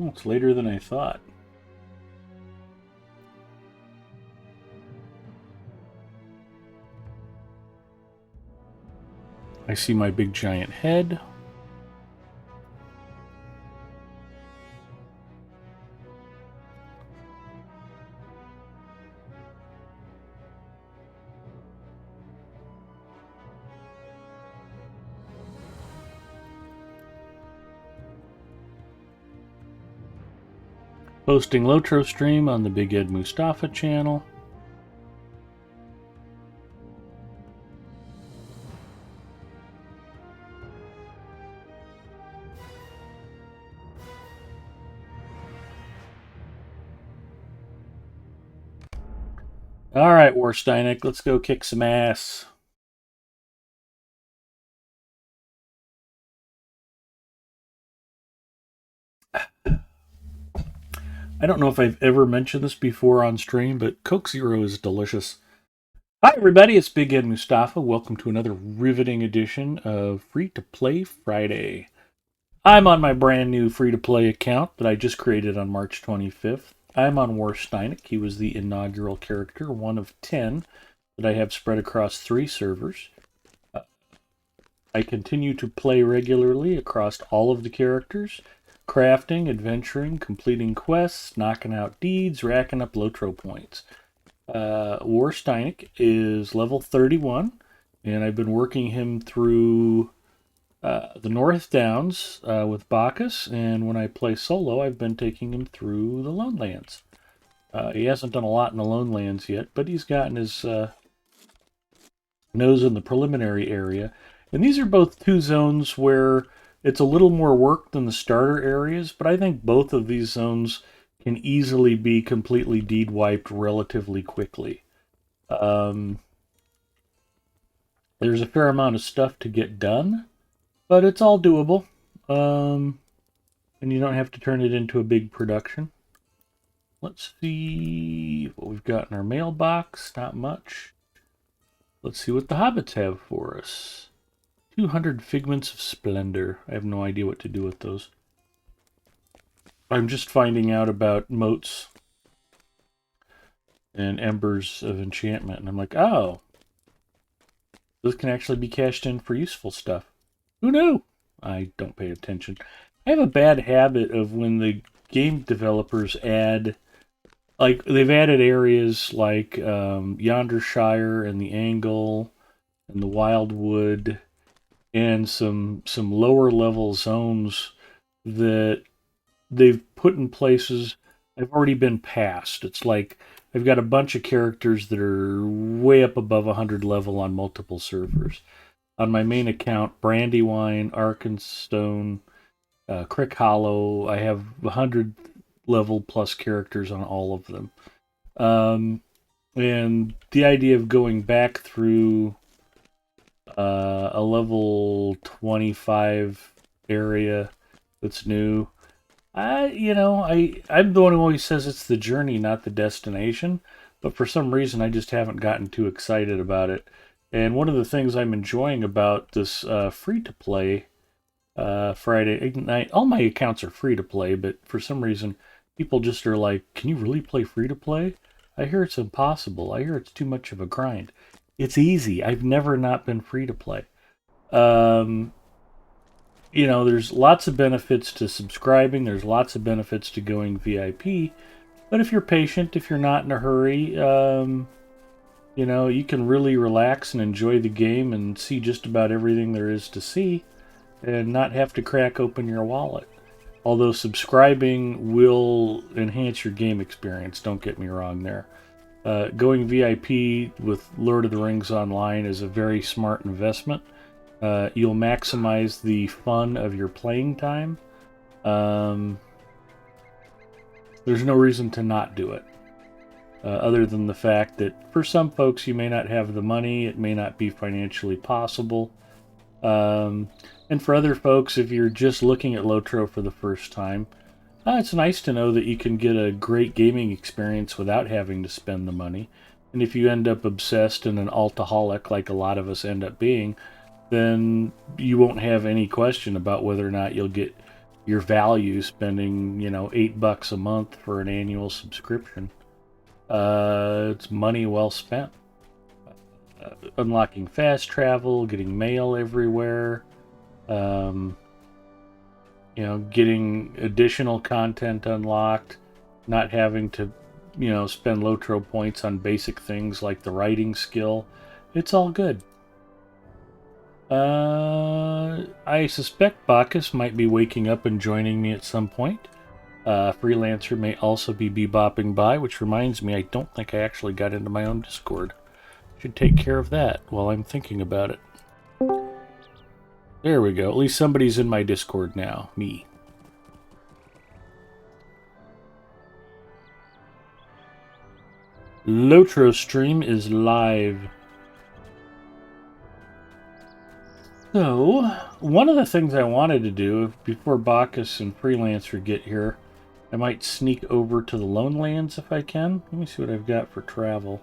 Oh, it's later than I thought. I see my big giant head. Posting Lotro stream on the Big Ed Mustafa channel. Alright, Warsteinek, let's go kick some ass. I don't know if I've ever mentioned this before on stream, but Coke Zero is delicious. Hi, everybody. It's Big Ed Mustafa. Welcome to another riveting edition of Free to Play Friday. I'm on my brand new free to play account that I just created on March 25th. I'm on Warsteinek. He was the inaugural character, one of 10 that I have spread across 3 servers. I continue to play regularly across all of the characters. Crafting, adventuring, completing quests, knocking out deeds, racking up Lotro points. Warsteinek is level 31, and I've been working him through the North Downs with Bacchus, and when I play solo, I've been taking him through the Lone Lands. He hasn't done a lot in the Lone Lands yet, but he's gotten his nose in the preliminary area. And these are both 2 zones where it's a little more work than the starter areas, but I think both of these zones can easily be completely deed wiped relatively quickly. There's a fair amount of stuff to get done, but it's all doable. And you don't have to turn it into a big production. Let's see what we've got in our mailbox. Not much. Let's see what the hobbits have for us. 200 Figments of Splendor. I have no idea what to do with those. I'm just finding out about moats and embers of enchantment, and I'm like, oh, this can actually be cashed in for useful stuff. Who knew? I don't pay attention. I have a bad habit of when the game developers add, like, they've added areas like Yondershire and the Angle and the Wildwood and some lower level zones that they've put in places I've already been past. It's like I've got a bunch of characters that are way up above 100 level on multiple servers. On my main account, Brandywine, Arkenstone, Crick Hollow, I have 100 level plus characters on all of them. And the idea of going back through a level 25 area that's new. I'm the one who always says it's the journey, not the destination. But for some reason, I just haven't gotten too excited about it. And one of the things I'm enjoying about this free-to-play Friday night, all my accounts are free-to-play, but for some reason, people just are like, can you really play free-to-play? I hear it's impossible. I hear it's too much of a grind. It's easy. I've never not been free to play. There's lots of benefits to subscribing. There's lots of benefits to going VIP. But if you're patient, if you're not in a hurry, you can really relax and enjoy the game and see just about everything there is to see and not have to crack open your wallet. Although subscribing will enhance your game experience, don't get me wrong there. Going VIP with Lord of the Rings Online is a very smart investment. You'll maximize the fun of your playing time. There's no reason to not do it. Other than the fact that for some folks you may not have the money, it may not be financially possible. And for other folks, if you're just looking at Lotro for the first time, it's nice to know that you can get a great gaming experience without having to spend the money. And if you end up obsessed and an altaholic, like a lot of us end up being, then you won't have any question about whether or not you'll get your value spending, you know, $8 a month for an annual subscription. It's money well spent. Unlocking fast travel, getting mail everywhere, you know, getting additional content unlocked, not having to, you know, spend Lotro points on basic things like the writing skill. It's all good. I suspect Bacchus might be waking up and joining me at some point. Freelancer may also be bebopping by, which reminds me, I don't think I actually got into my own Discord. Should take care of that while I'm thinking about it. There we go. At least somebody's in my Discord now. Me. Lotro stream is live. So, one of the things I wanted to do before Bacchus and Freelancer get here, I might sneak over to the Lone Lands if I can. Let me see what I've got for travel.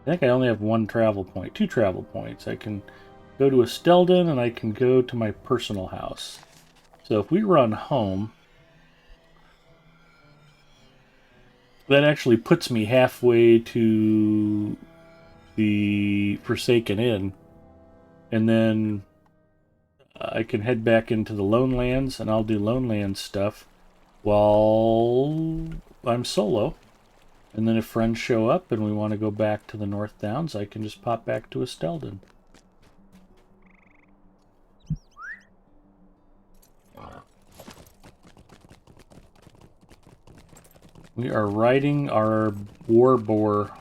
I think I only have 1 travel point, 2 travel points. I can go to Estelden and I can go to my personal house. So if we run home, that actually puts me halfway to the Forsaken Inn. And then I can head back into the Lone Lands and I'll do Lone Lands stuff while I'm solo. And then if friends show up and we want to go back to the North Downs, I can just pop back to Estelden. We are riding our war boar.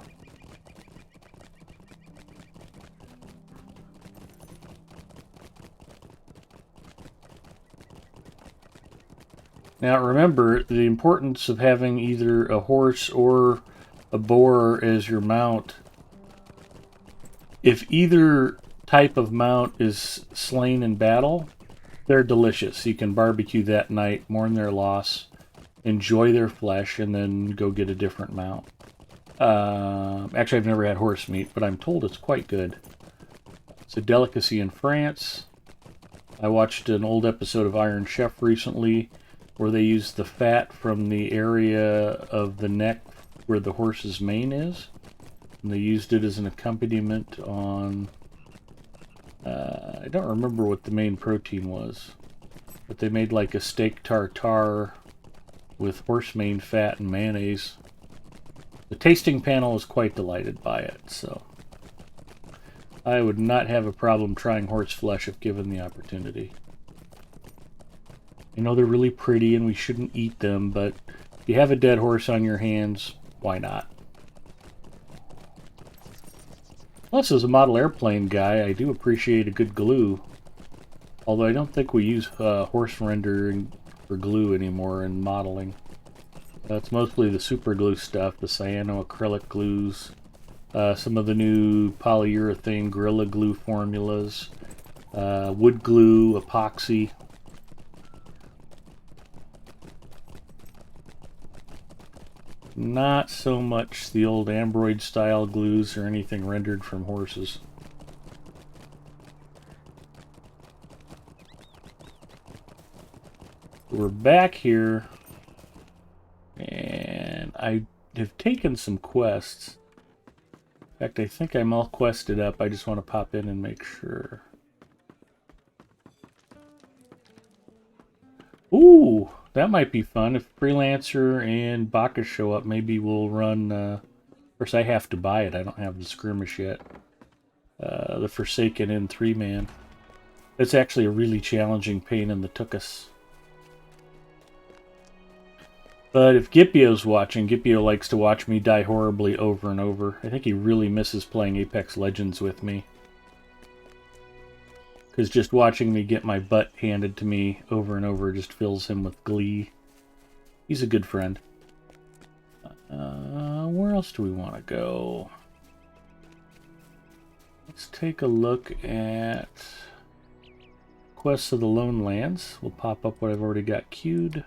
Now remember the importance of having either a horse or a boar as your mount. If either type of mount is slain in battle, they're delicious. You can barbecue that night, mourn their loss, enjoy their flesh, and then go get a different mount. Actually, I've never had horse meat, but I'm told it's quite good. It's a delicacy in France. I watched an old episode of Iron Chef recently where they used the fat from the area of the neck where the horse's mane is. And they used it as an accompaniment on... I don't remember what the main protein was. But they made like a steak tartare with horse mane fat and mayonnaise. The tasting panel was quite delighted by it, so... I would not have a problem trying horse flesh if given the opportunity. I know they're really pretty and we shouldn't eat them, but if you have a dead horse on your hands, why not? Plus, as a model airplane guy, I do appreciate a good glue. Although I don't think we use horse rendering for glue anymore in modeling. It's mostly the super glue stuff, the cyanoacrylic glues, some of the new polyurethane Gorilla Glue formulas, wood glue, epoxy. Not so much the old Ambroid style glues or anything rendered from horses. We're back here, and I have taken some quests. In fact, I think I'm all quested up. I just want to pop in and make sure. Ooh, that might be fun. If Freelancer and Bacchus show up, maybe we'll run... of course, I have to buy it. I don't have the skirmish yet. The Forsaken Inn 3-man. It's actually a really challenging pain in the tuchus. But if Gipio's watching, Gipio likes to watch me die horribly over and over. I think he really misses playing Apex Legends with me. Because just watching me get my butt handed to me over and over just fills him with glee. He's a good friend. Where else do we want to go? Let's take a look at Quests of the Lone Lands. We'll pop up what I've already got queued.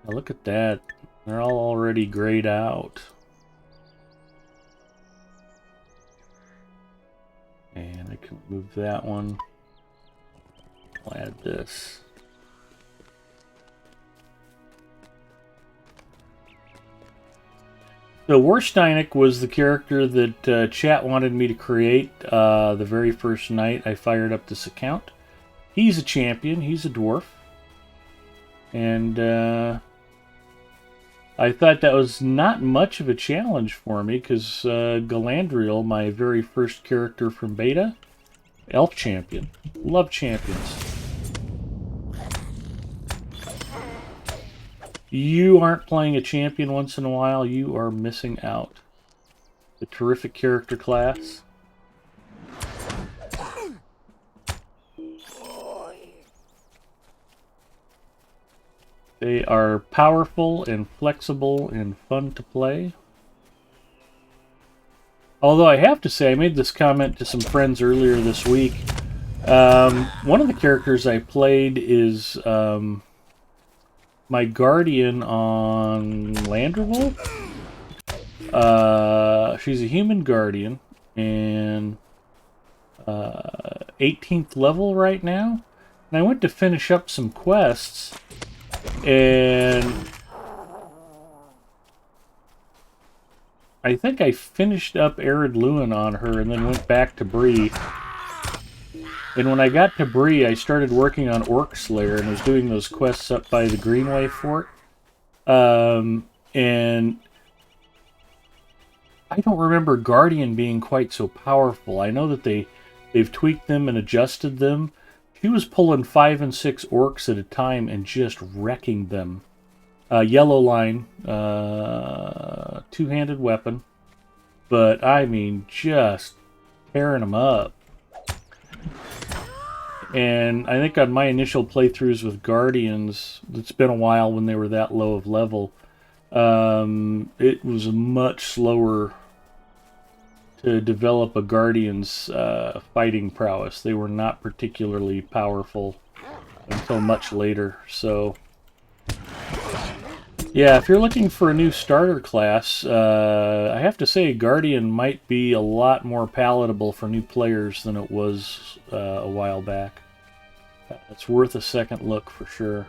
Now look at that. They're all already grayed out. And I can move that one. I'll add this. So Warsteinek was the character that chat wanted me to create the very first night I fired up this account. He's a champion. He's a dwarf. And I thought that was not much of a challenge for me because Galandriel, my very first character from beta, elf champion. Love champions. You aren't playing a champion once in a while, you are missing out. A terrific character class. They are powerful and flexible and fun to play. Although I have to say, I made this comment to some friends earlier this week. One of the characters I played is my guardian on Landreville. She's a human guardian and 18th level right now. And I went to finish up some quests, and I think I finished up Arid Lewin on her and then went back to Bree. And when I got to Bree, I started working on Orc Slayer and was doing those quests up by the Greenway Fort. And I don't remember Guardian being quite so powerful. I know that they've tweaked them and adjusted them. She was pulling 5 and 6 orcs at a time and just wrecking them. Yellow line, two-handed weapon. But, I mean, just tearing them up. And I think on my initial playthroughs with Guardians, it's been a while when they were that low of level, it was much slower to develop a Guardian's fighting prowess. They were not particularly powerful until much later. So, yeah, if you're looking for a new starter class, I have to say Guardian might be a lot more palatable for new players than it was a while back. It's worth a second look for sure.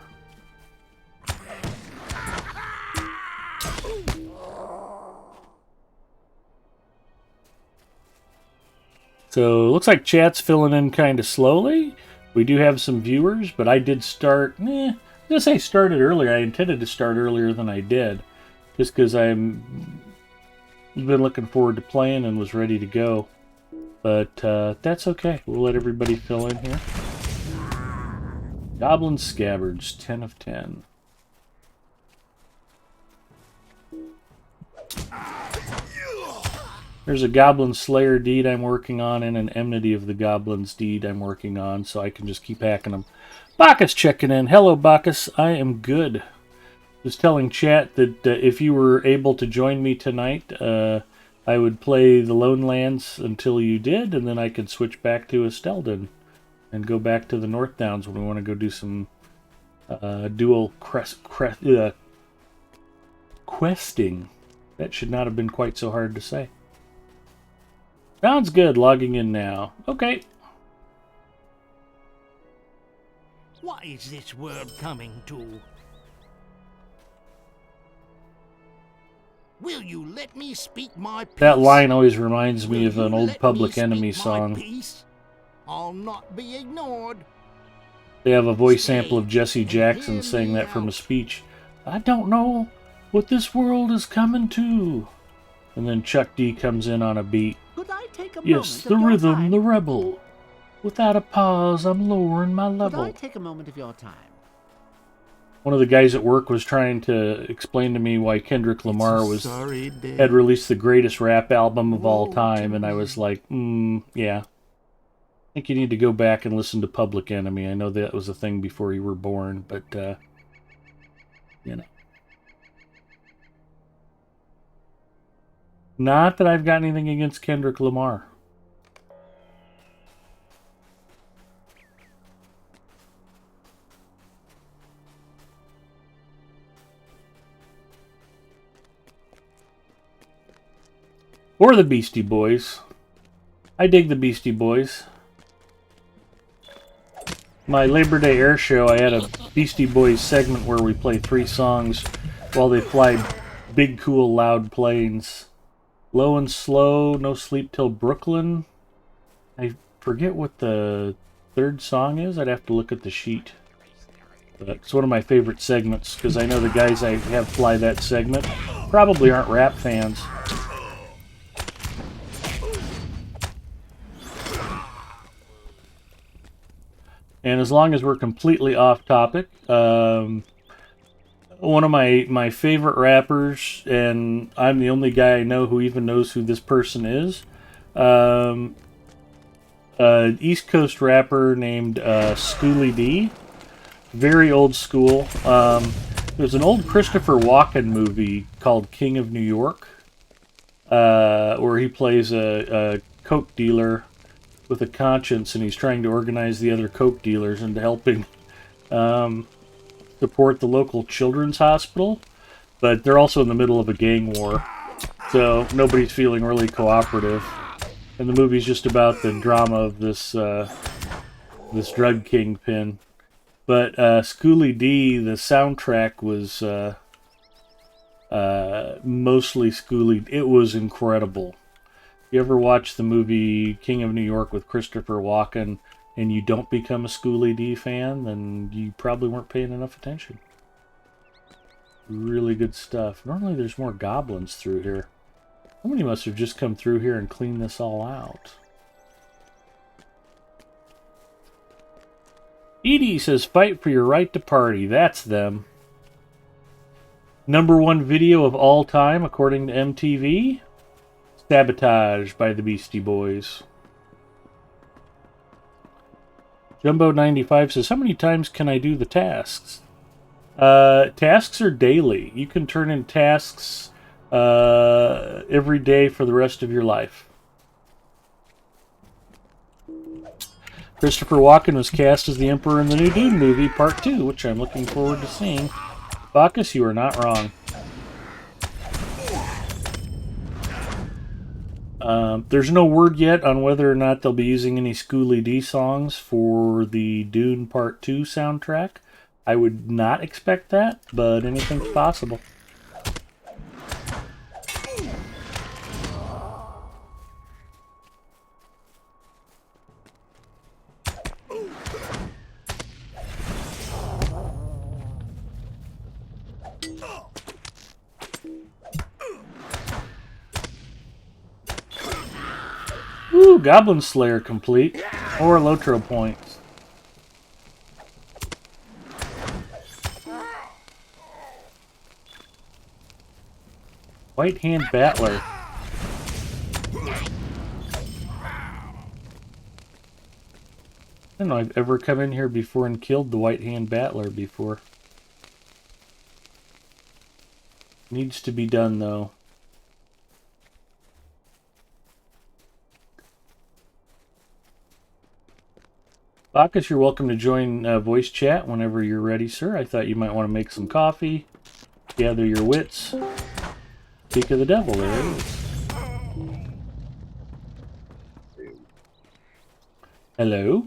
So, looks like chat's filling in kind of slowly. We do have some viewers, but I did start... I'm going to say started earlier. I intended to start earlier than I did, just because I've been looking forward to playing and was ready to go. But that's okay. We'll let everybody fill in here. Goblin Scabbards, 10 of 10. There's a Goblin Slayer deed I'm working on and an Enmity of the Goblins deed I'm working on, so I can just keep hacking them. Bacchus checking in. Hello, Bacchus. I am good. Just telling chat that if you were able to join me tonight, I would play the Lone Lands until you did, and then I could switch back to Estelden and go back to the North Downs when we want to go do some dual questing. That should not have been quite so hard to say. Sounds good. Logging in now. Okay. What is this world coming to? Will you let me speak my piece? That line always reminds me of an old Public Enemy song. I'll not be ignored. They have a voice sample of Jesse Jackson saying that from a speech. I don't know what this world is coming to. And then Chuck D comes in on a beat. Could I take a Yes, the rhythm, the rebel. Without a pause, I'm lowering my level. Could I take a moment of your time? One of the guys at work was trying to explain to me why Kendrick Lamar had released the greatest rap album of all time, and I was like, yeah. I think you need to go back and listen to Public Enemy. I know that was a thing before you were born, but, you know. Not that I've got anything against Kendrick Lamar. Or the Beastie Boys. I dig the Beastie Boys. My Labor Day Air Show, I had a Beastie Boys segment where we play 3 songs while they fly big, cool, loud planes. Low and Slow, No Sleep Till Brooklyn. I forget what the third song is. I'd have to look at the sheet. But it's one of my favorite segments because I know the guys I have fly that segment probably aren't rap fans. And as long as we're completely off topic, one of my favorite rappers, and I'm the only guy I know who even knows who this person is, East Coast rapper named Schooly D. Very old school. There's an old Christopher Walken movie called King of New York, where he plays a coke dealer with a conscience, and he's trying to organize the other coke dealers into helping support the local children's hospital. But they're also in the middle of a gang war, so nobody's feeling really cooperative. And the movie's just about the drama of this this drug kingpin. But Schooly D, the soundtrack was mostly Schooly. It was incredible. You ever watch the movie King of New York with Christopher Walken and you don't become a Schooly D fan, then you probably weren't paying enough attention. Really good stuff. Normally there's more goblins through here. Somebody must have just come through here and cleaned this all out. Edie says, fight for your right to party. That's them. #1 video of all time, according to MTV. Sabotage by the Beastie Boys. Jumbo95 says, how many times can I do the tasks? Tasks are daily. You can turn in tasks every day for the rest of your life. Christopher Walken was cast as the Emperor in the new Dune movie, Part 2, which I'm looking forward to seeing. Bacchus, you are not wrong. There's no word yet on whether or not they'll be using any Schooly D songs for the Dune Part 2 soundtrack. I would not expect that, but anything's possible. Ooh, Goblin Slayer complete. Or Lotro points. White Hand Battler. I don't know I've ever come in here before and killed the White Hand Battler before. Needs to be done though. Bacchus, you're welcome to join voice chat whenever you're ready, sir. I thought you might want to make some coffee, gather your wits. Speak of the devil, there it is. Hello?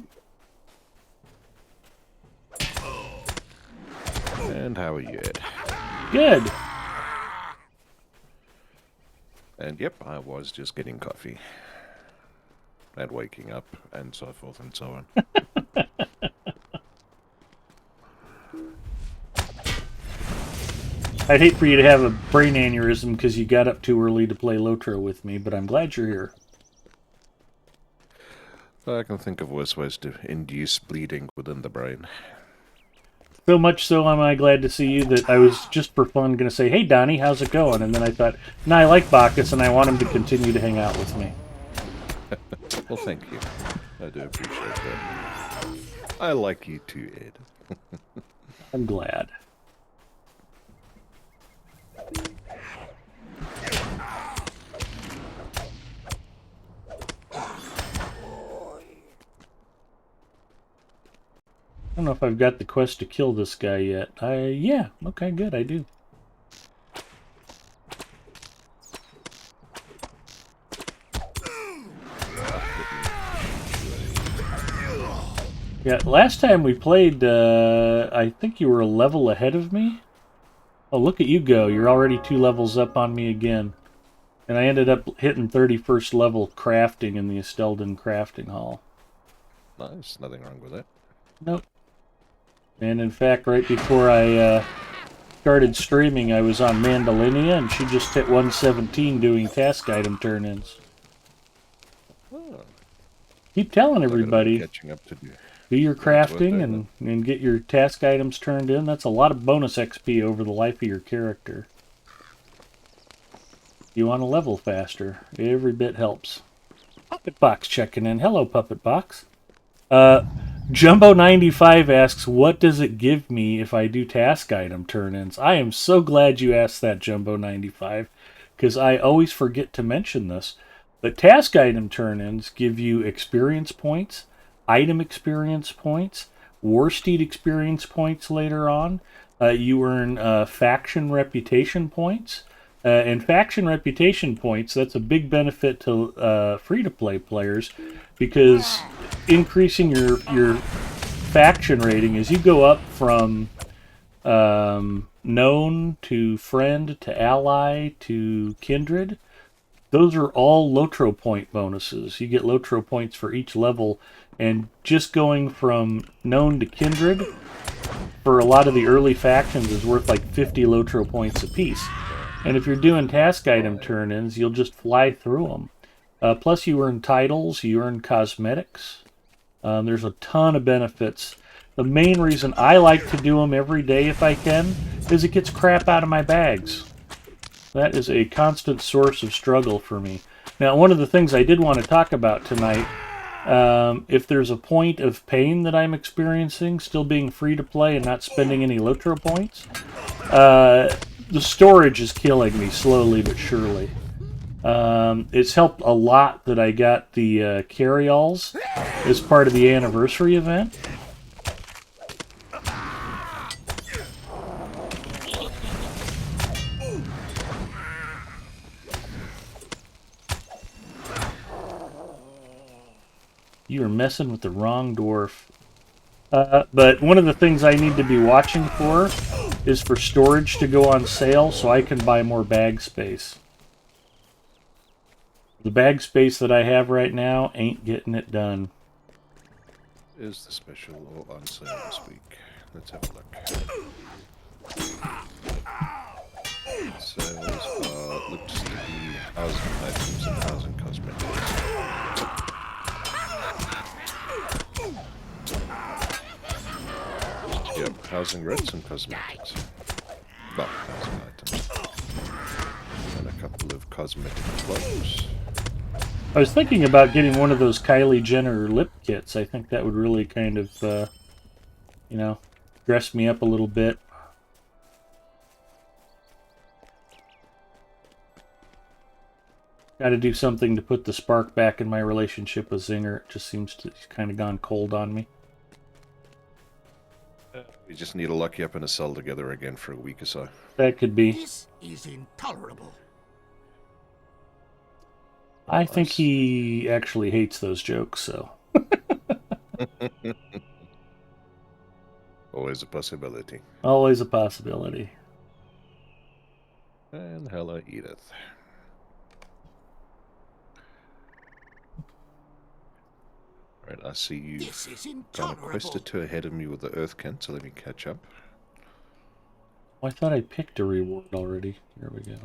And how are you, Ed? Good. And yep, I was just getting coffee. And waking up, and so forth and so on. I'd hate for you to have a brain aneurysm because you got up too early to play Lotro with me, but I'm glad you're here. I can think of worse ways to induce bleeding within the brain. So much so am I glad to see you that I was just for fun going to say, hey Donnie, how's it going? And then I thought, no, I like Bacchus and I want him to continue to hang out with me. Well, thank you. I do appreciate that. I like you too, Ed. I'm glad. I don't know if I've got the quest to kill this guy yet. Yeah, okay, good, I do. Yeah, last time we played, I think you were a level ahead of me. Oh, look at you go. You're already 2 levels up on me again. And I ended up hitting 31st level crafting in the Estelden Crafting Hall. Nice, nothing wrong with that. Nope. And in fact, right before I started streaming, I was on Mandalinia, and she just hit 117 doing task item turn-ins. Oh, Keep telling I got a bit everybody, catching up to do. do your Yeah, it's worth crafting doing and get your task items turned in. That's a lot of bonus XP over the life of your character. You want to level faster. Every bit helps. Puppet Box checking in. Hello, Puppet Box. Jumbo95 asks, what does it give me if I do task item turn-ins? I am so glad you asked that, Jumbo95, because I always forget to mention this. But task item turn-ins give you experience points, item experience points, war steed experience points later on. You earn faction reputation points. And faction reputation points, that's a big benefit to free-to-play players, because increasing your faction rating as you go up from known to friend to ally to kindred, those are all Lotro point bonuses. You get Lotro points for each level, and just going from known to kindred for a lot of the early factions is worth like 50 Lotro points apiece. And if you're doing task item turn-ins, you'll just fly through them. Plus, you earn titles, you earn cosmetics. There's a ton of benefits. The main reason I like to do them every day if I can is it gets crap out of my bags. That is a constant source of struggle for me. Now, one of the things I did want to talk about tonight, if there's a point of pain that I'm experiencing, still being free to play and not spending any Lotro points, the storage is killing me slowly but surely. It's helped a lot that I got the carry-alls as part of the anniversary event. You are messing with the wrong dwarf. But one of the things I need to be watching for is for storage to go on sale so I can buy more bag space. The bag space that I have right now ain't getting it done. Is the special or on sale this week? Let's have a look. Sales looks to be 1,000 items and 1,000 cosmetics. Yep, 1,000 reds and cosmetics. Well, 1,000 items. And a couple of cosmetic cloaks. I was thinking about getting one of those Kylie Jenner lip kits. I think that would really kind of, you know, dress me up a little bit. Got to do something to put the spark back in my relationship with Zinger. It just seems to kind of gone cold on me. We just need to lock you up in a cell together again for a week or so. That could be. This is intolerable. I think he actually hates those jokes, so. Always a possibility. Always a possibility. And hello, Edith. Alright, I see you This is got a quest or intolerable. two ahead of me with the Earthkin, so let me catch up. Oh, I thought I picked a reward already. Here we go.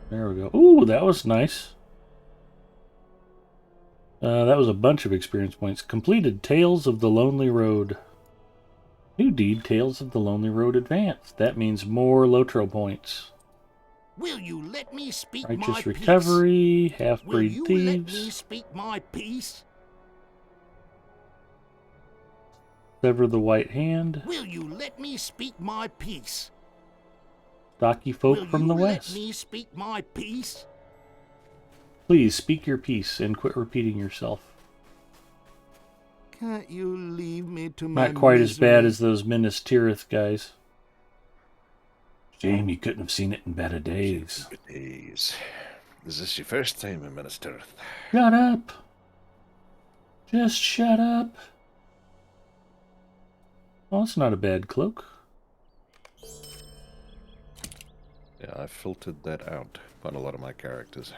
There we go. Ooh, that was nice. That was a bunch of experience points. Completed Tales of the Lonely Road. New deed, Tales of the Lonely Road Advanced. That means more Lotro points. Will you let me speak my Righteous piece? Recovery, Will Half-Breed you let me Thieves. speak my piece? Sever the White Hand. Will you let me speak my piece? Stocky Will Folk from you the let West. me speak my piece? Please speak your piece and quit repeating yourself. Can't you leave me to my Not quite as bad misery? as those Minas Tirith guys. Shame you couldn't have seen it in better days. Good days. Is this your first time in Minister? Shut up! Just shut up. Oh, that's not a bad cloak. Yeah, I filtered that out on a lot of my characters.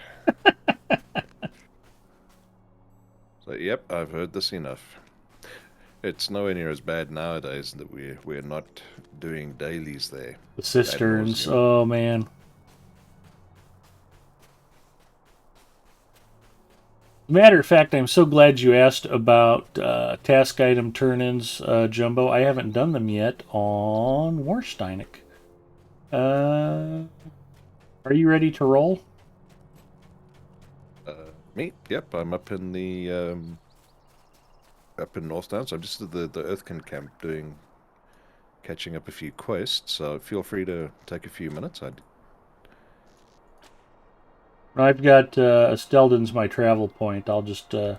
So, yep, I've heard this enough. It's nowhere near as bad nowadays that we're not doing dailies there. The cisterns. nauseam. Oh, man. Matter of fact, I'm so glad you asked about task item turn-ins, Jumbo. I haven't done them yet on Warsteinik. Are you ready to roll? Me? Yep, I'm up in the up in Northdown, so I'm just at the Earthkin camp catching up a few quests, so feel free to take a few minutes. I've got Estelden's my travel point. I'll just... I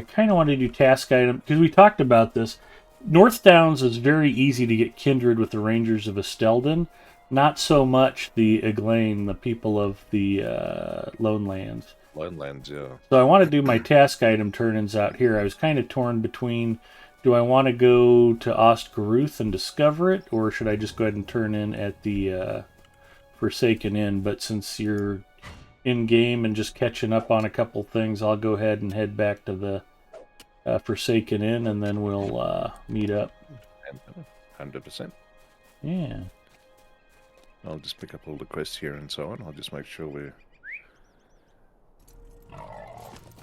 kind of want to do task item, because we talked about this. North Downs is very easy to get kindred with the Rangers of Estelden. Not so much the Eglain, the people of the Lone Lands. Lone Lands, yeah. So I want to do my task item turn-ins out here. I was kind of torn between, do I want to go to Ostgaruth and discover it, or should I just go ahead and turn in at the Forsaken Inn? But since you're in-game and just catching up on a couple things, I'll go ahead and head back to the Forsaken Inn, and then we'll meet up. 100%. Yeah. I'll just pick up all the quests here and so on. I'll just make sure we're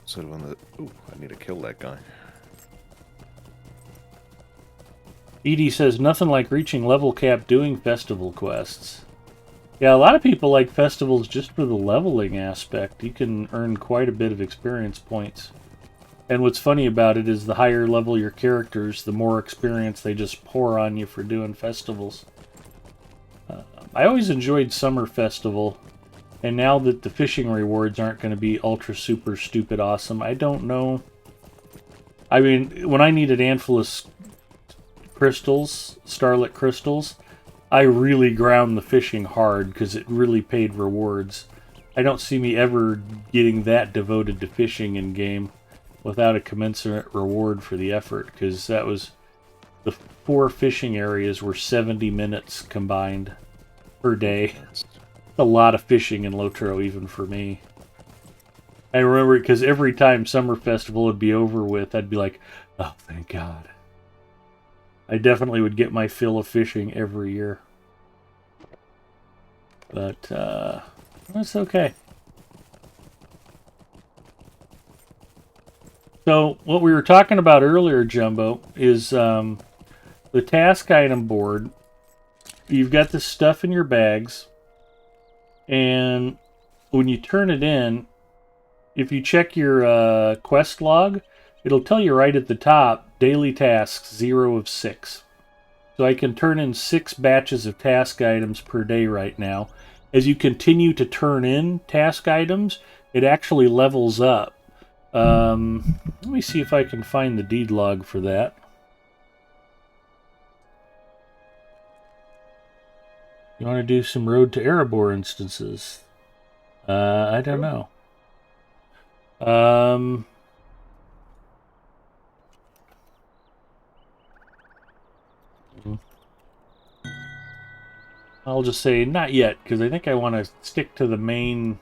sort of on the... Ooh, I need to kill that guy. Edie says, nothing like reaching level cap doing festival quests. Yeah, a lot of people like festivals just for the leveling aspect. You can earn quite a bit of experience points. And what's funny about it is the higher level your characters, the more experience they just pour on you for doing festivals. I always enjoyed Summer Festival, and now that the fishing rewards aren't going to be ultra super stupid awesome, I don't know. I mean, when I needed Anthelus crystals, Starlit crystals, I really ground the fishing hard because it really paid rewards. I don't see me ever getting that devoted to fishing in game without a commensurate reward for the effort, because that was the 4 fishing areas were 70 minutes combined per day. That's A lot of fishing in Lotro, even for me. I remember it because every time Summer Festival would be over with, I'd be like, oh, thank God. I definitely would get my fill of fishing every year. But, that's okay. So, what we were talking about earlier, Jumbo, is the task item board. You've got this stuff in your bags, and when you turn it in, if you check your quest log, it'll tell you right at the top, daily tasks 0 of 6. So I can turn in 6 batches of task items per day right now. As you continue to turn in task items, it actually levels up. Let me see if I can find the deed log for that. You want to do some Road to Erebor instances? I don't know. I'll just say not yet, because I think I want to stick to the main...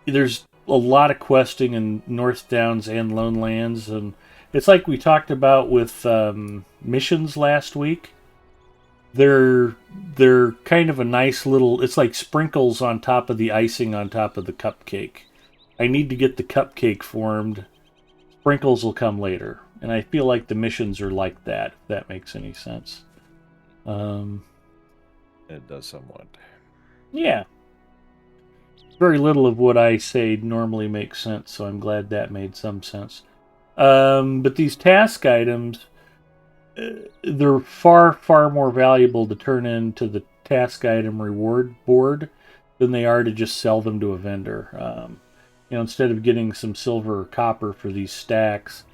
There's a lot of questing in North Downs and Lone Lands, and it's like we talked about with missions last week. They're kind of a nice little... It's like sprinkles on top of the icing on top of the cupcake. I need to get the cupcake formed. Sprinkles will come later. And I feel like the missions are like that, if that makes any sense. It does somewhat. Yeah. Very little of what I say normally makes sense, so I'm glad that made some sense. But these task items, they're far, far more valuable to turn into the task item reward board than they are to just sell them to a vendor. Instead of getting some silver or copper for these stacks,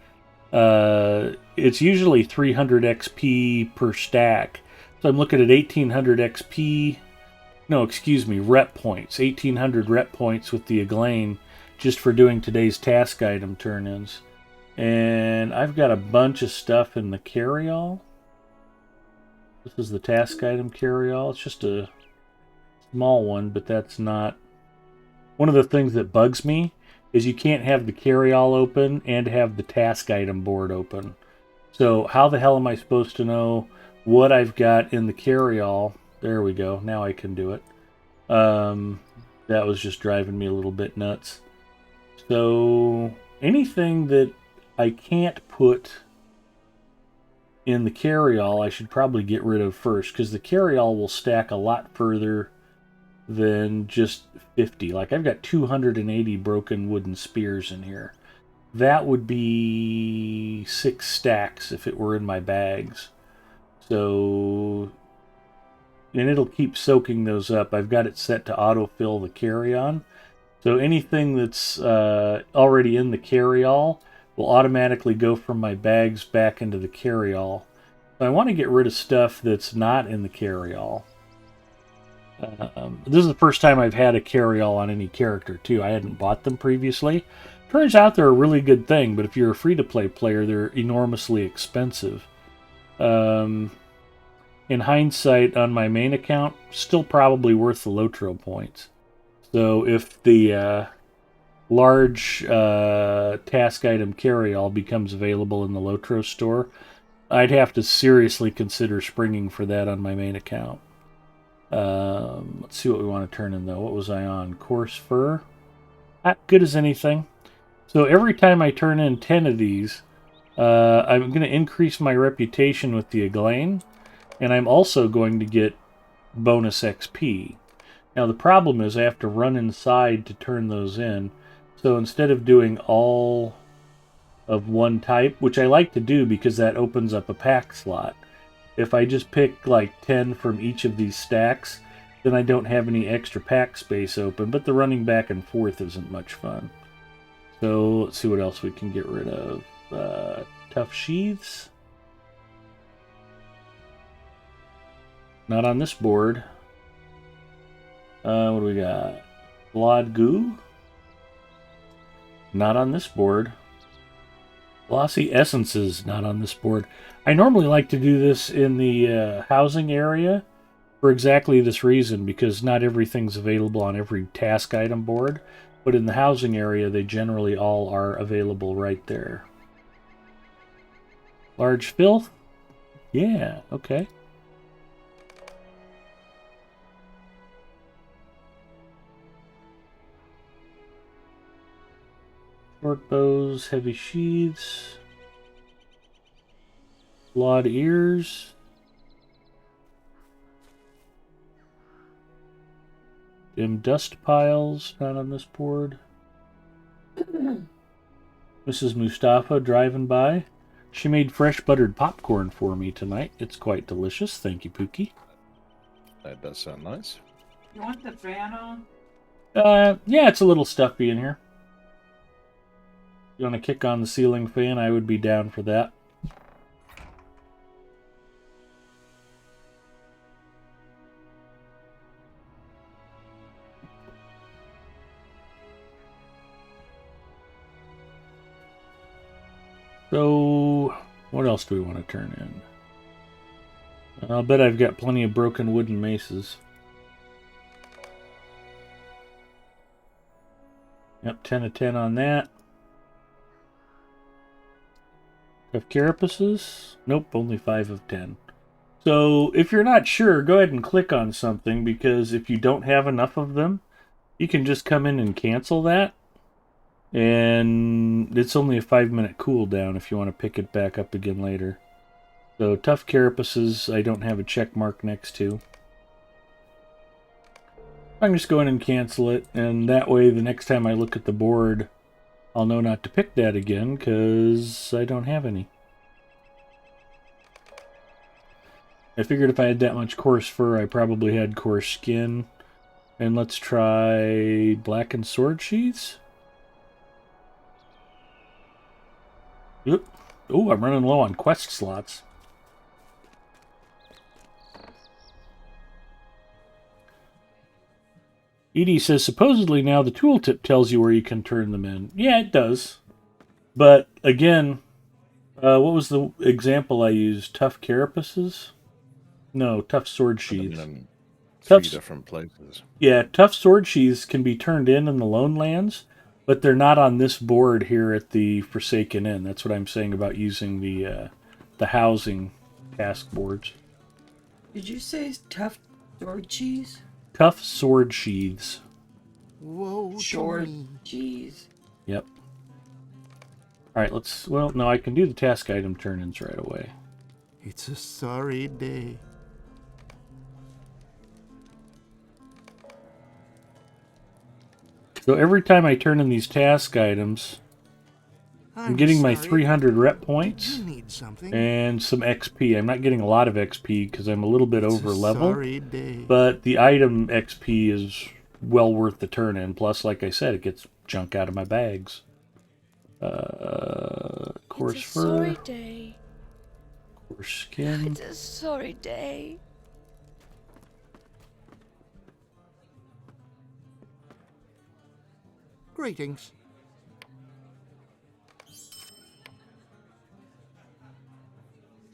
it's usually 300 XP per stack. So I'm looking at 1800 XP. No, excuse me, rep points. 1800 rep points with the Eglain just for doing today's task item turn-ins. And I've got a bunch of stuff in the carry-all. This is the task item carry-all. It's small one, but that's not... One of the things that bugs me is you can't have the carry-all open and have the task item board open. So how the hell am I supposed to know what I've got in the carry-all? There we go. Now I can do it. That was just driving me a little bit nuts. So anything that I can't put in the carry-all, I should probably get rid of first, because the carry-all will stack a lot further than just 50. Like, I've got 280 broken wooden spears in here. That would be 6 stacks if it were in my bags. So, and it'll keep soaking those up. I've got it set to autofill the carry-on. So anything that's already in the carry-all will automatically go from my bags back into the carry-all. So I want to get rid of stuff that's not in the carry-all. This is the first time I've had a carry-all on any character, too. I hadn't bought them previously. Turns out they're a really good thing, but if you're a free-to-play player, they're enormously expensive. In hindsight, on my main account, still probably worth the Lotro points. So if the large task item carry-all becomes available in the Lotro store, I'd have to seriously consider springing for that on my main account. Let's see what we want to turn in, though. What was I on? Coarse fur? Not good as anything. So every time I turn in 10 of these, I'm going to increase my reputation with the Aglain, and I'm also going to get bonus XP. Now the problem is I have to run inside to turn those in. So instead of doing all of one type, which I like to do because that opens up a pack slot, if I just pick like 10 from each of these stacks, then I don't have any extra pack space open, but the running back and forth isn't much fun. So let's see what else we can get rid of. Tough sheaths. Not on this board. What do we got? Blood goo. Not on this board. Glossy essences. Not on this board. I normally like to do this in the housing area for exactly this reason, because not everything's available on every task item board, but in the housing area they generally all are available right there. Large filth? Yeah, okay. Short bows, heavy sheaths, clawed ears, dim dust piles, not on this board. Mrs. Mustafa driving by. She made fresh buttered popcorn for me tonight. It's quite delicious. Thank you, Pookie. That does sound nice. You want the fan on? Yeah, it's a little stuffy in here. You want to kick on the ceiling fan? I would be down for that. So, what else do we want to turn in? I'll bet I've got plenty of broken wooden maces. Yep, 10 of 10 on that. Of carapaces? Nope, only 5 of 10. So, if you're not sure, go ahead and click on something, because if you don't have enough of them, you can just come in and cancel that. And it's only a 5-minute cooldown if you want to pick it back up again later. So, tough carapaces, I don't have a check mark next to. I can just go in and cancel it, and that way the next time I look at the board, I'll know not to pick that again, because I don't have any. I figured if I had that much coarse fur, I probably had coarse skin. And let's try blackened sword sheaths. Yep. Oh, I'm running low on quest slots. Edie says, supposedly now the tooltip tells you where you can turn them in. Yeah, it does. But, again, what was the example I used? Tough carapaces? No, tough sword sheaths. three Tough, different places. yeah, tough sword sheaths can be turned in the Lone Lands, but they're not on this board here at the Forsaken Inn. That's what I'm saying about using the housing task boards. Did you say tough sword cheese? Tough sword sheaths. Woe to Short me. cheese. Yep. All right, let's. Well, no, I can do the task item turn-ins right away. It's a sorry day. So every time I turn in these task items, I'm getting my 300 rep points Did you need something? and some XP. I'm not getting a lot of XP because I'm a little bit It's over a level, sorry day. but the item XP is well worth the turn-in. Plus, like I said, it gets junk out of my bags. Coarse It's a fur, sorry day. coarse skin. It's a sorry day. Greetings.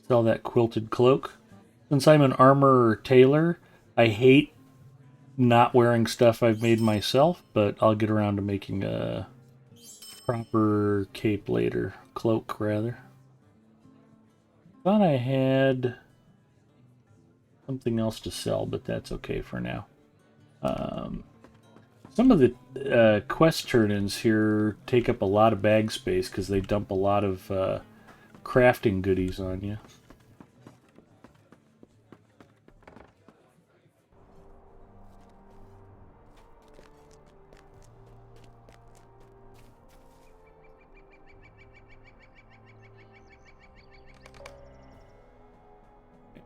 Sell that quilted cloak. Since I'm an armor tailor, I hate not wearing stuff I've made myself, but I'll get around to making a proper cape later. Cloak, rather. Thought I had something else to sell, but that's okay for now. Some of the quest turn-ins here take up a lot of bag space because they dump a lot of crafting goodies on you.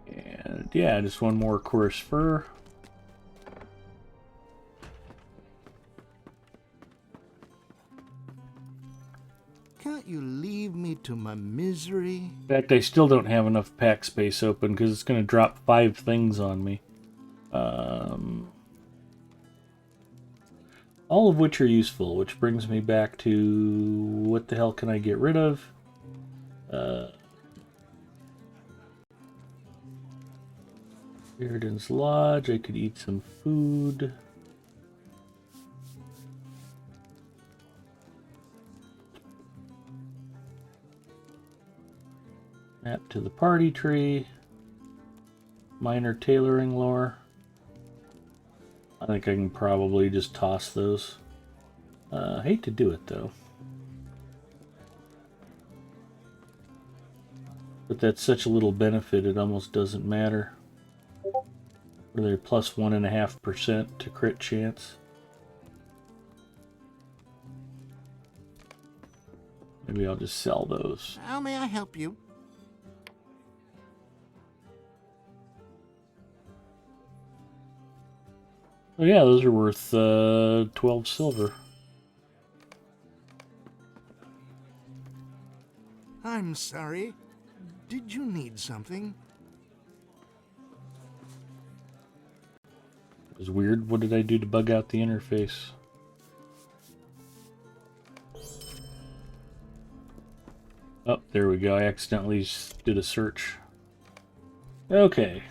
And yeah, just one more coarse fur. Can't you leave me to my misery? In fact, I still don't have enough pack space open because it's going to drop 5 things on me. All of which are useful, which brings me back to what the hell can I get rid of? Sheridan's Lodge, I could eat some food. Map to the party tree. Minor tailoring lore. I think I can probably just toss those. Hate to do it though. But that's such a little benefit, it almost doesn't matter. What are they, plus 1.5% to crit chance? Maybe I'll just sell those. How may I help you? Oh yeah, those are worth 12 silver. I'm sorry. Did you need something? It was weird. What did I do to bug out the interface? Oh, there we go. I accidentally did a search. Okay.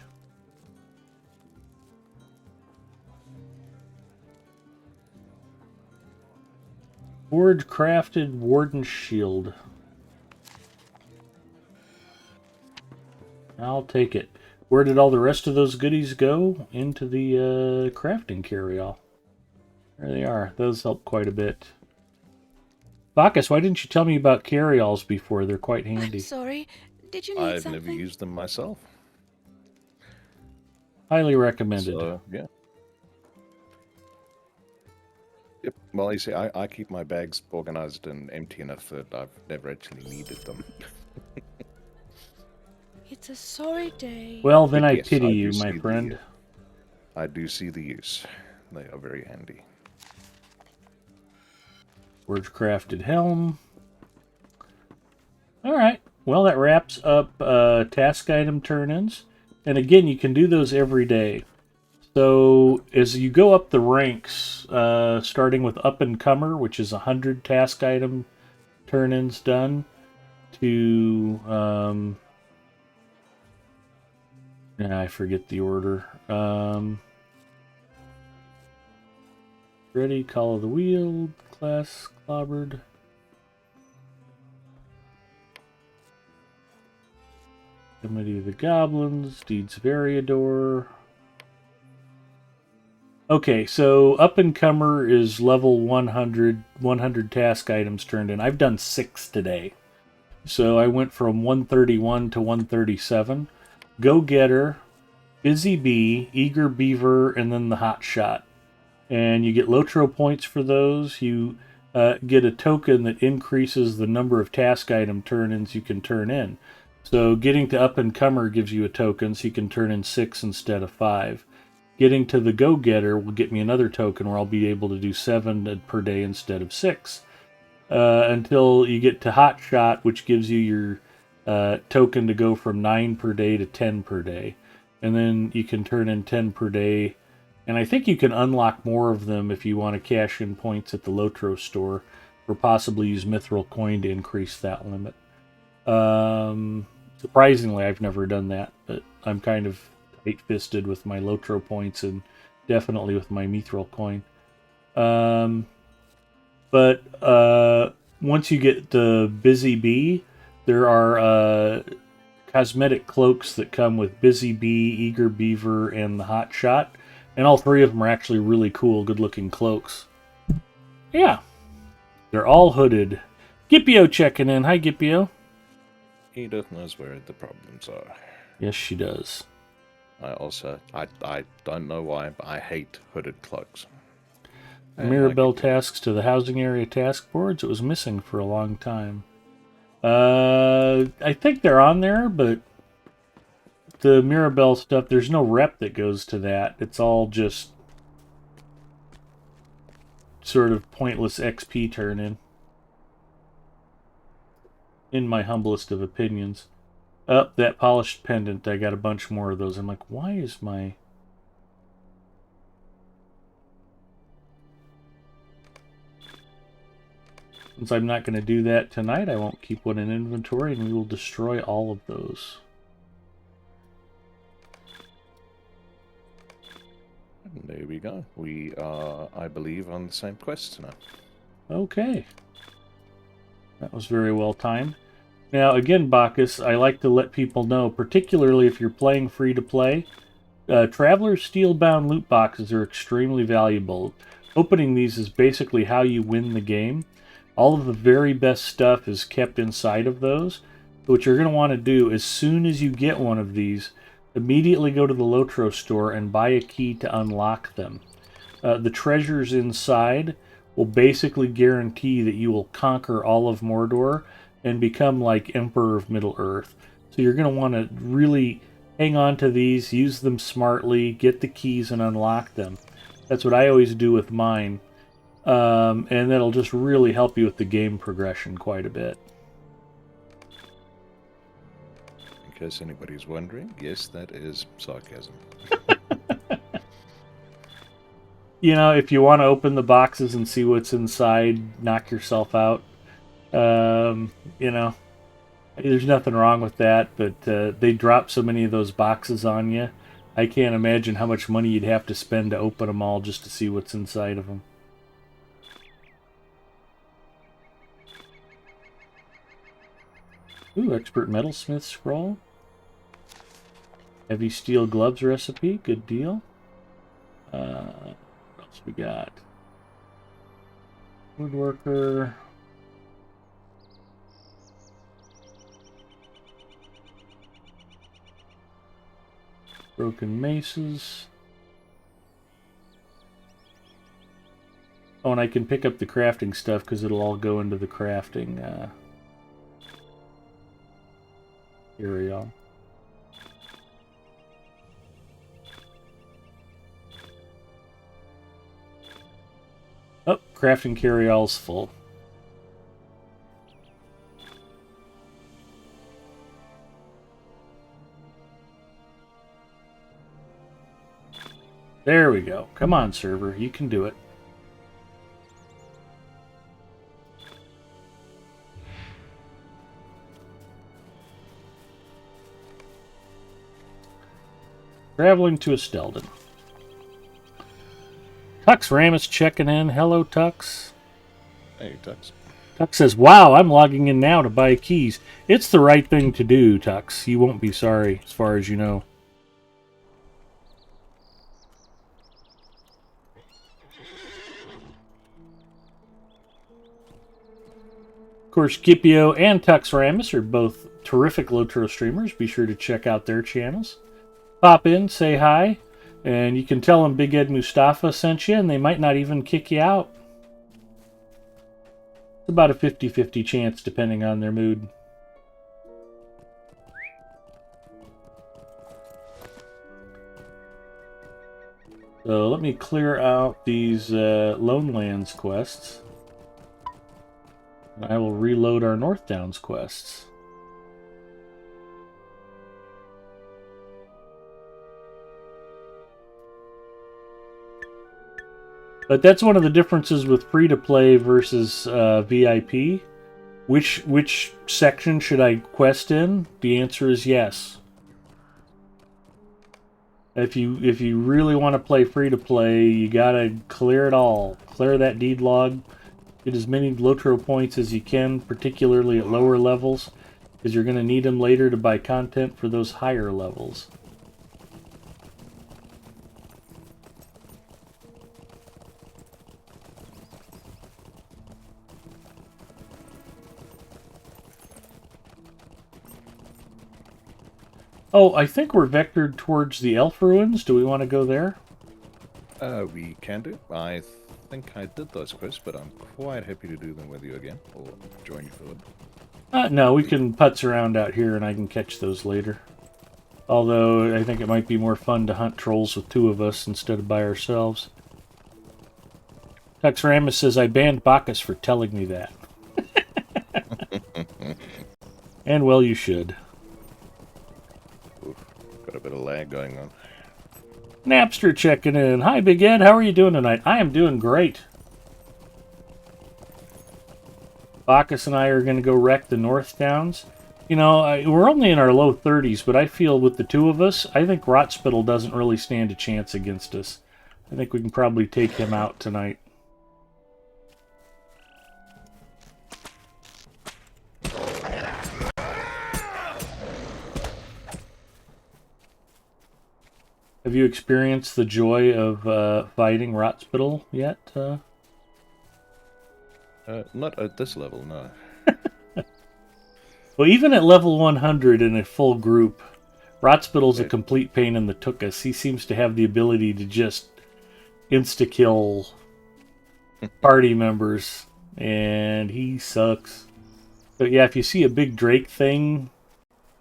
Forge crafted Warden Shield. I'll take it. Where did all the rest of those goodies go? Into the crafting carry-all. There they are. Those help quite a bit. Bacchus, why didn't you tell me about carry-alls before? They're quite handy. I'm sorry. Did you need I've something? never used them myself. Highly recommended. So, yeah. Yep. Well, you see, I keep my bags organized and empty enough that I've never actually needed them. It's a sorry day. Well, then I Yes, pity I you, do my see friend. I do see the use. They are very handy. Forge crafted helm. Alright. Well, that wraps up task item turn-ins. And again, you can do those every day. So, as you go up the ranks, starting with Up and Comer, which is 100 task item turn-ins done, to... I forget the order. Ready, Call of the Wheel, class clobbered. Committee of the Goblins, Deeds Variador. Okay, so Up and Comer is level 100, 100 task items turned in. I've done 6 today. So I went from 131 to 137. Go Getter, Busy Bee, Eager Beaver, and then the Hot Shot. And you get Lotro points for those. You get a token that increases the number of task item turn-ins you can turn in. So getting to Up and Comer gives you a token, so you can turn in 6 instead of 5. Getting to the Go-Getter will get me another token where I'll be able to do 7 per day instead of 6. Until you get to Hot Shot, which gives you your token to go from 9 per day to 10 per day. And then you can turn in 10 per day. And I think you can unlock more of them if you want to cash in points at the Lotro store, or possibly use Mithril Coin to increase that limit. Surprisingly, I've never done that, but I'm kind of tight-fisted with my Lotro points and definitely with my Mithril Coin. But once you get the Busy Bee, there are cosmetic cloaks that come with Busy Bee, Eager Beaver, and the Hot Shot. And all 3 of them are actually really cool, good-looking cloaks. Yeah. They're all hooded. Gippio checking in. Hi, Gippio. Edith knows where the problems are. Yes, she does. I don't know why, but I hate hooded cloaks. Mirabelle tasks to the housing area task boards. It was missing for a long time. I think they're on there, but the Mirabelle stuff, there's no rep that goes to that. It's all just sort of pointless XP turn-in. In my humblest of opinions. Up, that polished pendant. I got a bunch more of those. I'm like, why is my... Since I'm not going to do that tonight, I won't keep one in inventory, and we will destroy all of those. There we go. We are, I believe, on the same quest now. Okay. That was very well timed. Now, again, Bacchus, I like to let people know, particularly if you're playing free-to-play, Traveler's Steel-bound loot boxes are extremely valuable. Opening these is basically how you win the game. All of the very best stuff is kept inside of those. What you're going to want to do, as soon as you get one of these, immediately go to the Lotro store and buy a key to unlock them. The treasures inside will basically guarantee that you will conquer all of Mordor and become like Emperor of Middle-earth. So you're going to want to really hang on to these, use them smartly, get the keys and unlock them. That's what I always do with mine. And that'll just really help you with the game progression quite a bit. In case anybody's wondering, yes, that is sarcasm. You know, if you want to open the boxes and see what's inside, knock yourself out. You know, there's nothing wrong with that, but they drop so many of those boxes on you. I can't imagine how much money you'd have to spend to open them all just to see what's inside of them. Ooh, Expert Metalsmith Scroll. Heavy Steel Gloves recipe, good deal. What else we got? Woodworker. Broken maces. Oh, and I can pick up the crafting stuff because it'll all go into the crafting area. Oh, crafting carryall's full. There we go. Come on, server. You can do it. Traveling to Estelden. Tux Ramus checking in. Hello, Tux. Hey, Tux. Tux says, wow, I'm logging in now to buy keys. It's the right thing to do, Tux. You won't be sorry, as far as you know. Of course, Gipio and Tux Ramus are both terrific Lotro streamers. Be sure to check out their channels. Pop in, say hi, and you can tell them Big Ed Mustafa sent you, and they might not even kick you out. It's about a 50-50 chance, depending on their mood. So let me clear out these Lone Lands quests. And I will reload our North Downs quests. But that's one of the differences with free-to-play versus VIP. Which section should I quest in? The answer is yes. If you really want to play free-to-play, you gotta clear it all. Clear that deed log. Get as many Lotro points as you can, particularly at lower levels, because you're going to need them later to buy content for those higher levels. Oh, I think we're vectored towards the Elf Ruins. Do we want to go there? We can do. I think I did those quests, but I'm quite happy to do them with you again, or join you for them. No, we can putz around out here and I can catch those later. Although, I think it might be more fun to hunt trolls with two of us instead of by ourselves. Tex Ramus says, I banned Bacchus for telling me that. And well, you should. Oof, got a bit of lag going on. Napster checking in. Hi, Big Ed. How are you doing tonight? I am doing great. Bacchus and I are going to go wreck the North Downs. You know, we're only in our low 30s, but I feel with the two of us, I think Rotspittle doesn't really stand a chance against us. I think we can probably take him out tonight. Have you experienced the joy of fighting Rotspittle yet? Not at this level, no. Well, even at level 100 in a full group, Rotspittle's a Yeah. complete pain in the tuchus. He seems to have the ability to just insta-kill party members, and he sucks. So yeah, if you see a big Drake thing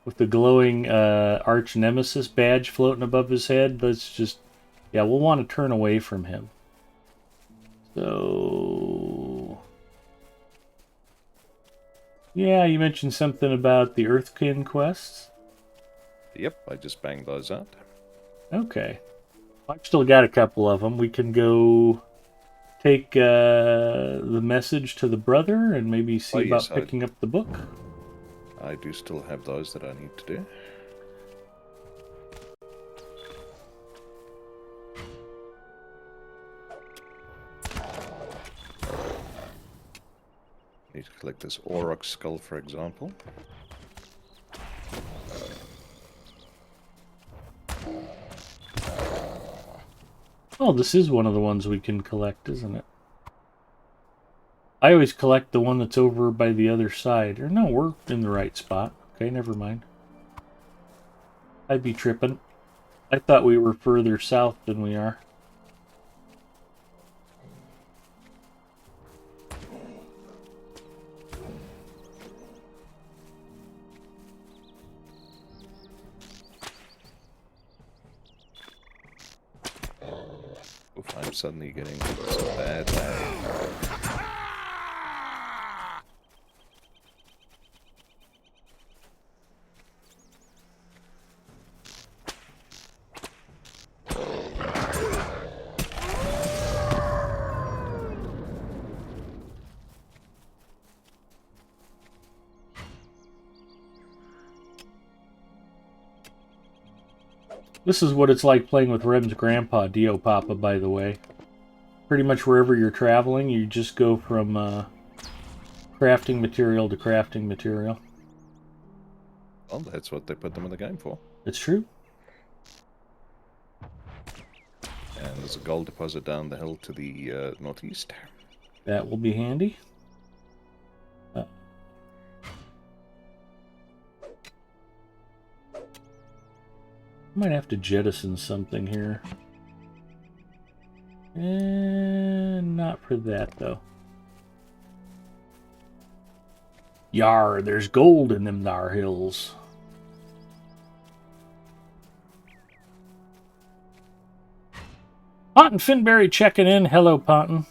with the glowing arch nemesis badge floating above his head, let's just, yeah, we'll want to turn away from him. So yeah, you mentioned something about the Earthkin Quests. Yep, I just banged those out. Okay. I've still got a couple of them. We can go take the message to the brother and maybe see yes, about picking up the book. I do still have those that I need to do. Need to collect this Auroch skull, for example. Oh, this is one of the ones we can collect, isn't it? I always collect the one that's over by the other side. Or no, we're in the right spot. Okay, never mind. I'd be tripping. I thought we were further south than we are. Oof, I'm suddenly getting some bad lag. This is what it's like playing with Rem's grandpa, Dio Papa, by the way. pretty much wherever you're traveling, you just go from crafting material to crafting material. Well, that's what they put them in the game for. It's true. And there's a gold deposit down the hill to the northeast. That will be handy. Might have to jettison something here. Not for that, though. Yar, there's gold in them thar hills. Ponton Finberry checking in. Hello, Ponton.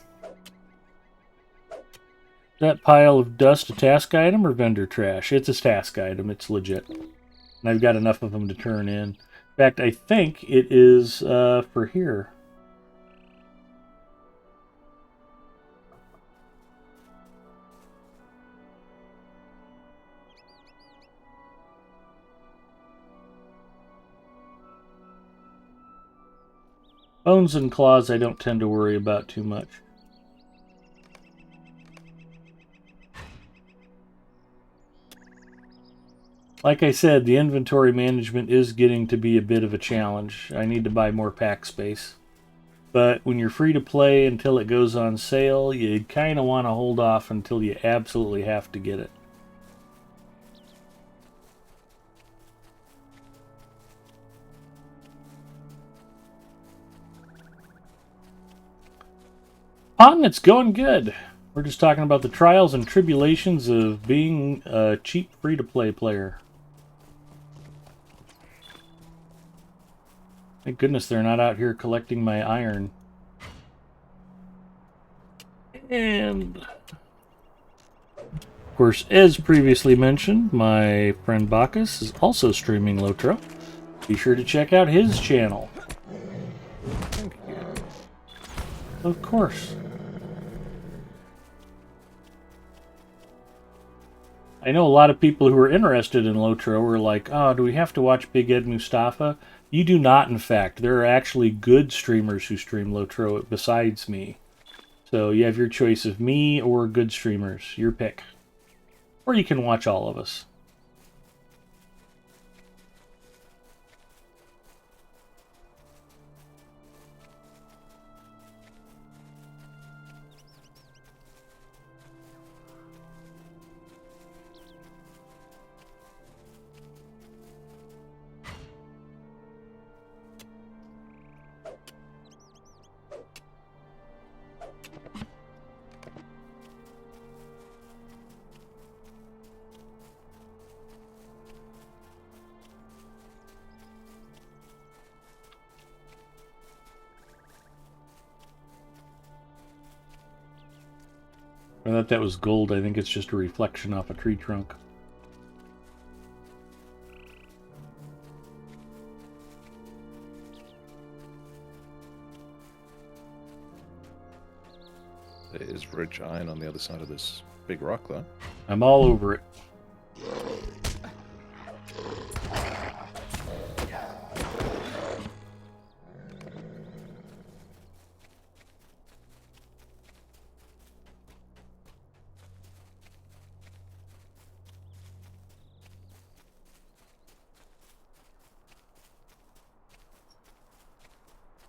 That pile of dust a task item or vendor trash? It's a task item. It's legit. And I've got enough of them to turn in. In fact, I think it is for here. Bones and claws I don't tend to worry about too much. Like I said, the inventory management is getting to be a bit of a challenge. I need to buy more pack space. But when you're free to play until it goes on sale, you kind of want to hold off until you absolutely have to get it. It's going good. We're just talking about the trials and tribulations of being a cheap free-to-play player. Thank goodness they're not out here collecting my iron. And, of course, as previously mentioned, my friend Bacchus is also streaming Lotro. Be sure to check out his channel. Thank you. Of course. I know a lot of people who are interested in Lotro are like, oh, do we have to watch Big Ed Mustafa? You do not, in fact. There are actually good streamers who stream Lotro besides me. So you have your choice of me or good streamers. Your pick. Or you can watch all of us. I thought that was gold. I think it's just a reflection off a tree trunk. There is rich iron on the other side of this big rock, though. I'm all over it.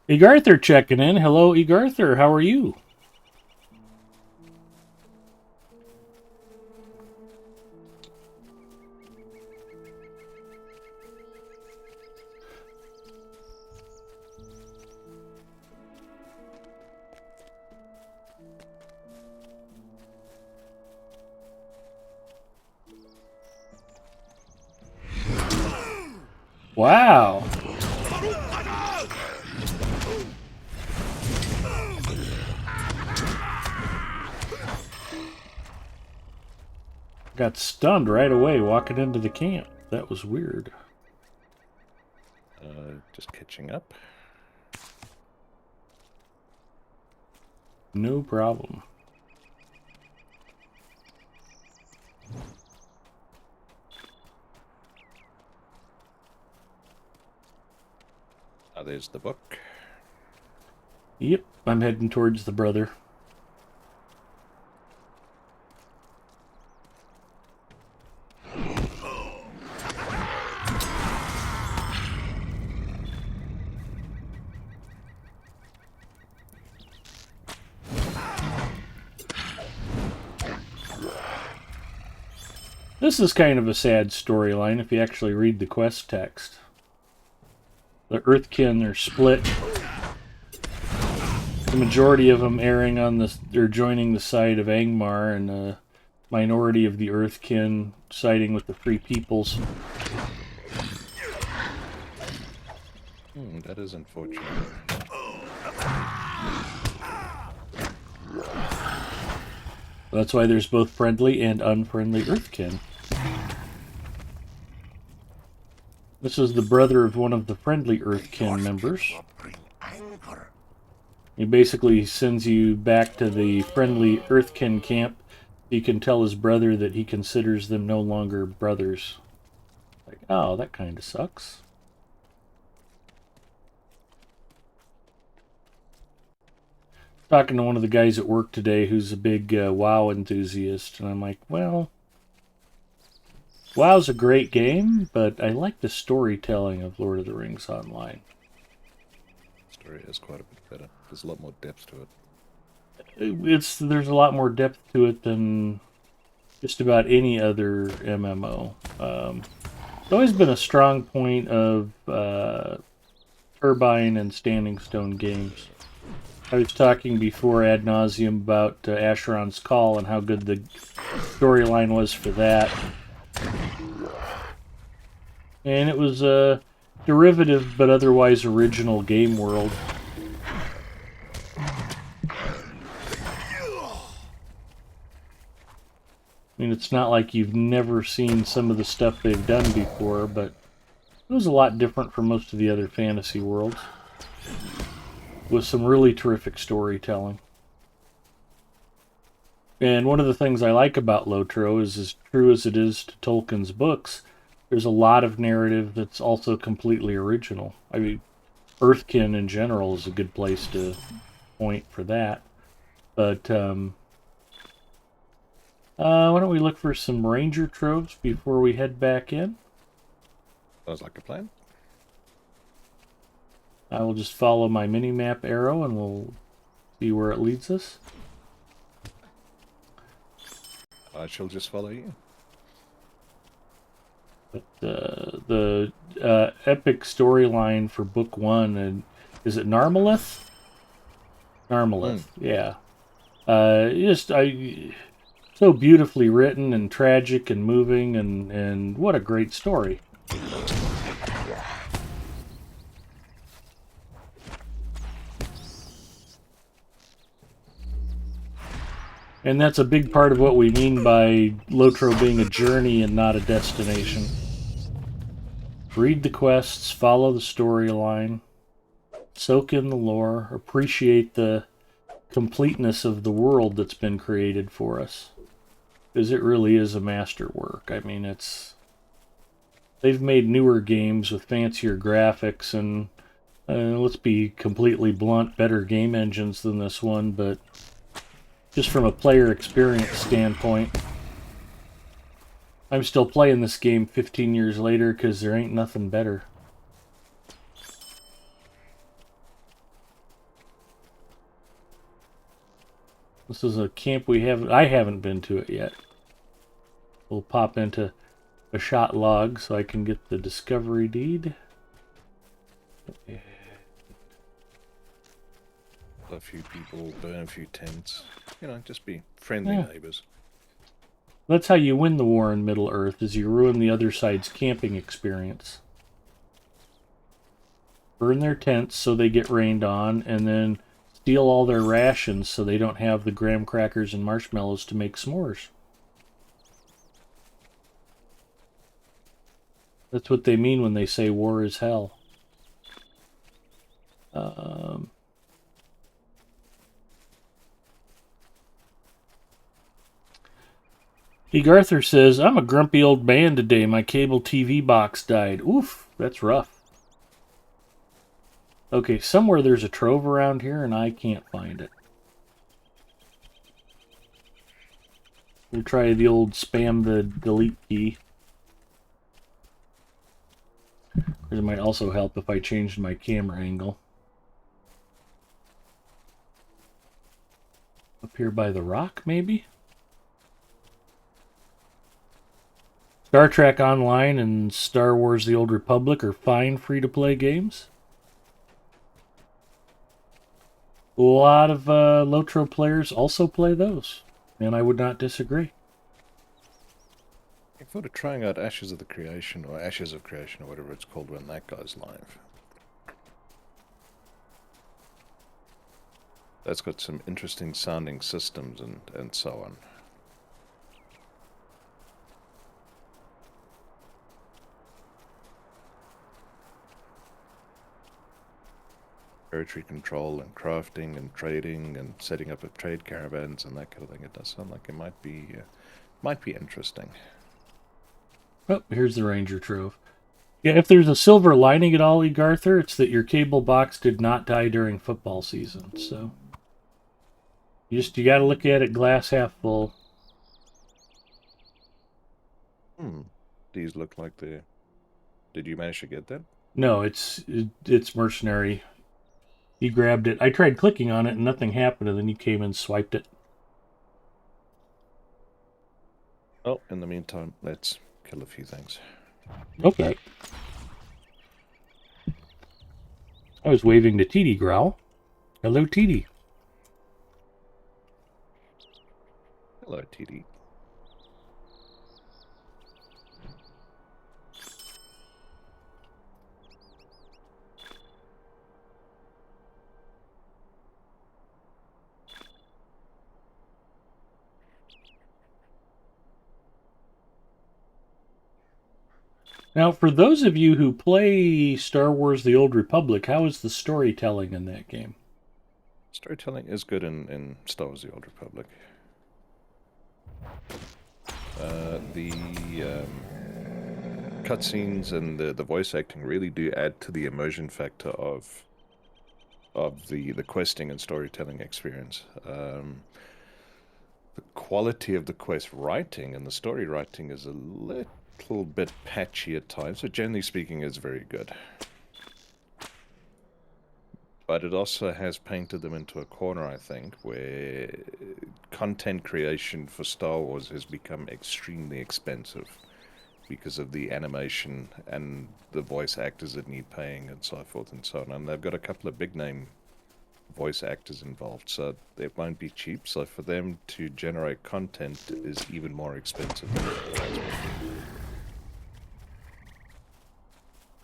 Egarther checking in. Hello, Egarther. How are you? Wow. Got stunned right away walking into the camp. That was weird. Just catching up. No problem. There's the book. Yep, I'm heading towards the brother. This is kind of a sad storyline if you actually read the quest text. The Earthkin are split. The majority of them erring on the, or joining the side of Angmar, and the minority of the Earthkin siding with the Free Peoples. That is unfortunate. That's why there's both friendly and unfriendly Earthkin. This is the brother of one of the friendly Earthkin members. He basically sends you back to the friendly Earthkin camp. You can tell his brother that he considers them no longer brothers. Like, oh, that kind of sucks. Talking to one of the guys at work today who's a big WoW enthusiast, and I'm like, well, WoW's a great game, but I like the storytelling of Lord of the Rings Online. The story is quite a bit better. There's a lot more depth to it. There's a lot more depth to it than just about any other MMO. It's always been a strong point of Turbine and Standing Stone games. I was talking before ad nauseum about Asheron's Call and how good the storyline was for that. And it was a derivative but otherwise original game world. I mean, it's not like you've never seen some of the stuff they've done before, but it was a lot different from most of the other fantasy worlds, with some really terrific storytelling. And one of the things I like about Lotro is, as true as it is to Tolkien's books, there's a lot of narrative that's also completely original. I mean, Earthkin in general is a good place to point for that. But why don't we look for some Ranger Troves before we head back in? Sounds like a plan. I will just follow my mini-map arrow and we'll see where it leads us. I shall just follow you. But the epic storyline for Book 1, and is it Narmalith? Narmalith, yeah. So beautifully written and tragic and moving, and what a great story. And that's a big part of what we mean by Lotro being a journey and not a destination. Read the quests, follow the storyline, soak in the lore, appreciate the completeness of the world that's been created for us. Because it really is a masterwork. I mean, they've made newer games with fancier graphics and, let's be completely blunt, better game engines than this one, but just from a player experience standpoint, I'm still playing this game 15 years later because there ain't nothing better. This is a camp I haven't been to it yet. We'll pop into a shot log so I can get the discovery deed. A few people, burn a few tents. You know, just be friendly neighbors. That's how you win the war in Middle-earth, is you ruin the other side's camping experience. Burn their tents so they get rained on, and then steal all their rations so they don't have the graham crackers and marshmallows to make s'mores. That's what they mean when they say war is hell. Arthur says, I'm a grumpy old man today. My cable TV box died. Oof, that's rough. Okay, somewhere there's a trove around here, and I can't find it. We'll try the old spam the delete key. It might also help if I changed my camera angle. Up here by the rock, maybe? Star Trek Online and Star Wars The Old Republic are fine free-to-play games. A lot of Lotro players also play those, and I would not disagree. I thought of trying out Ashes of Creation, or whatever it's called when that goes live. That's got some interesting sounding systems and so on. Territory control and crafting and trading and setting up of trade caravans and that kind of thing. It does sound like it might be interesting. Oh, here's the Ranger Trove. Yeah, if there's a silver lining at all, Egarther, it's that your cable box did not die during football season. So you got to look at it glass half full. These look like they're... Did you manage to get that? No, it's mercenary. He grabbed it. I tried clicking on it and nothing happened, and then he came and swiped it. Oh, in the meantime, let's kill a few things. Okay. I was waving to TD Growl. Hello, TD. Hello, TD. Now, for those of you who play Star Wars The Old Republic, how is the storytelling in that game? Storytelling is good in Star Wars The Old Republic. The cutscenes and the voice acting really do add to the immersion factor of the questing and storytelling experience. The quality of the quest writing and the story writing is a little bit patchy at times, but generally speaking is very good. But it also has painted them into a corner, I think, where content creation for Star Wars has become extremely expensive because of the animation and the voice actors that need paying and so forth and so on. And they've got a couple of big name voice actors involved, so it won't be cheap. So for them to generate content is even more expensive than it has been.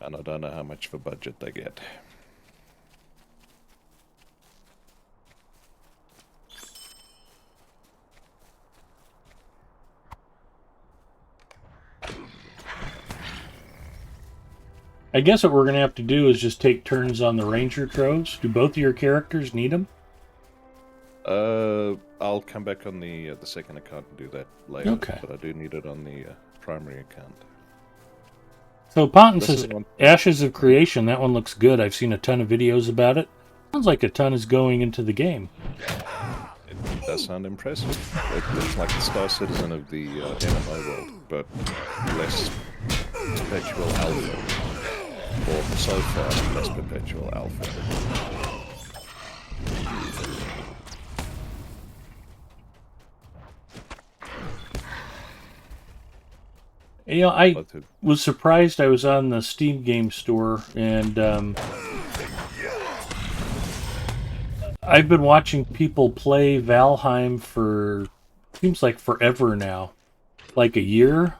And I don't know how much of a budget they get. I guess what we're going to have to do is just take turns on the Ranger Troves. Do both of your characters need them? I'll come back on the second account and do that later. Okay. But I do need it on the primary account. So Ponton This says is one- Ashes of Creation. That one looks good. I've seen a ton of videos about it. Sounds like a ton is going into the game. It does sound impressive. It looks like the Star Citizen of the MMO world, but less perpetual alpha. Or so far, less perpetual alpha. You know, I was surprised. I was on the Steam Game Store, and I've been watching people play Valheim for, seems like forever now. Like a year,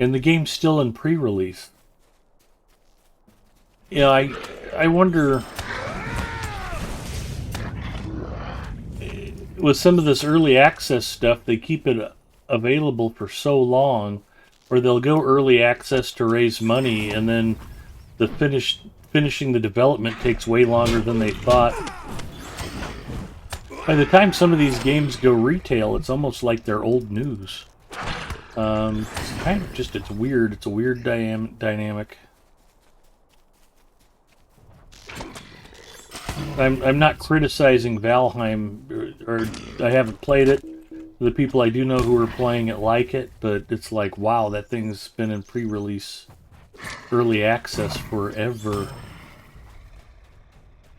and the game's still in pre-release. You know, I wonder, with some of this early access stuff, they keep it available for so long, or they'll go early access to raise money, and then the finishing the development takes way longer than they thought. By the time some of these games go retail, it's almost like they're old news. It's kind of just, it's weird. It's a weird dynamic. I'm not criticizing Valheim, or I haven't played it. The people I do know who are playing it like it, but it's like, wow, that thing's been in pre-release early access forever.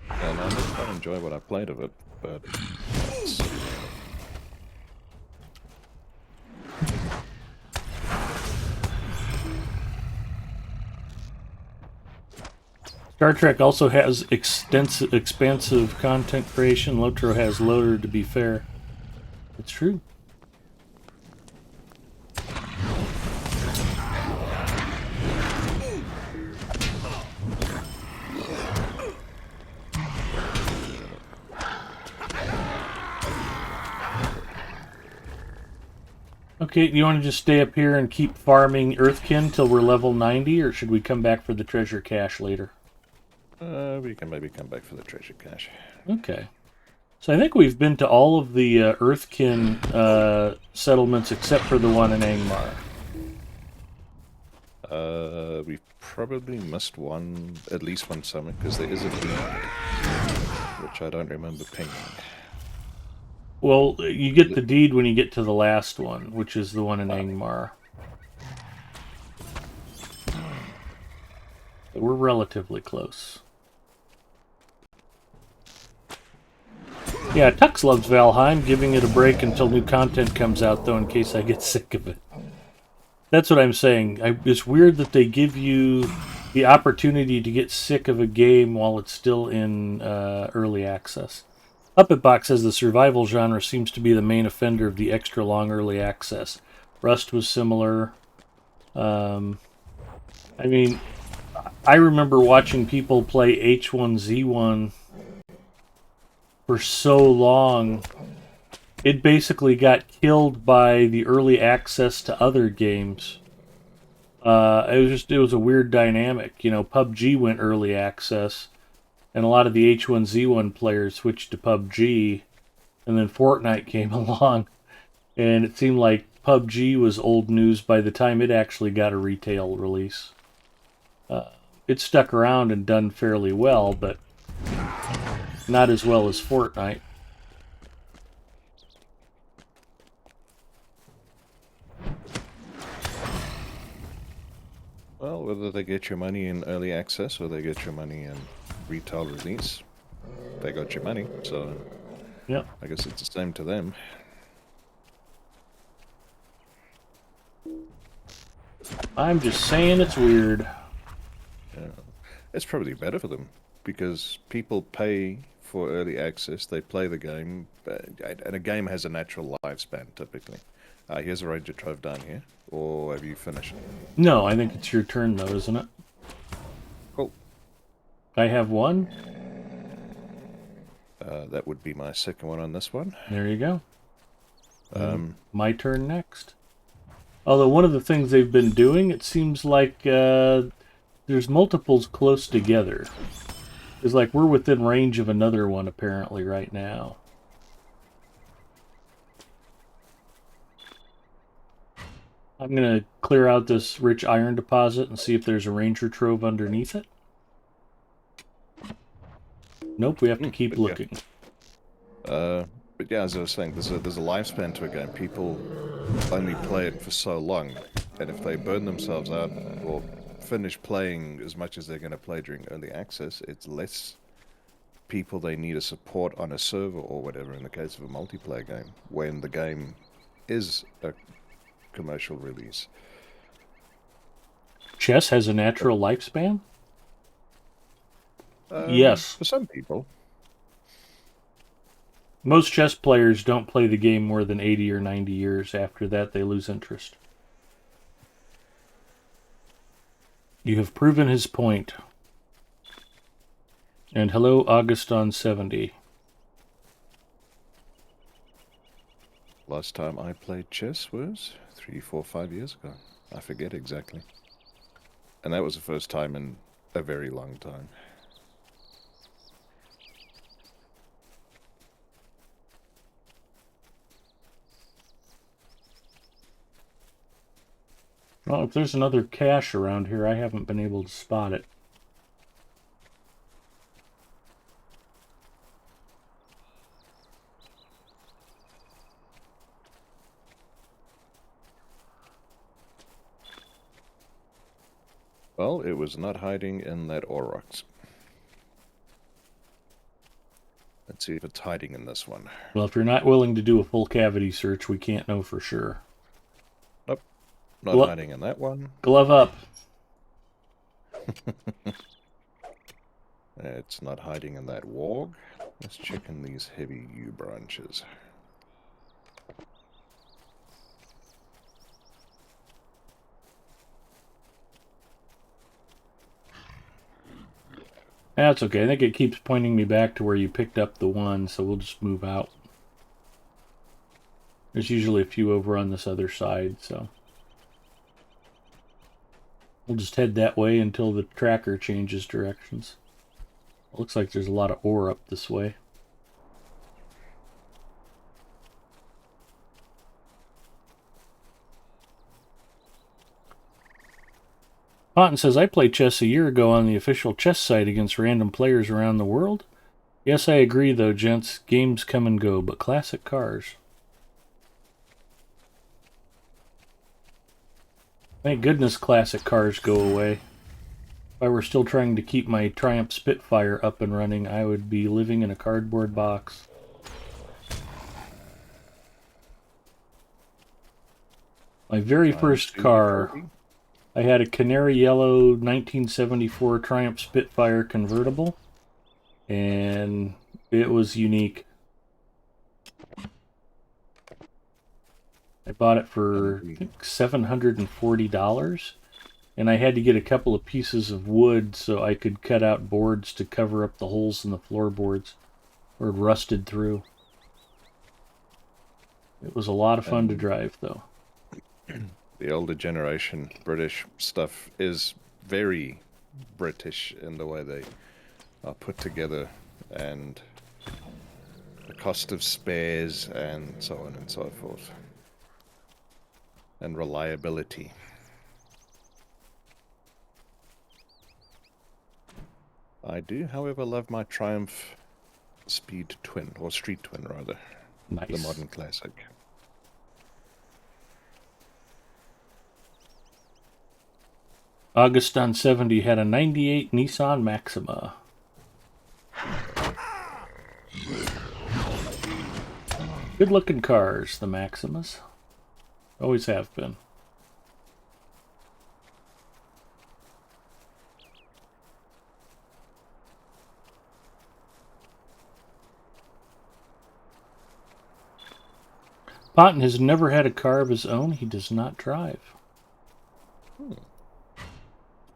And I did quite enjoy what I played of it, but Star Trek also has expansive content creation. Lotro has loader, to be fair. It's true. Okay, do you want to just stay up here and keep farming Earthkin till we're level 90, or should we come back for the treasure cache later? we can maybe come back for the treasure cache. Okay. So I think we've been to all of the Earthkin settlements except for the one in Angmar. We've probably missed one, at least one summit, because there is a deed, which I don't remember pinging. Well, you get the deed when you get to the last one, which is the one in Angmar. But we're relatively close. Yeah, Tux loves Valheim, giving it a break until new content comes out, though, in case I get sick of it. That's what I'm saying. It's weird that they give you the opportunity to get sick of a game while it's still in early access. Puppetbox says the survival genre seems to be the main offender of the extra long early access. Rust was similar. I mean, I remember watching people play H1Z1 for so long. It basically got killed by the early access to other games. It was a weird dynamic. You know, PUBG went early access, and a lot of the H1Z1 players switched to PUBG, and then Fortnite came along, and it seemed like PUBG was old news by the time it actually got a retail release. It stuck around and done fairly well, but not as well as Fortnite. Well, whether they get your money in early access or they get your money in retail release, they got your money, so Yep. I guess it's the same to them. I'm just saying it's weird. Yeah. It's probably better for them, because people pay for early access, they play the game, and a game has a natural lifespan, typically. Here's a Ranger Trove down here, or have you finished? No, I think it's your turn, though, isn't it? Cool. I have one. That would be my second one on this one. There you go. My turn next. Although one of the things they've been doing, it seems like there's multiples close together. It's like we're within range of another one, apparently, right now. I'm going to clear out this rich iron deposit and see if there's a Ranger Trove underneath it. Nope, we have to keep looking. But yeah, as I was saying, there's a lifespan to a game. People only play it for so long, and if they burn themselves out or finish playing as much as they're going to play during early access, it's less people they need to support on a server or whatever in the case of a multiplayer game, when the game is a commercial release. Chess has a natural lifespan? Yes. For some people. Most chess players don't play the game more than 80 or 90 years. After that, they lose interest. You have proven his point. And hello, Auguston70. Last time I played chess was 3, 4, 5 years ago. I forget exactly. And that was the first time in a very long time. Well, if there's another cache around here, I haven't been able to spot it. Well, it was not hiding in that Aurochs. Let's see if it's hiding in this one. Well, if you're not willing to do a full cavity search, we can't know for sure. Nope. Not hiding in that one. Glove up. It's not hiding in that warg. Let's check in these heavy yew branches. That's okay. I think it keeps pointing me back to where you picked up the one, so we'll just move out. There's usually a few over on this other side, so we'll just head that way until the tracker changes directions. Looks like there's a lot of ore up this way. Ponton says, I played chess a year ago on the official chess site against random players around the world. Yes, I agree, though, gents. Games come and go, but classic cars. Thank goodness classic cars go away. If I were still trying to keep my Triumph Spitfire up and running, I would be living in a cardboard box. My very first car, I had a canary yellow 1974 Triumph Spitfire convertible, and it was unique. I bought it for, I think, $740, and I had to get a couple of pieces of wood so I could cut out boards to cover up the holes in the floorboards, or it rusted through. It was a lot of fun to drive, though. The older generation British stuff is very British in the way they are put together, and the cost of spares and so on and so forth. And reliability. I do, however, love my Triumph Speed Twin, or Street Twin rather. Nice. The modern classic. Augustin 70 had a 98 Nissan Maxima. Good looking cars, the Maximas. Always have been. Ponton has never had a car of his own. He does not drive.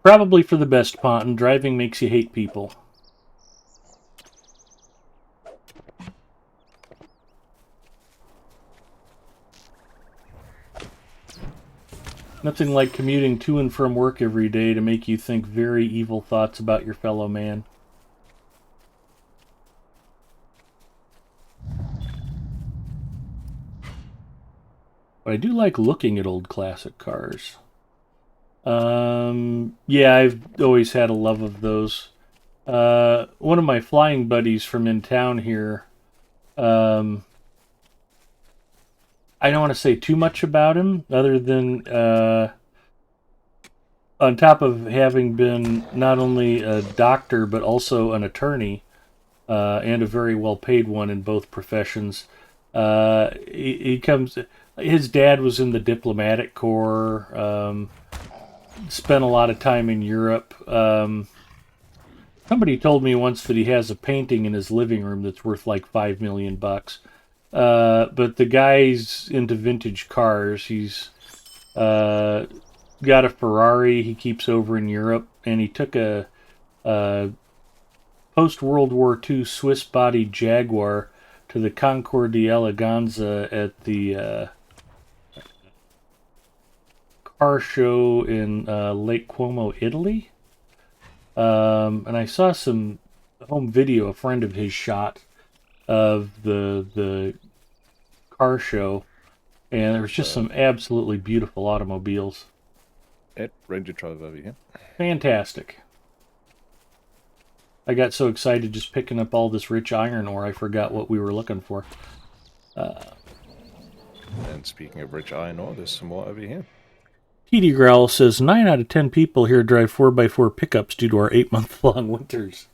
Probably for the best, Ponton. Driving makes you hate people. Nothing like commuting to and from work every day to make you think very evil thoughts about your fellow man. But I do like looking at old classic cars. Yeah, I've always had a love of those. One of my flying buddies from in town here, I don't want to say too much about him, other than, on top of having been not only a doctor, but also an attorney, and a very well-paid one in both professions. His dad was in the diplomatic corps, spent a lot of time in Europe. Somebody told me once that he has a painting in his living room that's worth like $5 million. But the guy's into vintage cars. He's got a Ferrari he keeps over in Europe, and he took a post-World War II Swiss-bodied Jaguar to the Concours d'Eleganza at the car show in Lake Como, Italy. And I saw some home video a friend of his shot of the car show, and there was just some absolutely beautiful automobiles. At Ranger Trove over here. Fantastic. I got so excited just picking up all this rich iron ore, I forgot what we were looking for. And speaking of rich iron ore, there's some more over here. TD Growl says 9 out of 10 people here drive 4x4 pickups due to our 8-month-long winters.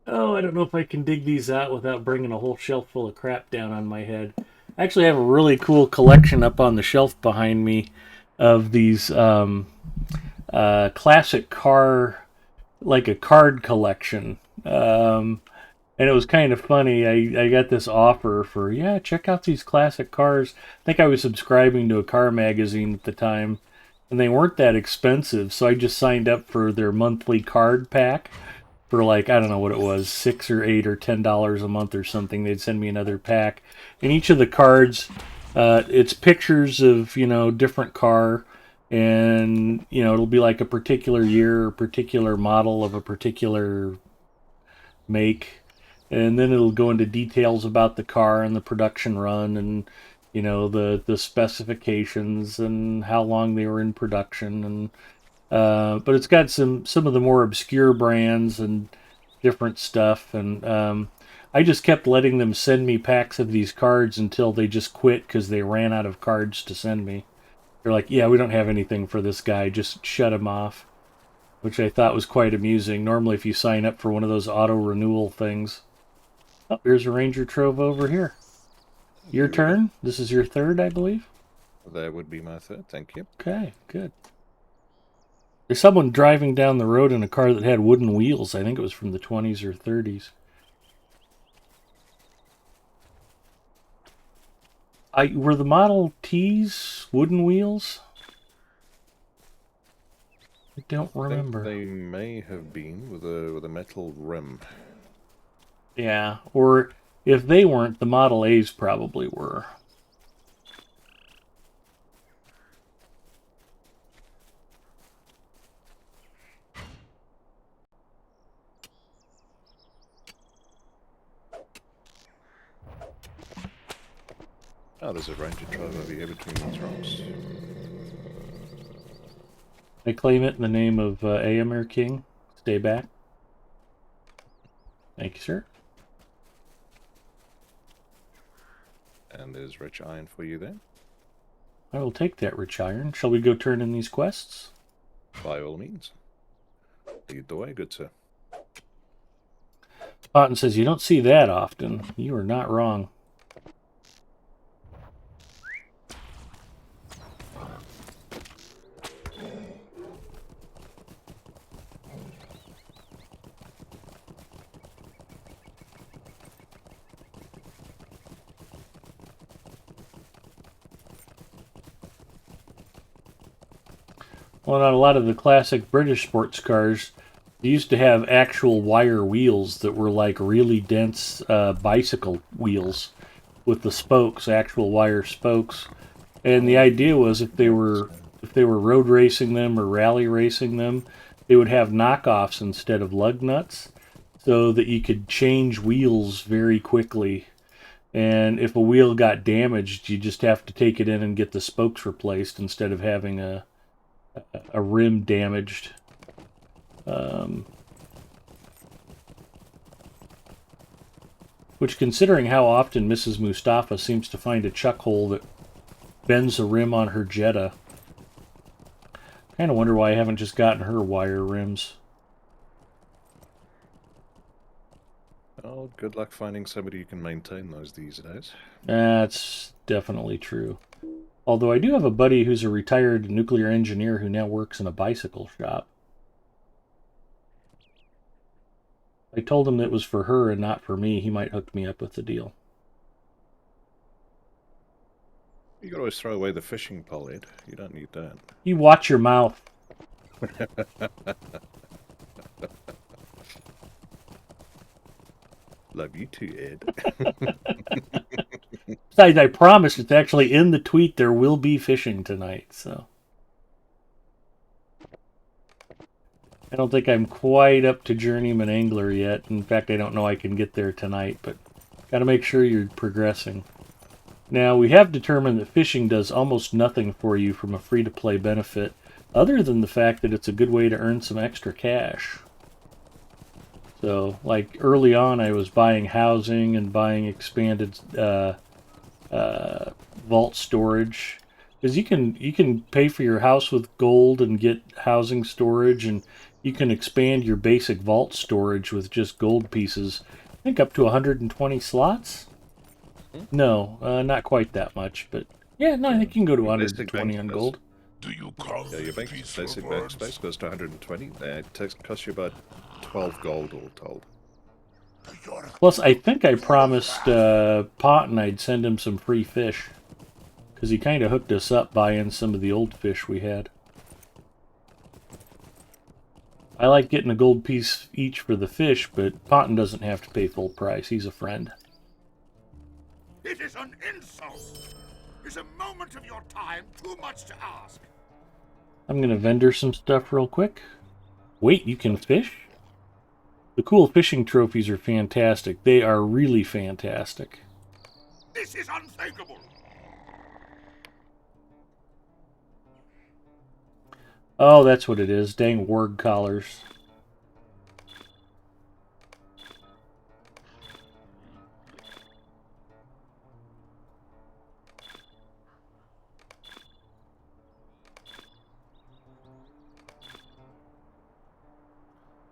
Oh, I don't know if I can dig these out without bringing a whole shelf full of crap down on my head. I actually have a really cool collection up on the shelf behind me of these classic car, like a card collection. And it was kind of funny. I got this offer for, yeah, check out these classic cars. I think I was subscribing to a car magazine at the time, and they weren't that expensive, so I just signed up for their monthly card pack for like, I don't know what it was, $6 or $8 or $10 a month or something. They'd send me another pack. And each of the cards, it's pictures of, different car, and, it'll be like a particular year or particular model of a particular make, and then it'll go into details about the car and the production run, and the specifications and how long they were in production, and but it's got some of the more obscure brands and different stuff, and I just kept letting them send me packs of these cards until they just quit because they ran out of cards to send me. They're like, yeah, we don't have anything for this guy, just shut him off, which I thought was quite amusing. Normally, if you sign up for one of those auto-renewal things... Oh, here's a Ranger Trove over here. Your turn? This is your third, I believe? That would be my third, thank you. Okay, good. There's someone driving down the road in a car that had wooden wheels. I think it was from the 20s or 30s. Were the Model Ts wooden wheels? I don't remember. I think they may have been with a metal rim. Yeah, or if they weren't, the Model A's probably were. Oh, there's a Ranger Trove over here between these rocks. I claim it in the name of Aemir King. Stay back. Thank you, sir. And there's rich iron for you there. I will take that rich iron. Shall we go turn in these quests? By all means. Lead the way, good sir. Cotton says, you don't see that often. You are not wrong. Well, on a lot of the classic British sports cars, they used to have actual wire wheels that were like really dense bicycle wheels with the spokes, actual wire spokes. And the idea was if they were road racing them or rally racing them, they would have knockoffs instead of lug nuts, so that you could change wheels very quickly. And if a wheel got damaged, you just have to take it in and get the spokes replaced instead of having a rim damaged. Which, considering how often Mrs. Mustafa seems to find a chuck hole that bends the rim on her Jetta, kind of wonder why I haven't just gotten her wire rims. Oh, good luck finding somebody who can maintain those these days. That's definitely true. Although I do have a buddy who's a retired nuclear engineer who now works in a bicycle shop. I told him that it was for her and not for me. He might hook me up with the deal. You can always throw away the fishing pole, Ed. You don't need that. You watch your mouth. Love you too, Ed. Besides, I promise it's actually in the tweet there will be fishing tonight, so. I don't think I'm quite up to journeyman angler yet. In fact, I don't know I can get there tonight, but gotta make sure you're progressing. Now, we have determined that fishing does almost nothing for you from a free-to-play benefit, other than the fact that it's a good way to earn some extra cash. So, like, early on, I was buying housing and buying expanded vault storage, Because you can pay for your house with gold and get housing storage, and you can expand your basic vault storage with just gold pieces. I think up to 120 slots. No, not quite that much, but yeah, no, I think you can go to Your basic 120 bank on space. gold. Do you come Yeah, your with bank, peaceful basic bank words? space goes to 120. It costs you about 12 gold all told. Plus, I think I promised Potton I'd send him some free fish. Because he kind of hooked us up buying some of the old fish we had. I like getting a gold piece each for the fish, but Potton doesn't have to pay full price. He's a friend. It is an insult! Is a moment of your time too much to ask? I'm going to vendor some stuff real quick. Wait, you can fish? The cool fishing trophies are fantastic. They are really fantastic. This is unthinkable! Oh, that's what it is. Dang warg collars.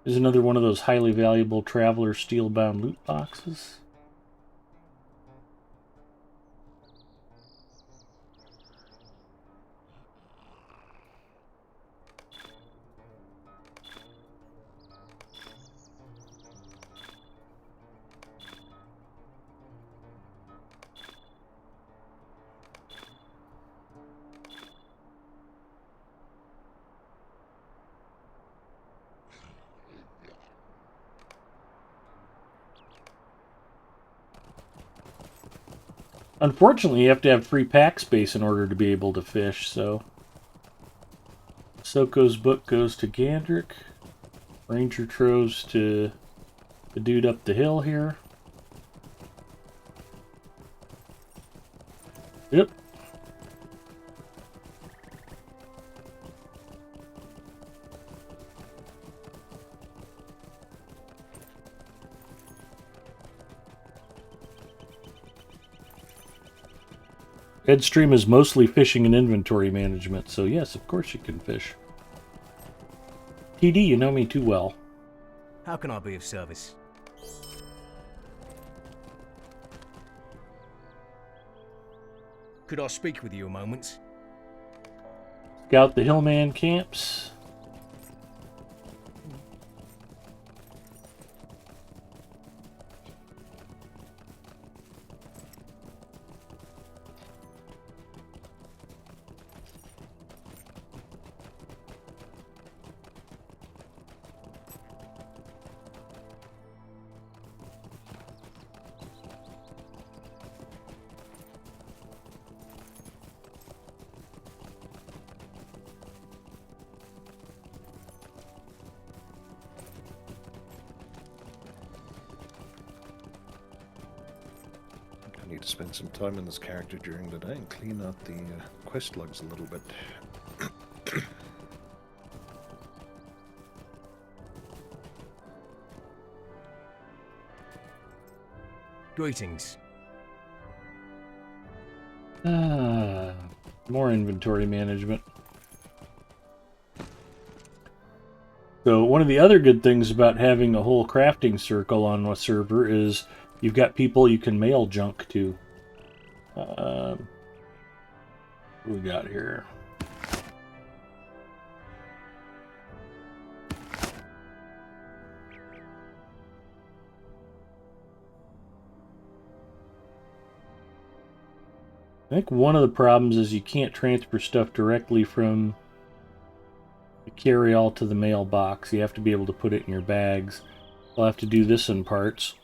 There's another one of those highly valuable traveler steel-bound loot boxes. Unfortunately, you have to have free pack space in order to be able to fish, so... Soko's book goes to Gandrick. Ranger Trove's to the dude up the hill here. Yep. Edstream is mostly fishing and inventory management, so yes, of course you can fish. TD, you know me too well. How can I be of service? Could I speak with you a moment? Scout the Hillman camps. I need to spend some time in this character during the day and clean out the quest logs a little bit. Greetings. More inventory management. So one of the other good things about having a whole crafting circle on a server is you've got people you can mail junk to. What we got here? I think one of the problems is you can't transfer stuff directly from the carry-all to the mailbox. You have to be able to put it in your bags. I'll have to do this in parts.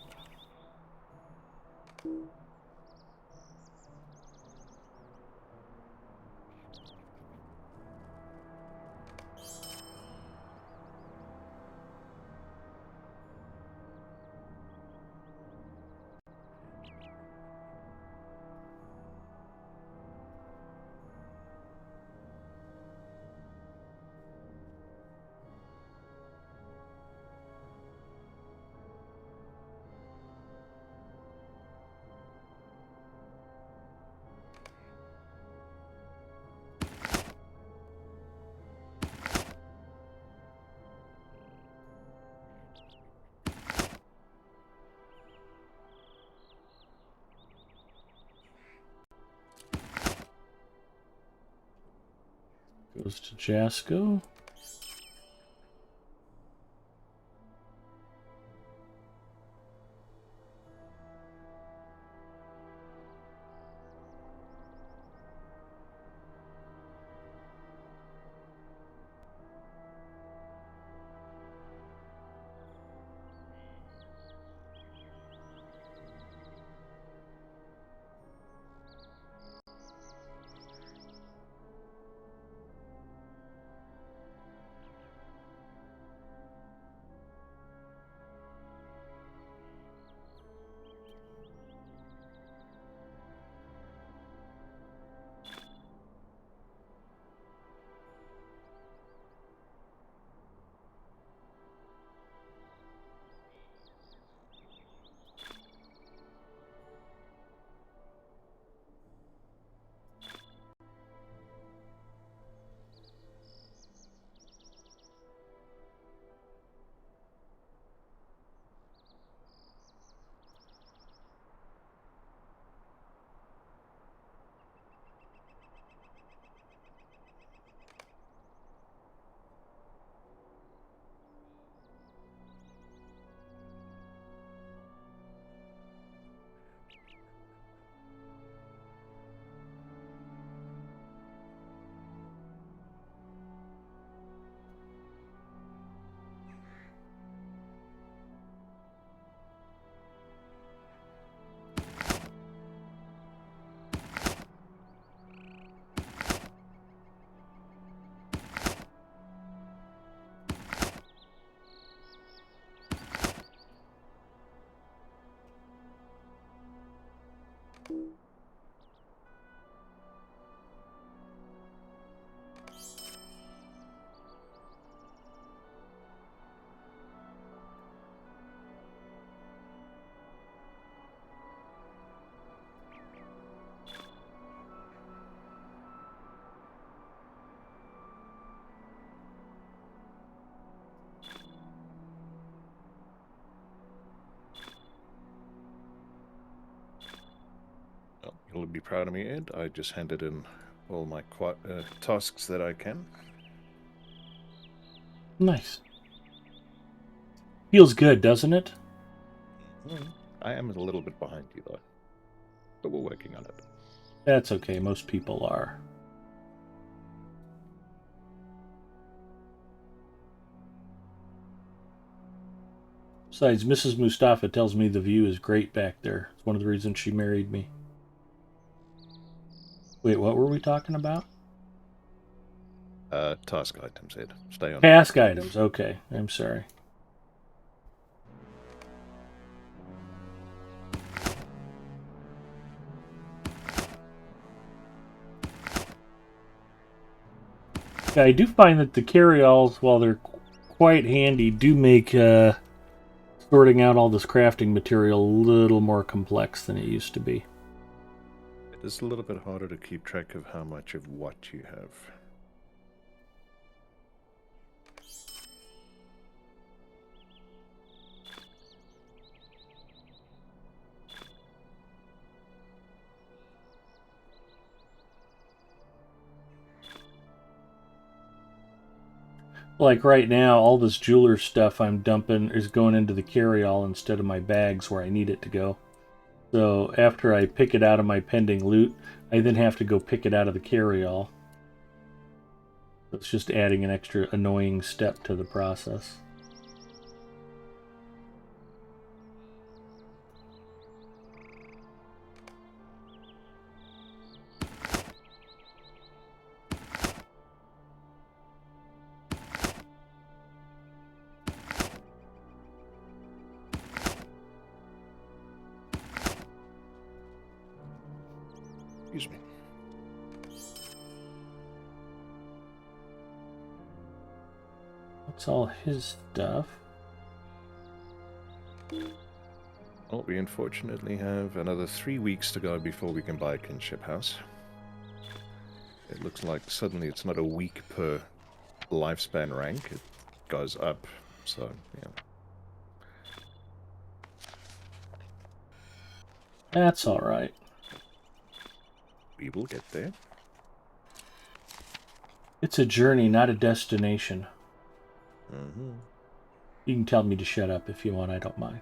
Goes to Jasco. Well, you'll be proud of me, Ed. I just handed in all my tasks that I can. Nice. Feels good, doesn't it? I am a little bit behind you, though. But we're working on it. That's okay. Most people are. Besides, Mrs. Mustafa tells me the view is great back there. It's one of the reasons she married me. Wait, what were we talking about? Task items, Ed. Stay on. Task items. Okay, I'm sorry. Yeah, I do find that the carry-alls, while they're quite handy, do make sorting out all this crafting material a little more complex than it used to be. It is a little bit harder to keep track of how much of what you have. Like right now, all this jeweler stuff I'm dumping is going into the carry-all instead of my bags where I need it to go. So after I pick it out of my pending loot, I then have to go pick it out of the carry-all. It's just adding an extra annoying step to the process. Excuse me. That's all his stuff. Well, we unfortunately have another 3 weeks to go before we can buy a kinship house. It looks like suddenly it's not a week per lifespan rank. It goes up, so, yeah. That's alright. We will get there. It's a journey, not a destination. Mm-hmm. You can tell me to shut up if you want, I don't mind.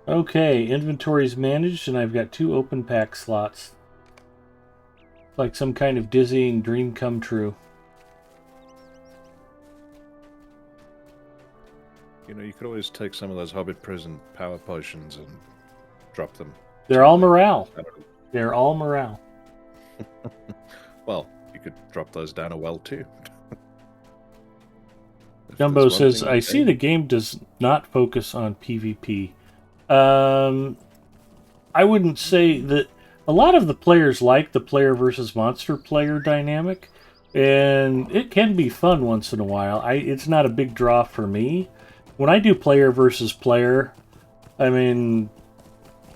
Okay, inventory's managed, and I've got 2 open pack slots. Like some kind of dizzying dream come true. You know, you could always take some of those Hobbit prison power potions and drop them. They're all morale. They're all morale. Well, you could drop those down a well too. Jumbo says, I see the game does not focus on PvP. I wouldn't say that a lot of the players like the player versus monster player dynamic, and it can be fun once in a while. It's not a big draw for me. When I do player versus player, I mean,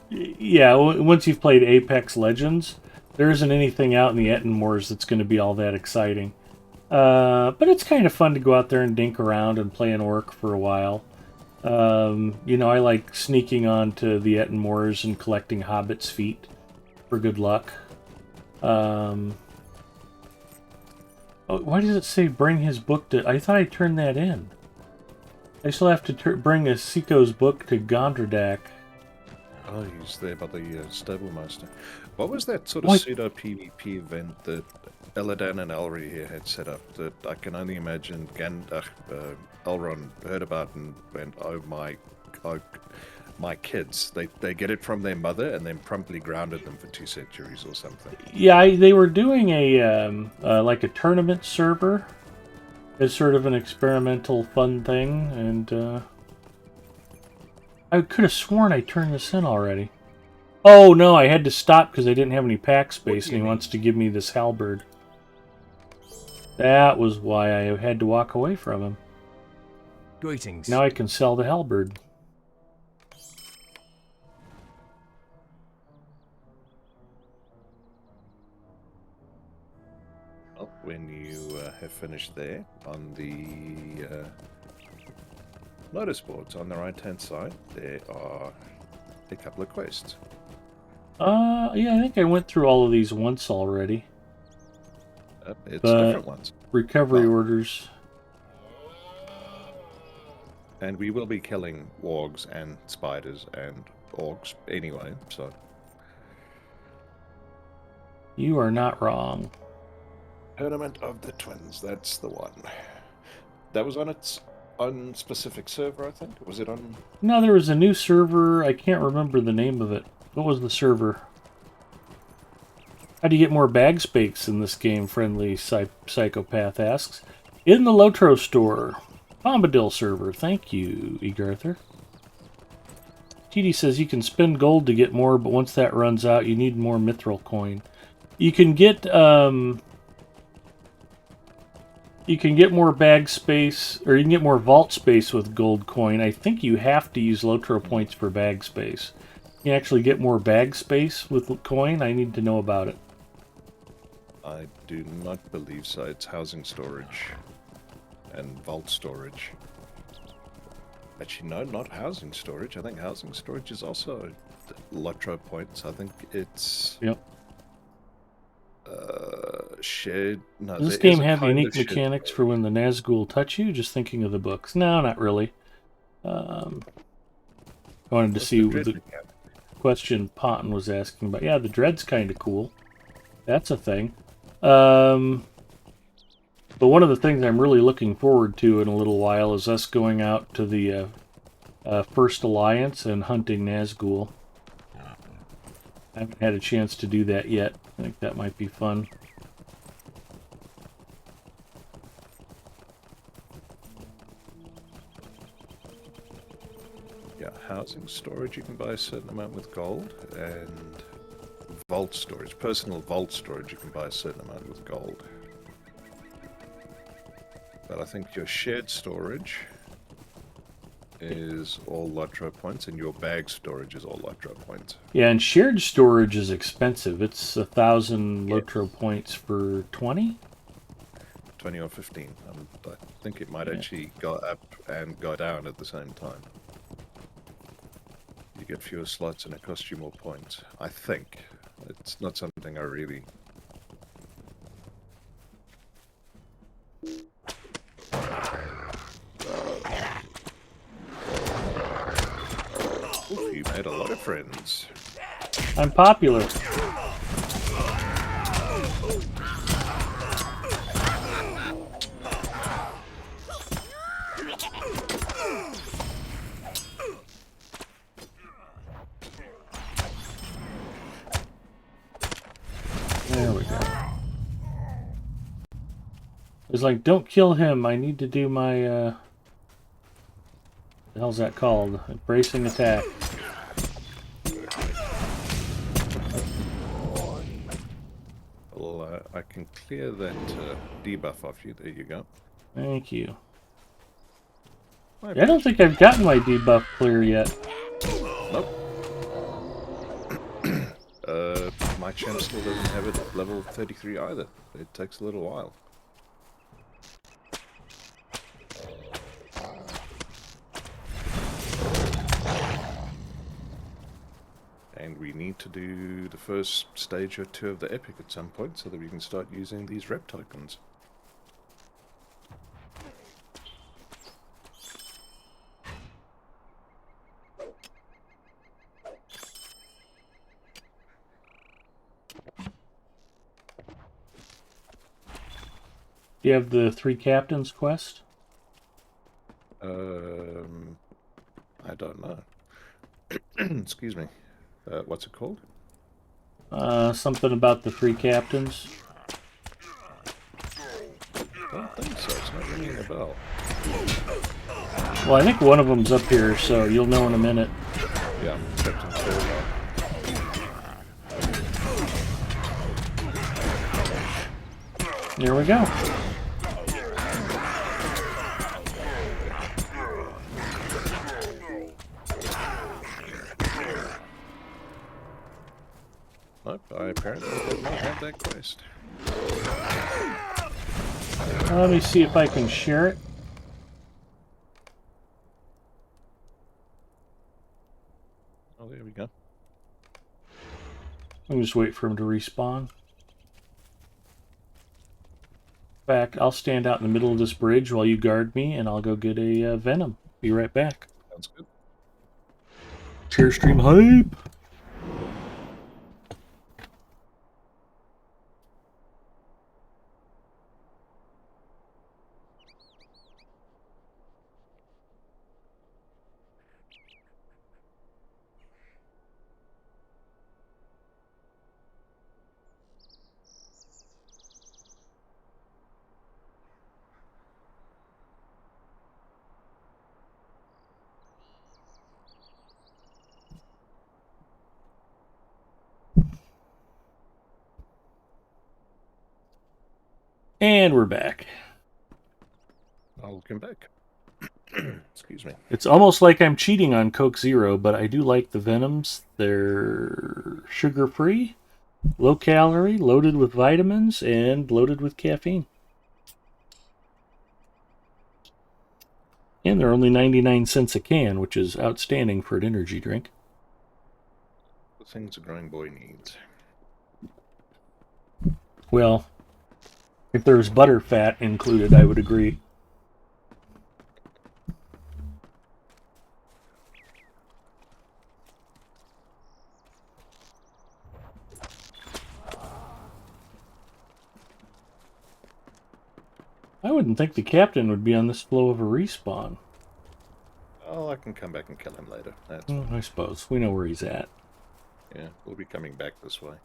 yeah, once you've played Apex Legends, there isn't anything out in the Etten Moors that's going to be all that exciting. But it's kind of fun to go out there and dink around and play an orc for a while. You know, I like sneaking onto the Etten Moors and collecting hobbits' feet for good luck. Oh, why does it say bring his book to... I thought I turned that in. I still have to bring a Siko's book to Gondradak. Oh, he's there by the stable master. What was that sort of pseudo PvP event that Eladan and Elry here had set up that I can only imagine Elrond heard about and went, oh my kids. They get it from their mother and then promptly grounded them for 2 centuries or something. Yeah, they were doing a like a tournament server as sort of an experimental fun thing, and I could have sworn I turned this in already. Oh no, I had to stop because I didn't have any pack space, and he wants to give me this halberd. That was why I had to walk away from him. Greetings. Now I can sell the halberd. Well, when you have finished there, on the notice boards on the right-hand side, there are a couple of quests. Yeah, I think I went through all of these once already. It's But different ones. recovery orders. And we will be killing wargs and spiders and orcs anyway, so... You are not wrong. Tournament of the Twins, that's the one. That was on its own specific server, I think? Was it on... No, there was a new server. I can't remember the name of it. What was the server? How do you get more bag space in this game? Friendly Psychopath asks. In the Lotro store. Bombadil server. Thank you, Egarther. TD says you can spend gold to get more, but once that runs out, you need more mithril coin. You can get more bag space, or you can get more vault space with gold coin. I think you have to use Lotro points for bag space. You can actually get more bag space with coin. I need to know about it. I do not believe so. It's housing storage and vault storage. Actually, no, not housing storage. I think housing storage is also Lotro points. I think it's... Yep. Shared... No, Does this game have unique mechanics for when the Nazgul touch you? Just thinking of the books. No, not really. I wanted to see the question Ponton was asking about. Yeah, the dread's kind of cool. That's a thing. But one of the things I'm really looking forward to in a little while is us going out to the First Alliance and hunting Nazgul. I haven't had a chance to do that yet. I think that might be fun. Yeah, housing storage you can buy a certain amount with gold, and vault storage, personal vault storage you can buy a certain amount with gold. But I think your shared storage is all Lotro points, and your bag storage is all Lotro points. Yeah, and shared storage is expensive. It's 1,000 Lotro points for 20? 20 or 15. I think it might Yeah. actually go up and go down at the same time. You get fewer slots and it costs you more points. I think. It's not something I really... Oof, you made a lot of friends. I'm popular. There we go. It's like, don't kill him. I need to do my, the hell's that called? Bracing attack. Well, I can clear that debuff off you. There you go. Thank you. My I don't think I've gotten my debuff clear yet. Nope. My champ still doesn't have it at level 33 either. It takes a little while. And we need to do the first stage or two of the epic at some point so that we can start using these rep tokens. Do you have the 3 captains quest? I don't know. Excuse me. What's it called? Something about the 3 captains. I don't think so. It's not ringing a bell. Well, I think one of them's up here, so you'll know in a minute. Yeah, Captain Trove. There we go. Nope, I apparently did not have that quest. Let me see if I can share it. Oh, there we go. Let me just wait for him to respawn. In fact, I'll stand out in the middle of this bridge while you guard me, and I'll go get a venom. Be right back. Sounds good. Share stream hype! And we're back. I'll come back. Excuse me. It's almost like I'm cheating on Coke Zero, but I do like the Venoms. They're sugar-free, low-calorie, loaded with vitamins, and loaded with caffeine. And they're only 99 cents a can, which is outstanding for an energy drink. The things a growing boy needs. Well, if there's butter fat included, I would agree. I wouldn't think the captain would be on this flow of a respawn. Oh, I can come back and kill him later. That's Well, I suppose. We know where he's at. yeah, we'll be coming back this way.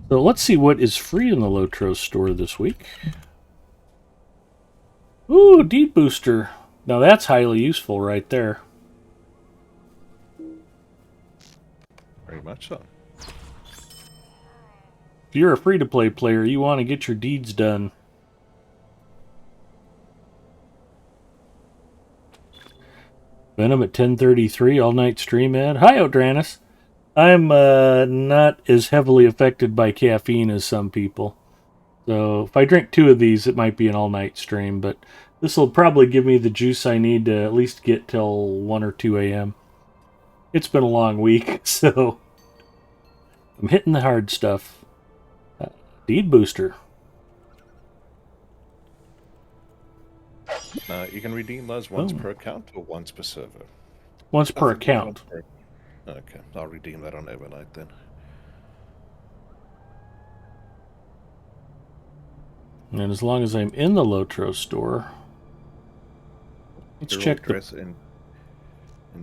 So let's see what is free in the Lotro store this week. Ooh, Deed Booster. Now that's highly useful right there. much so. If you're a free-to-play player, you want to get your deeds done. Venom at 10:33, all-night stream ad. Hi, Odranus. I'm not as heavily affected by caffeine as some people. So if I drink 2 of these, it might be an all-night stream, but this will probably give me the juice I need to at least get till 1 or 2 a.m. It's been a long week, so I'm hitting the hard stuff. Deed booster. You can redeem those once per account or once per server? Once per I think account. Okay, I'll redeem that on overnight then. And as long as I'm in the Lotro store, let's Your check old dress in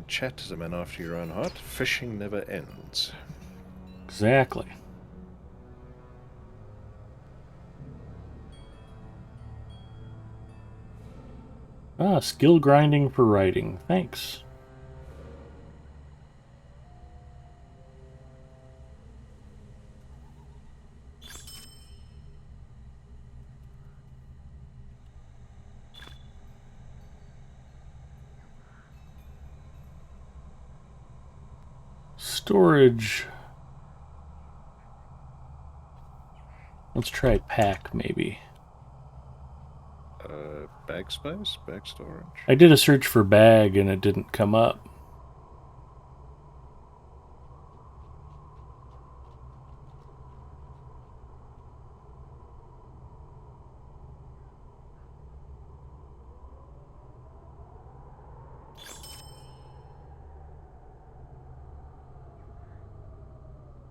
chat as a man after your own heart. Fishing never ends. Exactly. Skill grinding for writing. Thanks. Storage. Let's try pack, maybe. Bag space? Bag storage? I did a search for bag and it didn't come up.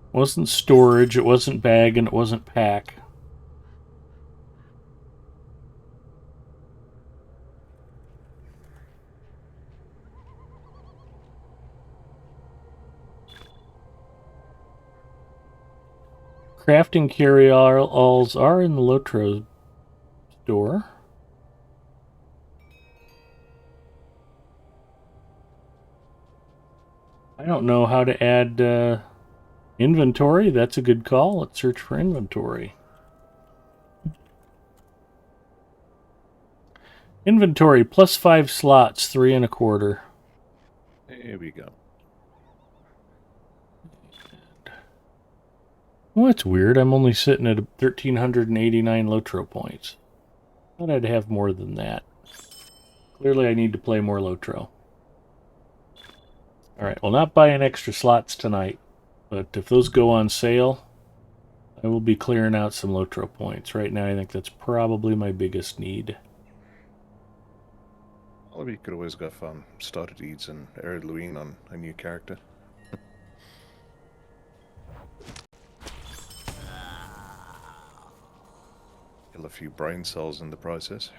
It wasn't storage, it wasn't bag, and it wasn't pack. Crafting carry-alls are in the Lotro store. I don't know how to add inventory. That's a good call. Let's search for inventory. Inventory plus 5 slots, 3 1/4. Here we go. Well, that's weird. I'm only sitting at 1,389 Lotro points. Thought I'd have more than that. Clearly I need to play more Lotro. Alright, well, not buying extra slots tonight, but if those go on sale, I will be clearing out some Lotro points. Right now I think that's probably my biggest need. Well, we could always go farm starter deeds and Halloween on a new character. Kill a few brain cells in the process.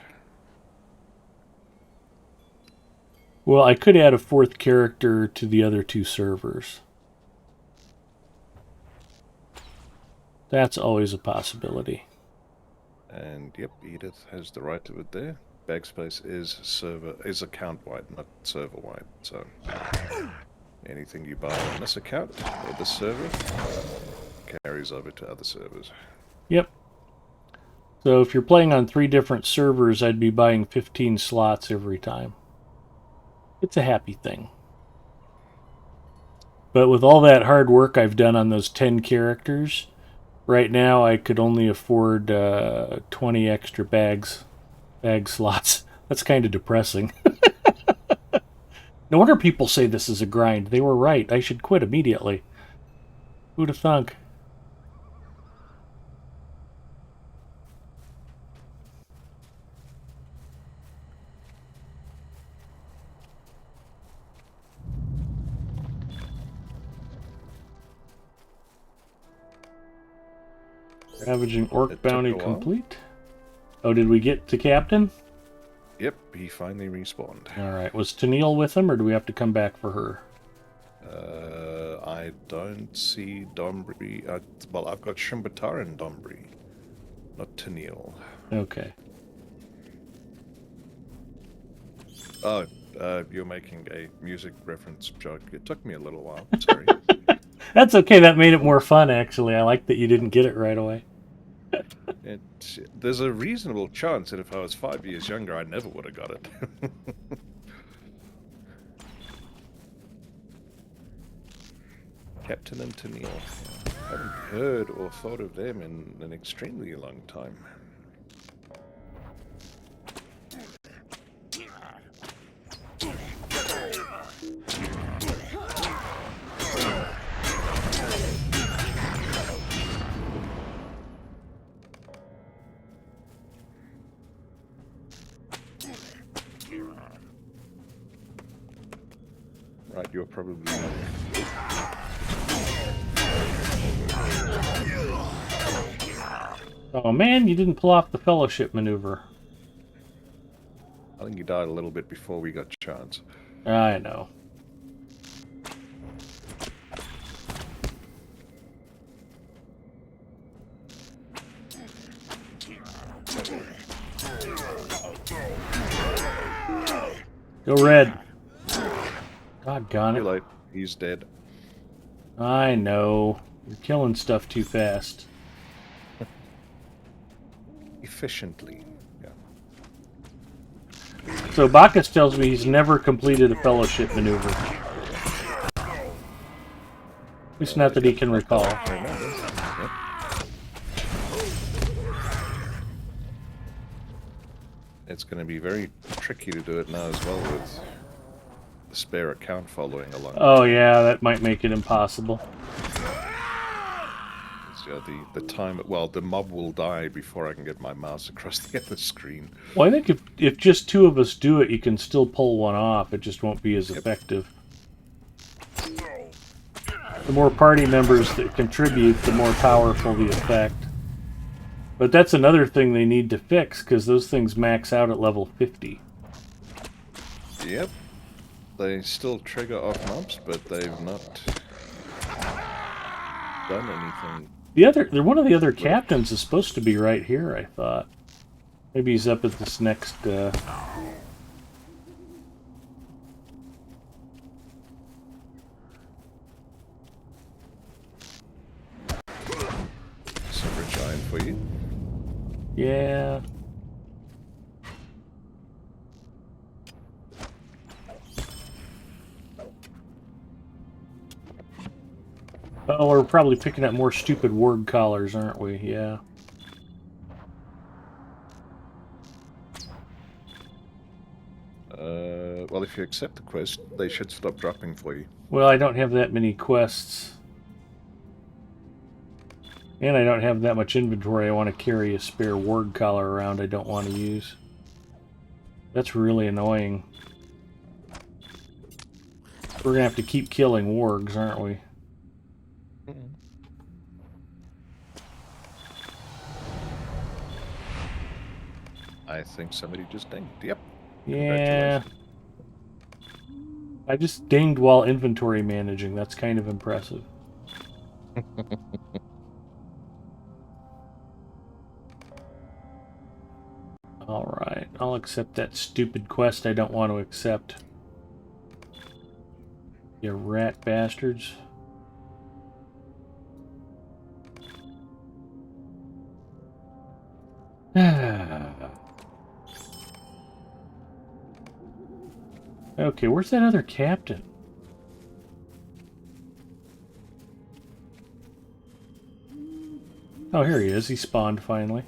Well, I could add a 4th character to the other 2 servers. That's always a possibility. And yep, Edith has the right to it there. Backspace is account wide, not server wide. So anything you buy on this account or this server carries over to other servers. Yep. So if you're playing on 3 different servers, I'd be buying 15 slots every time. It's a happy thing. But with all that hard work I've done on those 10 characters, right now I could only afford 20 extra bag slots. That's kind of depressing. No wonder people say this is a grind. They were right. I should quit immediately. Who'd have thunk? Ravaging Orc bounty complete. Oh, did we get to Captain? Yep, he finally respawned. Alright, was Tennille with him, or do we have to come back for her? I don't see Dombrey. Well, I've got Shimbatar and Dombrey, not Tennille. Okay. Oh, you're making a music reference joke. It took me a little while. Sorry. That's okay. That made it more fun, actually. I like that you didn't get it right away. There's a reasonable chance that if I was 5 years younger, I never would have got it. Captain and Tennille. Haven't heard or thought of them in an extremely long time. Right, you're probably... Oh man, you didn't pull off the fellowship maneuver. I think you died a little bit before we got chance. I know. Go red. Doggone Too it. late. He's dead. I know. You're killing stuff too fast. Efficiently. Yeah. So Bacchus tells me he's never completed a fellowship maneuver. At least not that he can recall. Yep. It's going to be very tricky to do it now as well with the spare account following along. Oh yeah, that might make it impossible. So the time, well, the mob will die before I can get my mouse across the other screen. Well, I think if just two of us do it, you can still pull one off. It just won't be as effective. The more party members that contribute, the more powerful the effect. But that's another thing they need to fix, because those things max out at level 50. Yep. They still trigger off mobs, but they've not done anything. One of the other captains is supposed to be right here, I thought. Maybe he's up at this next, Super giant for you. Yeah. Oh, we're probably picking up more stupid word collars, aren't we? Yeah. Well, if you accept the quest, they should stop dropping for you. Well, I don't have that many quests. And I don't have that much inventory. I want to carry a spare word collar around I don't want to use. That's really annoying. We're going to have to keep killing wargs, aren't we? I think somebody just dinged. Yep. Yeah. I just dinged while inventory managing. That's kind of impressive. Alright, I'll accept that stupid quest I don't want to accept. You rat bastards. Okay, where's that other captain? Oh, here he is. He spawned finally.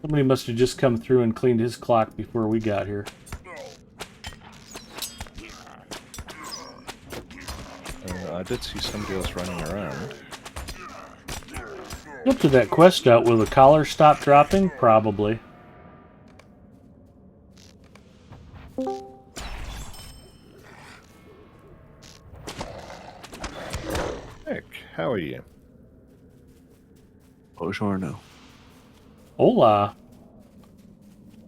Somebody must have just come through and cleaned his clock before we got here. I did see somebody else running around. Up to that quest out, will the collar stop dropping? Probably. Heck, how are you? Buongiorno. Hola.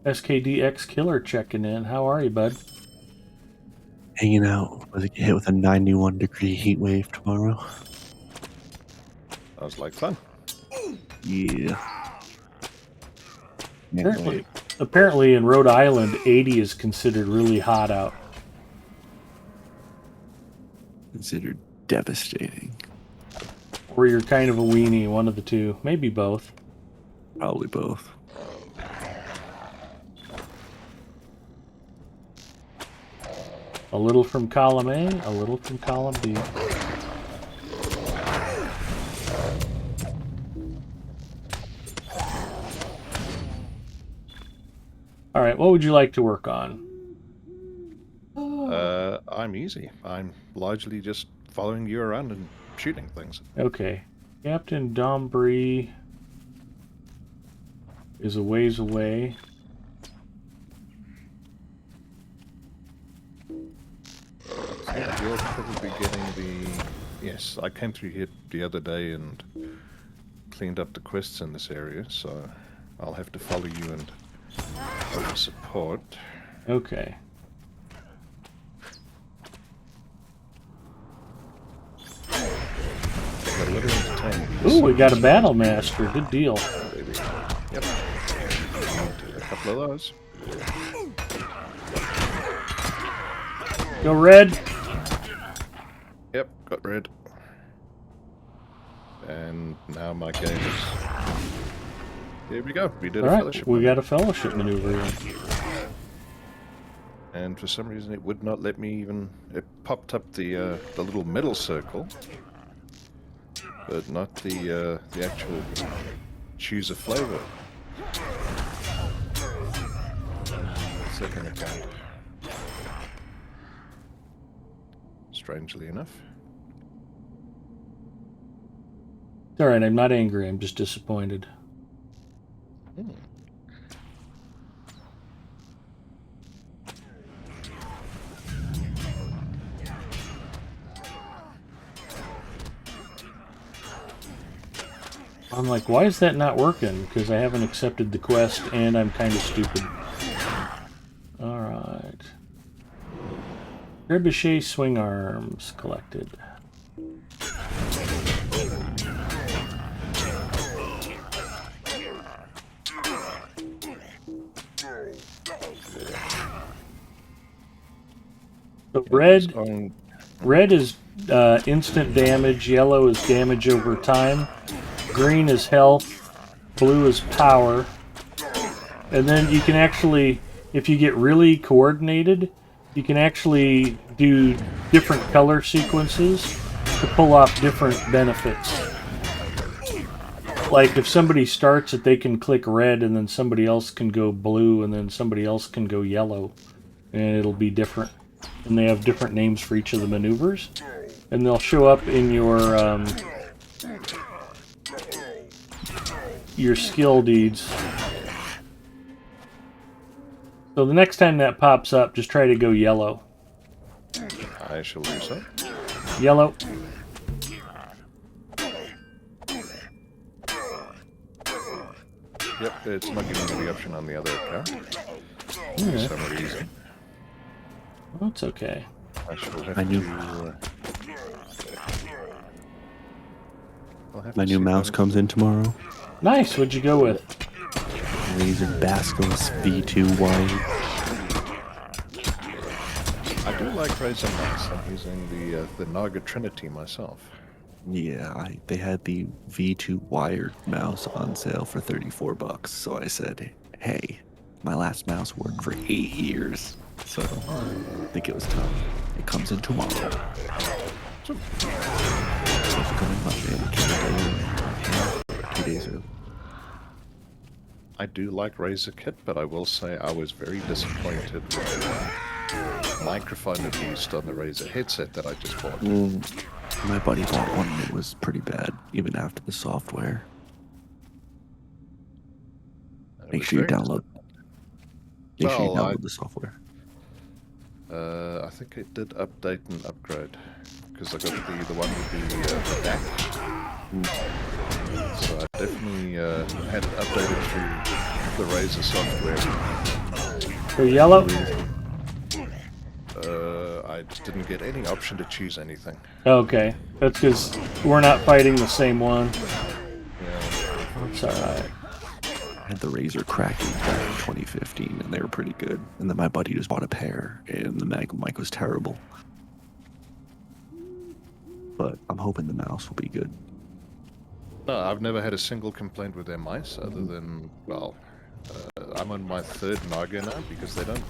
SKDX Killer checking in. How are you, bud? Hanging out. Was it get hit with a 91-degree heat wave tomorrow? Sounds like fun. Yeah. Apparently in Rhode Island, 80 is considered really hot out. Considered devastating. or you're kind of a weenie, one of the two. Maybe both. Probably both. A little from column A, a little from column B. Alright, what would you like to work on? I'm easy. I'm largely just following you around and shooting things. Okay. Captain Dombree is a ways away. Yeah, you're probably getting the... Yes, I came through here the other day and cleaned up the quests in this area, so I'll have to follow you and offer support. Okay. Got a little entertaining. Ooh, we got a battle master. Good deal. Baby. Yep. A couple of those. Go red. Yep, got red. And now my game is... Here we go. We did a Alright, fellowship. we got a fellowship maneuver here. And for some reason it would not let me even... It popped up the little middle circle. But not the actual choose a flavor. Second account. Strangely enough. It's alright, I'm not angry, I'm just disappointed. Hmm. I'm like, why is that not working? Because I haven't accepted the quest and I'm kind of stupid. Alright. Trebuchet swing arms collected. So red is instant damage, yellow is damage over time, green is health, blue is power, and then you can actually, if you get really coordinated, you can actually do different color sequences to pull off different benefits. Like if somebody starts it, they can click red and then somebody else can go blue and then somebody else can go yellow, and it'll be different. And they have different names for each of the maneuvers, and they'll show up in your skill deeds. So the next time that pops up, just try to go yellow. I shall do so. Yellow. Yep, it's not giving me the option on the other account. For some reason. Well, that's okay. I shall have My new- to... I'll have My to new see mouse what- comes in tomorrow. Nice. What'd you go with? Razer Bascos V2 wide. I do like Razer mouse. I'm using the Naga Trinity myself. Yeah, they had the V2 wired mouse on sale for $34, so I said, hey, my last mouse worked for 8 years, so I think it was time. It comes in tomorrow. So, it's coming Monday, it came in 2 days ago. I do like Razer kit, but I will say I was very disappointed with the microphone abused on the Razer headset that I just bought. My buddy bought one and it was pretty bad, even after the software. Make sure you download. Make sure you download the software. I think it did update and upgrade because I got the one with the back. So I definitely had it updated through the Razer software. So yellow. I just didn't get any option to choose anything. Okay, that's because we're not fighting the same one. Yeah. That's alright. I had the Razer Kraken back in 2015 and they were pretty good. And then my buddy just bought a pair and the mic was terrible. But I'm hoping the mouse will be good. No, I've never had a single complaint with their mice other than, well, I'm on my third Naga now because they don't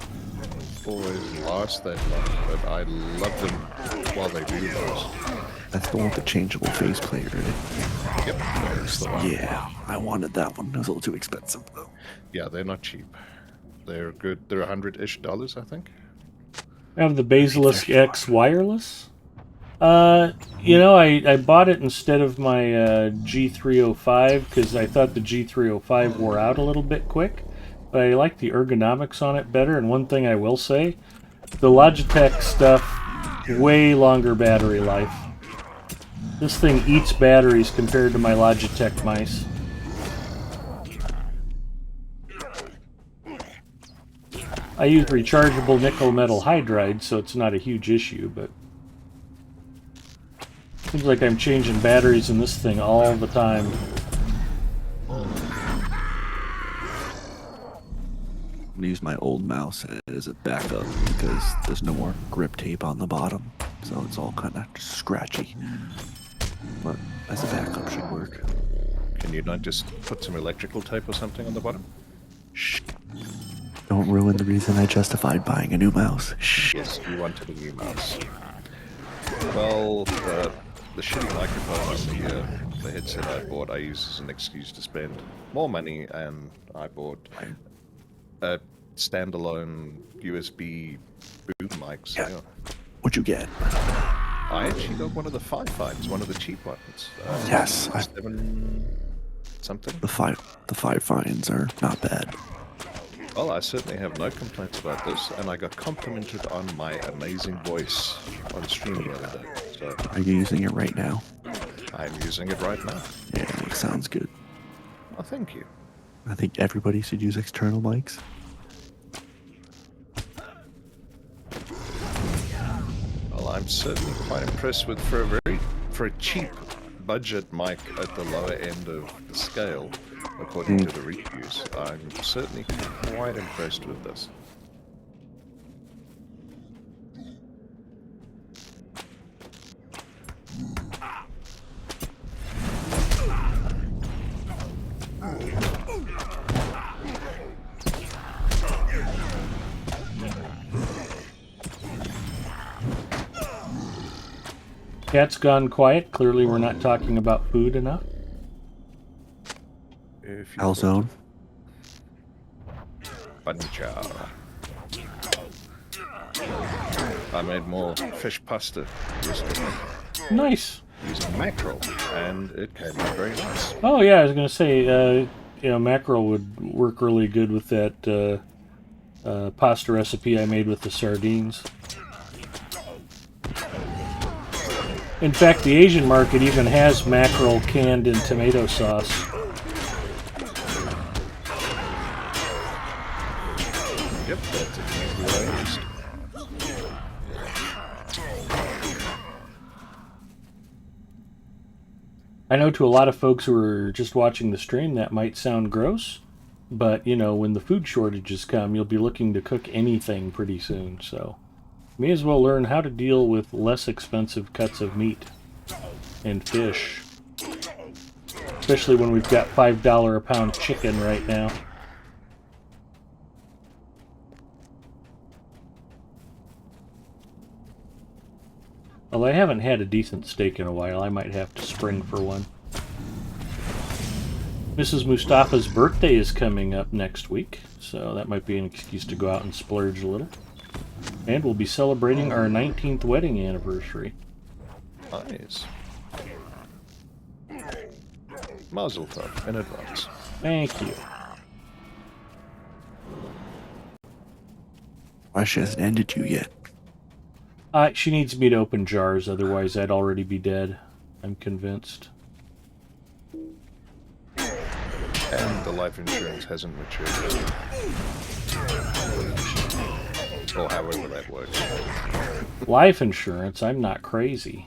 always last that long, but I love them while they do last. That's the one with the changeable faceplate, right? Yep, that's the one. Yeah, I wanted that one. It was a little too expensive, though. Yeah, they're not cheap. They're good. They're $100-ish, I think. I have the Basilisk X wireless. I bought it instead of my G305 because I thought the G305 wore out a little bit quick. But I like the ergonomics on it better. And one thing I will say, the Logitech stuff, way longer battery life. This thing eats batteries compared to my Logitech mice. I use rechargeable nickel metal hydride, so it's not a huge issue, but seems like I'm changing batteries in this thing all the time. I'm gonna use my old mouse as a backup because there's no more grip tape on the bottom, so it's all kind of scratchy. But as a backup should work. Can you not just put some electrical tape or something on the bottom? Shh. Don't ruin the reason I justified buying a new mouse. Shh. Yes, you wanted a new mouse. Well, the shitty microphone on the headset I bought, I use as an excuse to spend more money, and I bought a standalone USB boom mic. So Yeah. What'd you get? I actually got one of the 5 finds, one of the cheap ones. Yes, 7 something. The five fines are not bad. Well, I certainly have no complaints about this, and I got complimented on my amazing voice on stream the other day. So Are you using it right now? I'm using it right now. Yeah, it sounds good. Oh, thank you. I think everybody should use external mics. Well, I'm certainly quite impressed with for a cheap budget mic at the lower end of the scale, according to the reviews. I'm certainly quite impressed with this. Cat's gone quiet. Clearly we're not talking about food enough. If you Calzone. Bunny chow. I made more fish pasta yesterday Nice. using mackerel, and it came out very nice. Oh yeah, I was gonna say, mackerel would work really good with that pasta recipe I made with the sardines. In fact, the Asian market even has mackerel canned in tomato sauce. Yep, that's exactly what I used. I know to a lot of folks who are just watching the stream that might sound gross, but when the food shortages come, you'll be looking to cook anything pretty soon, so may as well learn how to deal with less expensive cuts of meat and fish. Especially when we've got $5 a pound chicken right now. Well, I haven't had a decent steak in a while. I might have to spring for one. Mrs. Mustafa's birthday is coming up next week, so that might be an excuse to go out and splurge a little. And we'll be celebrating our 19th wedding anniversary. Nice. Mazel tov in advance. Thank you. Why she hasn't ended you yet? She needs me to open jars, otherwise I'd already be dead. I'm convinced. And the life insurance hasn't matured yet. Or however that works. Life insurance? I'm not crazy.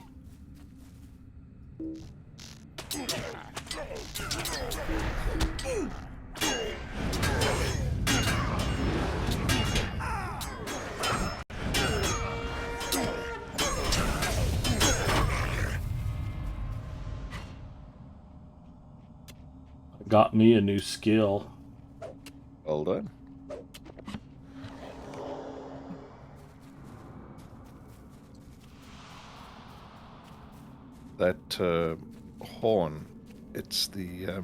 Got me a new skill. Well done. That horn, it's the...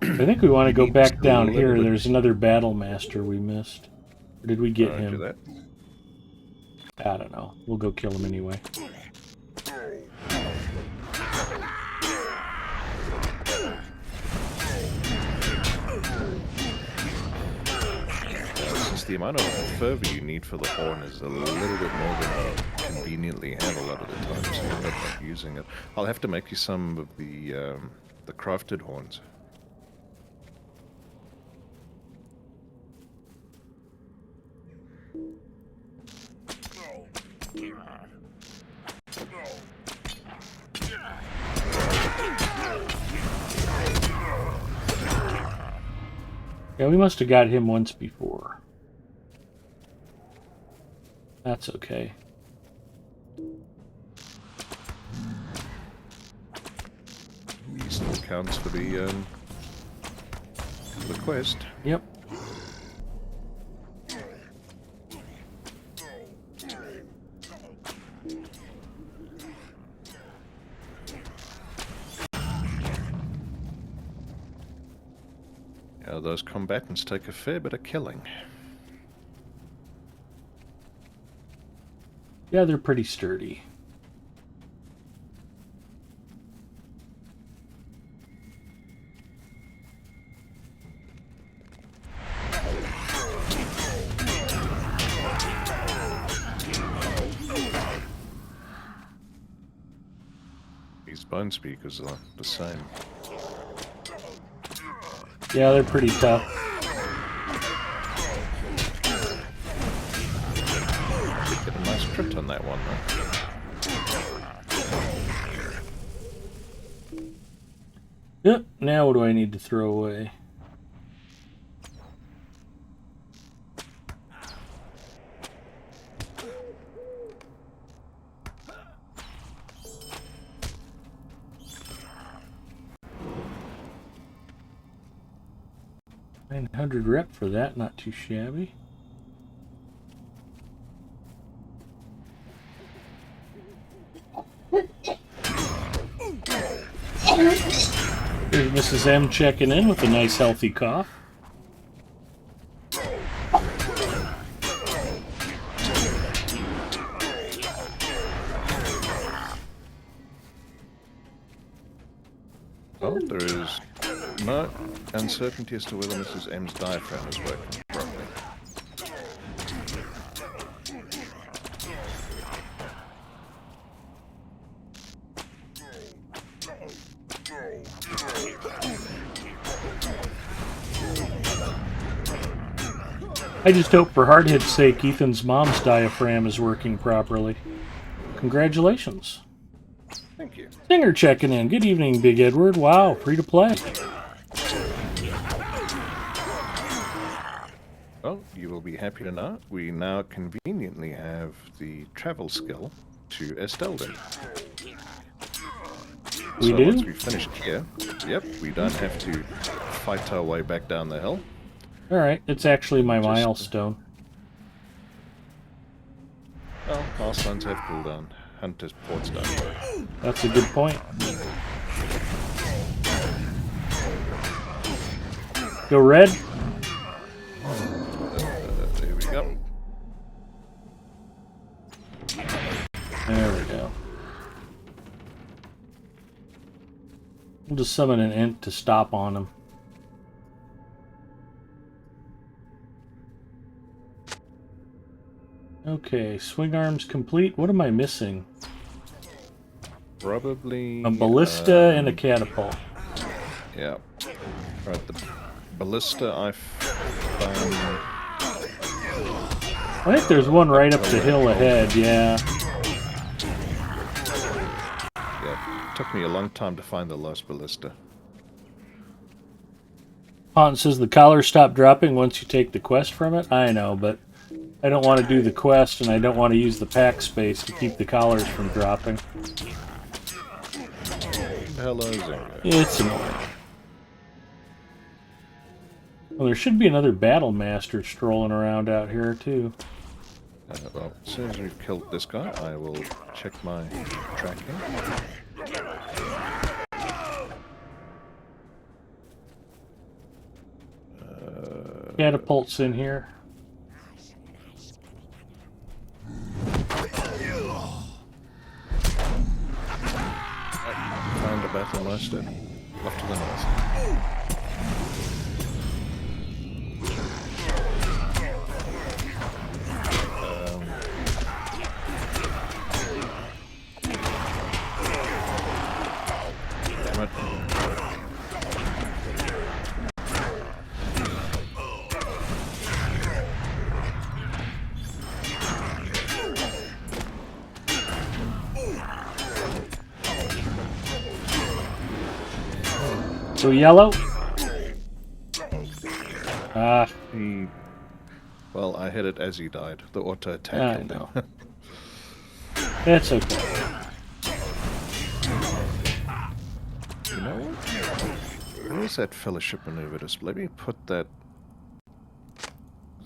I think we want to go Needs back a down little here. bit- There's another battle master we missed. Or did we get do him? that. I don't know. We'll go kill him anyway. Since the amount of fervor you need for the horn is a little bit more than you conveniently have a lot of the time, so you end up not using it. I'll have to make you some of the crafted horns. Yeah, we must have got him once before. That's okay. He still counts for the quest. Yep. Yeah, those combatants take a fair bit of killing. Yeah, they're pretty sturdy. These bone speakers are the same. Yeah, they're pretty tough. Get a nice crit on that one, though. Yep, now what do I need to throw away? $900 rep for that, not too shabby. Here's Mrs. M checking in with a nice healthy cough. Well, there is no uncertainty as to whether Mrs. M's diaphragm is working properly. I just hope for Hardhead's sake Ethan's mom's diaphragm is working properly. Congratulations. Thank you. Singer checking in. Good evening, Big Edward. Wow, free to play. Well, you will be happy to know we now conveniently have the travel skill to Estelden. We So do? once we finish here, yep, we don't have to fight our way back down the hill. Alright, it's actually my milestone. Well, milestones have cooldown. Hunter's ports don't work. That's a good point. Go red. There we go. There we go. We'll just summon an int to stop on him. Okay, swing arms complete. What am I missing? Probably... A ballista and a catapult. Yeah. Right, the ballista I found... I think there's one right up the hill ahead, yeah. Yeah, it took me a long time to find the lost ballista. Pont says the collars stop dropping once you take the quest from it. I know, but I don't want to do the quest and I don't want to use the pack space to keep the collars from dropping. Hello, Zingo. It's annoying. Well, there should be another battle master strolling around out here, too. Well, as soon as we've killed this guy, I will check my tracking. Catapults in here. Found a battle master. Off to the north. Damn it. So yellow. Ah, Well, I hit it as he died. The auto attack. I know. That's okay. You know what? Where's that fellowship maneuver display? Let me put that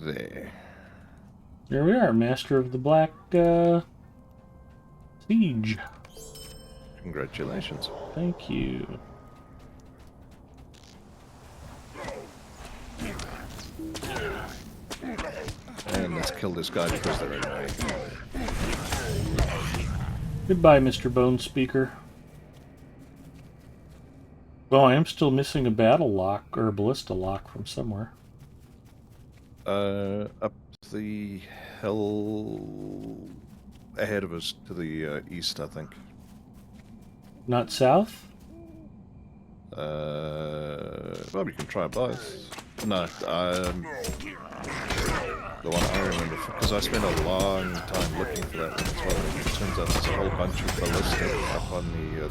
there. Here we are, Master of the Black Siege. Congratulations. Thank you. And let's kill this guy because they're annoying. Goodbye, Mr. Bone Speaker. Well, I am still missing a battle lock or a ballista lock from somewhere. Up the hill ahead of us to the east, I think. Not south? Well, we can try both. No, the one I remember, because I spent a long time looking for that one as well. It turns out there's a whole bunch of ballista up on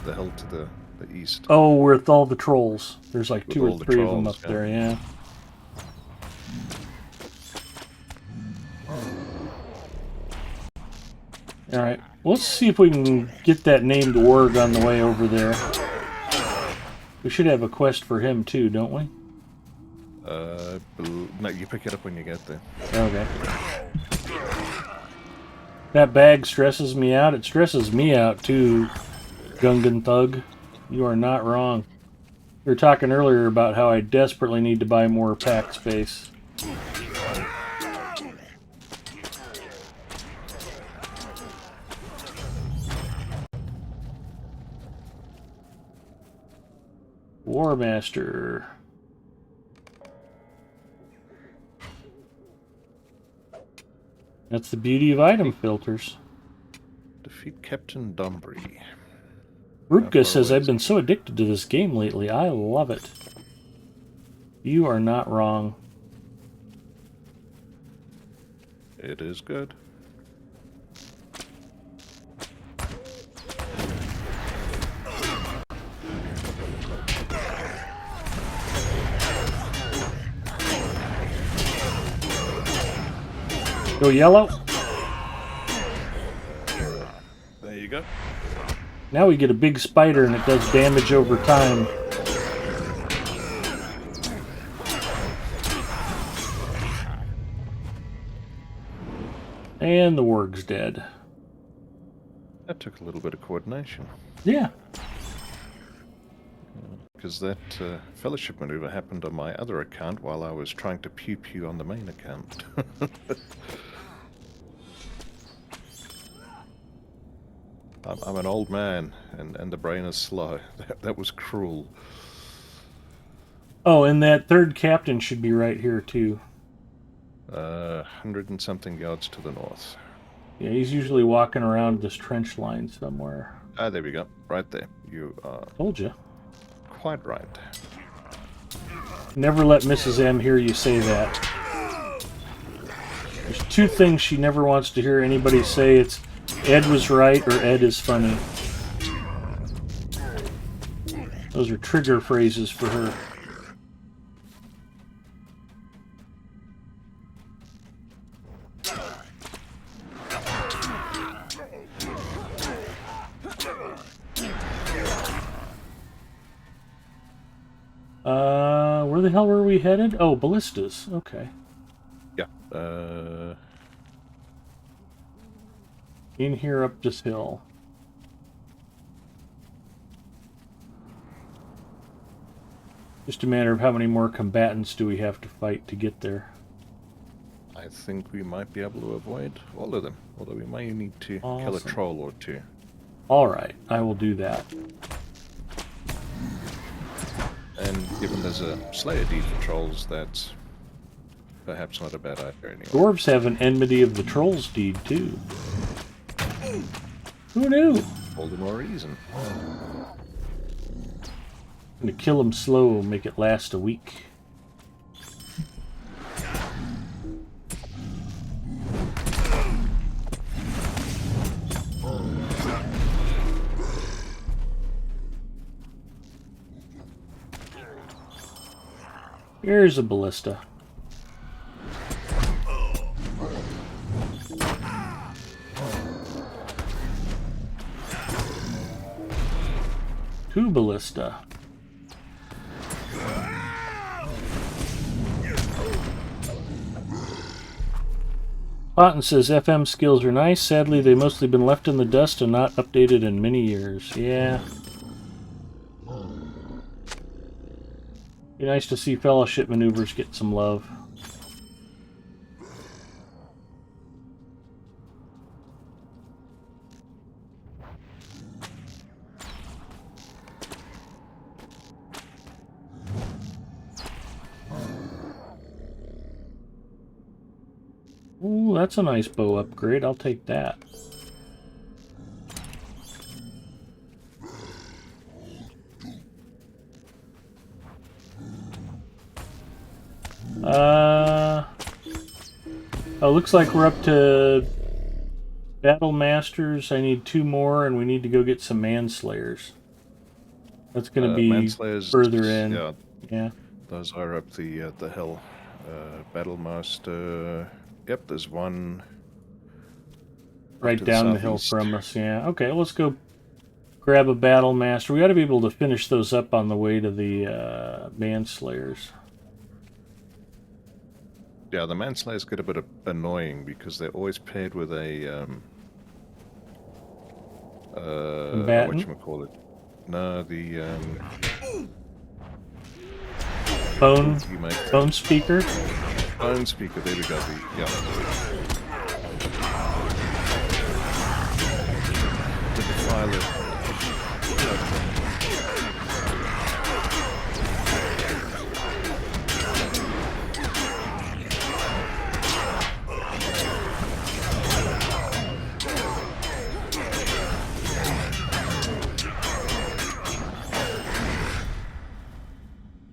the hill to the east. Oh, with all the trolls. There's like With 2 or all the 3 of them trolls, up there, yeah. Alright, let's see if we can get that named Org on the way over there. We should have a quest for him too, don't we? No, you pick it up when you get there. Okay. That bag stresses me out. It stresses me out too, Gungan Thug. You are not wrong. We were talking earlier about how I desperately need to buy more pack space. War Master. That's the beauty of item filters. Defeat Captain Dombury. Rupka says, I've been so addicted to this game lately. I love it. You are not wrong. It is good. Go yellow. There you go. Now we get a big spider and it does damage over time. And the warg's dead. That took a little bit of coordination. Yeah. Because that fellowship maneuver happened on my other account while I was trying to pew-pew on the main account. I'm an old man, and the brain is slow. That was cruel. Oh, and that third captain should be right here, too. 100 and something yards to the north. Yeah, he's usually walking around this trench line somewhere. Ah, there we go. Right there. You are Told you. quite right. Never let Mrs. M hear you say that. There's 2 things she never wants to hear anybody say. It's Ed was right or Ed is funny. Those are trigger phrases for her. Where the hell were we headed? Oh, ballistas. Okay. Yeah. In here up this hill. Just a matter of how many more combatants do we have to fight to get there. I think we might be able to avoid all of them, although we may need to kill a Awesome. troll or two. Alright, I will do that. And given there's a Slayer deed for trolls, that's perhaps not a bad idea anyway. Dwarves have an enmity of the Trolls deed, too. Who knew? All the more reason. I'm gonna kill them slow, make it last a week. Here's a ballista. Two ballista. Cotton says FM skills are nice. Sadly, they've mostly been left in the dust and not updated in many years. Yeah. Be nice to see fellowship maneuvers get some love. Ooh, that's a nice bow upgrade. I'll take that. Oh, looks like we're up to Battle Masters. I need 2 more, and we need to go get some Manslayers. That's going to be Manslayers, further in. Yeah, Yeah. those are up the hill. Battle Master. Yep, there's one. Right to the down the hill southeast. from us, yeah. Okay, let's go grab a Battle Master. We ought to be able to finish those up on the way to the Manslayers. Yeah, the Manslayers get a bit annoying because they're always paired with a Combatant? whatchamacallit. No, the Bone speaker? phone speaker. There we go. Yeah. The Defiler.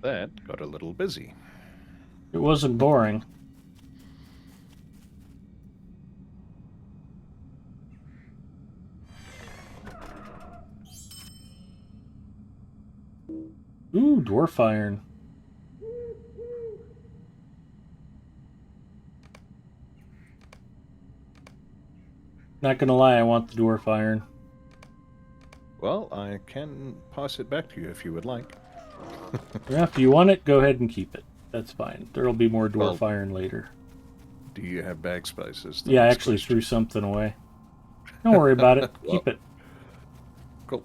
That got a little busy. It wasn't boring. Ooh, dwarf iron. Not gonna lie, I want the dwarf iron. Well, I can pass it back to you if you would like. Yeah, if you want it, go ahead and keep it. That's fine. There'll be more dwarf Well, iron later. Do you have bag spaces? Yeah, I actually threw something away. Don't worry about it. Well, Keep it. Cool.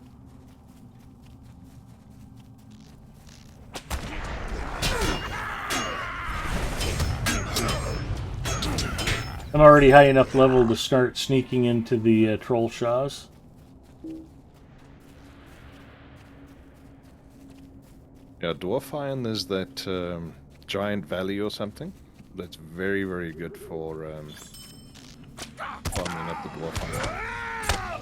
I'm already high enough level to start sneaking into the troll shaws. Yeah, dwarf iron, there's that giant valley or something. That's very, very good for farming up the dwarf iron.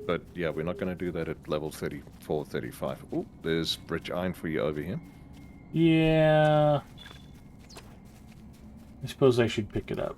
But yeah, we're not going to do that at level 34, 35. Oh, there's rich iron for you over here. Yeah. I suppose I should pick it up.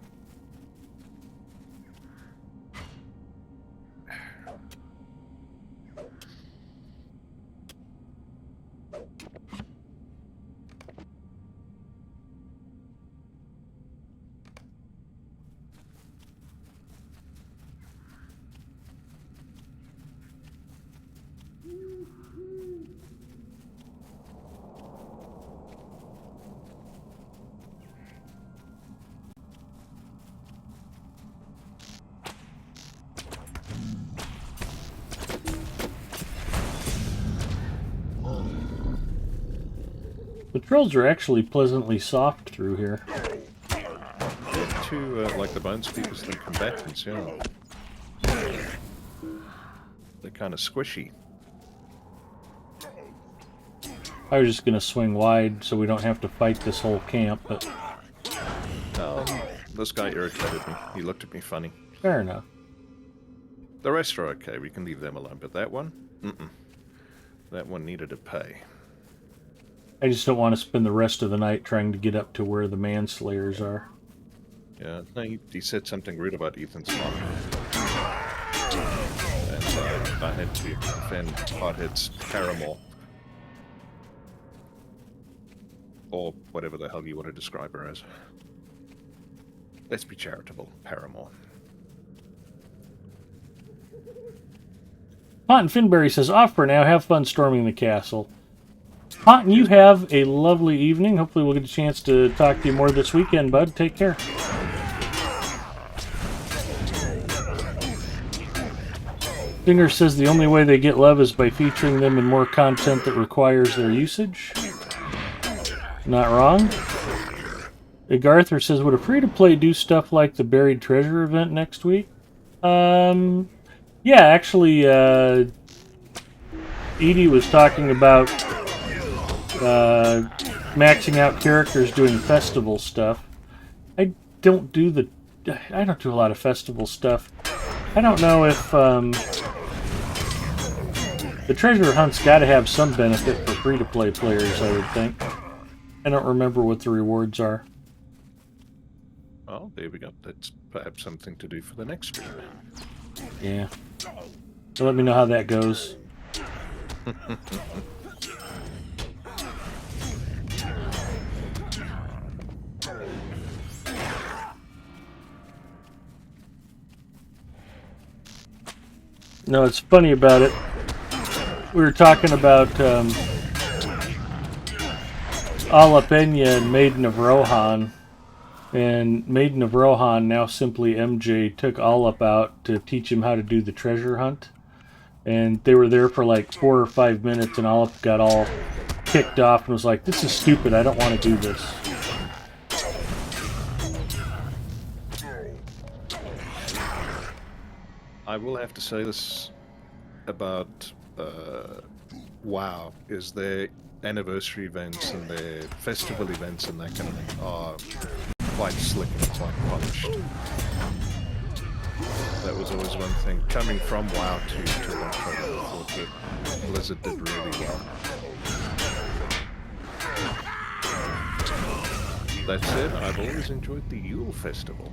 The trolls are actually pleasantly soft through here. They're too, like the bone speakers than combatants, yeah. They're kind of squishy. I was just going to swing wide so we don't have to fight this whole camp, but This guy irritated me. He looked at me funny. fair enough. The rest are okay. We can leave them alone. But that one? Mm-mm. That one needed a pay. I just don't want to spend the rest of the night trying to get up to where the manslayers are. Yeah, no, he said something rude about Ethan's mom. And I had to defend Hothead's paramour. Or whatever the hell you want to describe her as. Let's be charitable, paramour. Ponton Finberry says, off for now. Have fun storming the castle. Ponton, you have a lovely evening. Hopefully we'll get a chance to talk to you more this weekend, bud. Take care. Finger says the only way they get love is by featuring them in more content that requires their usage. Not wrong. Arthur says, would a free-to-play do stuff like the Buried Treasure event next week? Yeah, actually, Edie was talking about maxing out characters doing festival stuff. I don't do a lot of festival stuff. I don't know if the treasure hunt's got to have some benefit for free-to-play players, I would think. I don't remember what the rewards are. Oh, there we go. That's perhaps something to do for the next stream. Yeah. So let me know how that goes. No, it's funny about it. We were talking about Alapena and Maiden of Rohan. And Maiden of Rohan, now simply MJ, took Alap out to teach him how to do the treasure hunt. And they were there for like 4 or 5 minutes, and Alap got all kicked off and was like, this is stupid, I don't want to do this. I will have to say this about WoW, is their anniversary events and their festival events and that kind of thing are quite slick and quite polished. That was always one thing. Coming from WoW to Lotro, I thought that Blizzard did really well. That said, I've always enjoyed the Yule Festival.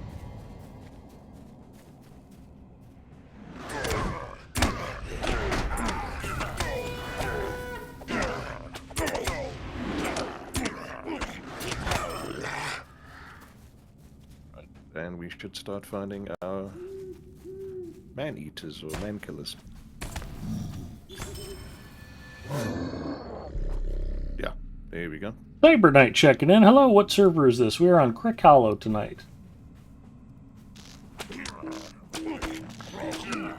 And we should start finding our man-eaters or man-killers. Yeah, there we go. Saber Knight checking in. Hello, what server is this? We are on Crick Hollow tonight.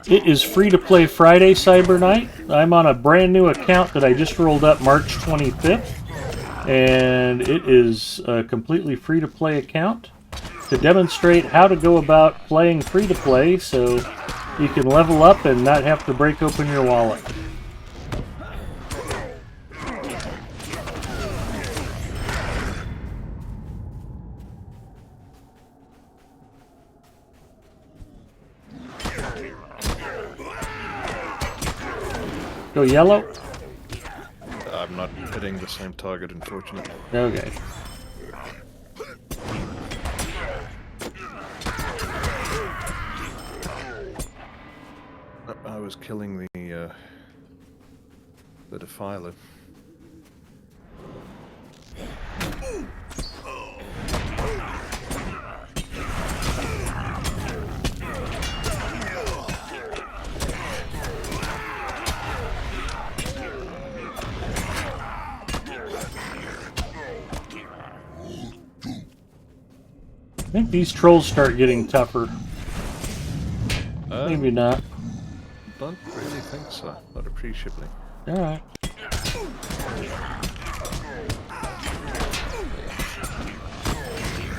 It is free-to-play Friday, Cyber Knight. I'm on a brand new account that I just rolled up March 25th. And it is a completely free-to-play account to demonstrate how to go about playing free-to-play so you can level up and not have to break open your wallet. Go yellow? I'm not hitting the same target, unfortunately. Okay. I was killing the Defiler. I think these trolls start getting tougher. Maybe not. Don't really think so. Not appreciably. Alright.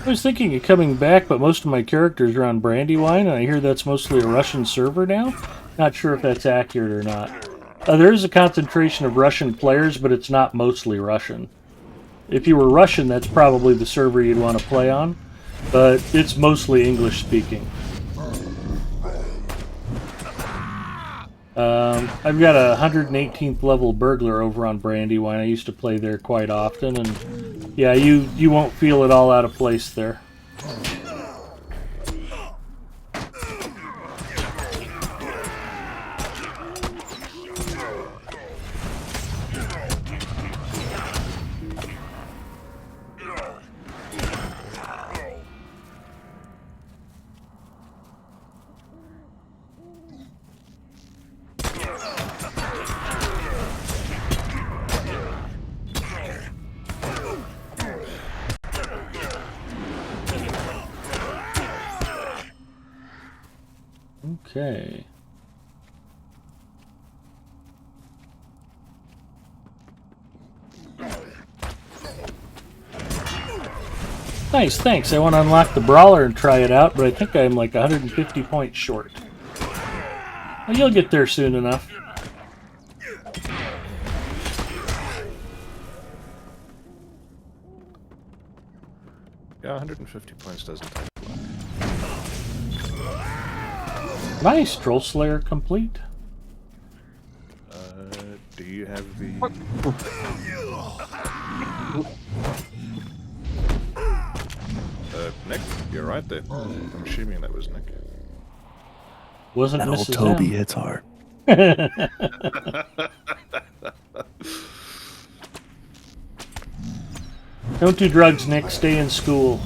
I was thinking of coming back, but most of my characters are on Brandywine, and I hear that's mostly a Russian server now. Not sure if that's accurate or not. There is a concentration of Russian players, but it's not mostly Russian. If you were Russian, that's probably the server you'd want to play on, but it's mostly English speaking. I've got a 118th level burglar over on Brandywine. I used to play there quite often, and yeah, you won't feel it all out of place there. Okay. Nice, thanks. I want to unlock the brawler and try it out, but I think I'm like 150 points short. Well, you'll get there soon enough. Yeah, 150 points doesn't take a lot. Nice, Troll Slayer complete. Do you have the... Nick, you're right there. I'm assuming that was Nick. Wasn't That old Mrs. Toby M. hits hard. Don't do drugs, Nick. Stay in school.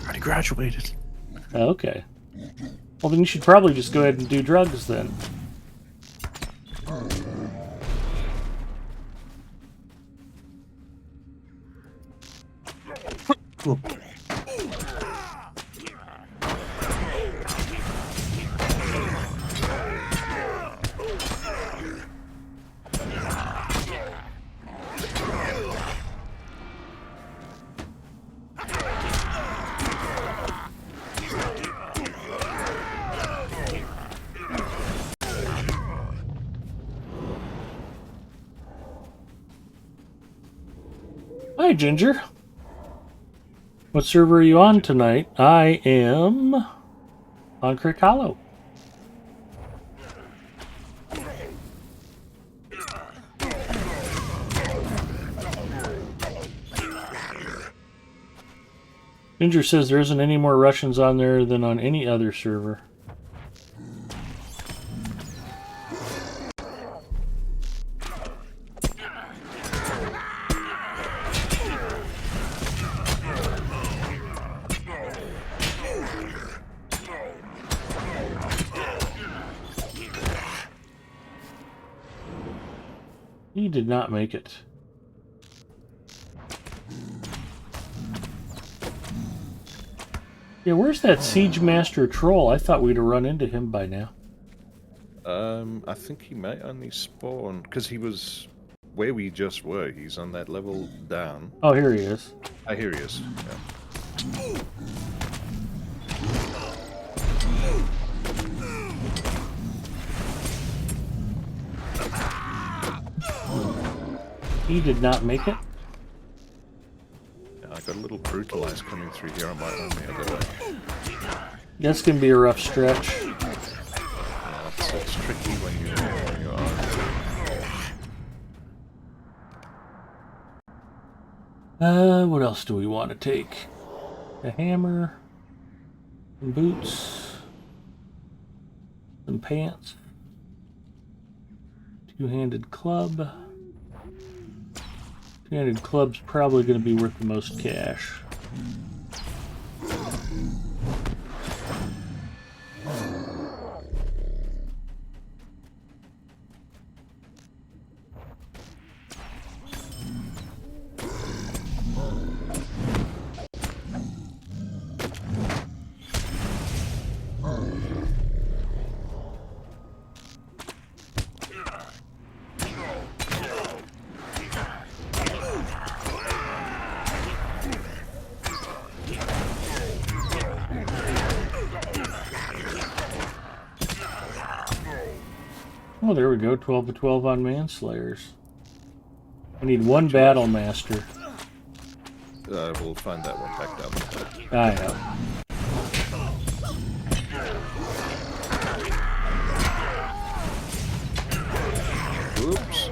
Already graduated. Okay. Well, then you should probably just go ahead and do drugs then. Cool. Hi, Ginger. What server are you on tonight? I am on Crick Hollow. Ginger says there isn't any more Russians on there than on any other server. He did not make it. Yeah, where's that Siege Master Troll? I thought we'd have run into him by now. I think he may only spawn because he was where we just were. He's on that level down. Oh, here he is. Ah, here he is. Yeah. He did not make it. Yeah, I got a little brutalized coming through here. I might run the other way. That's gonna be a rough stretch. Yeah, it's tricky when you are. What else do we want to take? A hammer, some boots, some pants, two-handed club. Two-handed club's probably going to be worth the most cash. Oh, there we go. 12 of 12 on Manslayers. I need one Battle Master. We'll find that one back down there. I know. Oops.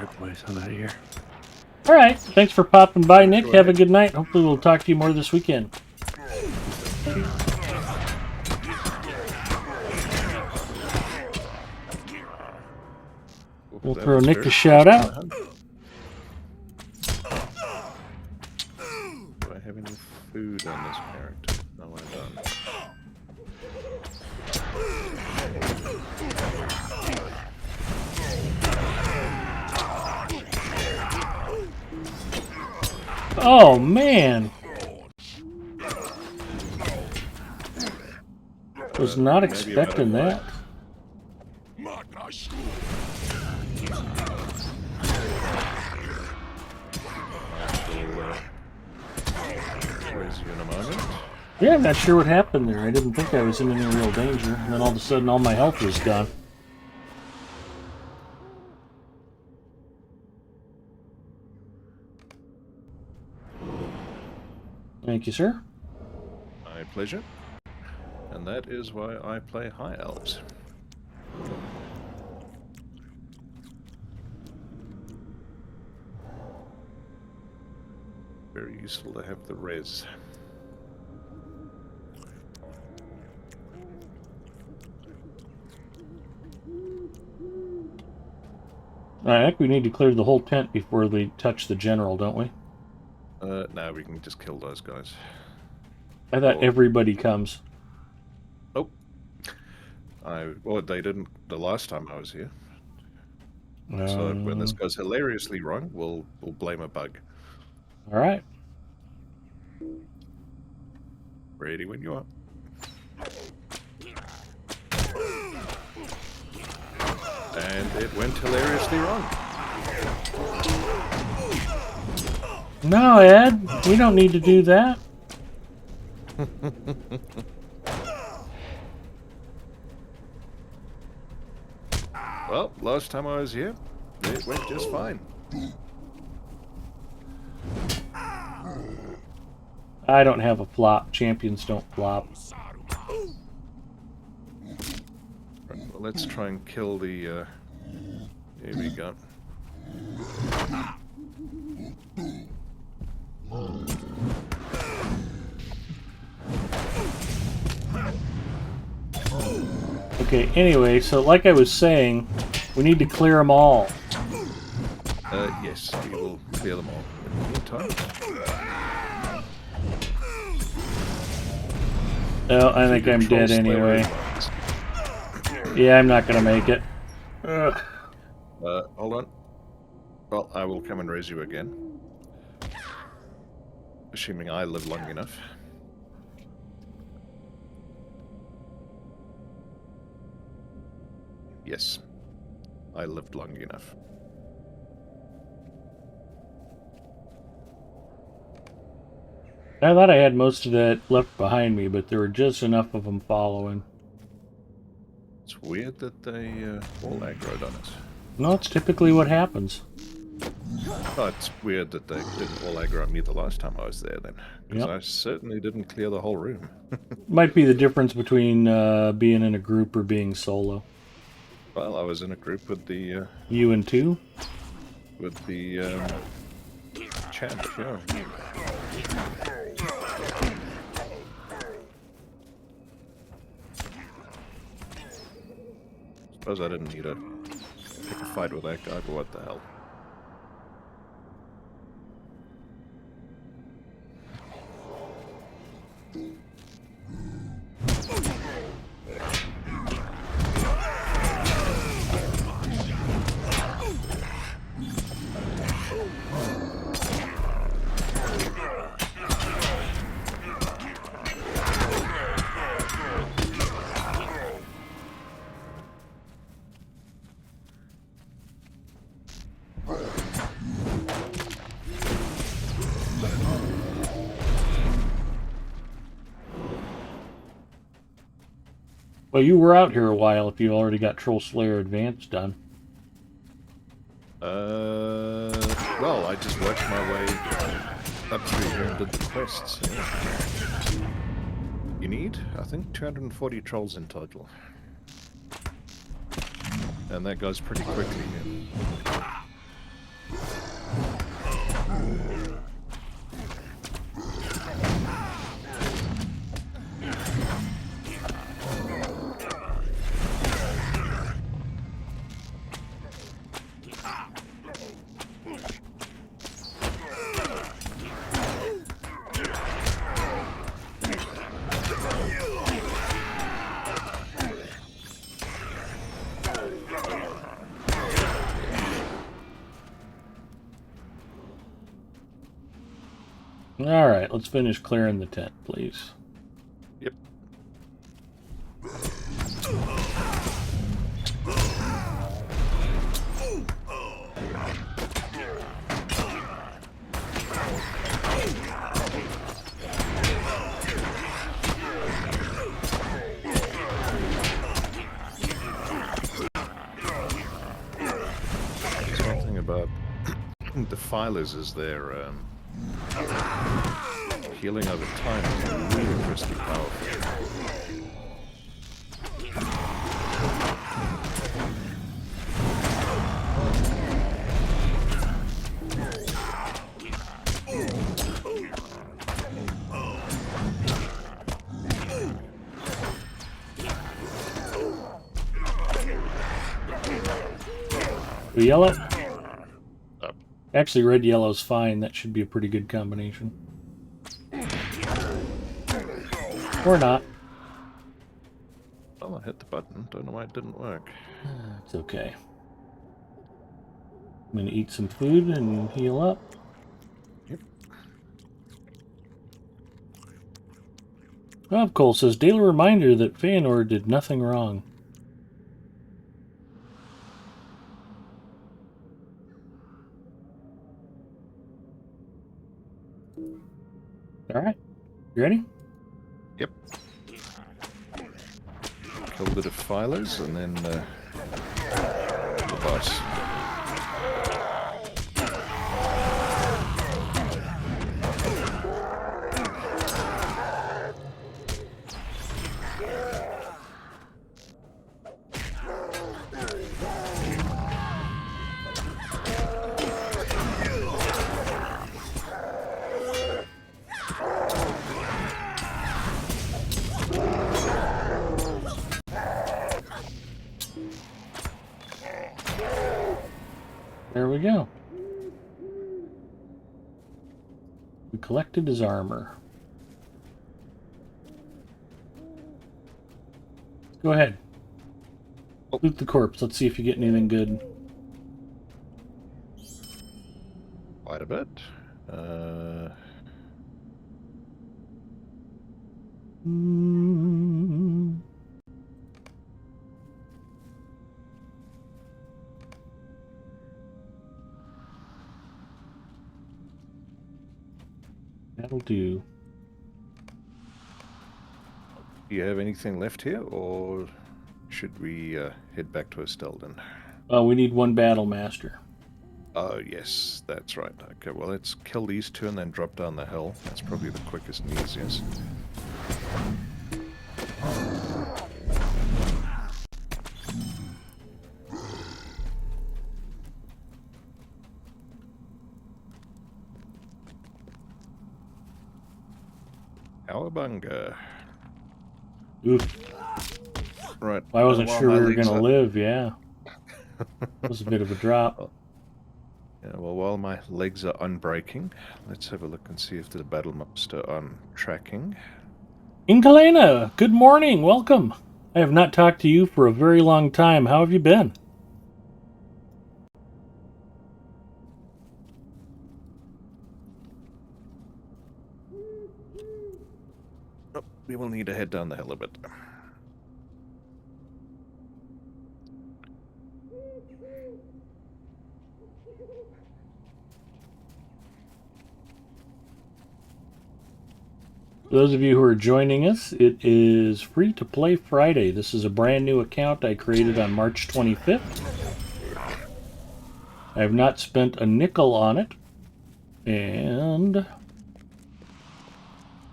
Rip myself out of here. All right. Thanks for popping by, Nick. Have a good night. Hopefully we'll talk to you more this weekend. We'll throw Nick a shout out. Do I have any food on this character? No, I don't. Oh, man. Was not expecting that. Raise you in a moment. Yeah, I'm not sure what happened there. I didn't think I was in any real danger. And then all of a sudden, all my health was gone. Thank you, sir. My pleasure. And that is why I play High Elves. Very useful to have the res. I think we need to clear the whole tent before we touch the general, don't we? No, we can just kill those guys. I thought everybody comes. Nope. Well, they didn't the last time I was here. So when this goes hilariously wrong, we'll blame a bug. All right. Ready when you are. And it went hilariously wrong. No, Ed, we don't need to do that. Well, last time I was here, it went just fine. I don't have a flop. Champions don't flop. Right, well, let's try and kill the, here we go. Okay, anyway, so like I was saying, we need to clear them all. Yes, we will clear them all. In the meantime, Oh, I think I'm dead anyway. Yeah, I'm not gonna make it. Ugh. Hold on. Well, I will come and raise you again. Assuming I live long enough. Yes. I lived long enough. I thought I had most of that left behind me, but there were just enough of them following. It's weird that they all aggroed on us. No, it's typically what happens. Oh, it's weird that they didn't all aggro on me the last time I was there then. Because Yep. I certainly didn't clear the whole room. Might be the difference between being in a group or being solo. Well, I was in a group with the You and two? champ, yeah. Suppose I didn't need to pick a fight with that guy, but what the hell. Well, you were out here a while if you already got Troll Slayer Advanced done. Well, I just worked my way up through here and did the quests. Yeah. You need, I think, 240 trolls in total. And that goes pretty quickly here. Alright, let's finish clearing the tent, please. Yep. There's one thing about defilers is their healing over time is ludicrously powerful. We yellow? Actually, red yellow's fine. That should be a pretty good combination. Or not. Well, I hit the button. Don't know why it didn't work. It's okay. I'm gonna eat some food and heal up. Yep. Well, Cole says, daily reminder that Feanor did nothing wrong. Alright. You ready? Yep. Kill the defilers and then the boss. There we go. We collected his armor. Go ahead. Loot the corpse. Let's see if you get anything good. Quite a bit. That'll do. Do you have anything left here, or should we head back to Estelden? We need one battle master. Oh, yes, that's right. Okay, well, let's kill these two and then drop down the hill. That's probably the quickest and easiest. Cowabunga. Oof. Right. I wasn't while sure my we were legs going to are- live, yeah. That was a bit of a drop. Yeah, well, while my legs are unbreaking, let's have a look and see if the battle maps are on tracking. Inkalena, good morning, welcome. I have not talked to you for a very long time. How have you been? Oh, we will need to head down the hill a bit. For those of you who are joining us, it is Free to Play Friday. This is a brand new account I created on March 25th. I have not spent a nickel on it. And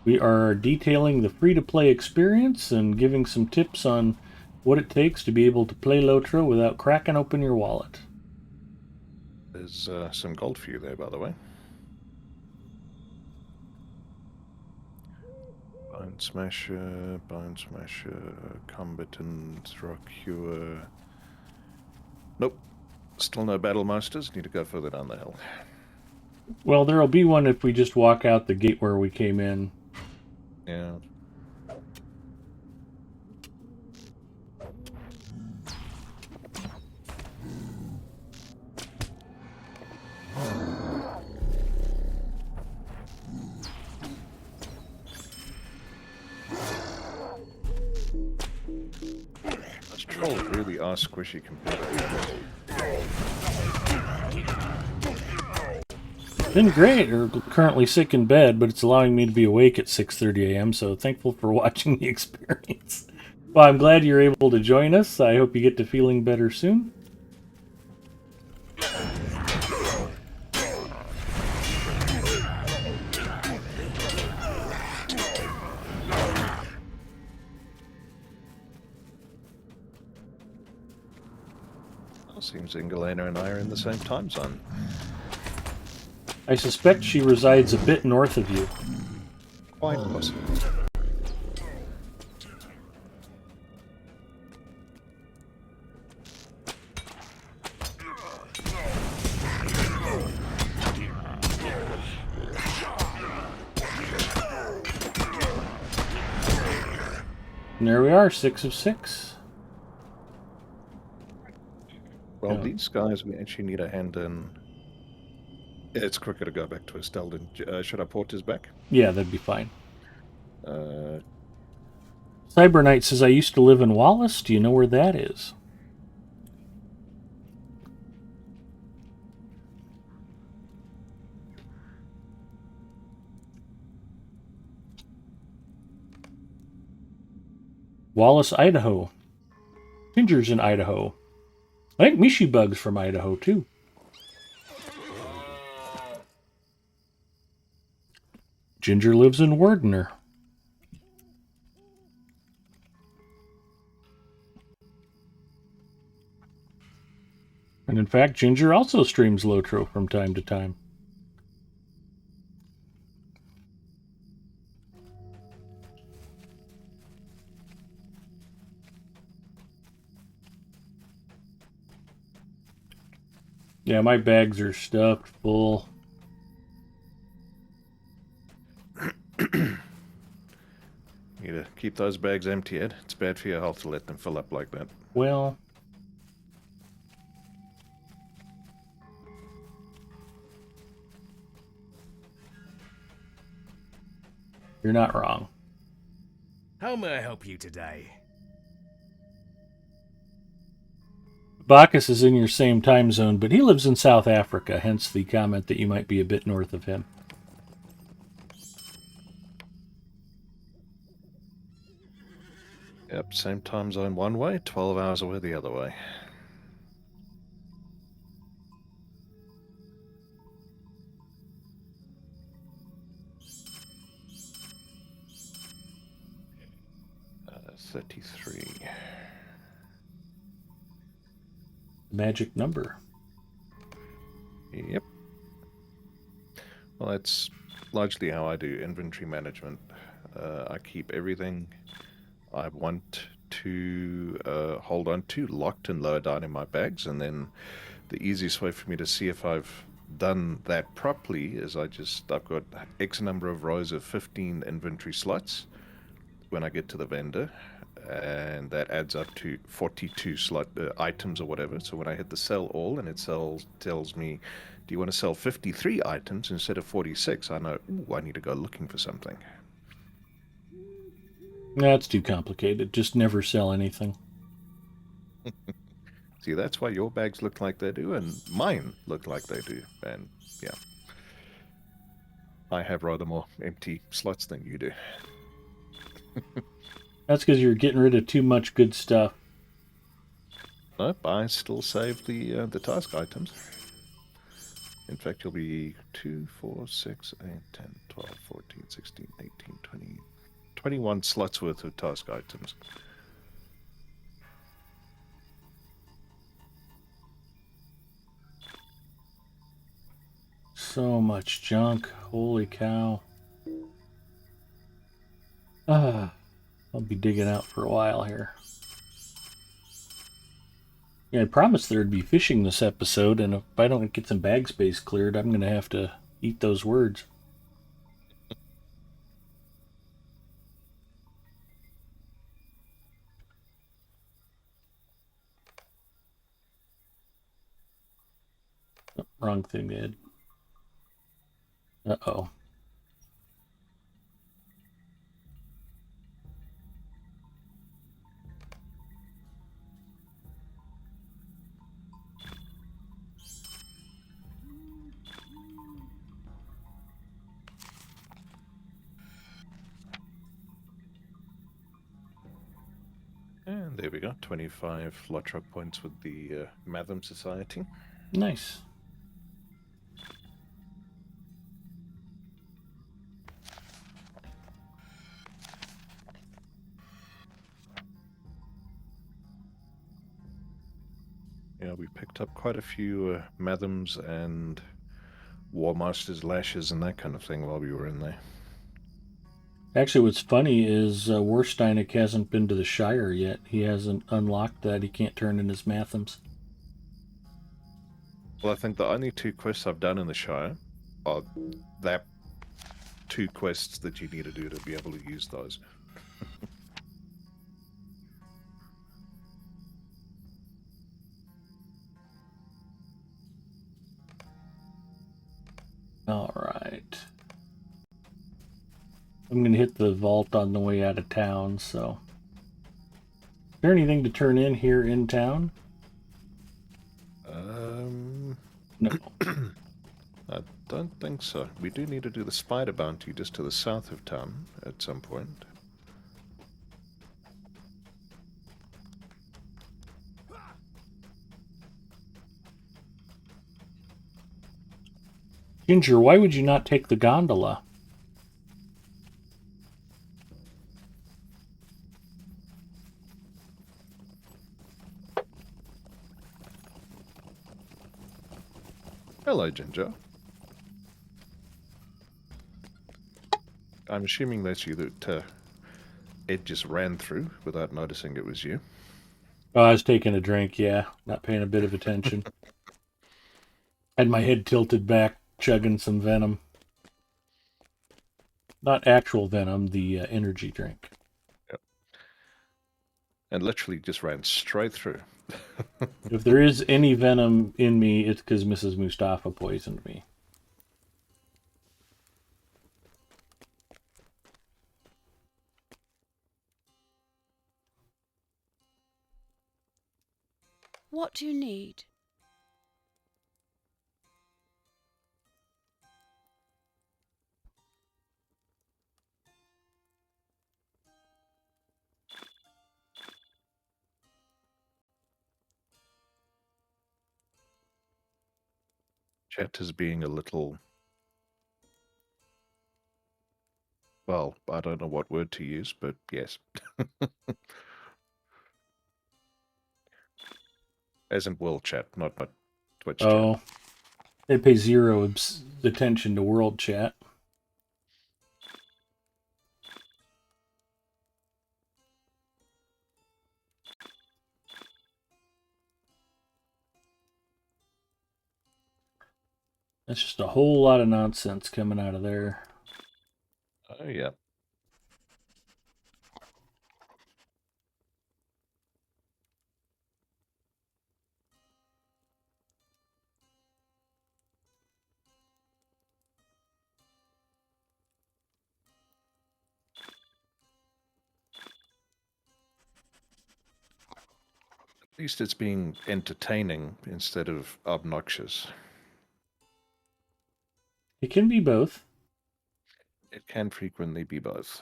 we are detailing the free-to-play experience and giving some tips on what it takes to be able to play Lotro without cracking open your wallet. There's some gold for you there, by the way. Bone Smasher, Combatant, Rock Cure. Nope. Still no Battle Masters. Need to go further down the hill. Well, there'll be one if we just walk out the gate where we came in. Yeah. Those trolls really are squishy compared to Been great. We're currently sick in bed, but it's allowing me to be awake at 6:30 a.m., so thankful for watching the experience. Well, I'm glad you're able to join us. I hope you get to feeling better soon. Seems Ingalena and I are in the same time zone. I suspect she resides a bit north of you. Quite possible. And there we are, 6 of 6. Well, Yeah. these guys, we actually need a hand in. It's quicker to go back to Estelden. Should I port his back? Yeah, that'd be fine. Uh, Cyber Knight says, I used to live in Wallace. Do you know where that is? Wallace, Idaho. Ginger's in Idaho. I think Mishi Bug's from Idaho, too. Ginger lives in Wardener. And in fact, Ginger also streams Lotro from time to time. Yeah, my bags are stuffed full. need to keep those bags empty, Ed. It's bad for your health to let them fill up like that. Well, you're not wrong. How may I help you today? Bacchus is in your same time zone, but he lives in South Africa, hence the comment that you might be a bit north of him. Yep, same time zone one way, 12 hours away the other way. Uh, 33. Magic number. Yep. Well, that's largely how I do inventory management. I keep everything I want to hold on to locked and lower down in my bags, and then the easiest way for me to see if I've done that properly is I've got X number of rows of 15 inventory slots when I get to the vendor, and that adds up to 42 slot items or whatever. So when I hit the sell all and it tells me, do you want to sell 53 items instead of 46, I know, ooh, I need to go looking for something. That's too complicated. Just never sell anything. See, that's why your bags look like they do and mine look like they do. And yeah. I have rather more empty slots than you do. That's because you're getting rid of too much good stuff. Nope, I still save the task items. In fact, you'll be 2, 4, 6, 8, 10, 12, 14, 16, 18, 20, 21 slots worth of task items. So much junk. Holy cow. Ah, I'll be digging out for a while here. Yeah, I promised there'd be fishing this episode, and if I don't get some bag space cleared, I'm going to have to eat those words. Oh, wrong thing, Ed. Uh-oh. And there we go, 25 Lotro points with the Matham Society. Nice. Yeah, we picked up quite a few Mathams and War Master's Lashes and that kind of thing while we were in there. Actually, what's funny is Warsteinek hasn't been to the Shire yet. He hasn't unlocked that. He can't turn in his Mathams. Well, I think the only 2 quests I've done in the Shire are that 2 quests that you need to do to be able to use those. All right. I'm going to hit the vault on the way out of town, so... Is there anything to turn in here in town? No. I don't think so. We do need to do the spider bounty just to the south of town at some point. Ginger, why would you not take the gondola? Hello, Ginger. I'm assuming that's you that Ed just ran through without noticing it was you. Oh, I was taking a drink, yeah. Not paying a bit of attention. Had my head tilted back, chugging some venom. Not actual venom, the energy drink. Yep. And literally just ran straight through. If there is any venom in me, it's because Mrs. Mustafa poisoned me. What do you need? Chat is being a little... Well, I don't know what word to use, but yes. As in world chat, not Twitch chat. Oh, they pay zero attention to world chat. That's just a whole lot of nonsense coming out of there. Oh, yeah. At least it's being entertaining instead of obnoxious. It can be both. It can frequently be both.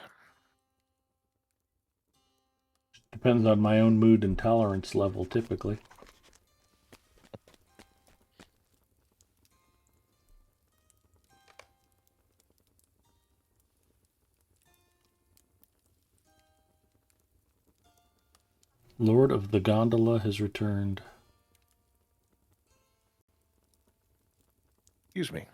Depends on my own mood and tolerance level, typically. Lord of the Gondola has returned. Excuse me.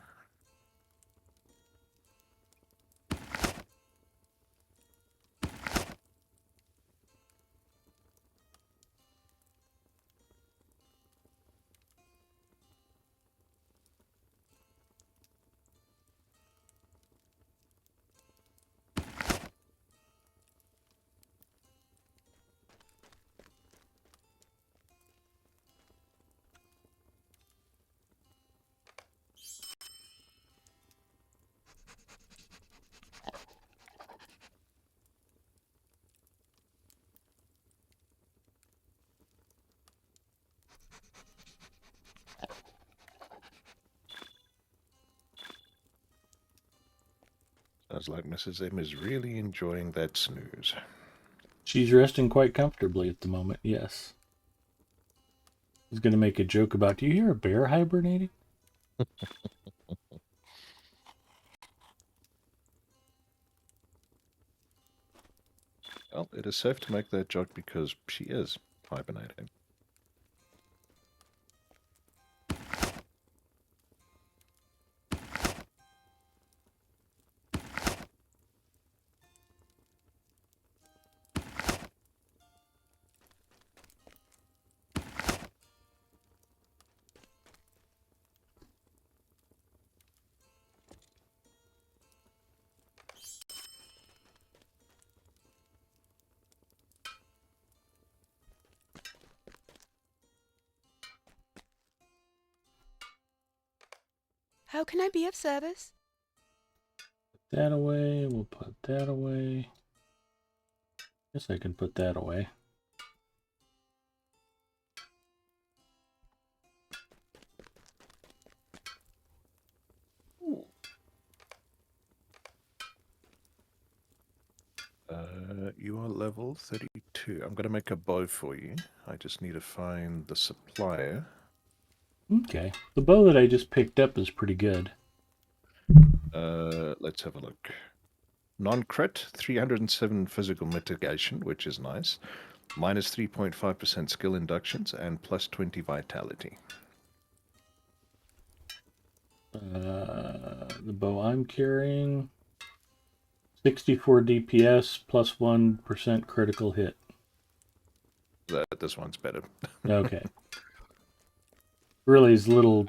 Sounds like Mrs. M is really enjoying that snooze. She's resting quite comfortably at the moment, yes. I was going to make a joke about, do you hear a bear hibernating? Well, it is safe to make that joke because she is hibernating. How can I be of service? Put that away. We'll put that away. Guess I can put that away. You are level 32. I'm going to make a bow for you. I just need to find the supplier. Okay. The bow that I just picked up is pretty good. Let's have a look. Non-crit, 307 physical mitigation, which is nice. Minus 3.5% skill inductions and plus 20 vitality. The bow I'm carrying, 64 DPS plus 1% critical hit. This one's better. Okay. Really, as little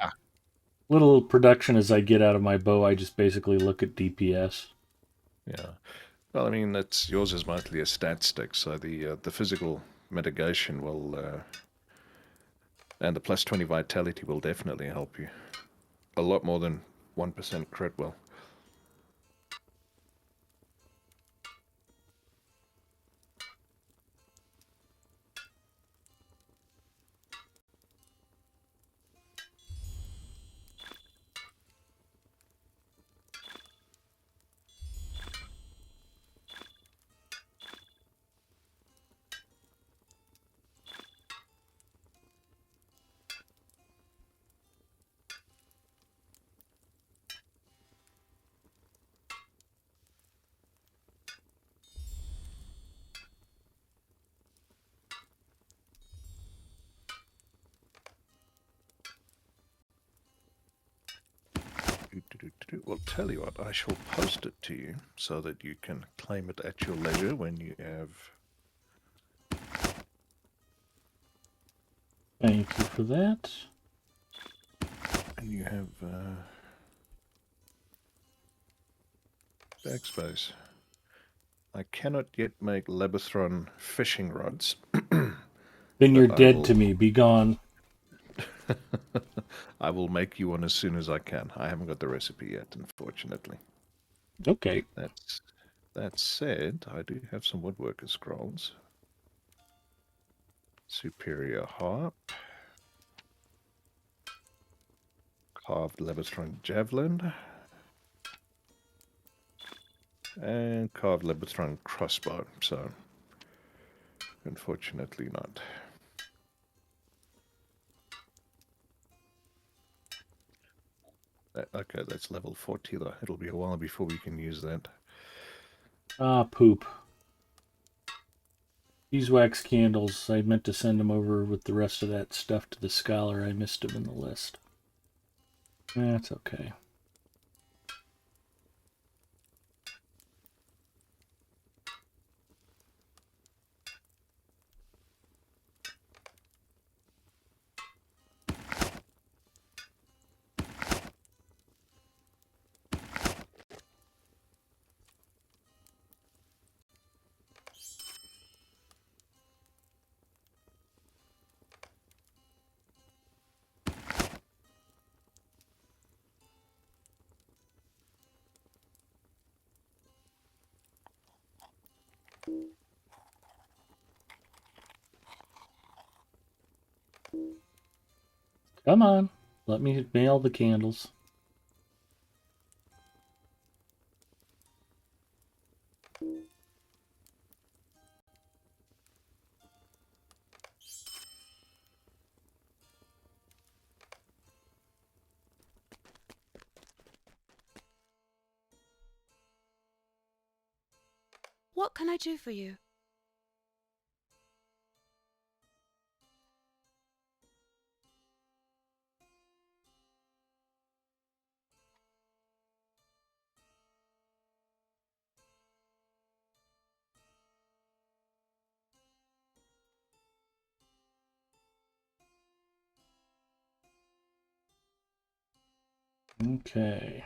production as I get out of my bow, I just basically look at DPS. Yeah. Well, I mean, that's yours is mostly a stat stick, so the physical mitigation will and the plus 20 vitality will definitely help you. A lot more than 1% crit will. Well, tell you what, I shall post it to you so that you can claim it at your leisure when you have... Thank you for that. And you have backspace. I cannot yet make Labathron fishing rods. Then you're But dead to me. Be gone. I will make you one as soon as I can. I haven't got the recipe yet, unfortunately. Okay. That said, I do have some woodworker scrolls. Superior harp. Carved Labathron javelin. And carved Lebetron crossbow, so unfortunately not. Okay, that's level 40 though. It'll be a while before we can use that. Ah, poop. Beeswax candles. I meant to send them over with the rest of that stuff to the scholar. I missed them in the list. That's okay. Come on. Let me mail the candles. What can I do for you? Okay.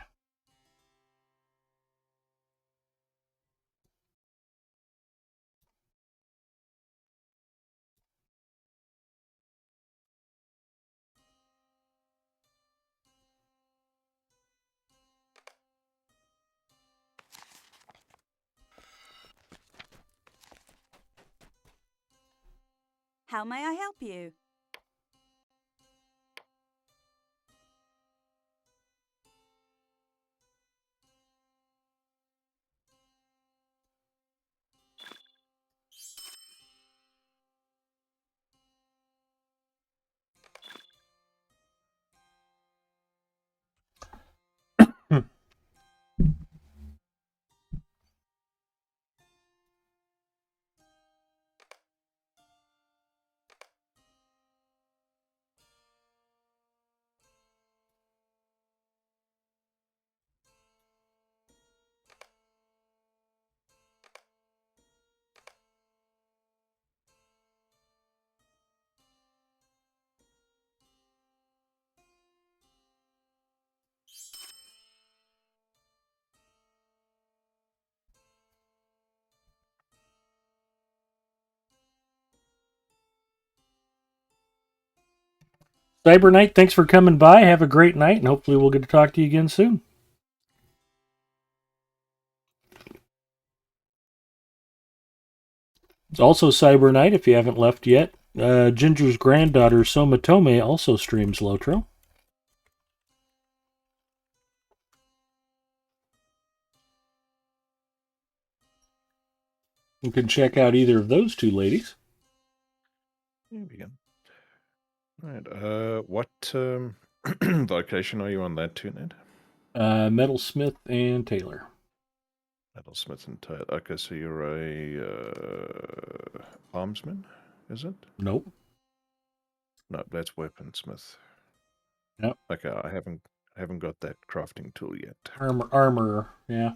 How may I help you? Cyber Knight, thanks for coming by. Have a great night, and hopefully we'll get to talk to you again soon. It's also Cyber Knight, if you haven't left yet. Ginger's granddaughter, Somatome, also streams Lotro. You can check out either of those two ladies. There we go. Right. What vocation are you on that to, Ned? Metalsmith and Taylor. Metalsmith and Taylor. Okay, so you're a armsman, is it? Nope. No, that's weaponsmith. Yep. Okay, I haven't got that crafting tool yet. Armorer, yeah.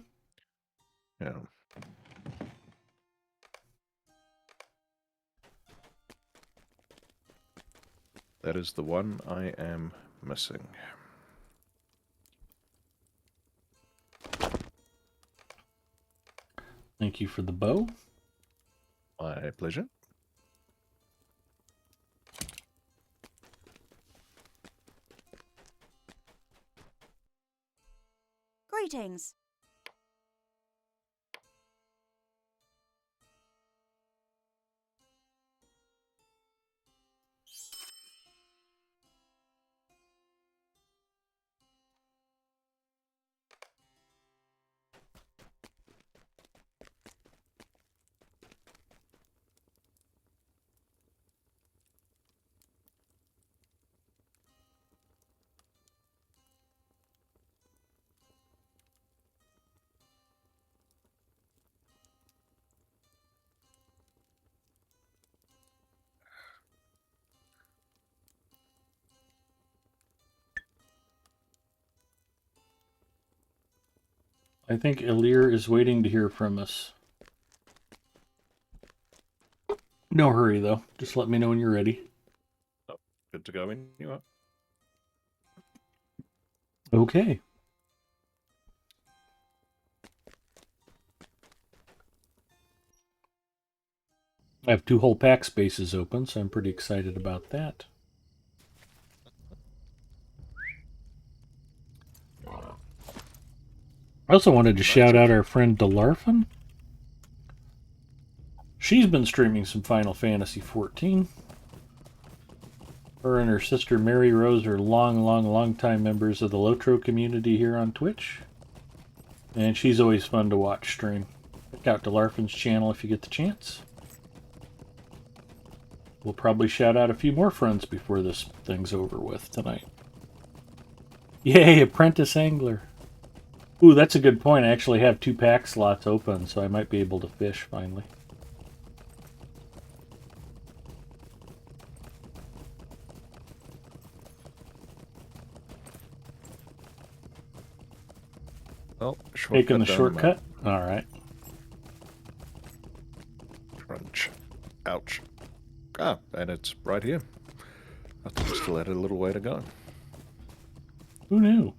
Yeah. That is the one I am missing. Thank you for the bow. My pleasure. Greetings. I think Elir is waiting to hear from us. No hurry, though. Just let me know when you're ready. Oh, good to go in. You are. Okay. I have 2 whole pack spaces open, so I'm pretty excited about that. I also wanted to shout out our friend Delarfin. She's been streaming some Final Fantasy XIV. Her and her sister Mary Rose are long time members of the Lotro community here on Twitch. And she's always fun to watch stream. Check out Delarfin's channel if you get the chance. We'll probably shout out a few more friends before this thing's over with tonight. Yay, Apprentice Angler. Ooh, that's a good point. I actually have 2 pack slots open, so I might be able to fish finally. Well, Taking the down shortcut? Alright. Crunch. Ouch. Ah, and it's right here. I thought we still had a little way to go. Who knew?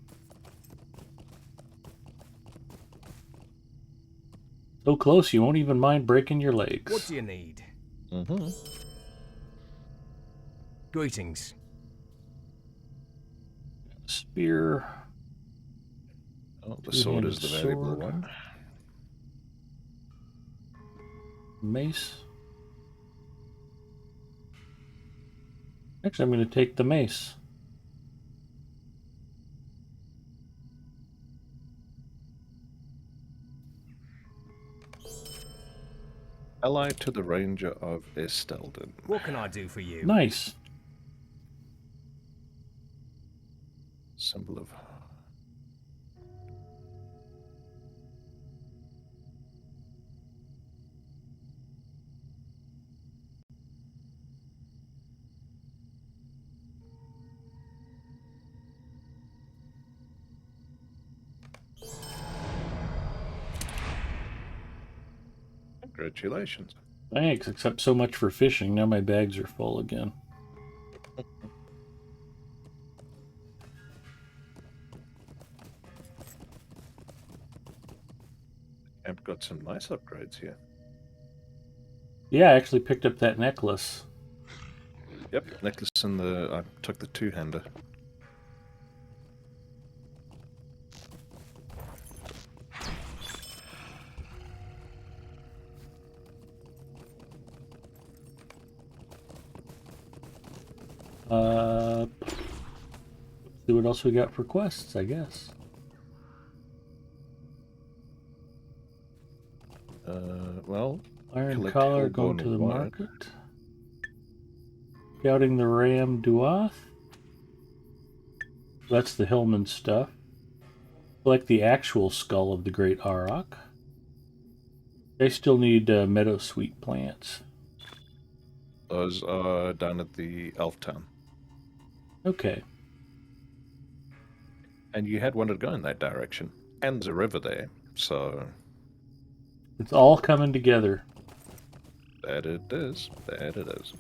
So close you won't even mind breaking your legs. What do you need? Mm-hmm. Greetings. Spear. Oh, the sword is the Two-handed valuable sword. one. Mace. Actually, I'm going to take the mace. Allied to the Ranger of Estelden. What can I do for you? Nice. Symbol of... Congratulations. Thanks, except so much for fishing. Now my bags are full again. I've got some nice upgrades here. Yeah, I actually picked up that necklace. Yep, necklace and I took the 2-hander. See what else we got for quests, I guess. Well, Iron collect Collar, Hellborn going to the Wyatt. market. Scouting the Ram Duath. That's the Hillman stuff. Collect the actual skull of the Great Auroch. I still need meadow sweet plants. Those are down at the Elf Town. Okay. And you had wanted to go in that direction. And there's a river there, so... It's all coming together. That it is. That it is.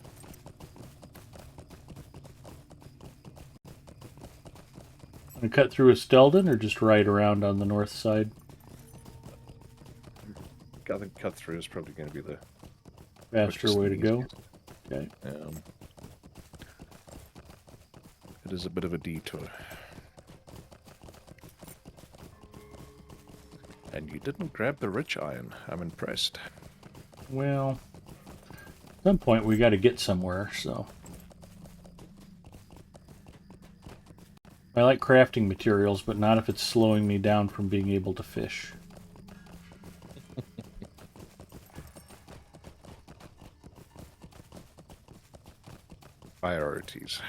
Gonna cut through Estelden or just ride around on the north side? I think cut through is probably going to be the Faster quickest way to and go. easiest. Okay. It is a bit of a detour. And you didn't grab the rich iron. I'm impressed. Well, at some point we got to get somewhere, so. I like crafting materials, but not if it's slowing me down from being able to fish. Priorities.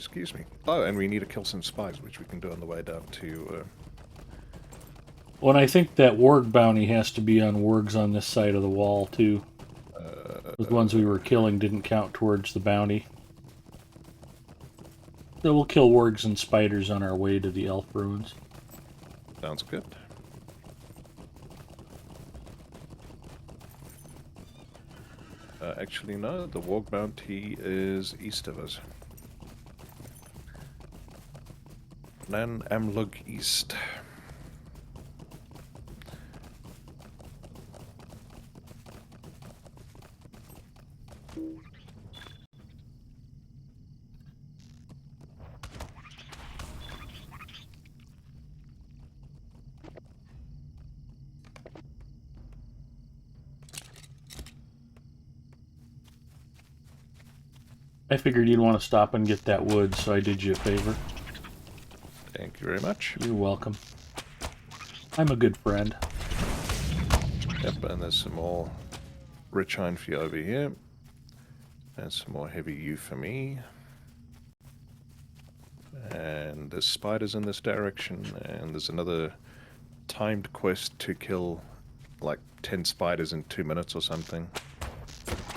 excuse me. Oh, and we need to kill some spies, which we can do on the way down to... Well, and I think that warg bounty has to be on wargs on this side of the wall, too. The ones we were killing didn't count towards the bounty. So we'll kill wargs and spiders on our way to the elf ruins. Sounds good. Actually, no. The warg bounty is east of us. Nan Amlug East. I figured you'd want to stop and get that wood, so I did you a favor. Thank you very much. You're welcome. I'm a good friend. Yep, and there's some more rich iron for you over here. And some more heavy U for me. And there's spiders in this direction, and there's another timed quest to kill like 10 spiders in 2 minutes or something.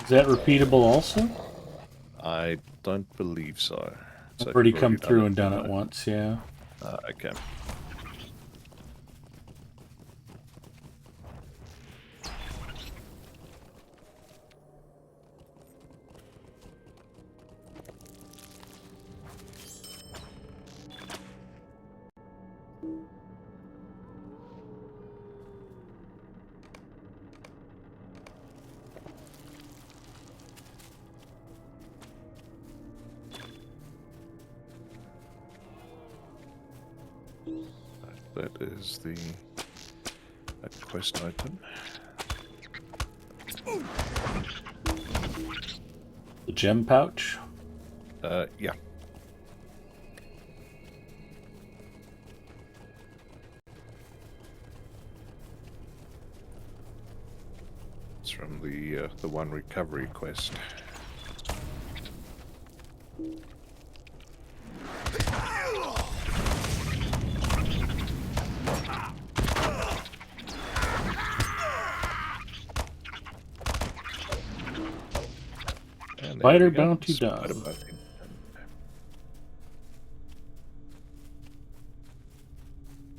Is that repeatable also? I don't believe so. I've already come through and done it once, yeah. Okay. That is the quest item. The gem pouch? Yeah. It's from the one recovery quest. Spider bounty done.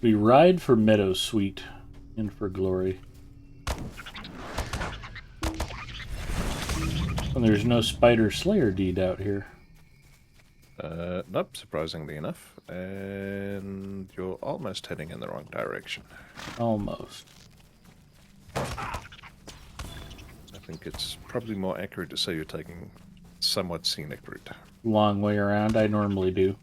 We ride for Meadow Sweet, in for glory. And there's no Spider Slayer deed out here. Nope, surprisingly enough. And you're almost heading in the wrong direction. Almost. I think it's probably more accurate to say you're taking somewhat scenic route. Long way around, I normally do.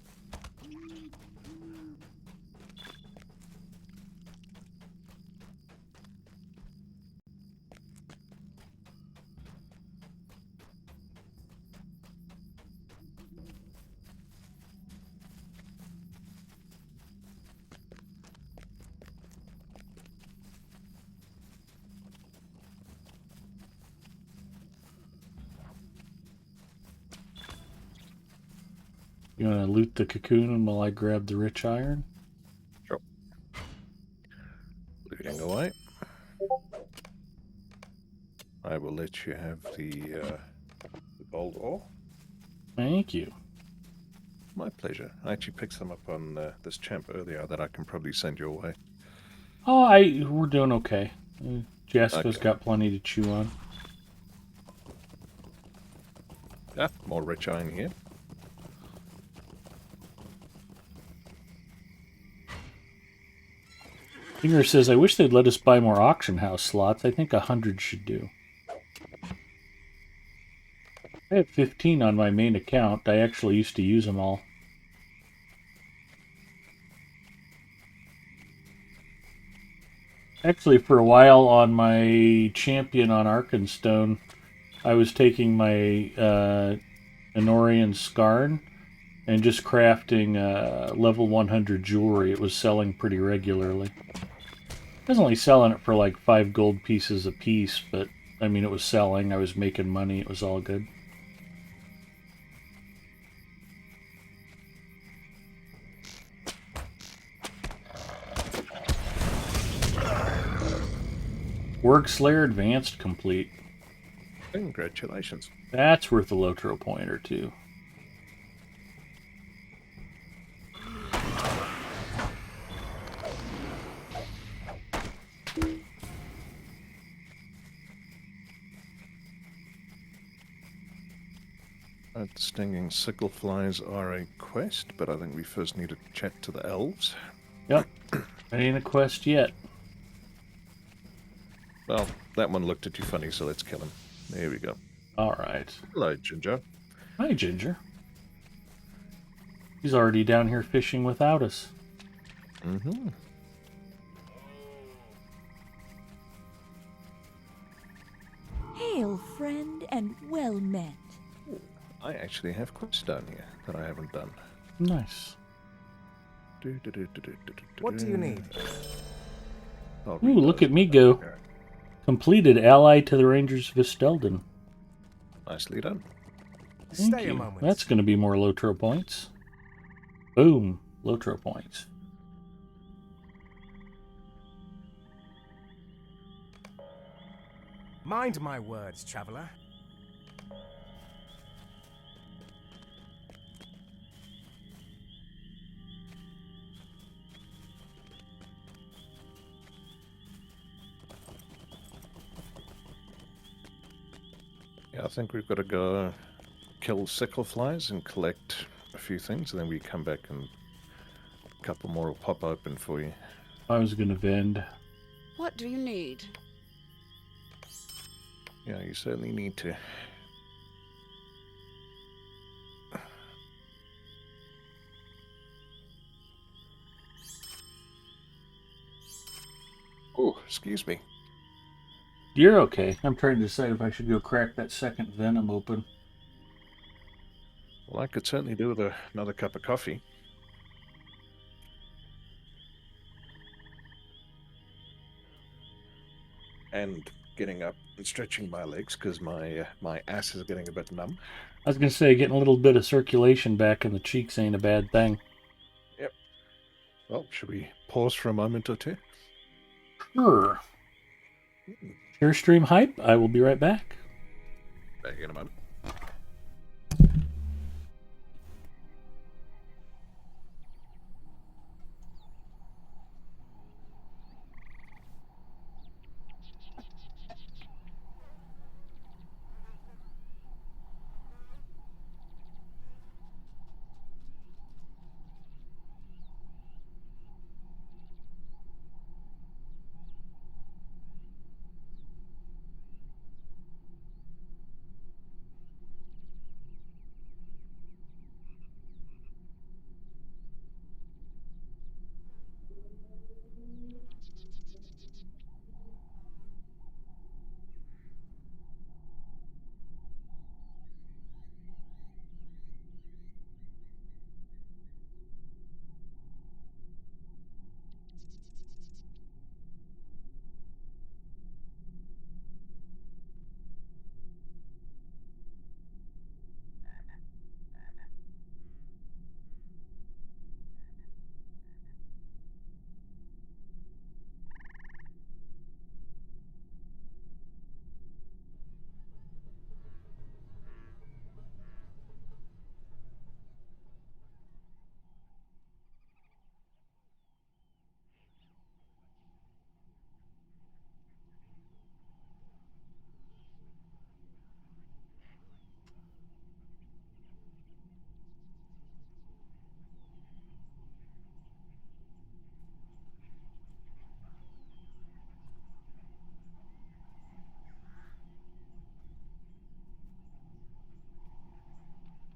You want to loot the cocoon while I grab the rich iron? Sure. Looting away. I will let you have the gold ore. Thank you. My pleasure. I actually picked some up on this champ earlier that I can probably send your way. Oh, we're doing okay. Jessica's got plenty to chew on. Yeah, more rich iron here. Finger says, I wish they'd let us buy more auction house slots. I think 100 should do. I have 15 on my main account. I actually used to use them all. Actually, for a while on my champion on Arkenstone, I was taking my Enorian Skarn and just crafting level 100 jewelry. It was selling pretty regularly. I was only selling it for like 5 gold pieces a piece, but I mean, it was selling. I was making money. It was all good. Work Slayer Advanced complete. Congratulations. That's worth a Lotro point or two. Stinging sickle flies are a quest, but I think we first need to chat to the elves. Yep. That ain't a quest yet. Well, that one looked at you funny, so let's kill him. There we go. Alright. Hello, Ginger. Hi, Ginger. He's already down here fishing without us. Mm-hmm. Hail, friend, and well met. I actually have quests down here that I haven't done. Nice. What do you need? I'll Ooh, read look those at me when I go. prepare. Completed ally to the Rangers of Vistelden. Nicely done. Thank Stay you. a moment. That's going to be more Lotro points. Boom. Lotro points. Mind my words, traveler. Yeah, I think we've got to go kill sickle flies and collect a few things, and then we come back and a couple more will pop open for you. I was going to vend. What do you need? Yeah, you certainly need to. Oh, excuse me. You're okay. I'm trying to decide if I should go crack that second venom open. Well, I could certainly do with another cup of coffee. And getting up and stretching my legs because my ass is getting a bit numb. I was going to say, getting a little bit of circulation back in the cheeks ain't a bad thing. Yep. Well, should we pause for a moment or two? Sure. Share stream hype. I will be right back. Back in a moment.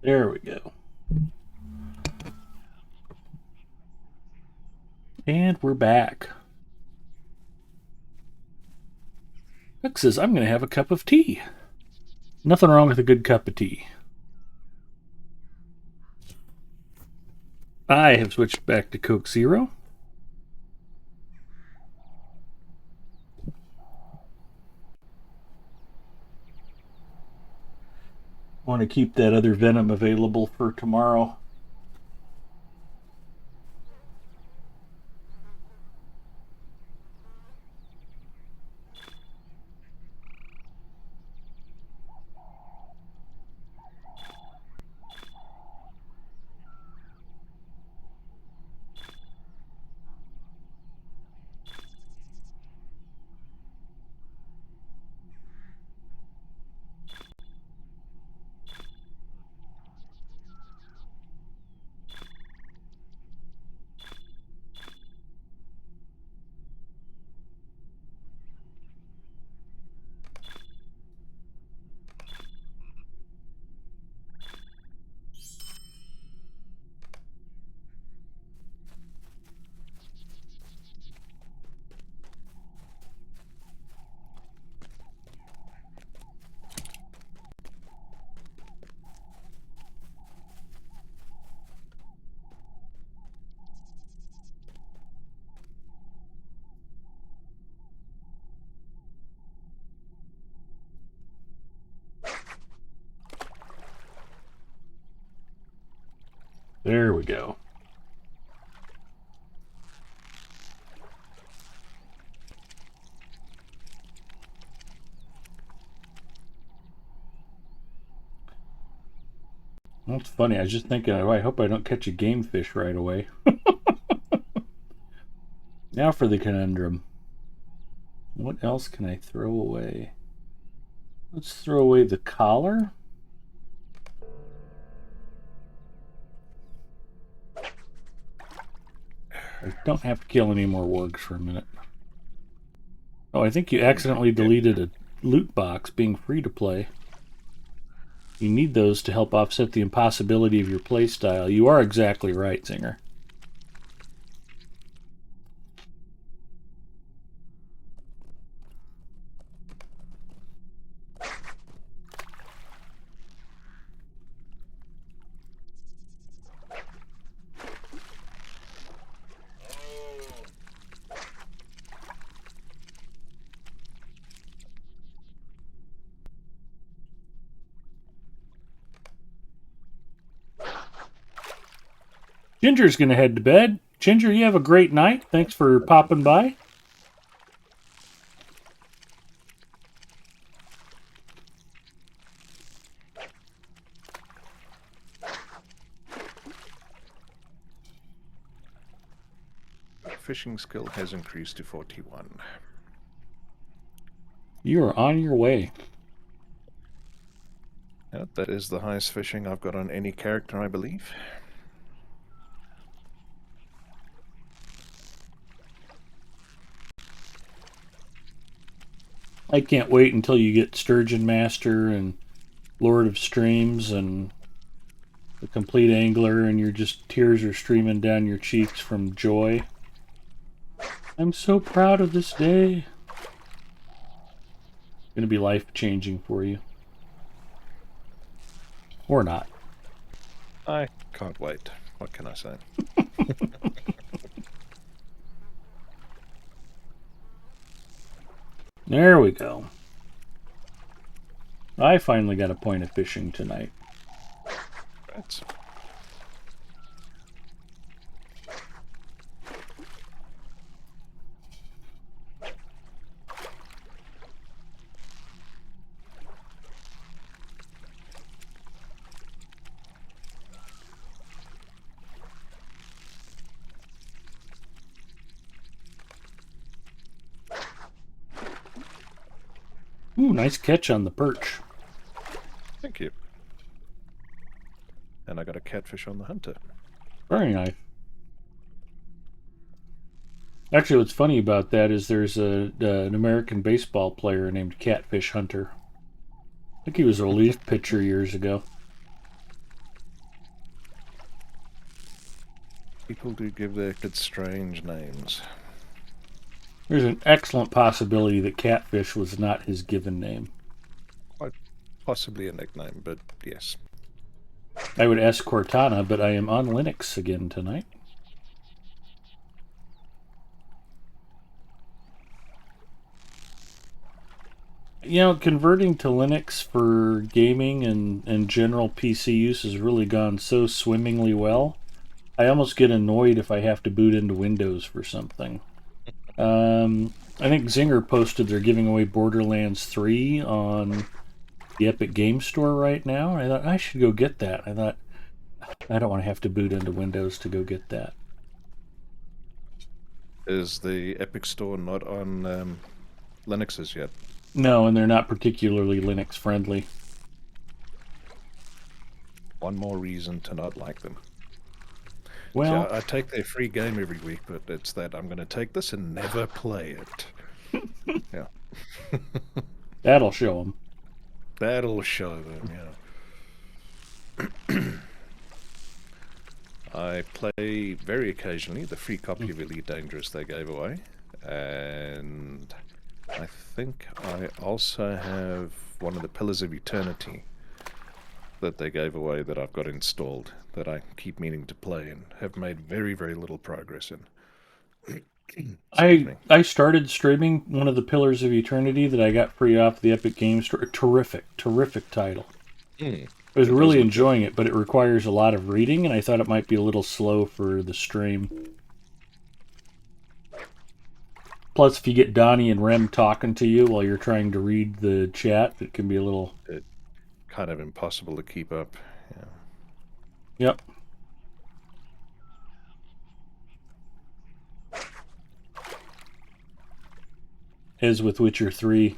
There we go. And we're back. Huck says, I'm going to have a cup of tea. Nothing wrong with a good cup of tea. I have switched back to Coke Zero. Want to keep that other venom available for tomorrow. There we go. Well, it's funny. I was just thinking, oh, I hope I don't catch a game fish right away. Now for the conundrum. What else can I throw away? Let's throw away the collar. I don't have to kill any more wargs for a minute. Oh, I think you accidentally deleted a loot box being free to play. You need those to help offset the impossibility of your playstyle. You are exactly right, Zinger. Ginger's going to head to bed. Ginger, you have a great night. Thanks for popping by. Fishing skill has increased to 41. You are on your way. Yep, that is the highest fishing I've got on any character, I believe. I can't wait until you get Sturgeon Master and Lord of Streams and the Complete Angler and your just tears are streaming down your cheeks from joy. I'm so proud of this day. It's going to be life-changing for you. Or not. I can't wait. What can I say? There we go. I finally got a point of fishing tonight. Right. Ooh, nice catch on the perch. Thank you. And I got a catfish on the hunter. Very nice. Actually, what's funny about that is there's an American baseball player named Catfish Hunter. I think he was a relief pitcher years ago. People do give their kids strange names. There's an excellent possibility that Catfish was not his given name. Quite possibly a nickname, but yes. I would ask Cortana, but I am on Linux again tonight. You know, converting to Linux for gaming and general PC use has really gone so swimmingly well. I almost get annoyed if I have to boot into Windows for something. I think Zinger posted they're giving away Borderlands 3 on the Epic Game Store right now. I thought I should go get that. I thought I don't want to have to boot into Windows to go get that. Is the Epic Store not on Linuxes yet? No, and they're not particularly Linux friendly. One more reason to not like them. Well, See, I take their free game every week, but it's that I'm going to take this and never play it. Yeah. that'll show them. That'll show them, yeah. I play very occasionally the free copy of Elite Dangerous they gave away, and I think I also have one of the Pillars of Eternity that they gave away that I've got installed that I keep meaning to play and have made very, very little progress in. I started streaming one of the Pillars of Eternity that I got free off the Epic Game Store. Terrific title. I was It does really look enjoying it, but it requires a lot of reading, and I thought it might be a little slow for the stream. Plus, if you get Donnie and Rem talking to you while you're trying to read the chat, it can be a little... kind of impossible to keep up. Yeah. Yep. As with Witcher 3.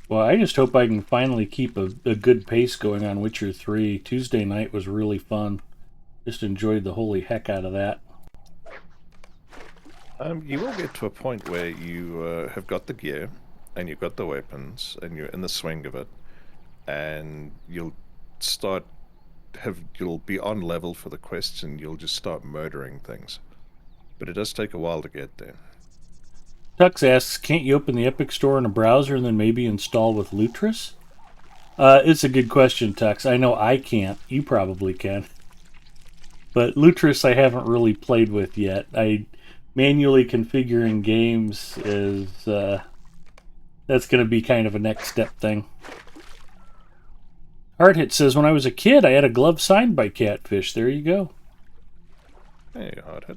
Well, I just hope I can finally keep a good pace going on Witcher 3. Tuesday night was really fun. Just enjoyed the holy heck out of that. You will get to a point where you have got the gear, and you've got the weapons, and you're in the swing of it, and you'll be on level for the quests, and you'll just start murdering things. But it does take a while to get there. Tux asks, can't you open the Epic Store in a browser and then maybe install with Lutris? It's a good question, Tux. I know I can't. You probably can. But Lutris I haven't really played with yet. Manually configuring games is... that's going to be kind of a next step thing. Hardhit says, when I was a kid, I had a glove signed by Catfish. There you go. Hey, Hardhit.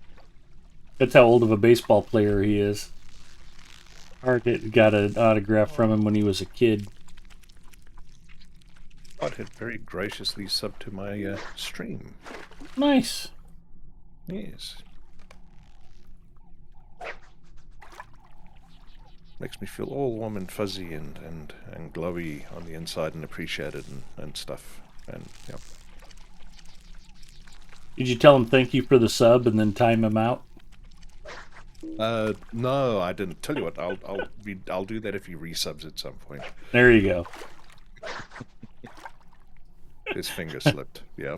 That's how old of a baseball player he is. Hardhit got an autograph from him when he was a kid. Hardhit very graciously subbed to my stream. Nice. Yes. Makes me feel all warm and fuzzy and glowy on the inside and appreciated and stuff. And yeah. Did you tell him thank you for the sub and then time him out? No, I didn't. Tell you what, I'll do that if he resubs at some point. There you go. His finger slipped. Yeah.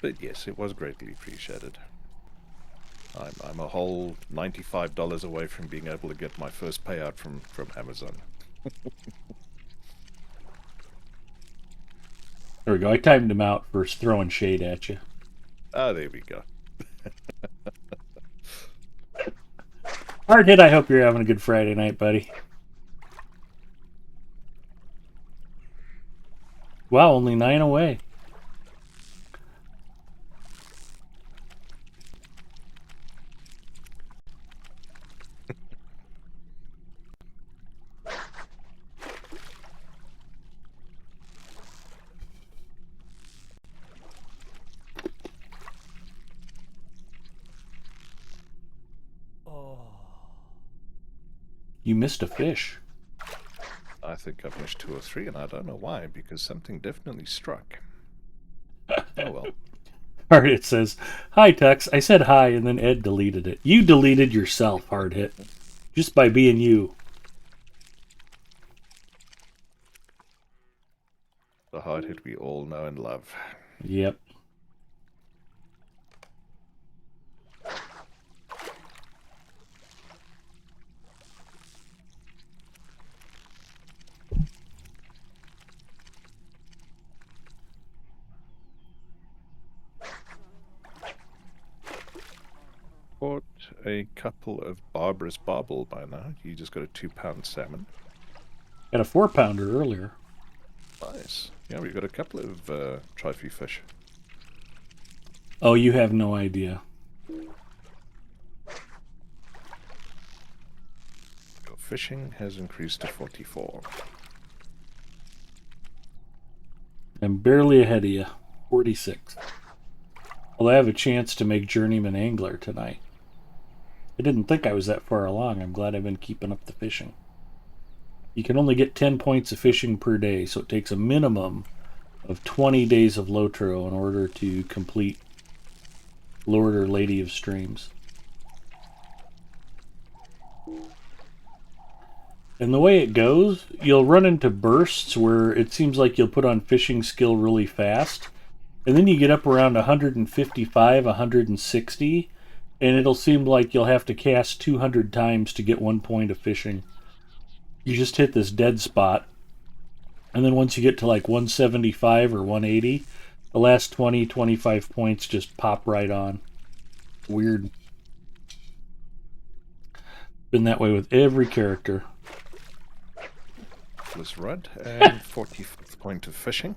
But yes, it was greatly appreciated. I'm a whole $95 away from being able to get my first payout from Amazon. There we go. I timed him out for throwing shade at you. Ah, there we go. Hardhit, I hope you're having a good Friday night, buddy. Wow, only 9 away. You missed a fish. I think I've missed 2 or 3, and I don't know why, because something definitely struck. Oh well. Hardhit says, hi, Tux. I said hi, and then Ed deleted it. You deleted yourself, Hardhit. Just by being you. The Hardhit we all know and love. Yep. Bought a couple of Barbara's Barbel by now. You just got a 2-pound salmon. Got a 4-pounder earlier. Nice. Yeah, we've got a couple of trophy fish. Oh, you have no idea. Your fishing has increased to 44. I'm barely ahead of you. 46. Well, I have a chance to make Journeyman Angler tonight. I didn't think I was that far along. I'm glad I've been keeping up the fishing. You can only get 10 points of fishing per day, so it takes a minimum of 20 days of Lotro in order to complete Lord or Lady of Streams. And the way it goes, you'll run into bursts where it seems like you'll put on fishing skill really fast, and then you get up around 155, 160, and it'll seem like you'll have to cast 200 times to get 1 point of fishing. You just hit this dead spot, and then once you get to like 175 or 180, the last 20, 25 points just pop right on. Weird. Been that way with every character. Was Rudd, and 45th point of fishing.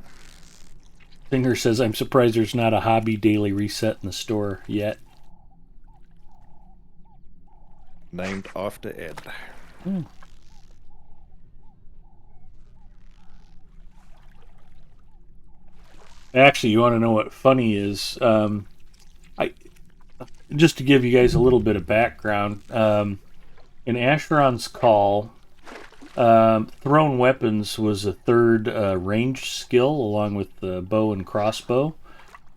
Singer says, I'm surprised there's not a hobby daily reset in the store yet. Named after Ed. Actually, you want to know what funny is? I just to give you guys a little bit of background. In Asheron's Call, thrown weapons was a third ranged skill along with the bow and crossbow,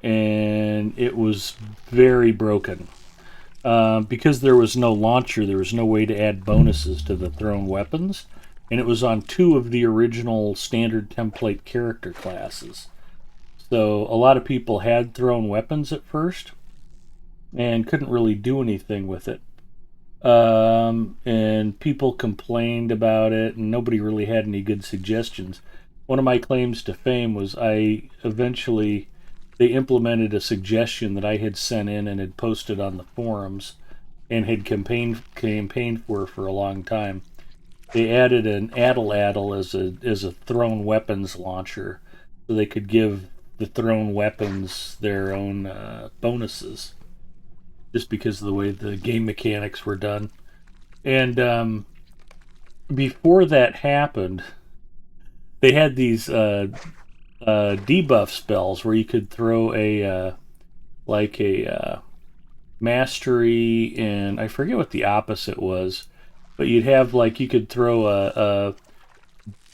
and it was very broken. Because there was no launcher, there was no way to add bonuses to the thrown weapons, and it was on 2 of the original standard template character classes. So a lot of people had thrown weapons at first and couldn't really do anything with it. And people complained about it, and nobody really had any good suggestions. One of my claims to fame was they implemented a suggestion that I had sent in and had posted on the forums and had campaigned for a long time. They added an addle as a thrown weapons launcher, so they could give the thrown weapons their own bonuses, just because of the way the game mechanics were done. And before that happened, they had these debuff spells where you could throw a mastery, and I forget what the opposite was, but you'd have you could throw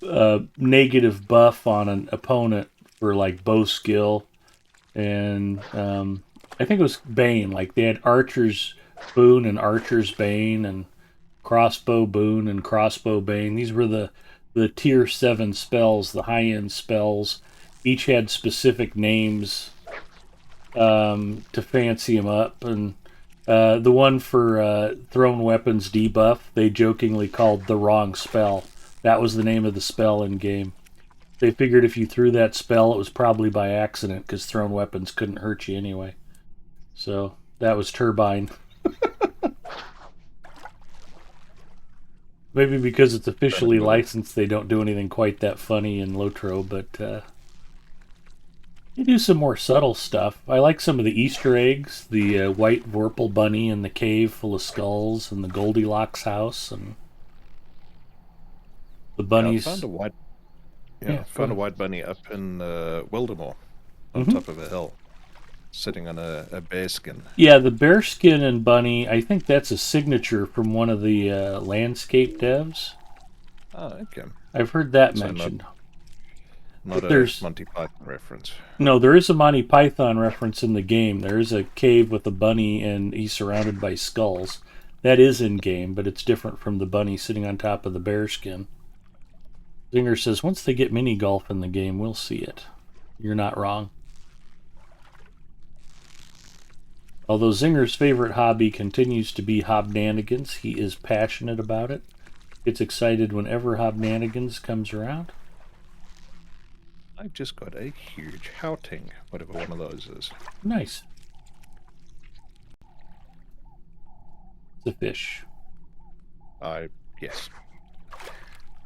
a negative buff on an opponent for bow skill, and I think it was Bane. They had Archer's Boon and Archer's Bane, and Crossbow Boon and Crossbow Bane. These were the tier 7 spells, the high-end spells. Each had specific names to fancy them up, and the one for thrown weapons debuff, they jokingly called the wrong spell. That was the name of the spell in game. They figured if you threw that spell, it was probably by accident, because thrown weapons couldn't hurt you anyway. So that was Turbine. Maybe because it's officially licensed, they don't do anything quite that funny in Lotro, but you do some more subtle stuff. I like some of the Easter eggs, the white Vorpal bunny in the cave full of skulls, and the Goldilocks house, and the bunnies. I found a white bunny up in Wildemore, on top of a hill, sitting on a bearskin. Yeah, the bearskin and bunny, I think that's a signature from one of the landscape devs. Oh, okay. I've heard that mentioned. Not a Monty Python reference. No, there is a Monty Python reference in the game. There is a cave with a bunny, and he's surrounded by skulls. That is in game, but it's different from the bunny sitting on top of the bearskin. Zinger says, once they get mini golf in the game, we'll see it. You're not wrong. Although Zinger's favorite hobby continues to be Hobnanigans, he is passionate about it. Gets excited whenever Hobnanigans comes around. I've just got a huge houting, whatever one of those is. Nice. It's a fish. Yes.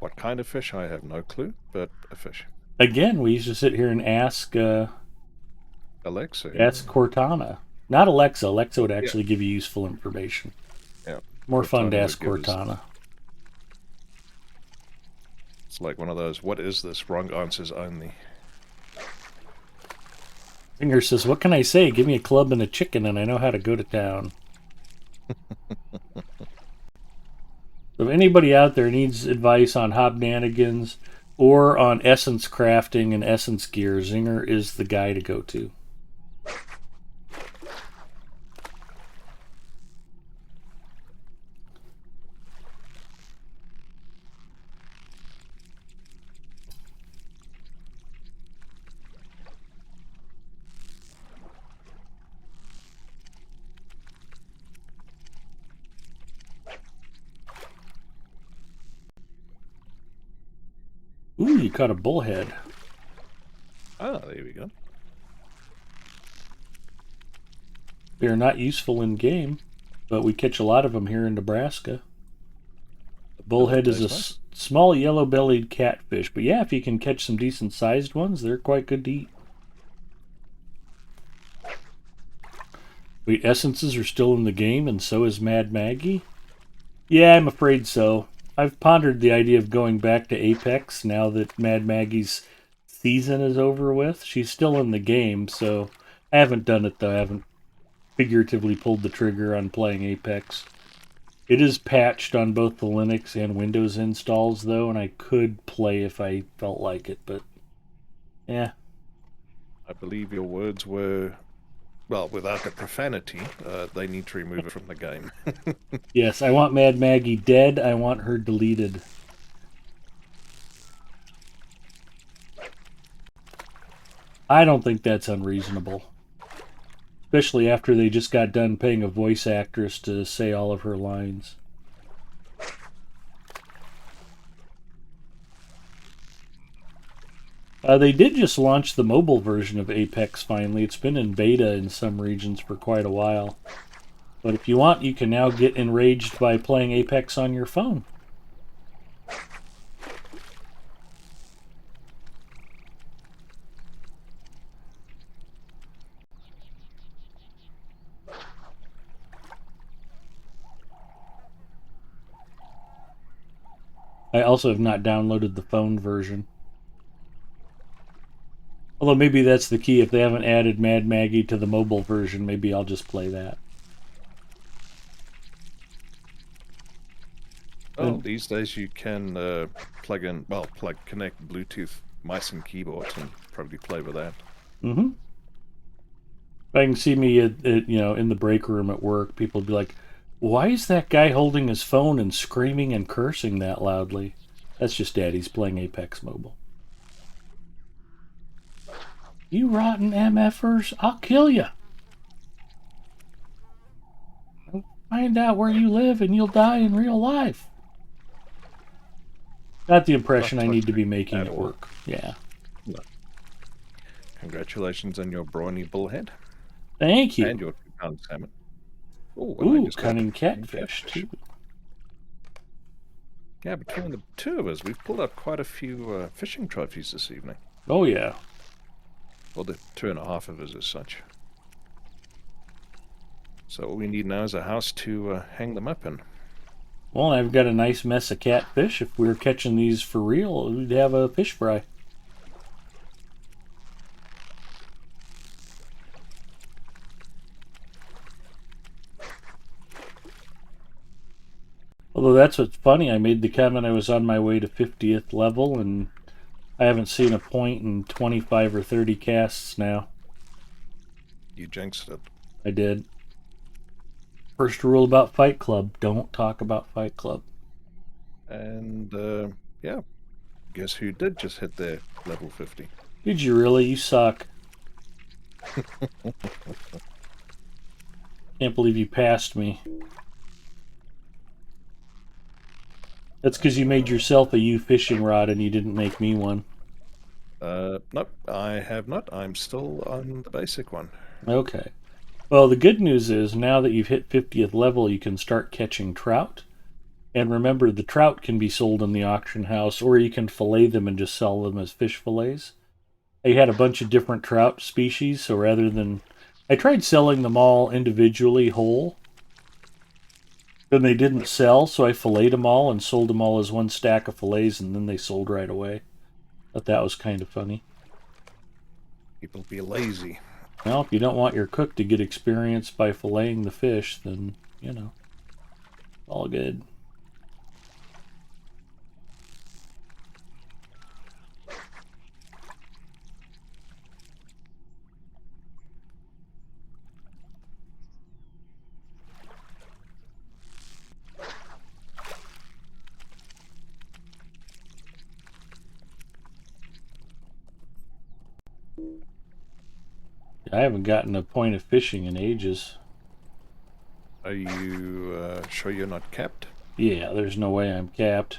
What kind of fish, I have no clue, but a fish. Again, we used to sit here and ask Alexa. Ask Cortana. Not Alexa. Alexa would actually give you useful information. Yeah. More fun to Cortana ask would give us- Cortana. It's like one of those, what is this? Wrong answers only. Finger says, what can I say? Give me a club and a chicken and I know how to go to town. So if anybody out there needs advice on Hobnanigans or on essence crafting and essence gear, Zinger is the guy to go to. Ooh, you caught a bullhead. Ah, there we go. They're not useful in game, but we catch a lot of them here in Nebraska. Bullhead is a Tastes small yellow-bellied catfish, but yeah, if you can catch some decent-sized ones, they're quite good to eat. Wait, essences are still in the game, and so is Mad Maggie? Yeah, I'm afraid so. I've pondered the idea of going back to Apex now that Mad Maggie's season is over with. She's still in the game, so I haven't done it though. I haven't figuratively pulled the trigger on playing Apex. It is patched on both the Linux and Windows installs though, and I could play if I felt like it, but yeah. I believe your words were, well, without the profanity, they need to remove it from the game. Yes, I want Mad Maggie dead. I want her deleted. I don't think that's unreasonable. Especially after they just got done paying a voice actress to say all of her lines. They did just launch the mobile version of Apex finally. It's been in beta in some regions for quite a while. But if you want, you can now get enraged by playing Apex on your phone. I also have not downloaded the phone version. Although maybe that's the key. If they haven't added Mad Maggie to the mobile version, maybe I'll just play that. Well, these days you can connect Bluetooth mice and keyboards and probably play with that. Mm-hmm. I can see me at in the break room at work. People would be like, "Why is that guy holding his phone and screaming and cursing that loudly?" That's just Daddy's playing Apex Mobile. You rotten MFers, I'll kill you. I'll find out where you live and you'll die in real life. Not the impression I need to be making at work. Yeah. No. Congratulations on your brawny bullhead. Thank you. And your 2-pound salmon. Ooh, cunning catfish, too. Yeah, between the two of us, we've pulled out quite a few fishing trophies this evening. Oh, yeah. Well, the 2.5 of us as such. So all we need now is a house to hang them up in. Well, I've got a nice mess of catfish. If we were catching these for real, we'd have a fish fry. Although that's what's funny, I made the comment I was on my way to 50th level, and I haven't seen a point in 25 or 30 casts now. You jinxed it. I did. First rule about Fight Club, don't talk about Fight Club. And, yeah. Guess who did just hit their level 50? Did you really? You suck. Can't believe you passed me. That's because you made yourself a U fishing rod and you didn't make me one. Nope, I have not. I'm still on the basic one. Okay. Well, the good news is now that you've hit 50th level, you can start catching trout. And remember, the trout can be sold in the auction house, or you can fillet them and just sell them as fish fillets. I had a bunch of different trout species, so rather than... I tried selling them all individually whole. Then they didn't sell, so I filleted them all and sold them all as one stack of fillets, and then they sold right away. Thought that was kind of funny. People be lazy. Well, if you don't want your cook to get experience by filleting the fish, then, all good. I haven't gotten a point of fishing in ages. Are you sure you're not capped? Yeah, there's no way I'm capped.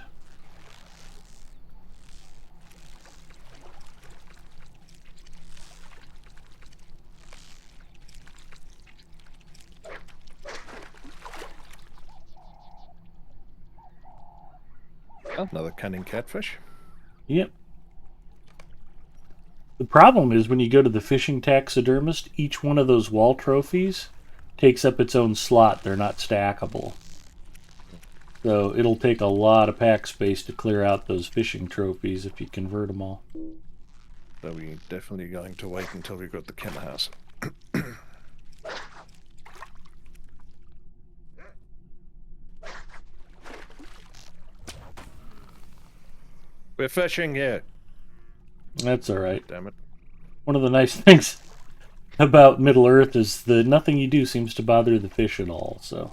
Another cunning catfish. Yep. The problem is when you go to the fishing taxidermist, each one of those wall trophies takes up its own slot. They're not stackable. So it'll take a lot of pack space to clear out those fishing trophies if you convert them all. So we're definitely going to wait until we've got the kennel house. We're fishing here. That's alright. Damn it. One of the nice things about Middle Earth is that nothing you do seems to bother the fish at all, so.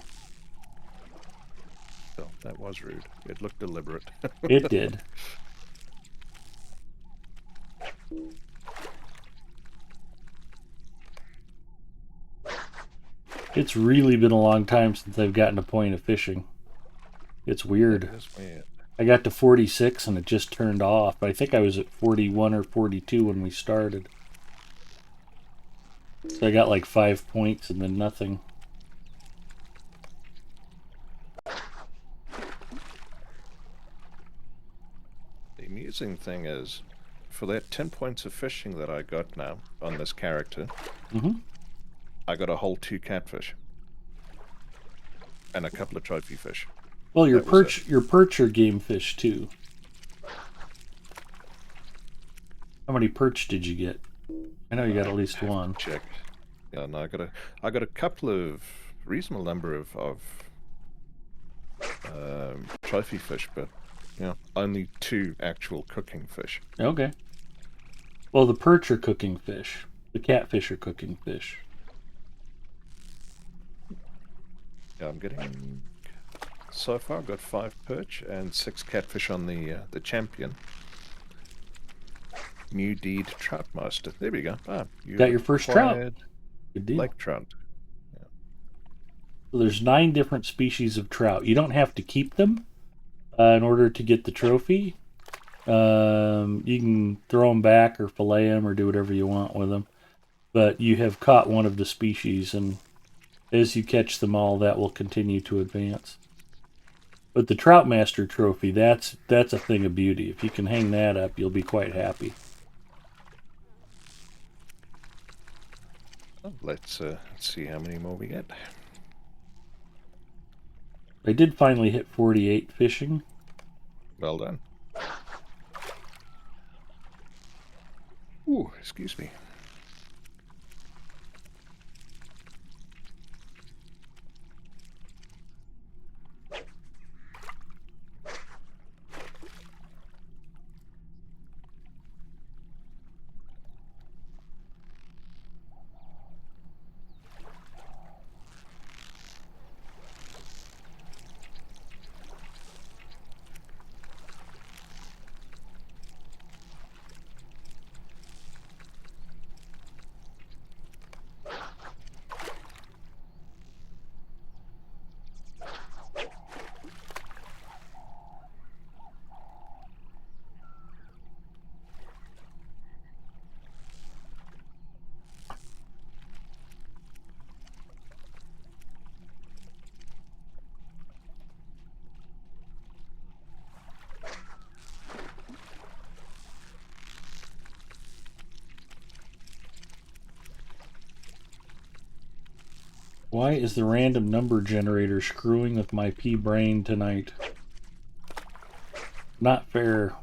Oh, that was rude. It looked deliberate. It did. It's really been a long time since I've gotten a point of fishing. It's weird. It is weird. I got to 46 and it just turned off. I think I was at 41 or 42 when we started. So I got like 5 points and then nothing. The amusing thing is, for that 10 points of fishing that I got now on this character, I got a whole 2 catfish. And a couple of trophy fish. Well, your perch are game fish too. How many perch did you get? I know you got at least one. Check. Yeah, no, I got a couple of reasonable number of trophy fish, but only 2 actual cooking fish. Okay. Well, the perch are cooking fish. The catfish are cooking fish. Yeah, I'm getting. So far, I've got 5 perch and 6 catfish on the champion. New deed trout master. There we go. You got your first trout. acquired Good deal. Lake trout. Yeah. So there's 9 different species of trout. You don't have to keep them in order to get the trophy. You can throw them back or fillet them or do whatever you want with them. But you have caught one of the species, and as you catch them all, that will continue to advance. But the Trout Master trophy, that's a thing of beauty. If you can hang that up, you'll be quite happy. Well, let's see how many more we get. I did finally hit 48 fishing. Well done. Ooh, excuse me. Why is the random number generator screwing with my pea-brain tonight? Not fair.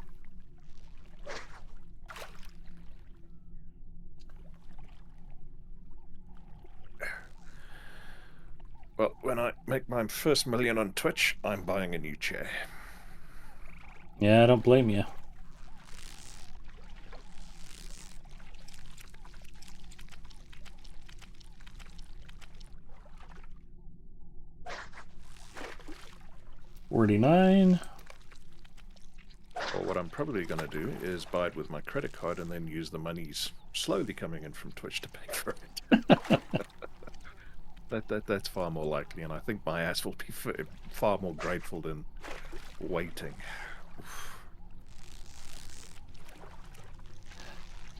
Well, when I make my first million on Twitch, I'm buying a new chair. Yeah, I don't blame you. $49. Well, what I'm probably going to do is buy it with my credit card and then use the monies slowly coming in from Twitch to pay for it. That's far more likely, and I think my ass will be far more grateful than waiting.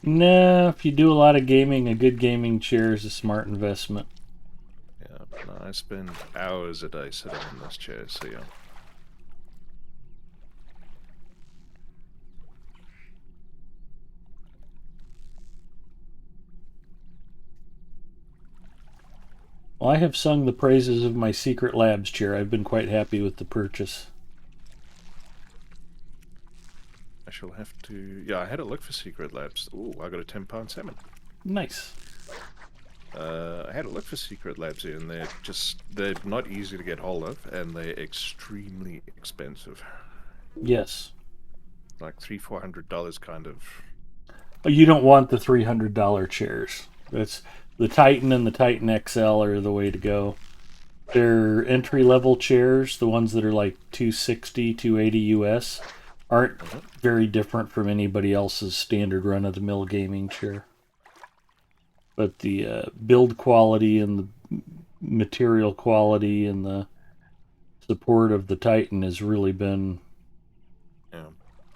No, if you do a lot of gaming, a good gaming chair is a smart investment. Yeah, no, I spend hours a day sitting in this chair, so yeah. Well, I have sung the praises of my Secret Labs chair. I've been quite happy with the purchase. I shall have to... Yeah, I had a look for Secret Labs. Ooh, I got a £10 salmon. Nice. I had a look for Secret Labs here, and they're not easy to get hold of, and they're extremely expensive. Yes. Like $300-400 kind of. You don't want the $300 chairs. That's the Titan and the Titan XL are the way to go. They're entry-level chairs, the ones that are like $260, $280 US, aren't very different from anybody else's standard run-of-the-mill gaming chair. But the build quality and the material quality and the support of the Titan has really been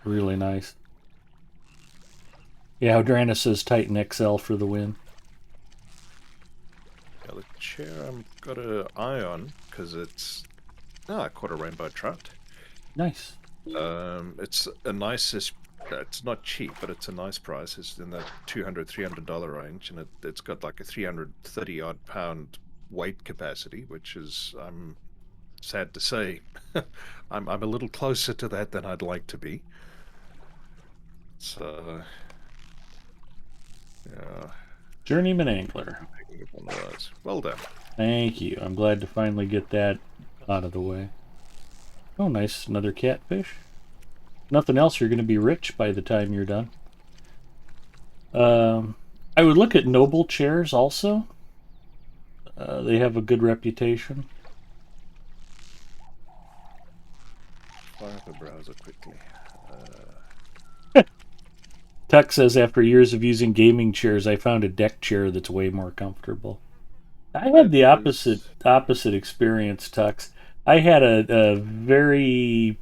really nice. Yeah, Odrana says Titan XL for the win. Yeah, the chair I've got an eye on, because it's... I caught a rainbow trout. Nice. It's a nice... It's not cheap, but it's a nice price. It's in the $200-300 range, and it's got like a 330-odd pound weight capacity, which is, I'm sad to say, I'm a little closer to that than I'd like to be. So, yeah. Journeyman Angler. One of those. Well done. Thank you. I'm glad to finally get that out of the way. Oh, nice. Another catfish. Nothing else, you're going to be rich by the time you're done. I would look at Noble chairs also. They have a good reputation. Fire up the browser quickly. Tuck says, after years of using gaming chairs, I found a deck chair that's way more comfortable. I had the opposite experience, Tux. I had a very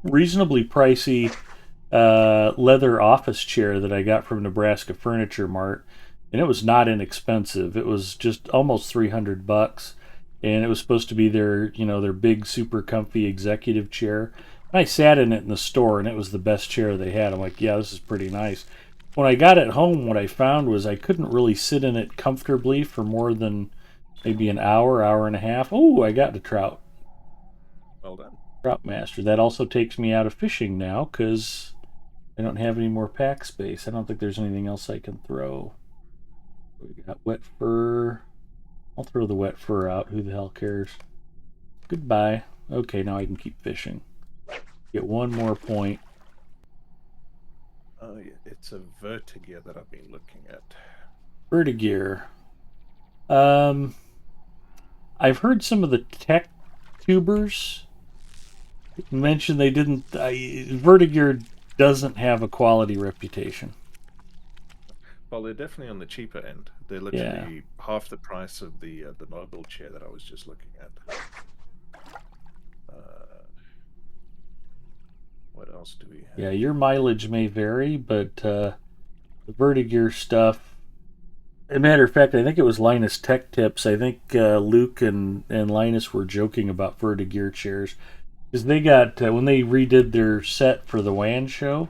reasonably pricey leather office chair that I got from Nebraska Furniture Mart, and it was not inexpensive. It was just almost $300, and it was supposed to be their big, super comfy executive chair. I sat in it in the store, and it was the best chair they had. I'm like, yeah, this is pretty nice. When I got it home, what I found was I couldn't really sit in it comfortably for more than maybe an hour, hour and a half. Oh, I got the trout. Well done. Trout master. That also takes me out of fishing now, because I don't have any more pack space. I don't think there's anything else I can throw. We got wet fur. I'll throw the wet fur out. Who the hell cares? Goodbye. Okay, now I can keep fishing. Get one more point. Oh, yeah, it's a Vertigear that I've been looking at. Vertigear. I've heard some of the tech tubers mention they didn't. Vertigear doesn't have a quality reputation. Well, they're definitely on the cheaper end. They're literally half the price of the Noble chair that I was just looking at. What else do we have? Yeah, your mileage may vary, but the Vertigear stuff. As a matter of fact, I think it was Linus Tech Tips. I think Luke and Linus were joking about Vertigear chairs. Because they got, when they redid their set for the WAN show,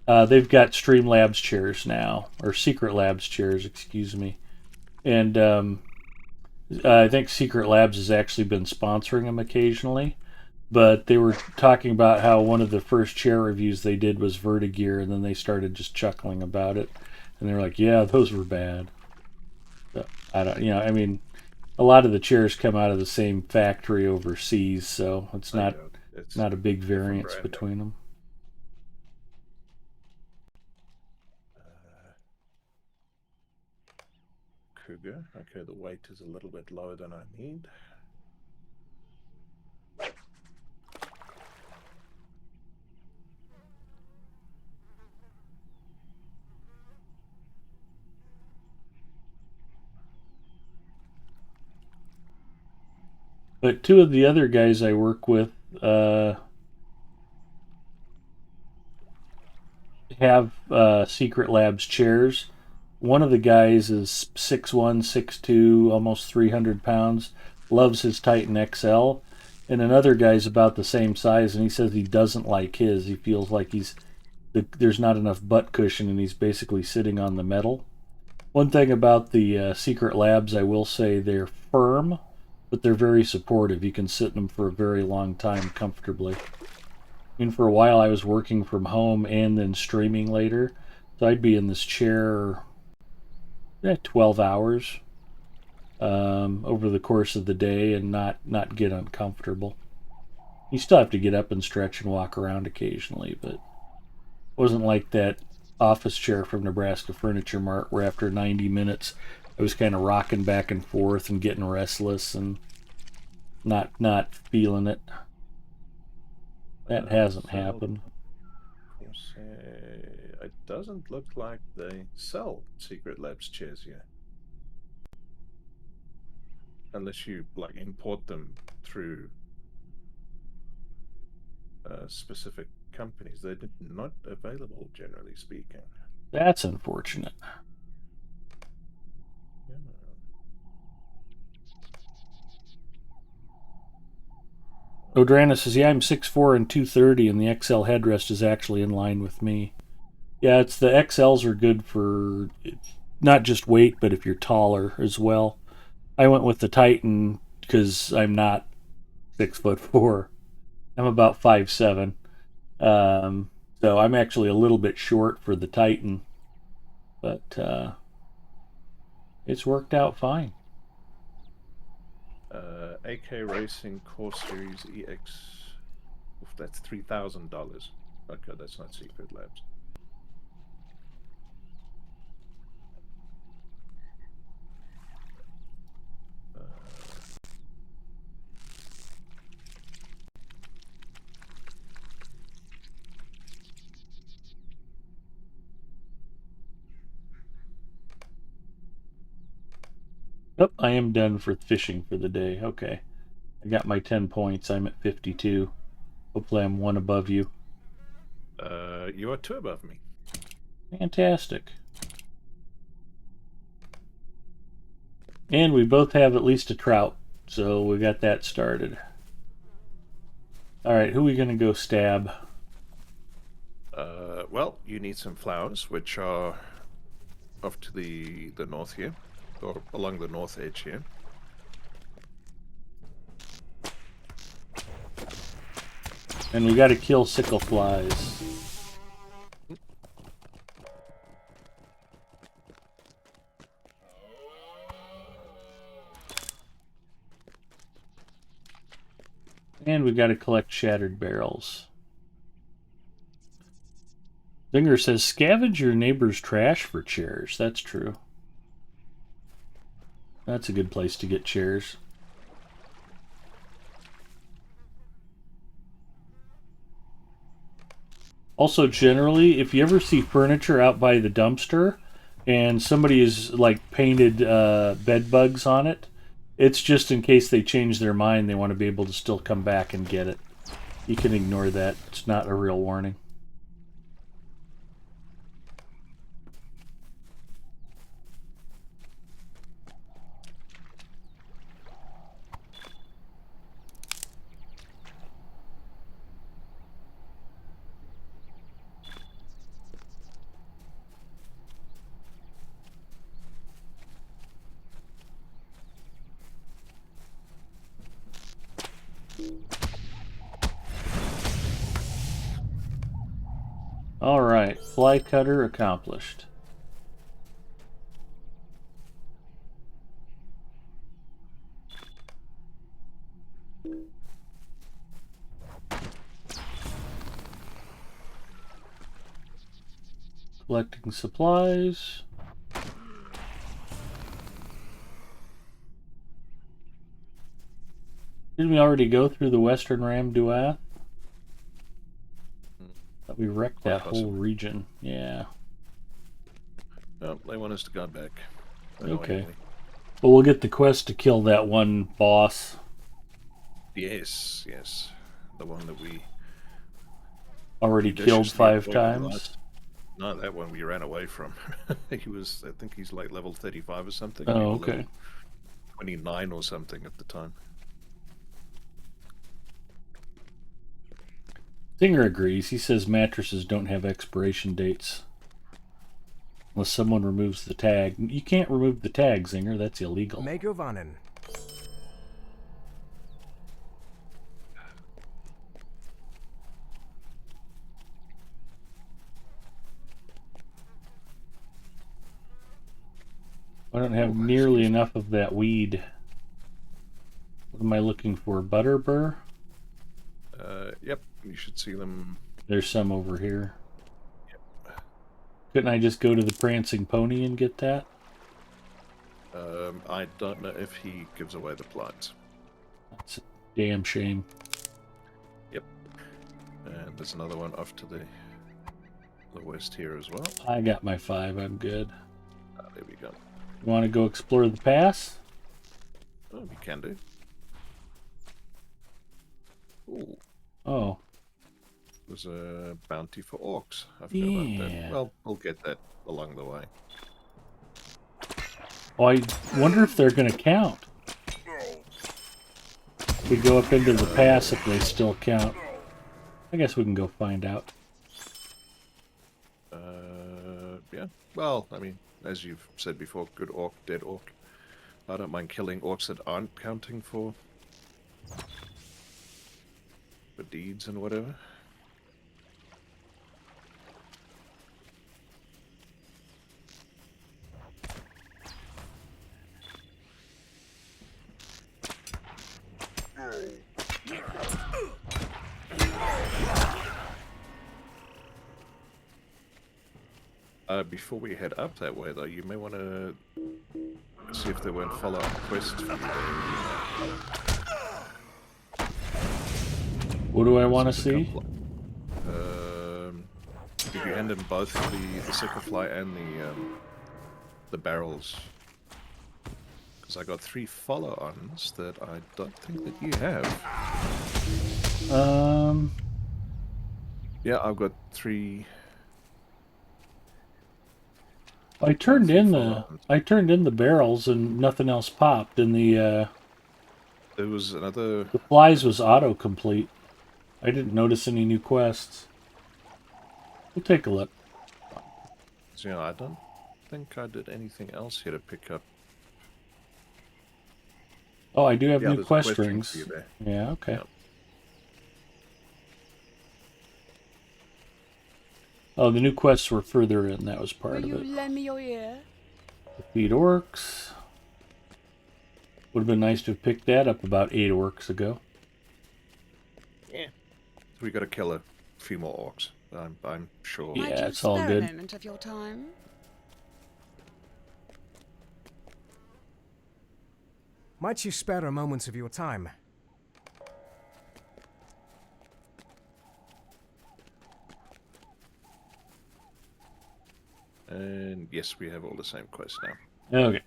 they've got Streamlabs chairs now, or Secret Labs chairs, excuse me. And I think Secret Labs has actually been sponsoring them occasionally. But they were talking about how one of the first chair reviews they did was Vertigear, and then they started just chuckling about it. And they were like, yeah, those were bad. So, I mean, a lot of the chairs come out of the same factory overseas, so it's not a big variance between them. Cougar. Okay, the weight is a little bit lower than I need. But two of the other guys I work with have Secret Labs chairs. One of the guys is 6'1", 6'2", almost 300 pounds, loves his Titan XL. And another guy's about the same size, and he says he doesn't like his. He feels like there's not enough butt cushion, and he's basically sitting on the metal. One thing about the Secret Labs, I will say, they're firm, but they're very supportive. You can sit in them for a very long time comfortably. I mean, for a while I was working from home and then streaming later, so I'd be in this chair 12 hours over the course of the day and not get uncomfortable. You still have to get up and stretch and walk around occasionally, but it wasn't like that office chair from Nebraska Furniture Mart where after 90 minutes I was kind of rocking back and forth and getting restless and not feeling it. That hasn't happened. It doesn't look like they sell Secret Labs chairs here. Unless you like import them through specific companies. They're not available, generally speaking. That's unfortunate. Yeah. Odrana says, yeah, I'm 6'4" and 230, and the XL headrest is actually in line with me. Yeah, it's the XLs are good for not just weight, but if you're taller as well. I went with the Titan because I'm not 6'4". I'm about 5'7". So I'm actually a little bit short for the Titan, but it's worked out fine. AK Racing Core Series EX. Oof, that's $3,000. Okay, that's not Secret Labs. Yep, I am done for fishing for the day. Okay. I got my 10 points. I'm at 52. Hopefully I'm one above you. You are 2 above me. Fantastic. And we both have at least a trout, so we got that started. Alright, who are we going to go stab? Well, you need some flowers, which are off to the north here, or along the north edge here. And we got to kill sickle flies. And we got to collect shattered barrels. Zinger says, scavenge your neighbor's trash for chairs. That's true. That's a good place to get chairs. Also, generally, if you ever see furniture out by the dumpster and somebody is like painted bed bugs on it, it's just in case they change their mind, they want to be able to still come back and get it. You can ignore that. It's not a real warning. Alright, fly cutter accomplished. Collecting supplies. Didn't we already go through the Western Ram Duath? Thought we wrecked that whole region. Yeah. Oh, they want us to go back. Okay. Well, we'll get the quest to kill that one boss. Yes, yes. The one that we already killed 5 times. No, that one we ran away from. He was, I think he's like level 35 or something. Oh, okay. 29 or something at the time. Singer agrees. He says mattresses don't have expiration dates. Unless someone removes the tag. You can't remove the tag, Zinger. That's illegal. Megovanen. I don't have nearly enough of that weed. What am I looking for? Butter burr? Yep, you should see them. There's some over here. Couldn't I just go to the Prancing Pony and get that? I don't know if he gives away the plants. That's a damn shame. Yep. And there's another one off to the west here as well. I got my 5. I'm good. There we go. You want to go explore the pass? Oh, we can do. Ooh, Oh. there's a bounty for orcs. I forgot about that. Yeah. Well, we'll get that along the way. Oh, I wonder if they're going to count. We go up into the pass if they still count. I guess we can go find out. Yeah. Well, I mean, as you've said before, good orc, dead orc. I don't mind killing orcs that aren't counting for deeds and whatever. Before we head up that way, though, you may want to see if there weren't follow-up quests for you there. What do I want to see? Did you hand in both the sickle fly and the barrels? Because I got 3 follow-ons that I don't think that you have. Yeah, I've got 3. I turned in the barrels and nothing else popped, and There was another. the flies was autocomplete. I didn't notice any new quests. We'll take a look. So, yeah, I don't think I did anything else here to pick up. Oh, I do have new there's a quest for rings. you there. Yeah, okay. Yeah. Oh, the new quests were further in. That was part Will of you it. lend me your ear? Defeat orcs. Would have been nice to have picked that up about 8 orcs ago. Yeah. We got to kill a few more orcs. I'm sure. Yeah, Might you it's all spare good. a moment of your time? Might you spare a moment of your time? And yes, we have all the same quests now. Okay.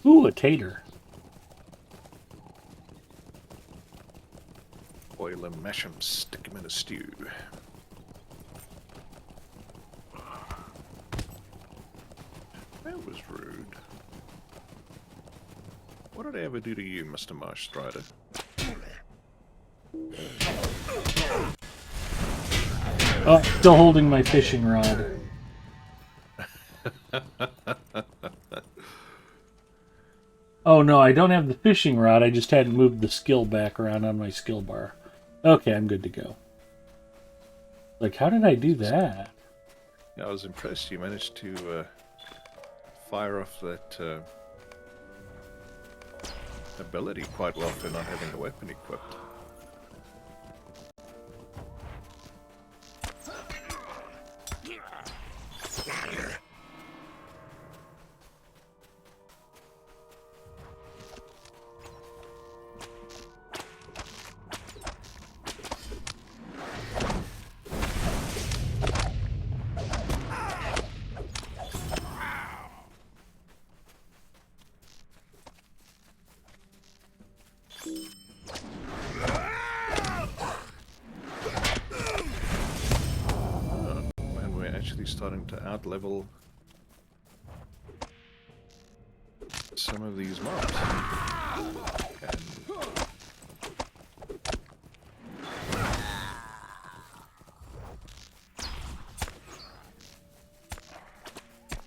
Ooh, a tater. Boil them, mash them, stick them in a stew. That was rude. What did I ever do to you, Mr. Marsh Strider? Oh, still holding my fishing rod. Oh no, I don't have the fishing rod. I just hadn't moved the skill back around on my skill bar. Okay, I'm good to go. Like, how did I do that? Yeah, I was impressed. You managed to fire off that ability quite well for not having a weapon equipped. And we're actually starting to outlevel some of these mobs. And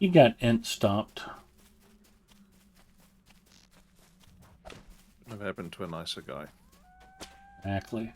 He got ent stomped. What happened to a nicer guy? Exactly.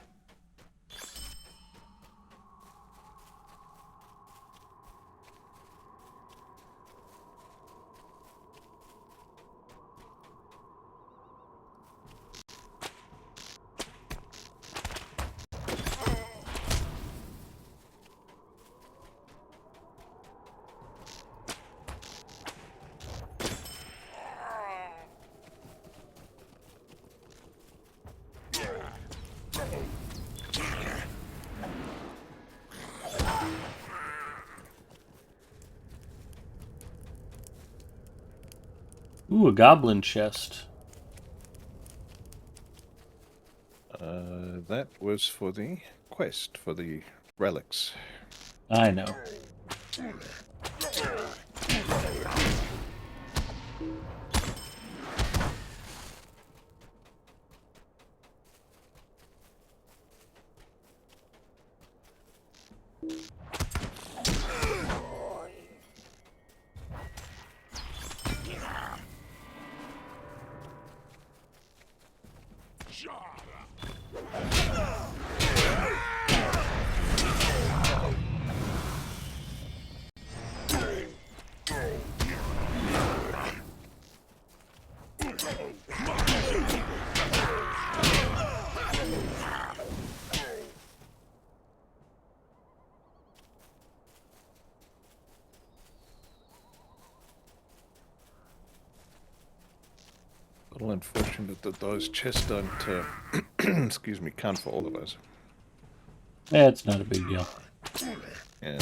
Ooh, a goblin chest. That was for the quest, for the relics. I know. A little unfortunate that those chests don't, excuse me, count for all of us. That's not a big deal. Yeah.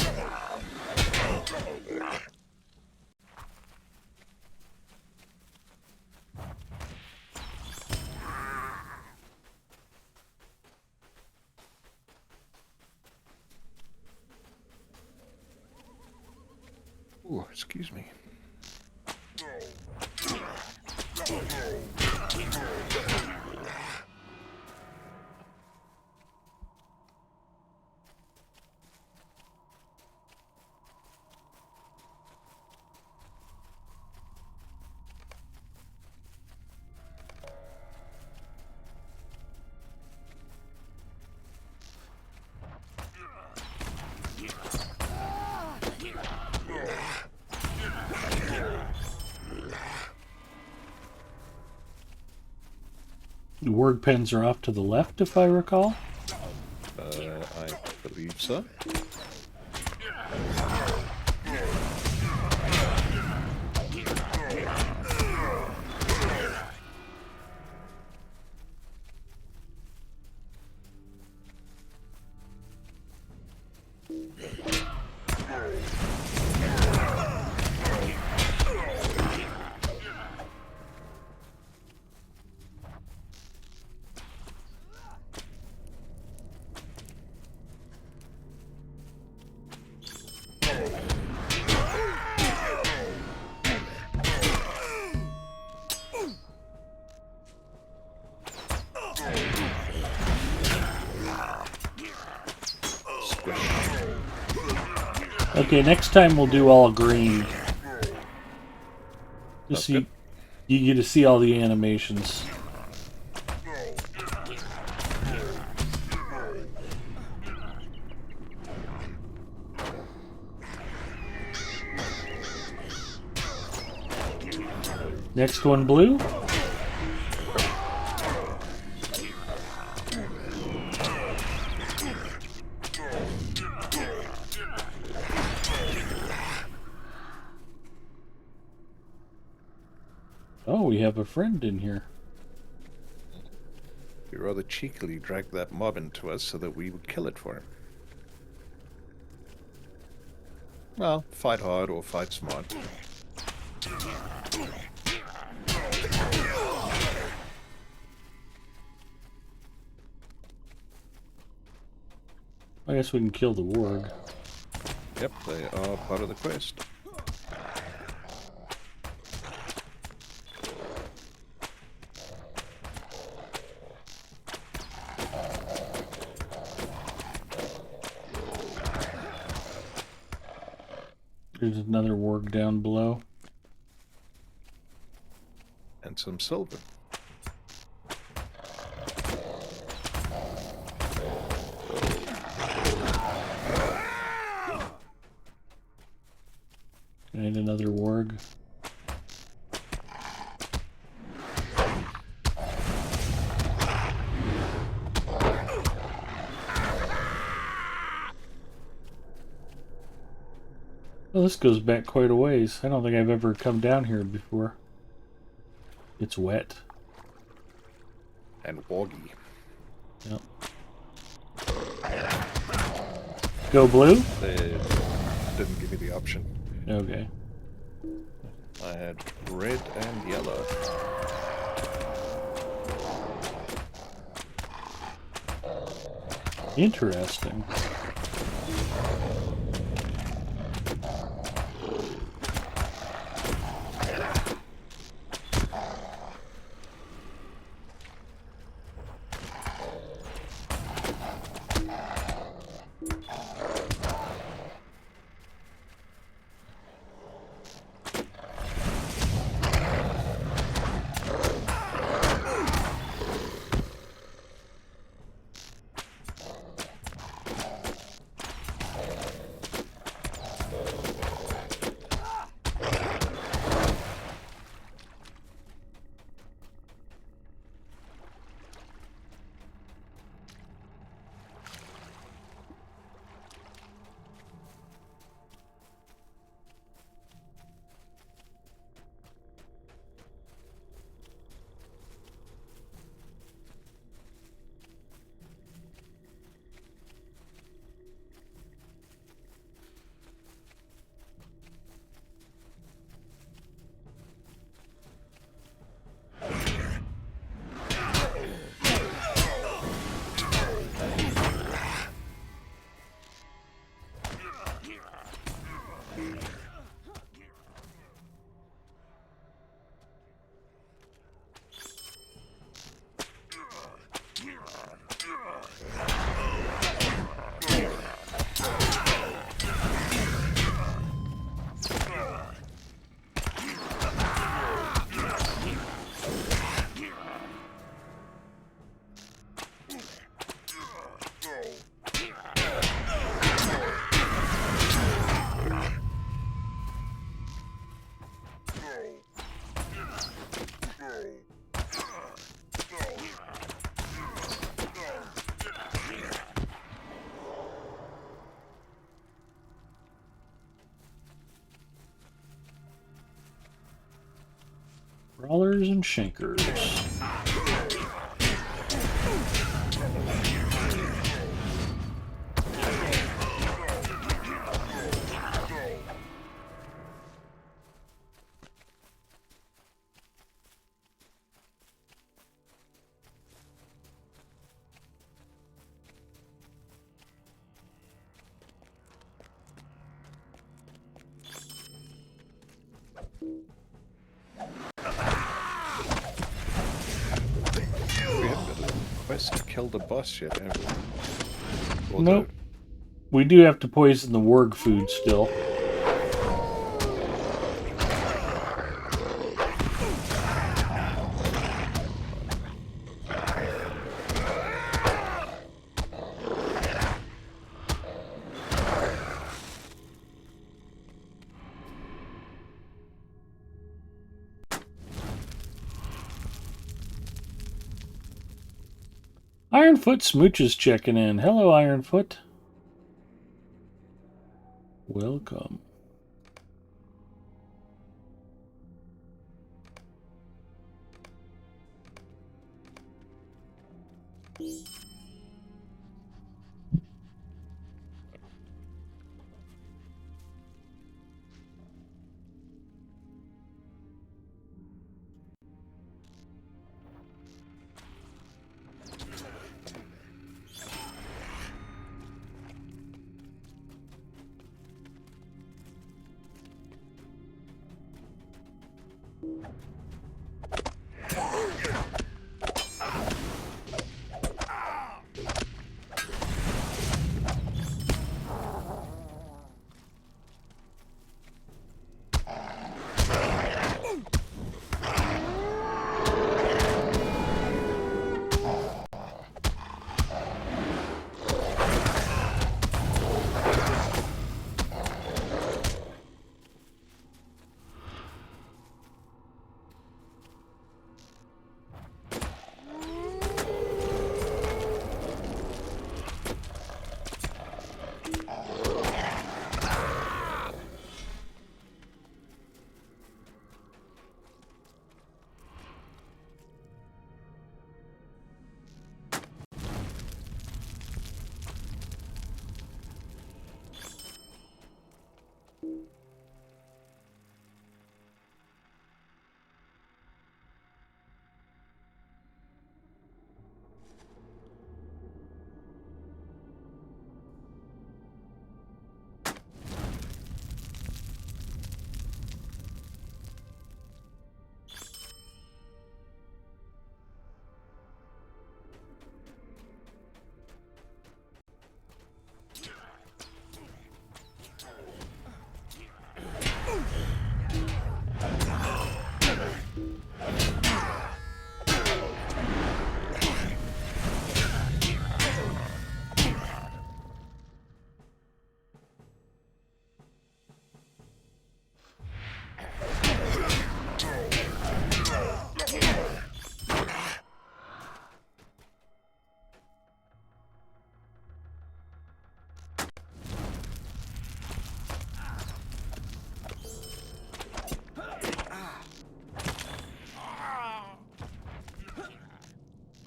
Ooh, excuse me. The word pens are off to the left, if I recall. I believe so. Okay, next time we'll do all green. Just so you get to see all the animations. Next one, blue. Oh, we have a friend in here. He rather cheekily dragged that mob into us so that we would kill it for him. Well, fight hard or fight smart. I guess we can kill the warg. Yep, they are part of the quest. There's another warg down below. And some silver. And another warg. Well, this goes back quite a ways. I don't think I've ever come down here before. It's wet. And woggy. Yep. Go blue? They didn't give me the option. Okay. I had red and yellow. Interesting. Brawlers and shankers. Quest killed a boss yet, have we? Nope. We do have to poison the warg food still. Ironfoot Smooches checking in. Hello, Ironfoot. Welcome.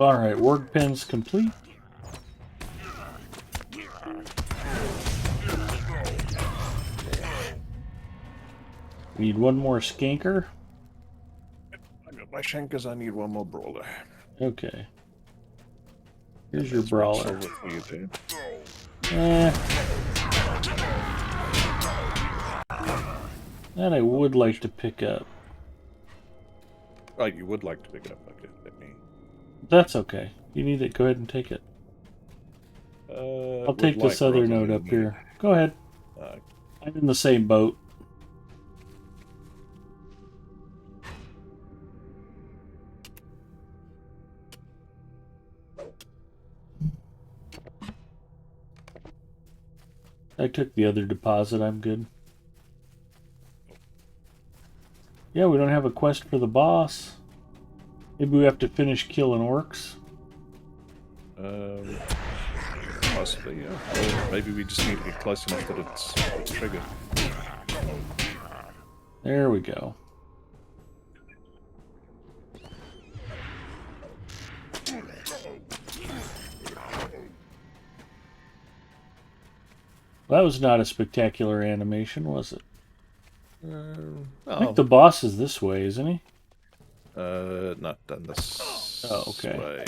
Alright, work pen's complete. We need one more skanker. I got my shankers, I need one more brawler. Okay. Here's your There's one brawler. silver for you too. That I would like to pick up. Oh, you would like to pick it up, okay, let me... That's okay. You need it, go ahead and take it. I'll would take this like other rather note than up need. here. Go ahead. I'm in the same boat. I took the other deposit, I'm good. Yeah, we don't have a quest for the boss. Maybe we have to finish killing orcs. Possibly, yeah. Or maybe we just need to get close enough that it's triggered. There we go. Well, that was not a spectacular animation, was it? I think the boss is this way, isn't he? Not done this okay. way.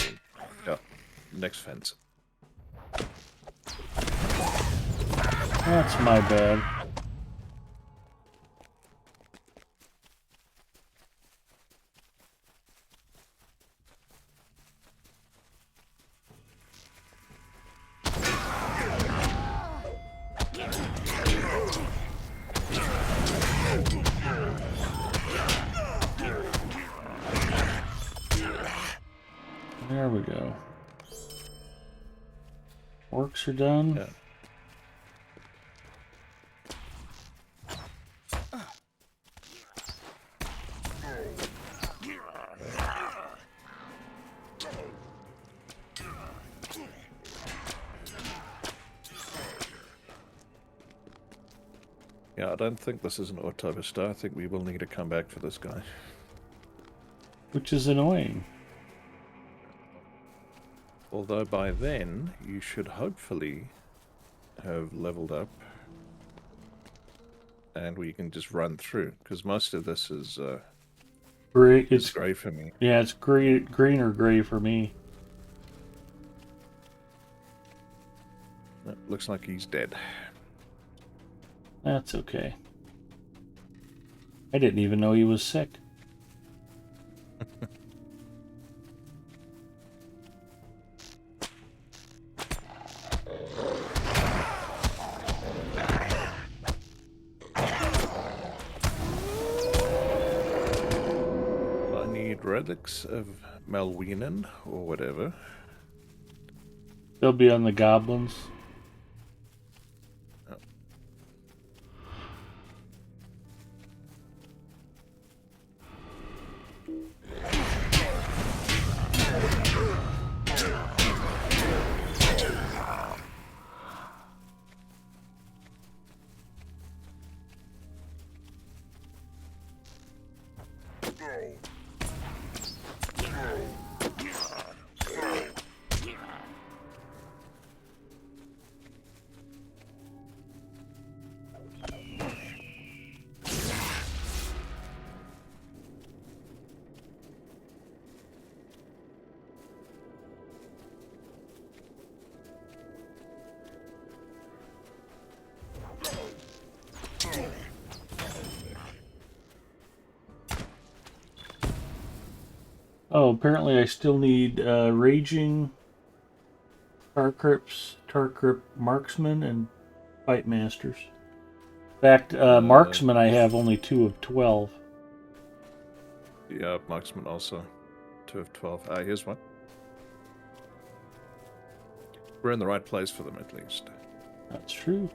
Yeah, next fence. That's my bad. There we go. Orcs are done. Yeah. Yeah, I don't think this is an October star. I think we will need to come back for this guy. Which is annoying. Although by then, you should hopefully have leveled up. And we can just run through. Because most of this is Gray. it's grey for me. Yeah, it's green or gray for me. Looks like he's dead. That's okay. I didn't even know he was sick. I need relics of Malweenan or whatever. They'll be on the goblins. Oh, apparently I still need Raging, Tarcrypt Marksman, and Fight Masters. In fact, Marksman I have only 2 of 12. Yeah, Marksman also. 2 of 12. Ah, here's one. We're in the right place for them, at least. That's true.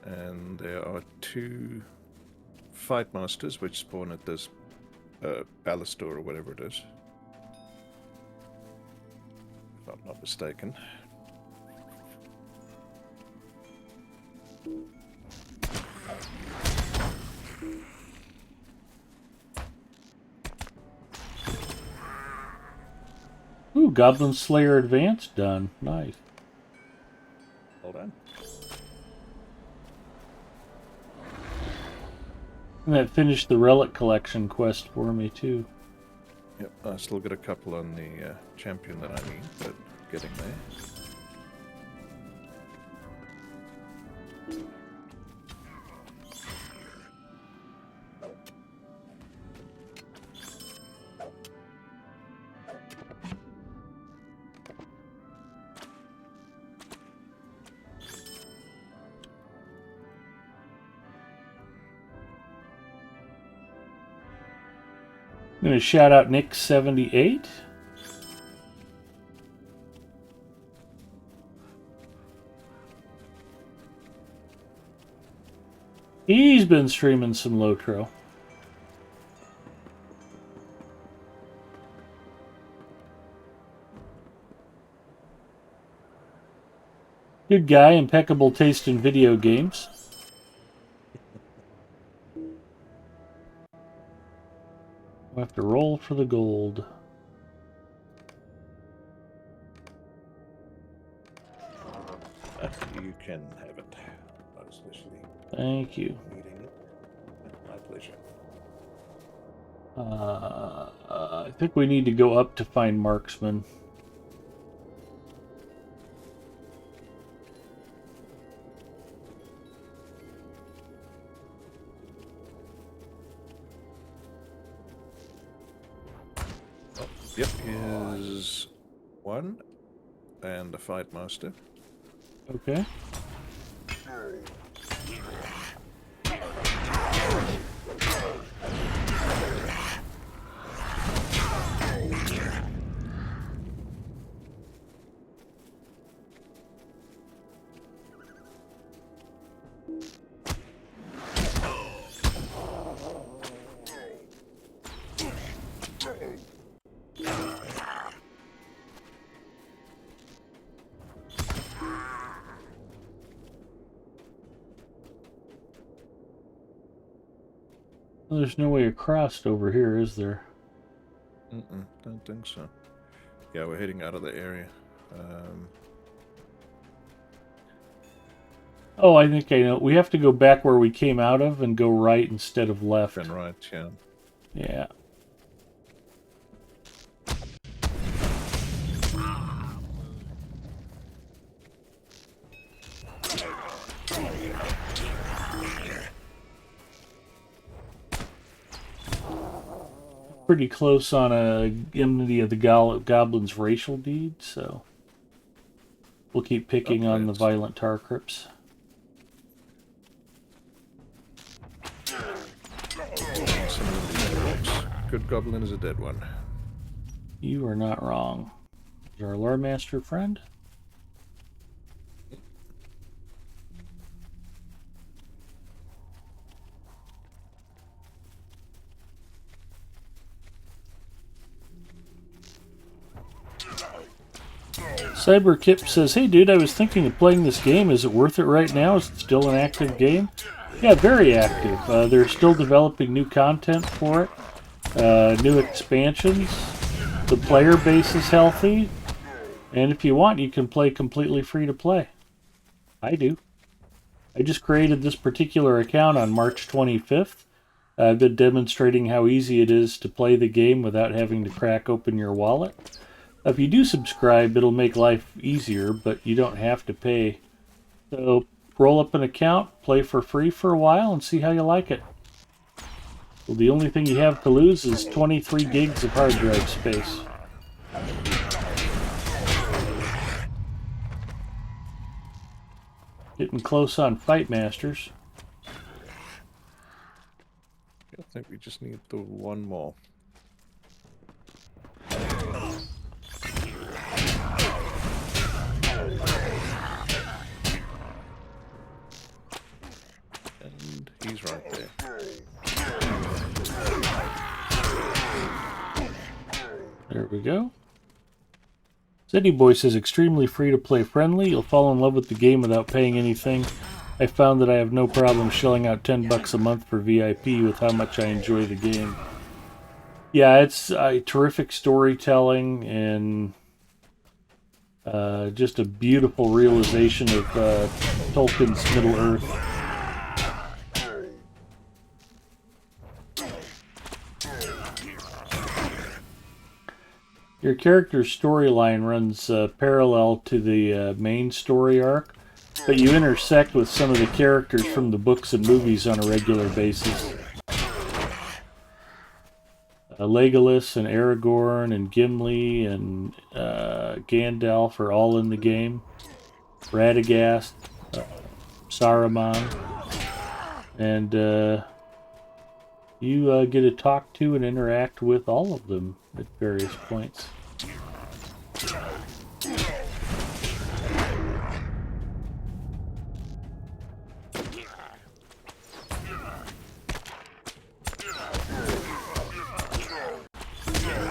And there are 2 Fight Masters which spawn at this Ballastor or whatever it is. If I'm not mistaken. Ooh, Goblin Slayer Advanced done. Nice. Hold on. And that finished the Relic Collection quest for me, too. Yep, I still got a couple on the champion that I need, but getting there. I'm going to shout out Nick78. He's been streaming some Lotro. Good guy, impeccable taste in video games. We'll have to roll for the gold. You can have it, most especially. Thank you. Needing it. My pleasure. I think we need to go up to find marksman. Yep, here's one, and a fight master. Okay. Well, there's no way across over here, is there? Don't think so. Yeah, we're heading out of the area. Oh, I think I know. We have to go back where we came out of and go right instead of left. And right, yeah. Yeah. Pretty close on a Enmity of the Goblins racial deed, so we'll keep picking on the violent tar crypts. Good goblin is a dead one. You are not wrong. Is our lore master friend? CyberKip says, "Hey dude, I was thinking of playing this game. Is it worth it right now? Is it still an active game?" Yeah, very active. They're still developing new content for it, new expansions. The player base is healthy, and if you want, you can play completely free to play. I do. I just created this particular account on March 25th. I've been demonstrating how easy it is to play the game without having to crack open your wallet. If you do subscribe, it'll make life easier, but you don't have to pay. So roll up an account, play for free for a while, and see how you like it. Well, the only thing you have to lose is 23 gigs of hard drive space. Getting close on Fight Masters. I think we just need the one more. And he's right there. There we go. City Boy says extremely free to play friendly. You'll fall in love with the game without paying anything. I found that I have no problem shelling out $10 a month for VIP with how much I enjoy the game. Yeah, it's terrific storytelling and just a beautiful realization of Tolkien's Middle Earth. Your character's storyline runs parallel to the main story arc, but you intersect with some of the characters from the books and movies on a regular basis. Legolas and Aragorn and Gimli and Gandalf are all in the game. Radagast, Saruman, and you get to talk to and interact with all of them at various points.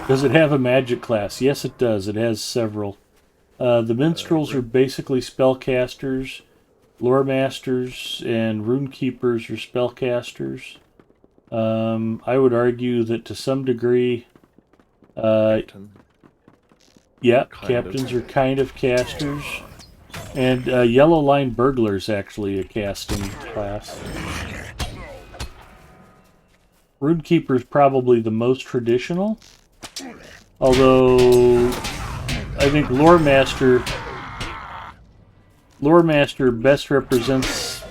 Does it have a magic class? Yes, it does. It has several. The minstrels are basically spellcasters. Lore masters and rune keepers are spellcasters. I would argue that to some degree, captains are kind of casters. And Yellow Line Burglar is actually a casting class. Runekeeper is probably the most traditional. Although, I think Lore Master best represents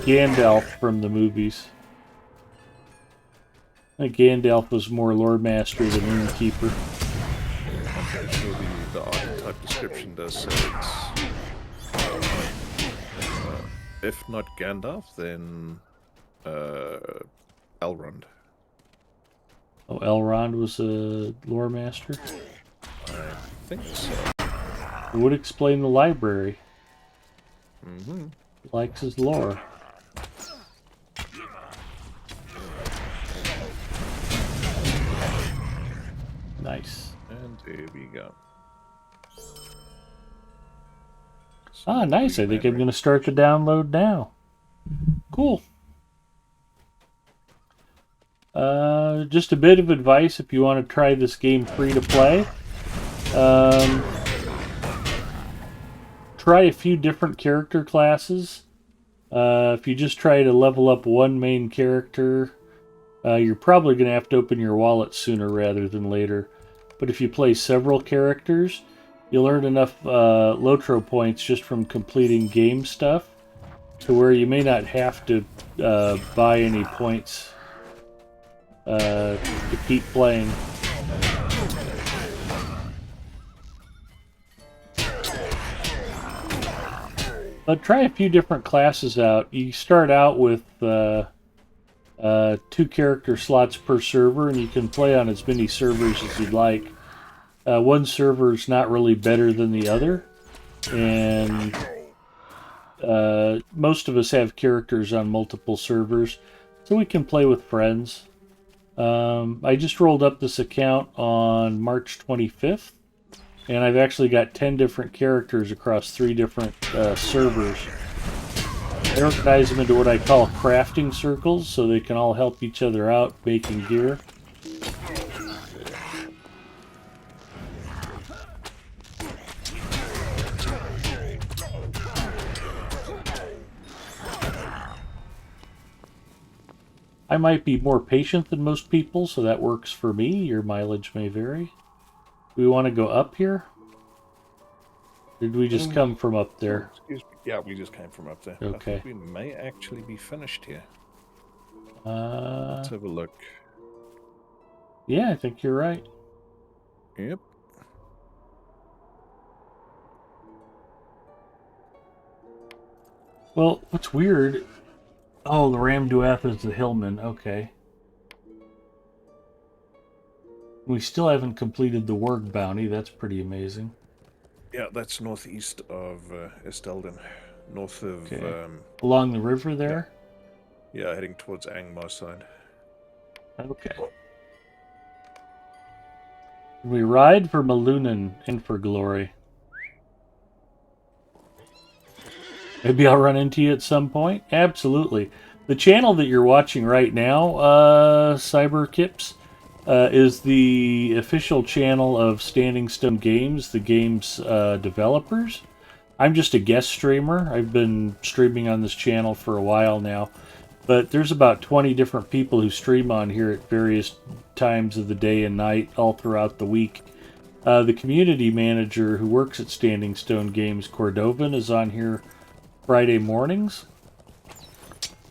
Gandalf from the movies. I think Gandalf was more Lore Master than Runekeeper. Okay, so the archetype description does say it's... if not Gandalf, then Elrond. Oh, Elrond was a Lore Master? I think so. It would explain the library. Mm-hmm. Likes his lore. Nice. And here we go. Ah, nice. I think I'm going to start the download now. Cool. Just a bit of advice if you want to try this game free to play. Try a few different character classes. If you just try to level up one main character, you're probably going to have to open your wallet sooner rather than later. But if you play several characters, you'll earn enough Lotro points just from completing game stuff to where you may not have to buy any points to keep playing. But try a few different classes out. You start out with 2 character slots per server, and you can play on as many servers as you'd like. One server is not really better than the other, and most of us have characters on multiple servers, so we can play with friends. I just rolled up this account on March 25th, and I've actually got 10 different characters across 3 different servers. I organize them into what I call crafting circles, so they can all help each other out making gear. I might be more patient than most people, so that works for me. Your mileage may vary. We want to go up here? Or did we just come from up there? Excuse me. Yeah, we just came from up there. Okay. I think we may actually be finished here. Uh, Let's have a look. Yeah, I think you're right. Yep. Well, what's weird... Oh, the Ramduath is the Hillman. Okay. We still haven't completed the Warg bounty. That's pretty amazing. Yeah, that's northeast of Estelden. North of... Okay. Along the river there? Yeah, heading towards Angmar side. Okay. We ride for Malunin and for glory. Maybe I'll run into you at some point. Absolutely. The channel that you're watching right now, Cyberkips, is the official channel of Standing Stone Games, the game's developers. I'm just a guest streamer. I've been streaming on this channel for a while now. But there's about 20 different people who stream on here at various times of the day and night all throughout the week. The community manager who works at Standing Stone Games, Cordovan, is on here Friday mornings.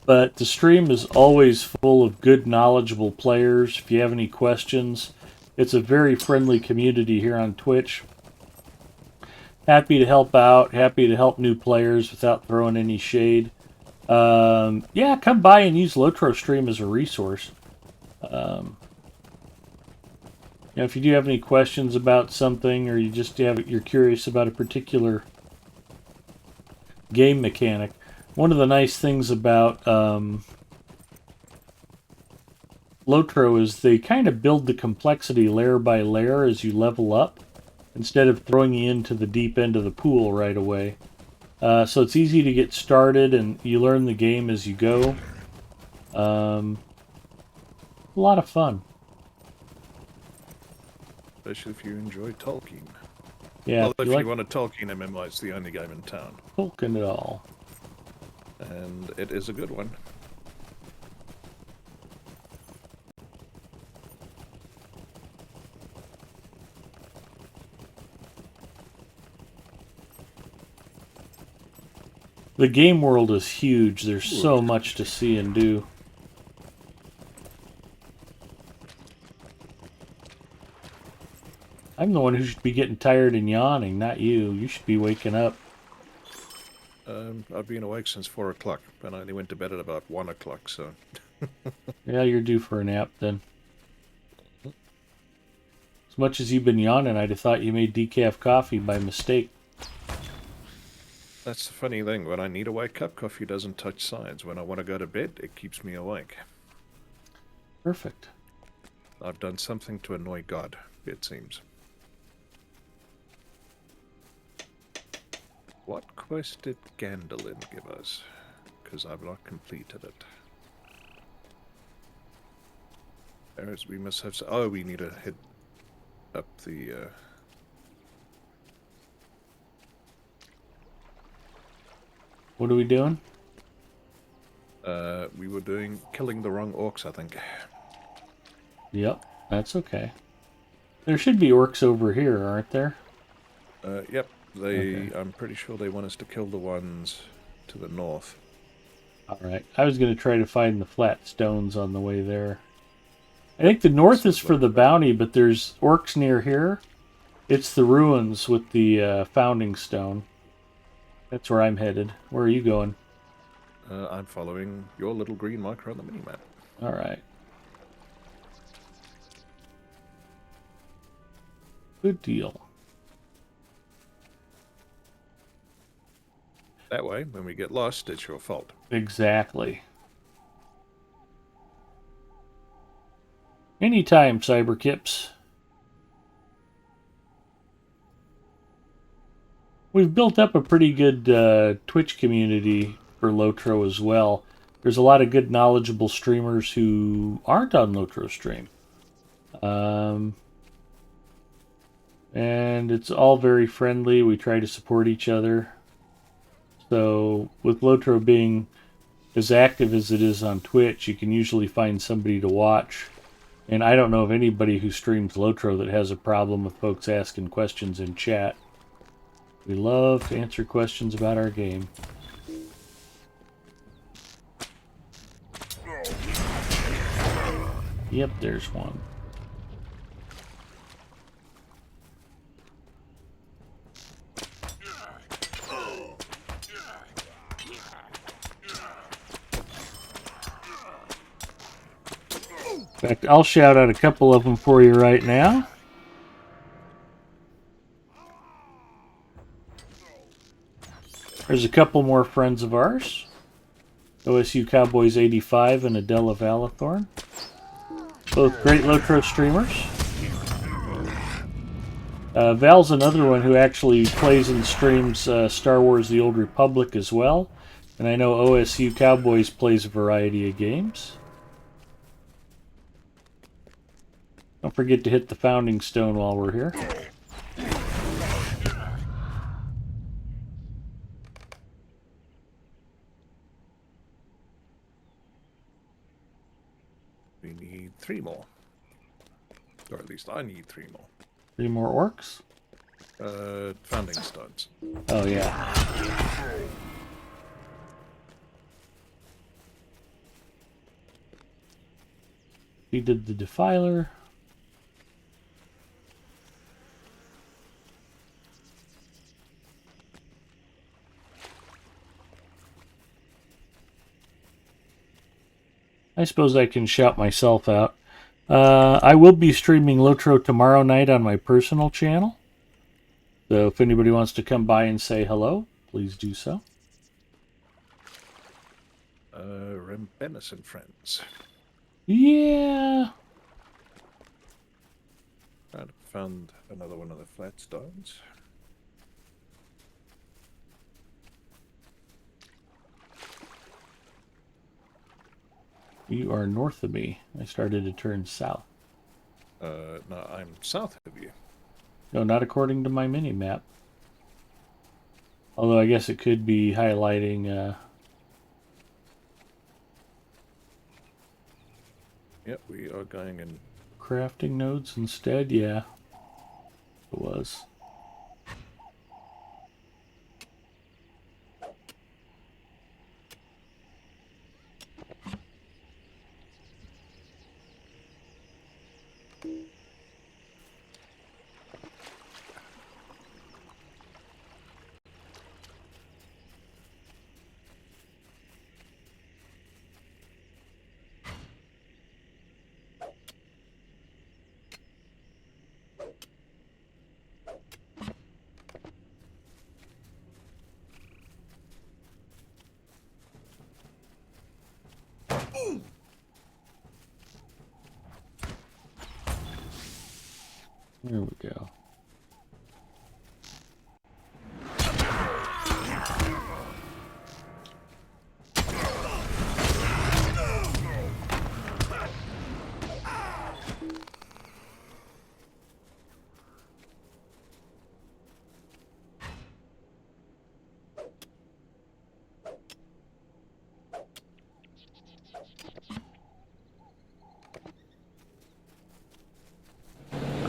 But the stream is always full of good, knowledgeable players. If you have any questions, it's a very friendly community here on Twitch. Happy to help out, happy to help new players without throwing any shade. Yeah, come by and use Lotro Stream as a resource. If you do have any questions about something, or you're curious about a particular game mechanic, one of the nice things about Lotro is they kind of build the complexity layer by layer as you level up, instead of throwing you into the deep end of the pool right away. So it's easy to get started, and you learn the game as you go. A lot of fun. Especially if you enjoy Tolkien. Yeah, Well, if like you want a Tolkien MMO, it's the only game in town. Tolkien at all. And it is a good one. The game world is huge. There's so much to see and do. I'm the one who should be getting tired and yawning, not you. You should be waking up. I've been awake since 4 o'clock, and I only went to bed at about 1 o'clock, so... Yeah, you're due for a nap then. As much as you've been yawning, I'd have thought you made decaf coffee by mistake. That's the funny thing. When I need a wake up, coffee doesn't touch sides. When I want to go to bed, it keeps me awake. Perfect. I've done something to annoy God, it seems. What quest did Gandalin give us? Because I've not completed it. Whereas we must have... Oh, we need to head up the... What are we doing? We were doing killing the wrong orcs, I think. Yep, that's okay. There should be orcs over here, aren't there? Yep. I'm pretty sure they want us to kill the ones to the north. Alright, I was going to try to find the flat stones on the way there. I think the north is for the bounty, but there's orcs near here. It's the ruins with the founding stone. That's where I'm headed. Where are you going? I'm following your little green marker on the minimap. Alright. Good deal. That way, when we get lost, it's your fault. Exactly. Anytime, Cyberkips. We've built up a pretty good Twitch community for Lotro as well. There's a lot of good, knowledgeable streamers who aren't on Lotro stream. And it's all very friendly. We try to support each other. So, with Lotro being as active as it is on Twitch, you can usually find somebody to watch. And I don't know of anybody who streams Lotro that has a problem with folks asking questions in chat. We love to answer questions about our game. Yep, there's one. In fact, I'll shout out a couple of them for you right now. There's a couple more friends of ours. OSU Cowboys 85 and Adela Valathorn. Both great Lotro streamers. Val's another one who actually plays and streams Star Wars The Old Republic as well. And I know OSU Cowboys plays a variety of games. Don't forget to hit the founding stone while we're here. We need 3 more. Or at least I need 3 more. 3 more orcs? Founding stones. Oh, yeah. We did the Defiler. I suppose I can shout myself out. I will be streaming Lotro tomorrow night on my personal channel. So if anybody wants to come by and say hello, please do so. Rembenis and friends. Yeah. I found another one of the flat stones. You are north of me. I started to turn south. No, I'm south of you. No, not according to my mini-map. Although I guess it could be highlighting... Yep, we are going in... crafting nodes instead? Yeah. It was. There we go.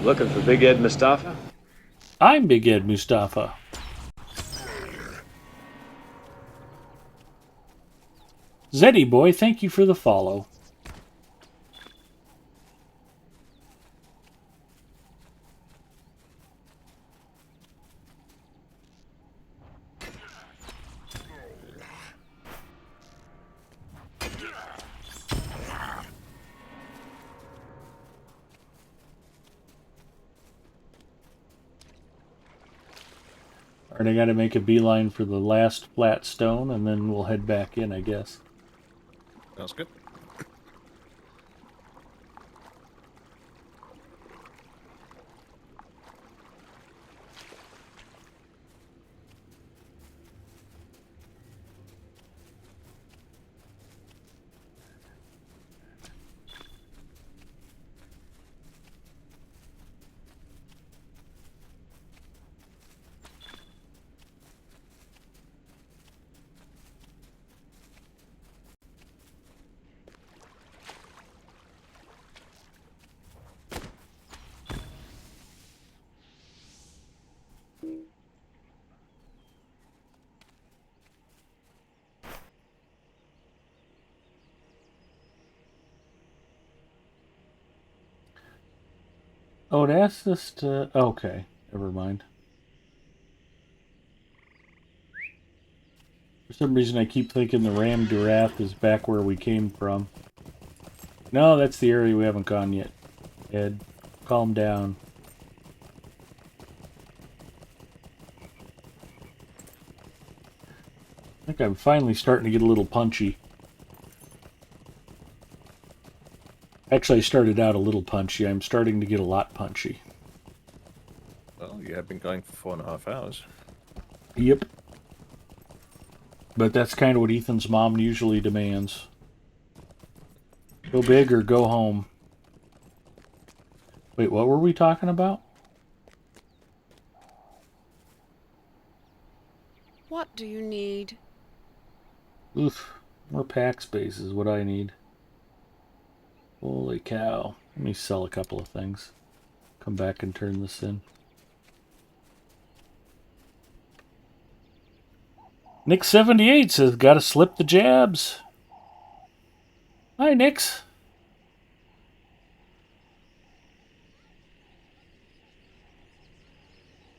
Looking for Big Ed Mustafa? I'm Big Ed Mustafa. Zeddy boy, thank you for the follow. Alright, I gotta make a beeline for the last flat stone, and then we'll head back in, I guess. Sounds good. Oh, it asked us to... Okay, never mind. For some reason I keep thinking the Ram Durath is back where we came from. No, that's the area we haven't gone yet. Ed, calm down. I think I'm finally starting to get a little punchy. Actually, I started out a little punchy. I'm starting to get a lot punchy. Well, you have been going for 4.5 hours. Yep. But that's kind of what Ethan's mom usually demands. Go big or go home. Wait, what were we talking about? What do you need? Oof. More pack space is what I need. Holy cow. Let me sell a couple of things. Come back and turn this in. Nick78 says, gotta slip the jabs. Hi, Nix.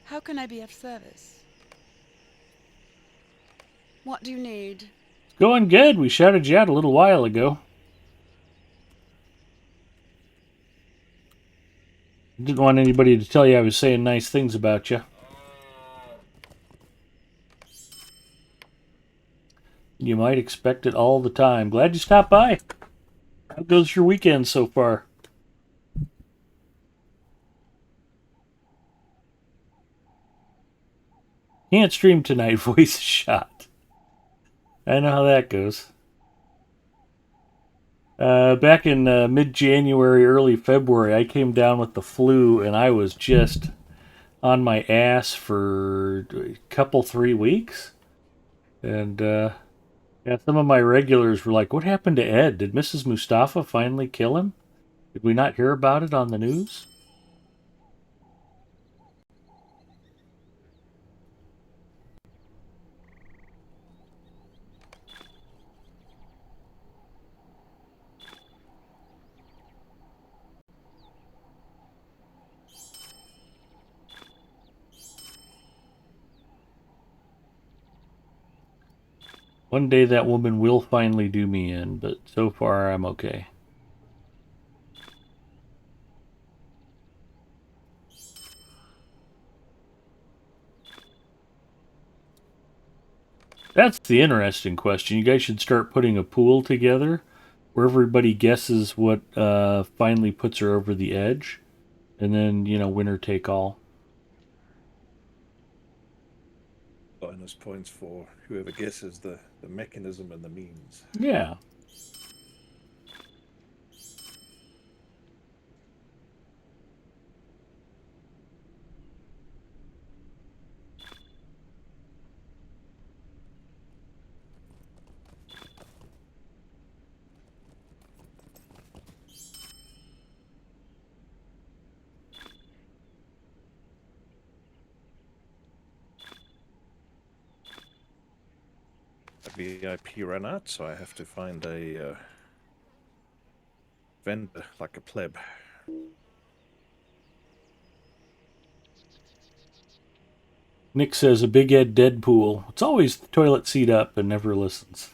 How can I be of service? What do you need? Going good. We shouted you out a little while ago. Didn't want anybody to tell you I was saying nice things about you. You might expect it all the time. Glad you stopped by. How goes your weekend so far? Can't stream tonight, voice shot. I know how that goes. Back in mid-January, early February, I came down with the flu, and I was just on my ass for a couple, 3 weeks. And yeah, some of my regulars were like, what happened to Ed? Did Mrs. Mustafa finally kill him? Did we not hear about it on the news? One day that woman will finally do me in, but so far I'm okay. That's the interesting question. You guys should start putting a pool together where everybody guesses what finally puts her over the edge. And then, winner take all. Bonus points for whoever guesses the mechanism and the means. Yeah. VIP ran out, so I have to find a vendor like a pleb. Nick says a Big Ed Deadpool. It's always the toilet seat up and never listens.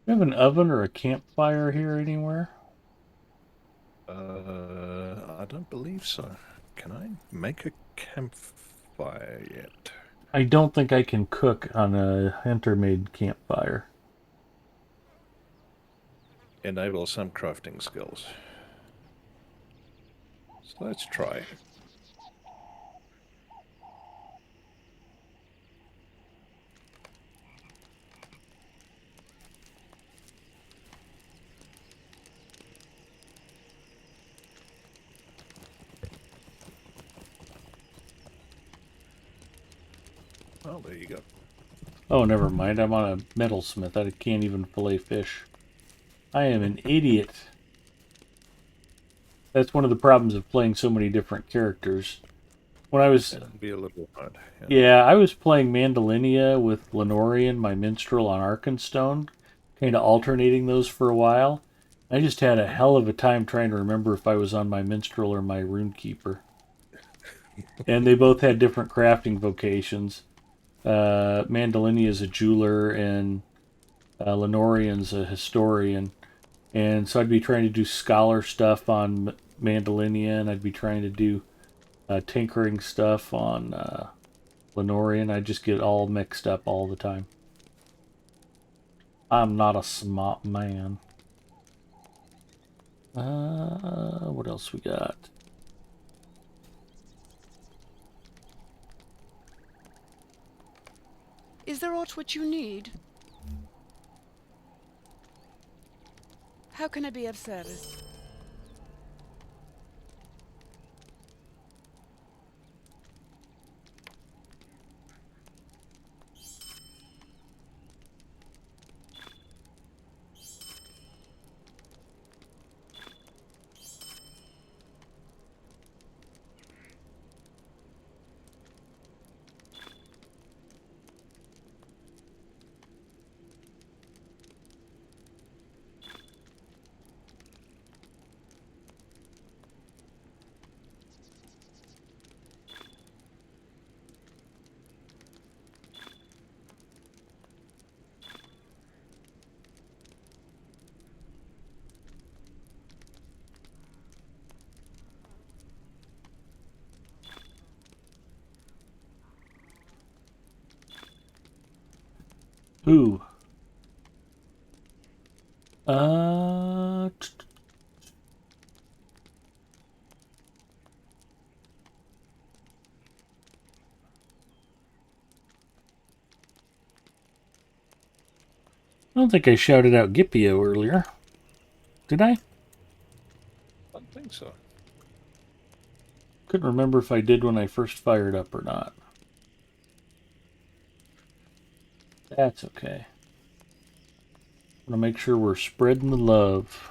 Do you have an oven or a campfire here anywhere? I don't believe so. Can I make a campfire yet? I don't think I can cook on a hunter-made campfire. Enable some crafting skills. So let's try. Oh, there you go. Oh, never mind. I'm on a metalsmith. I can't even fillet fish. I am an idiot. That's one of the problems of playing so many different characters. when I was That would be a little hard. yeah, I was playing Mandalinia with Lenorian, my minstrel on Arkenstone, kind of alternating those for a while. I just had a hell of a time trying to remember if I was on my minstrel or my runekeeper. And they both had different crafting vocations. Mandalinia is a jeweler, and Lenorian's a historian. And so I'd be trying to do scholar stuff on Mandalinia, and I'd be trying to do tinkering stuff on Lenorian. I just get all mixed up all the time. I'm not a smart man. What else we got? Is there aught which you need? How can I be of service? Who? Uh, I don't think I shouted out Gipio earlier. Did I? I don't think so. Couldn't remember if I did when I first fired up or not. That's okay. I want to make sure we're spreading the love.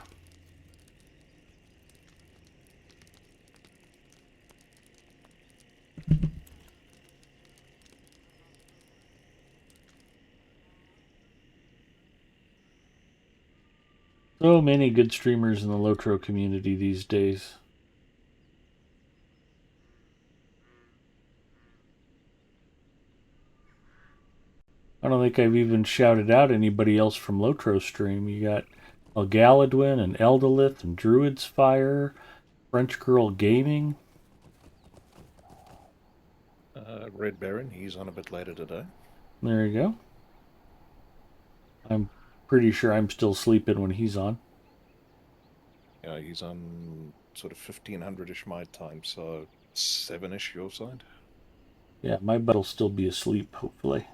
So many good streamers in the Lotro community these days. I don't think I've even shouted out anybody else from Lotro stream. You got Galadwin and Eldolith and Druid's Fire, French Girl Gaming. Red Baron, he's on a bit later today. There you go. I'm pretty sure I'm still sleeping when he's on. Yeah, he's on sort of 1500-ish my time, so 7-ish your side. Yeah, my butt'll still be asleep, hopefully.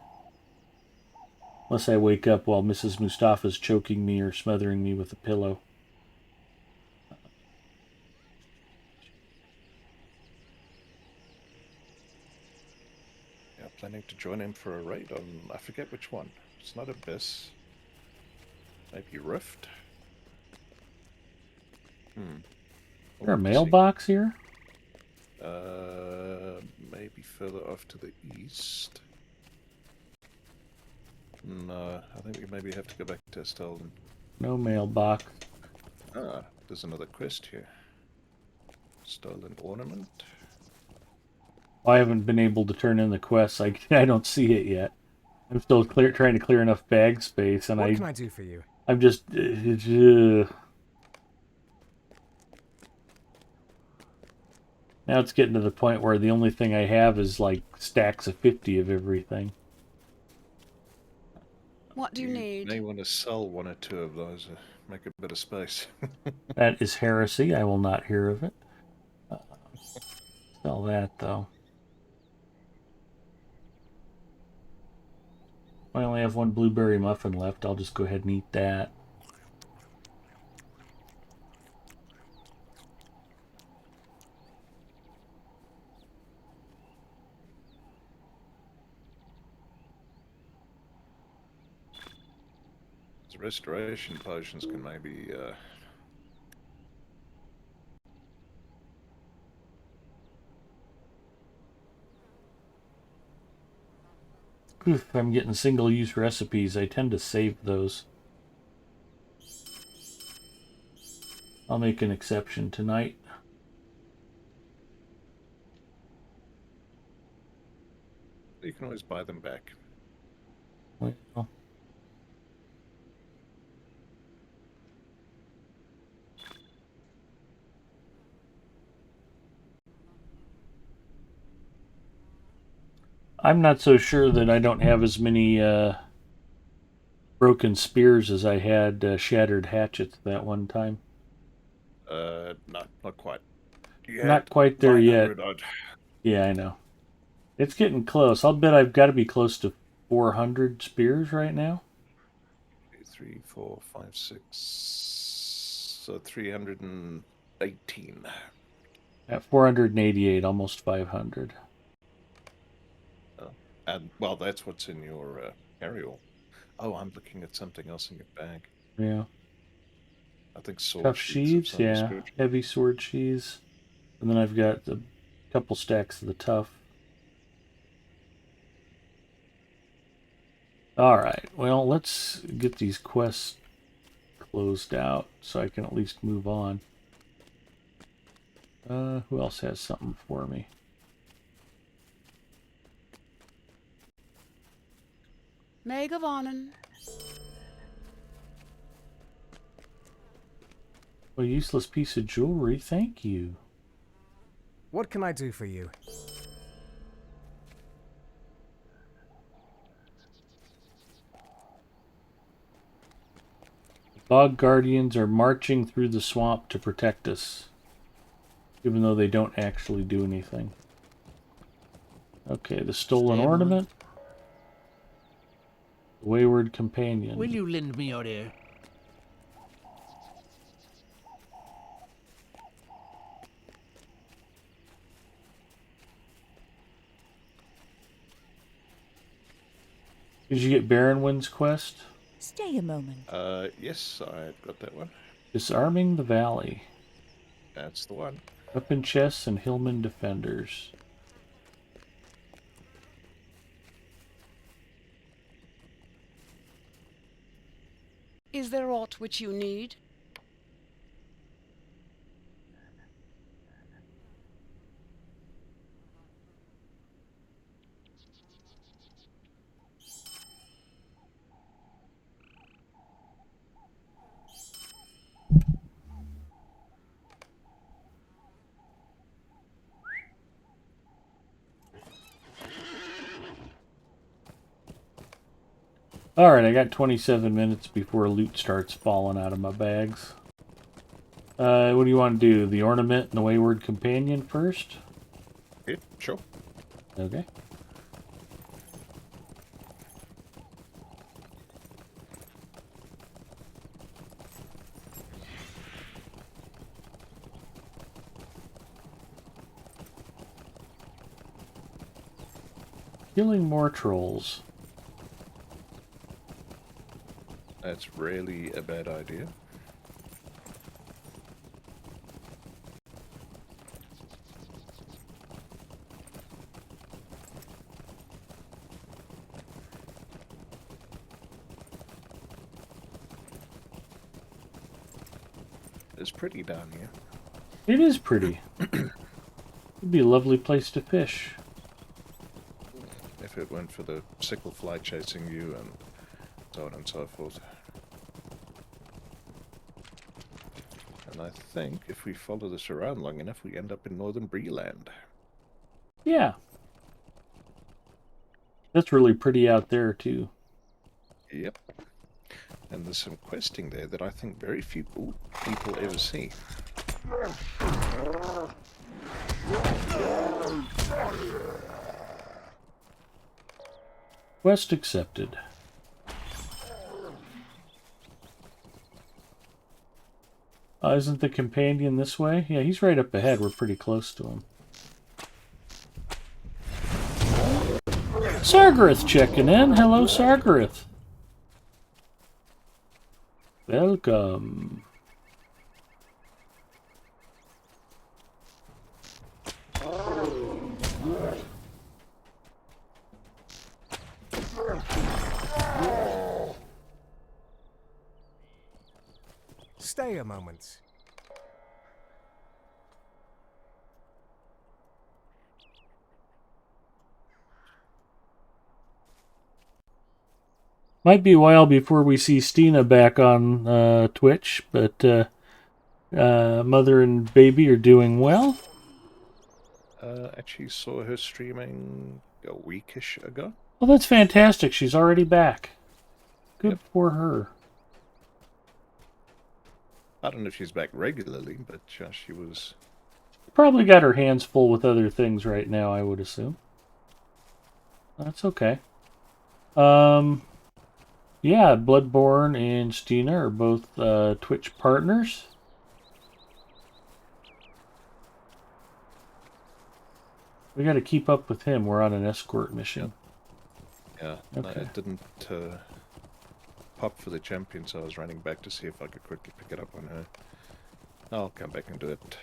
Unless I wake up while Mrs. Mustafa's choking me or smothering me with a pillow. Yeah, planning to join him for a raid on, I forget which one. It's not Abyss. Maybe Rift? Is there a mailbox here? Maybe further off to the east. No, I think we maybe have to go back to Estelden. No mailbox. Ah, there's another quest here. Stolen ornament. I haven't been able to turn in the quests. I don't see it yet. I'm still trying to clear enough bag space, and What can I do for you? I'm just. Now it's getting to the point where the only thing I have is like stacks of 50 of everything. What do you need? May want to sell one or two of those, make a bit of space. That is heresy. I will not hear of it. Sell that though. I only have one blueberry muffin left. I'll just go ahead and eat that. Restoration potions can maybe I don't know, 'cause I think we maybe have to go back to Estelden. Yeah, planning to join him for a raid on, I forget which one. It's not Abyss. Maybe Further off to the east. There we go. I'm If I'm getting single-use recipes, I tend to save those. I'll make an exception tonight. You can always buy them back. Well, I'm not so sure that I don't have as many broken spears as I had shattered hatchets that one time. No, not quite. Not quite there yet. 900 odd. Yeah, I know. It's getting close. I'll bet I've got to be close to 400 spears right now. 3, 4, 5, 6. So 318. At 488, almost 500. And, well, that's what's in your carry-all. Oh, I'm looking at something else in your bag. Yeah. I think sword Tough sheaths sheaths, yeah. description. Heavy sword sheaths. And then I've got a couple stacks of the tough. Alright, well, let's get these quests closed out so I can at least move on. Who else has something for me? Meg of Onan. A useless piece of jewelry, thank you. What can I do for you? Bog guardians are marching through the swamp to protect us, even though they don't actually do anything. Okay, the stolen ornament. Wayward companion. Will you lend me your ear? Did you get Barrenwind's quest? Stay a moment. Yes, I've got that one. Disarming the Valley. That's the one. Weapon chests and Hillman defenders. Is there aught which you need? Alright, I got 27 minutes before loot starts falling out of my bags. What do you want to do? The ornament and the wayward companion first? Yeah, sure. Okay. Killing more trolls. That's rarely a bad idea. It's pretty down here. It is pretty. It'd be a lovely place to fish. If it weren't for the sickle fly chasing you and so on and so forth. And I think if we follow this around long enough, we end up in northern Breeland. Yeah. That's really pretty out there, too. Yep. And there's some questing there that I think very few people ever see. Quest accepted. Isn't the companion this way? Yeah, he's right up ahead. We're pretty close to him. Sargareth checking in. Hello, Sargareth. Welcome. Stay a moment. Might be a while before we see Stina back on Twitch, but mother and baby are doing well. Actually saw her streaming a weekish ago. Well, that's fantastic. She's already back. Good for her. I don't know if she's back regularly, but she was... Probably got her hands full with other things right now, I would assume. That's okay. Yeah, Bloodborne and Stina are both Twitch partners. We got to keep up with him. We're on an escort mission. Yeah, okay. No, it didn't pop for the champion, so I was running back to see if I could quickly pick it up on her. I'll come back and do it.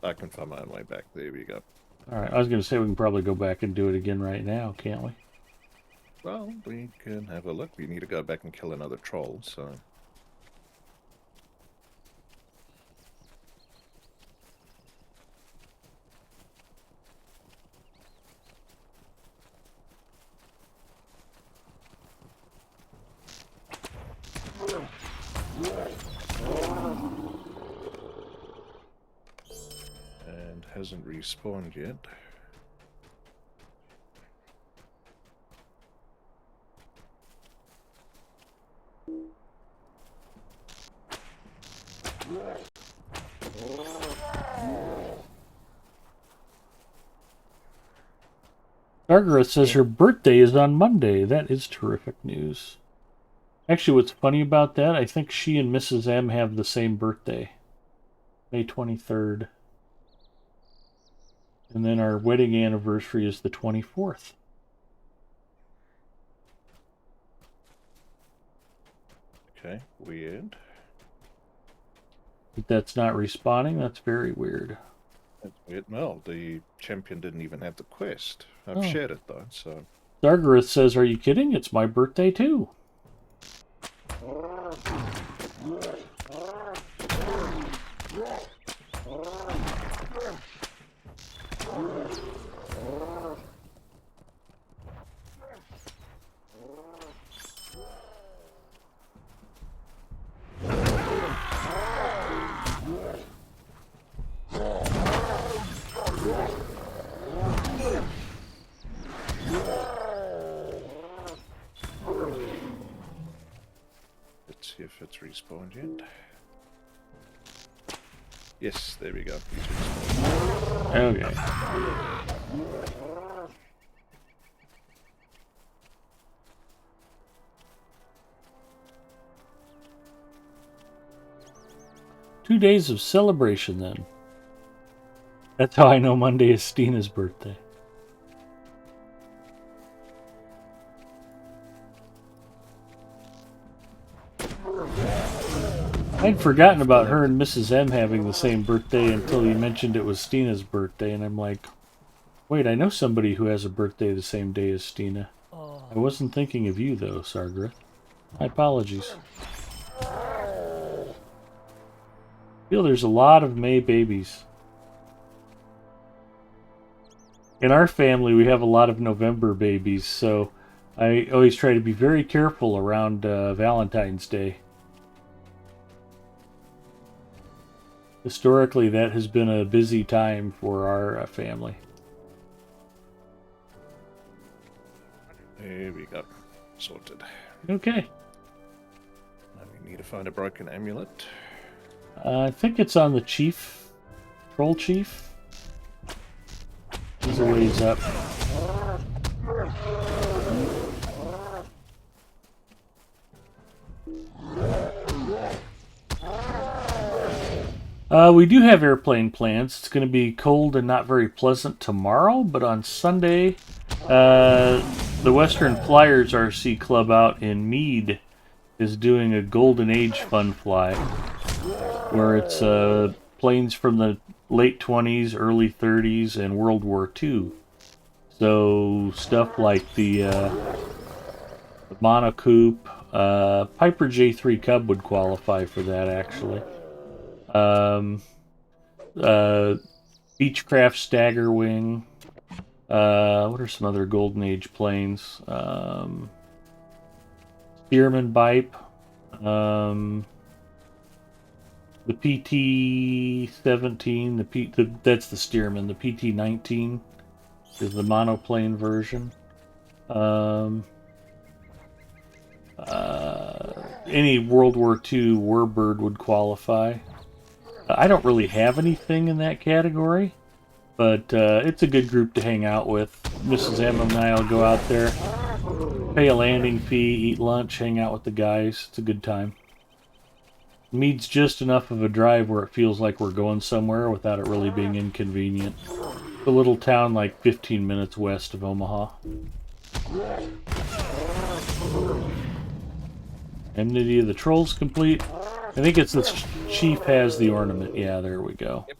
I can find my own way back. There we go. Alright, I was going to say we can probably go back and do it again right now, can't we? Well, we can have a look. We need to go back and kill another troll, so... And hasn't respawned yet. Margaret says her birthday is on Monday. That is terrific news. Actually, what's funny about that, I think she and Mrs. M have the same birthday. May 23rd. And then our wedding anniversary is the 24th. Okay, weird. But that's not responding? That's very weird. That's weird. Well, the champion didn't even have the quest. I've shared it, though, so... Zargareth says, are you kidding? It's my birthday, too. Let's see if it's respawned yet. Yes, there we go. Okay. Two days of celebration, then. That's how I know Monday is Stina's birthday. I'd forgotten about her and Mrs. M having the same birthday until you mentioned it was Stina's birthday, and I'm like, wait, I know somebody who has a birthday the same day as Stina. I wasn't thinking of you, though, Sargreth. My apologies. I feel there's a lot of May babies. In our family, we have a lot of November babies, so I always try to be very careful around Valentine's Day. Historically, that has been a busy time for our family. There we go. Sorted. Okay. Now we need to find a broken amulet. I think it's on the chief. Troll chief. He's a ways up. We do have airplane plans. It's going to be cold and not very pleasant tomorrow, but on Sunday, the Western Flyers RC Club out in Mead is doing a Golden Age fun fly, where it's planes from the late 20s, early 30s, and World War II. So stuff like the Monocoupe, Piper J3 Cub would qualify for that, actually. Beechcraft Staggerwing. What are some other Golden Age planes? Spearman Bipe. The PT-17. That's the Stearman. The PT-19 is the monoplane version. Any World War II warbird would qualify. I don't really have anything in that category, but it's a good group to hang out with. Mrs. M and I will go out there, pay a landing fee, eat lunch, hang out with the guys. It's a good time. Meade's just enough of a drive where it feels like we're going somewhere without it really being inconvenient. It's a little town like 15 minutes west of Omaha. Enmity of the Trolls complete. I think it's this chief has the ornament. Yeah, there we go. Yep.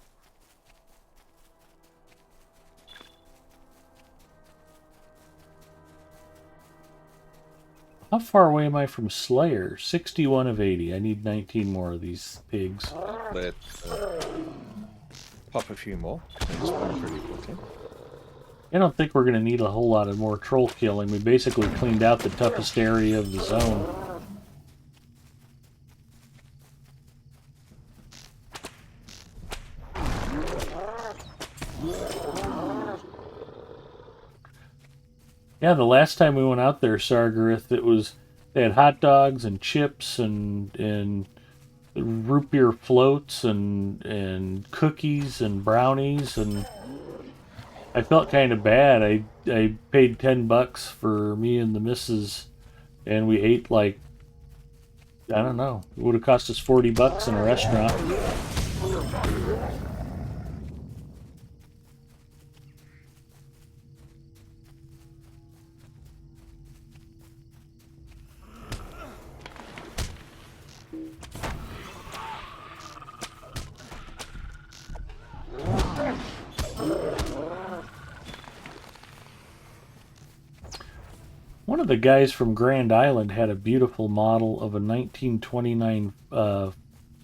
How far away am I from Slayer? 61 of 80. I need 19 more of these pigs. Let's pop a few more. It's pretty quickly. I don't think we're going to need a whole lot of more troll killing. We basically cleaned out the toughest area of the zone. Yeah, the last time we went out there, Sargareth, they had hot dogs and chips and root beer floats and cookies and brownies, and I felt kind of bad. I paid $10 for me and the missus, and we ate like, I don't know, it would have cost us $40 in a restaurant. One of the guys from Grand Island had a beautiful model of a 1929, I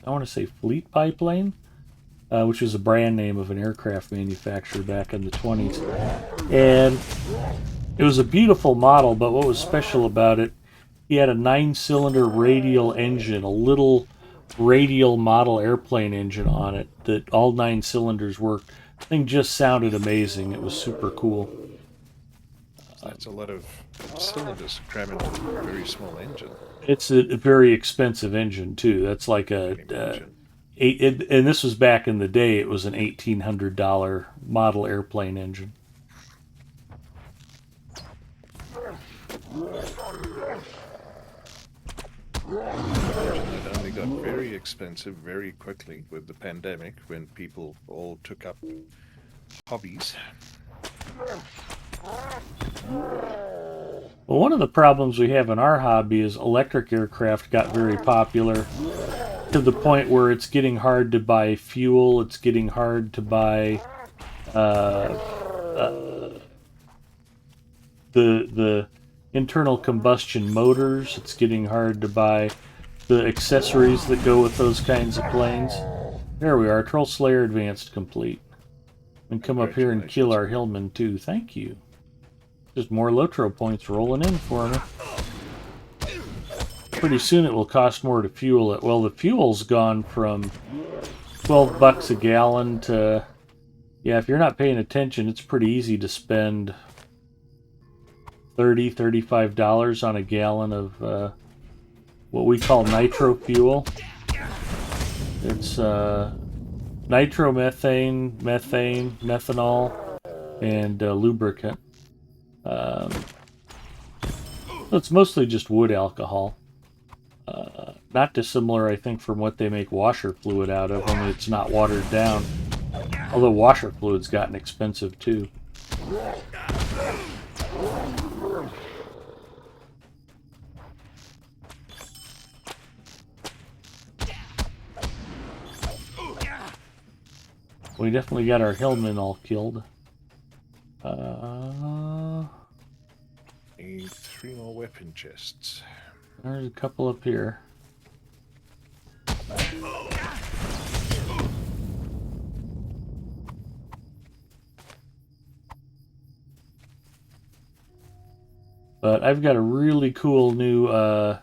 want to say fleet biplane, which was a brand name of an aircraft manufacturer back in the 20s. And it was a beautiful model, but what was special about it, he had a 9-cylinder radial engine, a little radial model airplane engine on it that all 9 cylinders worked. The thing just sounded amazing. It was super cool. That's a lot of cylinders crammed into a very small engine. It's a very expensive engine too. That's like and this was back in the day. It was an $1,800 model airplane engine. It only got very expensive very quickly with the pandemic when people all took up hobbies. Well, one of the problems we have in our hobby is electric aircraft got very popular to the point where it's getting hard to buy fuel. It's getting hard to buy the internal combustion motors. It's getting hard to buy the accessories that go with those kinds of planes. There we are. Troll Slayer Advanced complete. And come up here and kill our Hillman too. Thank you. Just more Lotro points rolling in for me. Pretty soon it will cost more to fuel it. Well, the fuel's gone from $12 a gallon to... Yeah, if you're not paying attention, it's pretty easy to spend $30, $35 on a gallon of what we call nitro fuel. It's nitromethane, methane, methanol, and lubricant. It's mostly just wood alcohol. Not dissimilar, I think, from what they make washer fluid out of, only it's not watered down. Although washer fluid's gotten expensive too. We definitely got our Hillmen all killed. Need 3 more weapon chests. There's a couple up here. But I've got a really cool new, if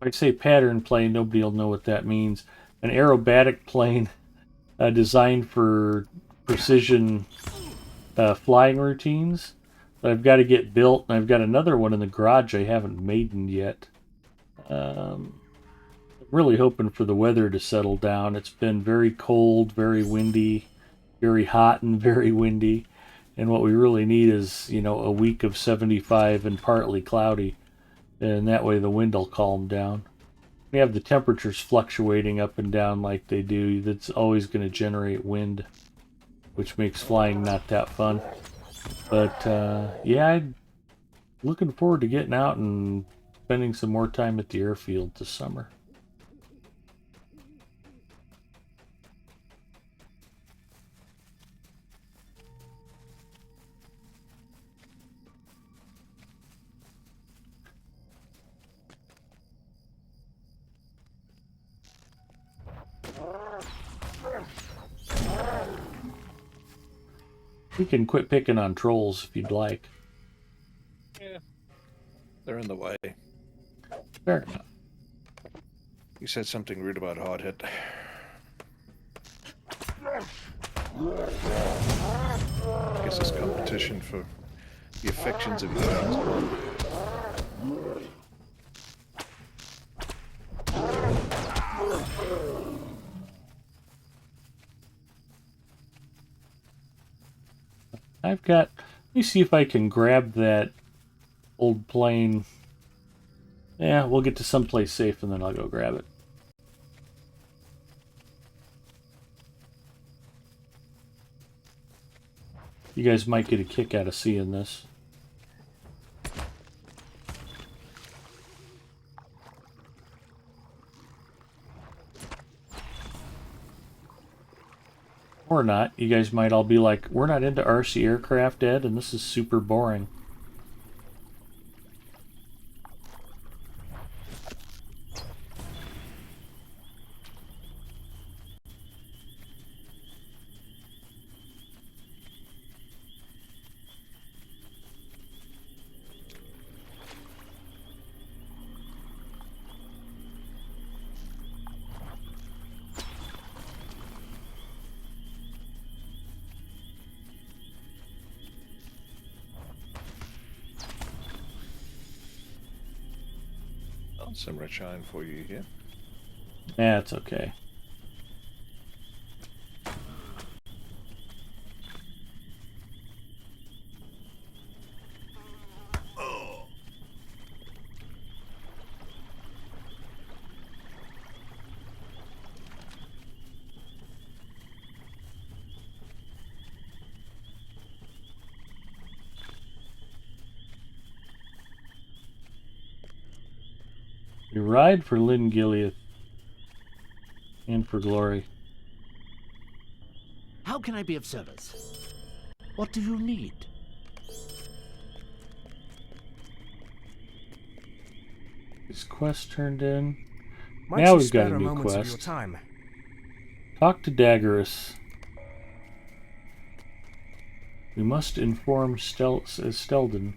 I say pattern plane, nobody will know what that means. An aerobatic plane designed for precision flying routines that I've got to get built, and I've got another one in the garage I haven't maiden yet. I'm really hoping for the weather to settle down. It's been very cold, very windy, very hot and very windy, and what we really need is, you know, a week of 75 and partly cloudy, and that way the wind will calm down. We have the temperatures fluctuating up and down like they do. That's always going to generate wind, which makes flying not that fun. But yeah, I'm looking forward to getting out and spending some more time at the airfield this summer. We can quit picking on trolls if you'd like. Yeah. They're in the way. Fair enough. You said something rude about hard hit. Guess it's competition for the affections of humans. I've got... Let me see if I can grab that old plane. Yeah, we'll get to someplace safe and then I'll go grab it. You guys might get a kick out of seeing this. Or not. You guys might all be like, we're not into RC aircraft, Ed, and this is super boring. Some rich iron for you here. Yeah, it's okay. We ride for Lynn Gilead and for glory. How can I be of service? What do you need? This quest turned in. Might Now you we've got spare a new moment of your quest. time? Talk to Daggerus. We must inform Stelden.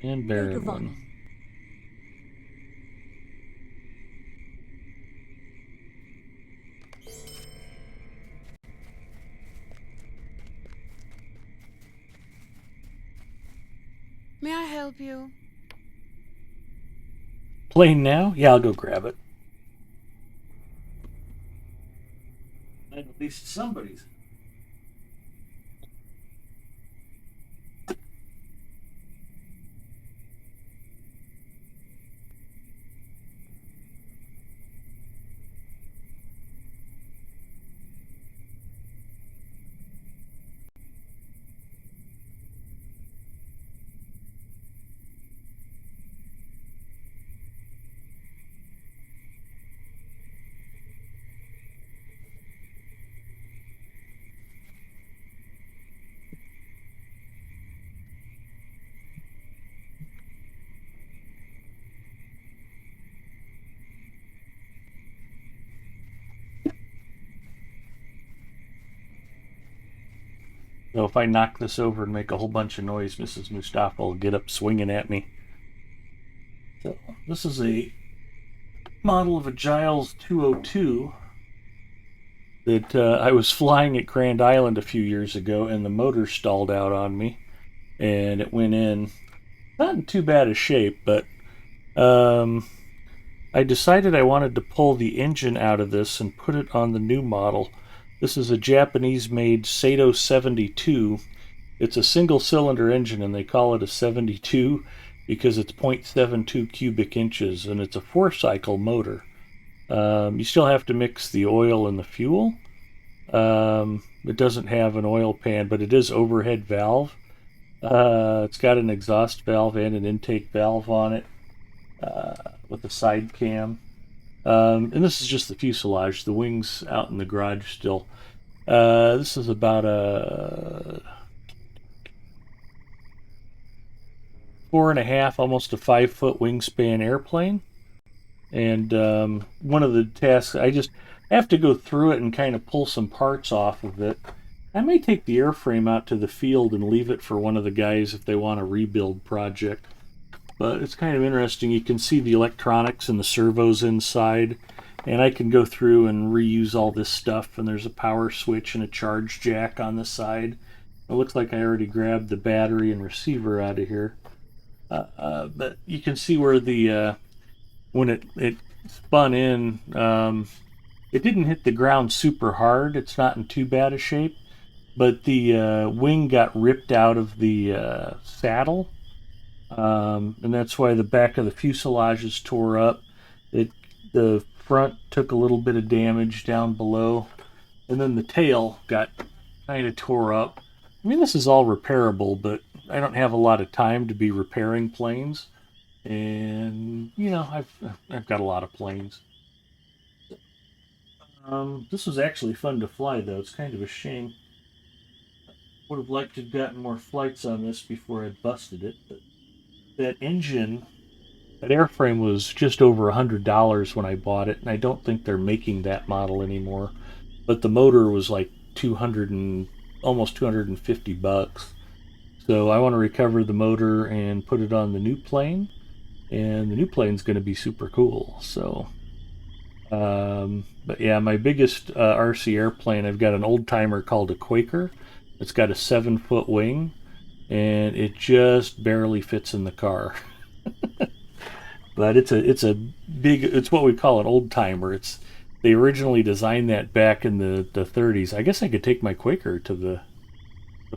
And Baron one. May I help you? Plane now? Yeah, I'll go grab it. At least somebody's. So if I knock this over and make a whole bunch of noise, Mrs. Mustafa will get up swinging at me. So this is a model of a Giles 202 that I was flying at Grand Island a few years ago, and the motor stalled out on me, and it went in. Not in too bad a shape, but I decided I wanted to pull the engine out of this and put it on the new model. This is a Japanese-made Sato 72. It's a single-cylinder engine, and they call it a 72 because it's 0.72 cubic inches, and it's a 4-cycle motor. You still have to mix the oil and the fuel. It doesn't have an oil pan, but it is overhead valve. It's got an exhaust valve and an intake valve on it with a side cam. And this is just the fuselage. The wings out in the garage still. This is about a 4.5, almost a 5-foot wingspan airplane. And one of the tasks, I have to go through it and kind of pull some parts off of it. I may take the airframe out to the field and leave it for one of the guys if they want a rebuild project. But it's kind of interesting. You can see the electronics and the servos inside, and I can go through and reuse all this stuff. And there's a power switch and a charge jack on the side. It looks like I already grabbed the battery and receiver out of here. But you can see where the when it spun in, it didn't hit the ground super hard. It's not in too bad a shape, but the wing got ripped out of the saddle, and that's why the back of the fuselage is tore up. The front took a little bit of damage down below, and then the tail got kind of tore up. I mean, this is all repairable, but I don't have a lot of time to be repairing planes, and I've got a lot of planes. This was actually fun to fly, though. It's kind of a shame. Would have liked to have gotten more flights on this before I busted it, but that engine, that airframe was just over $100 when I bought it, and I don't think they're making that model anymore. But the motor was like almost $250. So I want to recover the motor and put it on the new plane, and the new plane's going to be super cool. So, but yeah, my biggest RC airplane, I've got an old timer called a Quaker. It's got a 7-foot wing, and it just barely fits in the car. But it's what we call an old timer. They originally designed that back in the 30s. I guess I could take my Quaker to the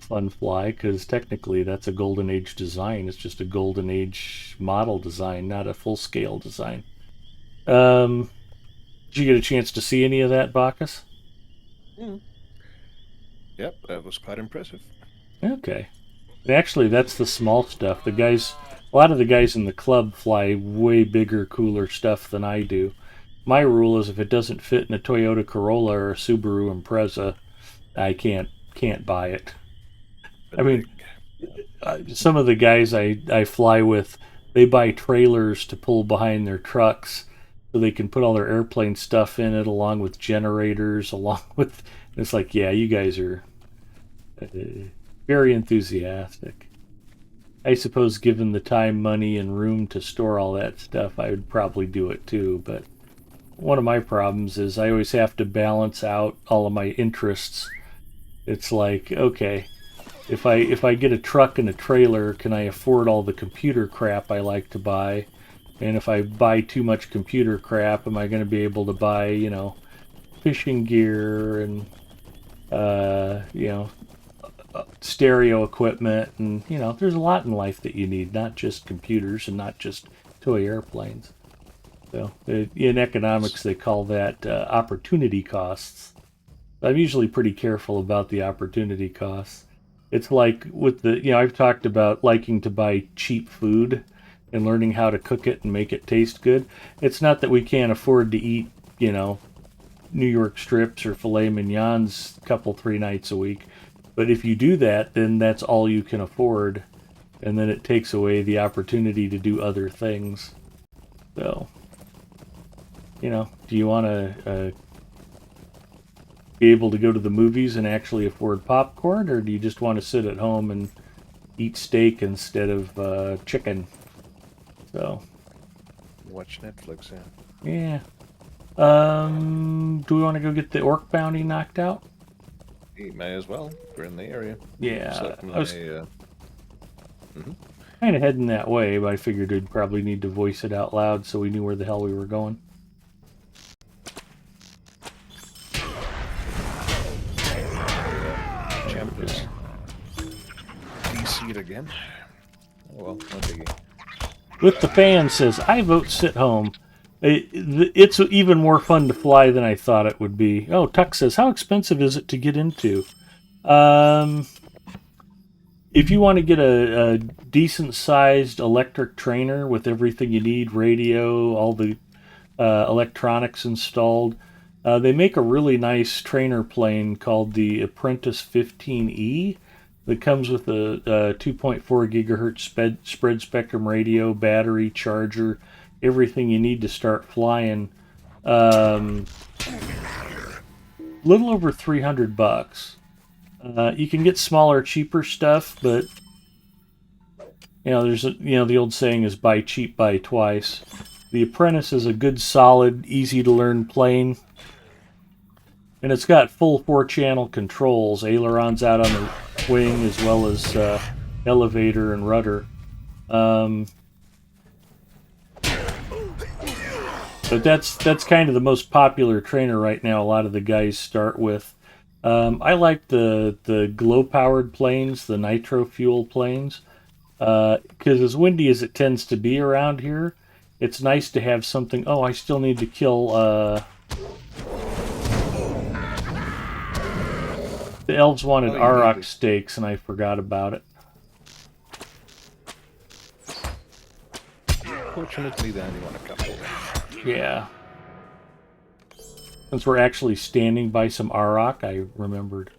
fun fly, because technically that's a golden age design. It's just a golden age model design, not a full scale design. Did you get a chance to see any of that, Bacchus? Yep, that was quite impressive. Okay. And actually, that's the small stuff. A lot of the guys in the club fly way bigger, cooler stuff than I do. My rule is if it doesn't fit in a Toyota Corolla or a Subaru Impreza, I can't buy it. I mean, some of the guys I fly with, they buy trailers to pull behind their trucks so they can put all their airplane stuff in it, along with generators, it's like, yeah, you guys are very enthusiastic. I suppose given the time, money, and room to store all that stuff, I would probably do it too, but one of my problems is I always have to balance out all of my interests. It's like, okay, if I get a truck and a trailer, can I afford all the computer crap I like to buy? And if I buy too much computer crap, am I going to be able to buy, fishing gear and, stereo equipment? And, there's a lot in life that you need, not just computers and not just toy airplanes. So in economics, they call that opportunity costs. I'm usually pretty careful about the opportunity costs. It's like with I've talked about liking to buy cheap food and learning how to cook it and make it taste good. It's not that we can't afford to eat, New York strips or filet mignons 3 nights a week. But if you do that, then that's all you can afford. And then it takes away the opportunity to do other things. So, do you want to be able to go to the movies and actually afford popcorn, or do you just want to sit at home and eat steak instead of chicken? So, Watch Netflix, yeah. yeah. Do we want to go get the orc bounty knocked out? You may as well. We're in the area. Yeah. Certainly, I was kind of heading that way, but I figured we'd probably need to voice it out loud so we knew where the hell we were going. Chapters. DC'd again. Oh well, no biggie. With the fan says, I vote sit home. It's even more fun to fly than I thought it would be. Oh, Tuck says, how expensive is it to get into? If you want to get a decent-sized electric trainer with everything you need, radio, all the electronics installed, they make a really nice trainer plane called the Apprentice 15E that comes with a 2.4 gigahertz spread spectrum radio, battery, charger, everything you need to start flying. Little over $300. You can get smaller, cheaper stuff, but there's the old saying is buy cheap, buy twice. The Apprentice is a good, solid, easy to learn plane, and it's got full 4-channel controls, ailerons out on the wing as well as elevator and rudder. But that's kind of the most popular trainer right now. A lot of the guys start with. I like the glow-powered planes, the nitro fuel planes, because as windy as it tends to be around here, it's nice to have something. Oh, I still need to kill. The elves wanted Auroch steaks, and I forgot about it. Fortunately, they only want a couple. Yeah. Since we're actually standing by some Auroch, I remembered.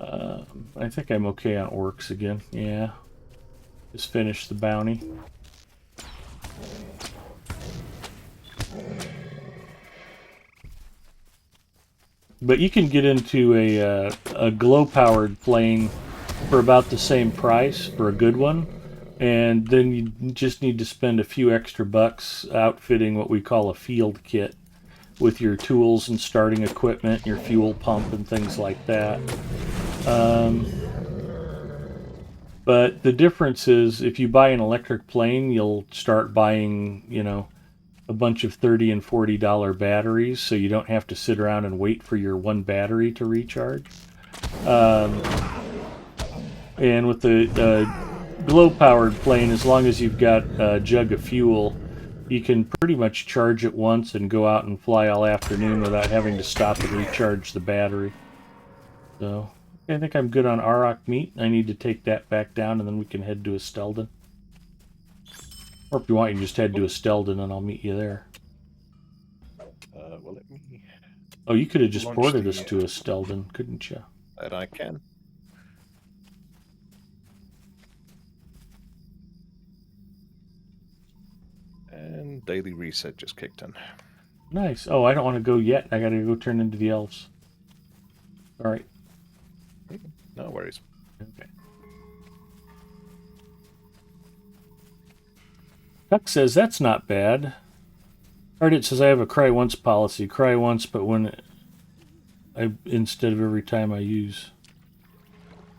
I think I'm okay on orcs again. Yeah. Just finished the bounty. But you can get into a glow-powered plane for about the same price for a good one, and then you just need to spend a few extra bucks outfitting what we call a field kit with your tools and starting equipment, your fuel pump, and things like that. But the difference is if you buy an electric plane, you'll start buying, a bunch of $30 and $40 batteries, so you don't have to sit around and wait for your one battery to recharge. And with the glow-powered plane, as long as you've got a jug of fuel, you can pretty much charge it once and go out and fly all afternoon without having to stop and recharge the battery. So, I think I'm good on Auroch meat. I need to take that back down, and then we can head to Estelden. Or if you want, you can just head to Estelden, and I'll meet you there. Well, let me... Oh, you could have just ported us to Estelden, couldn't you? That I can. And daily reset just kicked in. Nice. Oh, I don't want to go yet. I gotta go turn into the elves. Alright. No worries. Okay. Chuck says, that's not bad. Ardit says, I have a cry once policy. Cry once, but instead of every time I use.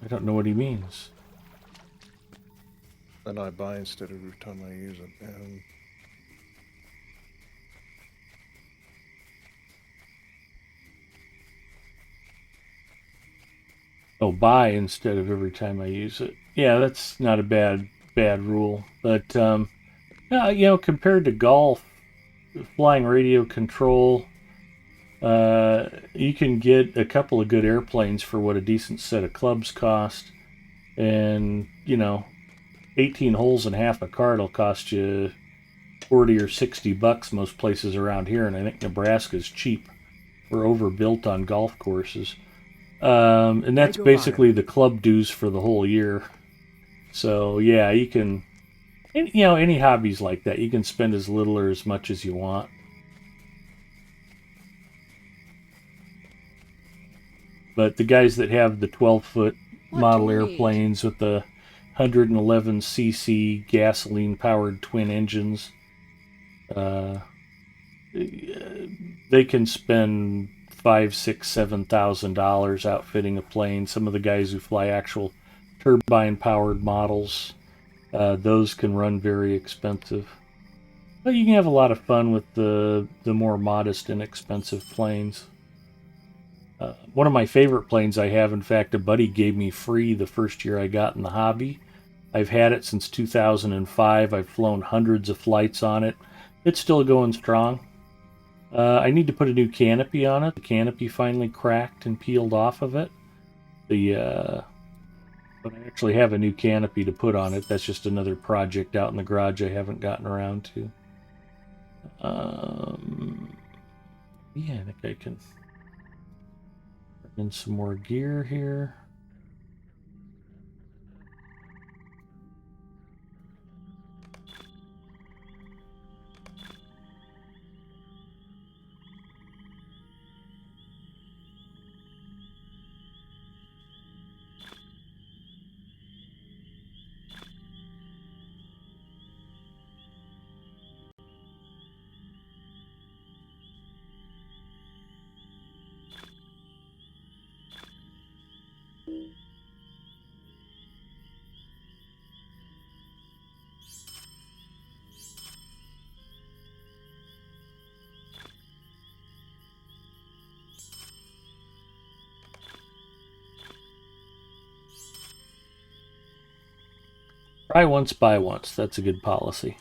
I don't know what he means. Then I buy instead of every time I use it. Oh, buy instead of every time I use it. Yeah, that's not a bad rule. But, compared to golf, flying radio control, you can get a couple of good airplanes for what a decent set of clubs cost. And, 18 holes in half a cart will cost you $40 or $60 most places around here. And I think Nebraska's cheap. We're overbuilt on golf courses. And that's basically the club dues for the whole year. So, yeah, you can... any hobbies like that, you can spend as little or as much as you want. but the guys that have the 12-foot What model do you need? airplanes with the 111cc gasoline-powered twin engines, they can spend $5,000, $6,000, $7,000 outfitting a plane. Some of the guys who fly actual turbine-powered models, those can run very expensive. But you can have a lot of fun with the more modest, inexpensive planes. One of my favorite planes I have, in fact, a buddy gave me free the first year I got in the hobby. I've had it since 2005. I've flown hundreds of flights on it. It's still going strong. I need to put a new canopy on it. The canopy finally cracked and peeled off of it. But I actually have a new canopy to put on it. That's just another project out in the garage I haven't gotten around to. Yeah, I think I can bring in some more gear here. Try once, buy once. That's a good policy.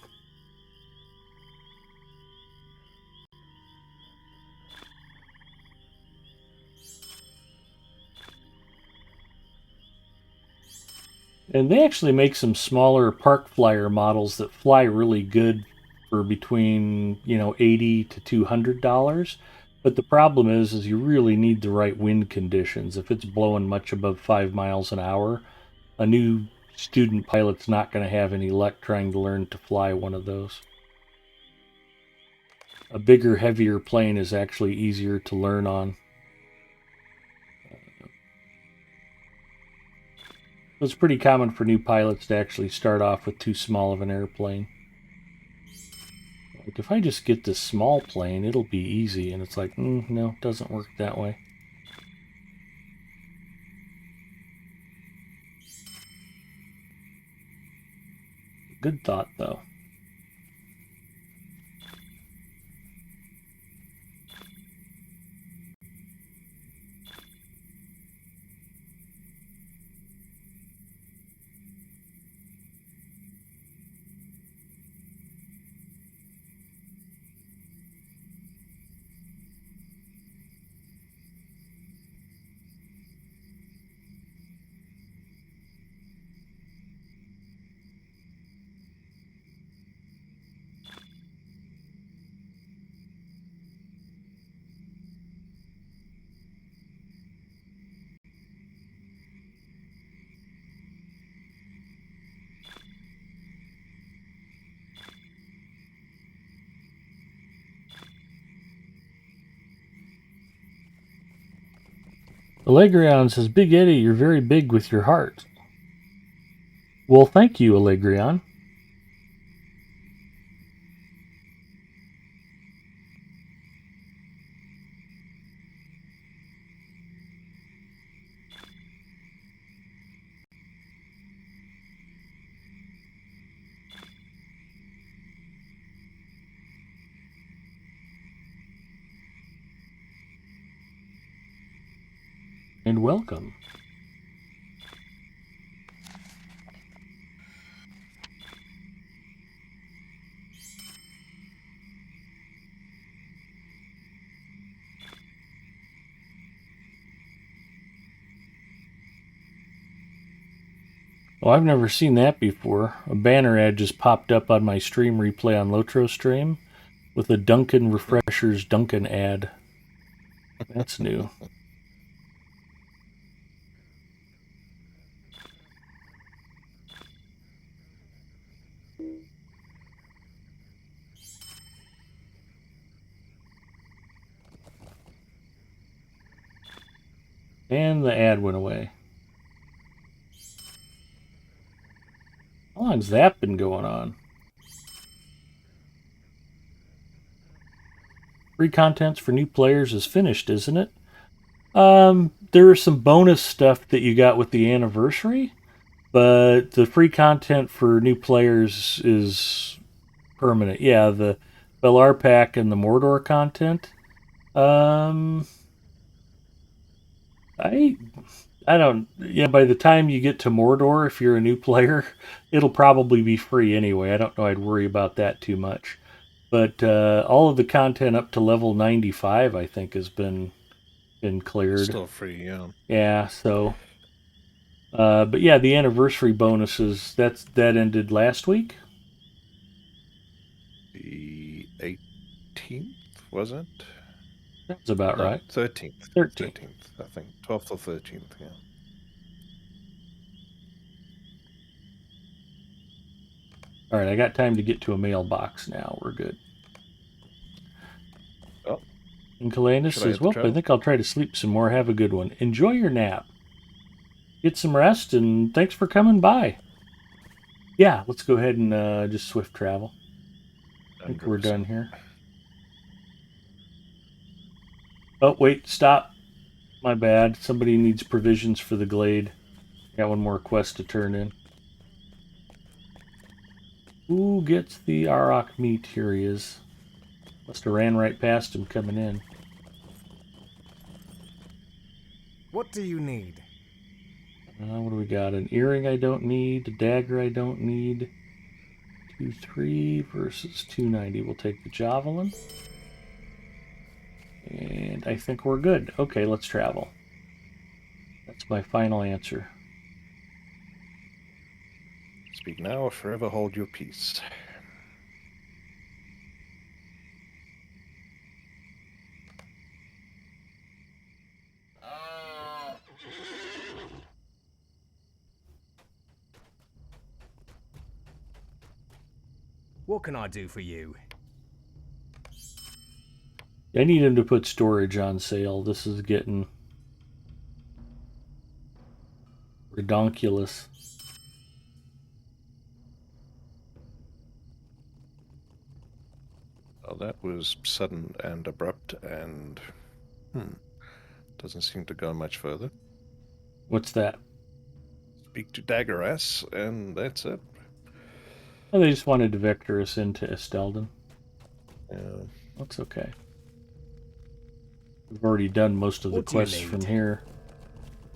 And they actually make some smaller park flyer models that fly really good for between, $80 to $200. But the problem is you really need the right wind conditions. If it's blowing much above 5 miles an hour, a new student pilot's not going to have any luck trying to learn to fly one of those. A bigger, heavier plane is actually easier to learn on. It's pretty common for new pilots to actually start off with too small of an airplane. Like, if I just get this small plane, it'll be easy. And it's like, no, it doesn't work that way. Good thought, though. Allegrion says, Big Eddie, you're very big with your heart. Well, thank you, Allegrion. And welcome. Oh, I've never seen that before. A banner ad just popped up on my stream replay on Lotro stream with a Dunkin' Refreshers Dunkin' ad. That's new. And the ad went away. How long's that been going on? Free contents for new players is finished, isn't it? There is some bonus stuff that you got with the anniversary, but the free content for new players is permanent. Yeah, the Belar pack and the Mordor content. I don't. Yeah, by the time you get to Mordor, if you're a new player, it'll probably be free anyway. I don't know. I'd worry about that too much. But all of the content up to level 95, I think, has been cleared. Still free, yeah. Yeah. So, but yeah, the anniversary bonuses that ended last week. The 18th, was it? That's about No, right. 13th. 13th. I think. 12th or 13th, yeah. All right, I got time to get to a mailbox now. We're good. Oh. And Kalanus says, well, I think I'll try to sleep some more. Have a good one. Enjoy your nap. Get some rest, and thanks for coming by. Yeah, let's go ahead and just swift travel. I think we're done here. Oh, wait, stop. My bad. Somebody needs provisions for the glade. Got one more quest to turn in. Who gets the Auroch meat? Here he is. Must have ran right past him coming in. What do you need? What do we got? An earring I don't need. A dagger I don't need. 2-3 versus 290. We'll take the javelin. And I think we're good. Okay, let's travel. That's my final answer. Speak now or forever hold your peace. What can I do for you? I need him to put storage on sale. This is getting redonkulous. Oh, that was sudden and abrupt and doesn't seem to go much further. What's that? Speak to Daggeras, and that's it. Oh, they just wanted to vector us into Estelden. Yeah. That's okay. We've already done most of the quests from here.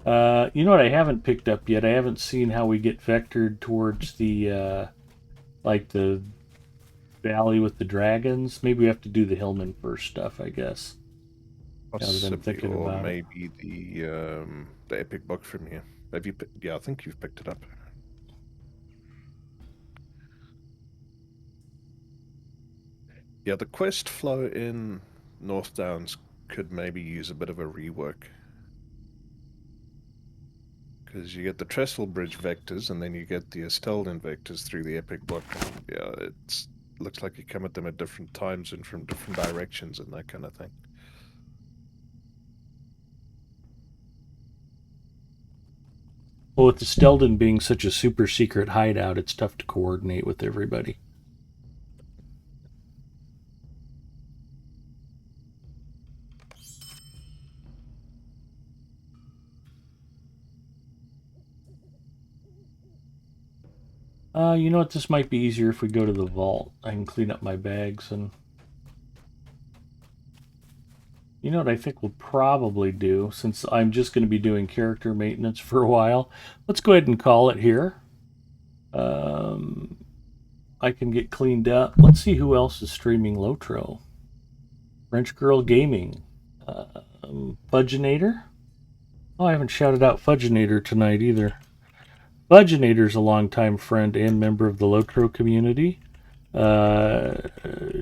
You know what I haven't picked up yet? I haven't seen how we get vectored towards the, like the valley with the dragons. Maybe we have to do the Hillman first stuff, I guess. Possibly, or maybe the epic book from here. Have you? Yeah, I think you've picked it up. Yeah, the quest flow in North Downs could maybe use a bit of a rework. Because you get the Trestle Bridge vectors, and then you get the Estelden vectors through the epic book. Yeah, it looks like you come at them at different times and from different directions and that kind of thing. Well, with the Estelden being such a super secret hideout, it's tough to coordinate with everybody. You know what? This might be easier if we go to the vault. I can clean up my bags and... You know what I think we'll probably do, since I'm just going to be doing character maintenance for a while. Let's go ahead and call it here. I can get cleaned up. Let's see who else is streaming Lotro. French Girl Gaming. Fudginator? Oh, I haven't shouted out Fudginator tonight either. Fudginator's a longtime friend and member of the Lotro community.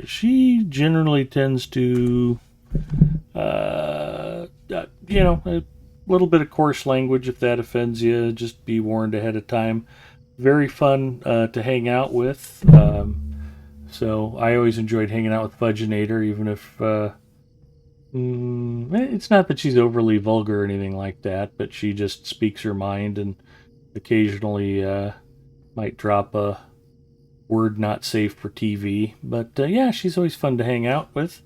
She generally tends to, you know, a little bit of coarse language. If that offends you, just be warned ahead of time. Very fun to hang out with. So I always enjoyed hanging out with Fudginator, even if It's not that she's overly vulgar or anything like that, but she just speaks her mind and occasionally might drop a word not safe for TV. But yeah, she's always fun to hang out with.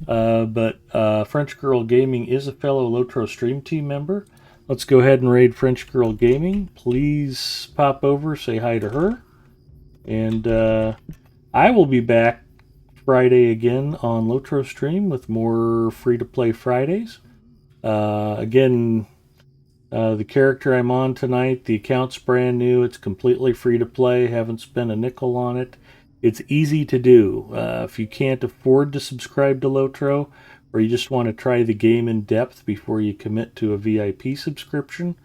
But French Girl Gaming is a fellow Lotro Stream Team member. Let's go ahead and raid French Girl Gaming. Please pop over, say hi to her. And I will be back Friday again on Lotro Stream with more free-to-play Fridays. Again, the character I'm on tonight, the account's brand new. It's completely free-to-play. Haven't spent a nickel on it. It's easy to do. If you can't afford to subscribe to Lotro, or you just want to try the game in depth before you commit to a VIP subscription,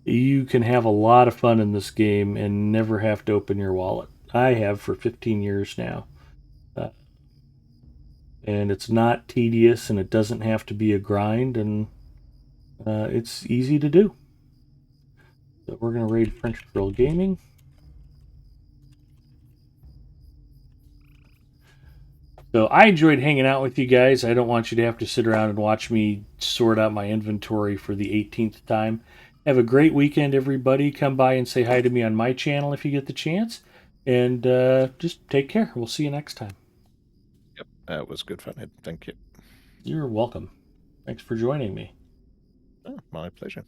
you can have a lot of fun in this game and never have to open your wallet. I have for 15 years now. And it's not tedious, and it doesn't have to be a grind, and it's easy to do. So we're going to raid French Girl Gaming. So I enjoyed hanging out with you guys. I don't want you to have to sit around and watch me sort out my inventory for the 18th time. Have a great weekend, everybody. Come by and say hi to me on my channel if you get the chance. And just take care. We'll see you next time. Yep, that was good fun, Ed. Thank you. You're welcome. Thanks for joining me. Oh, my pleasure.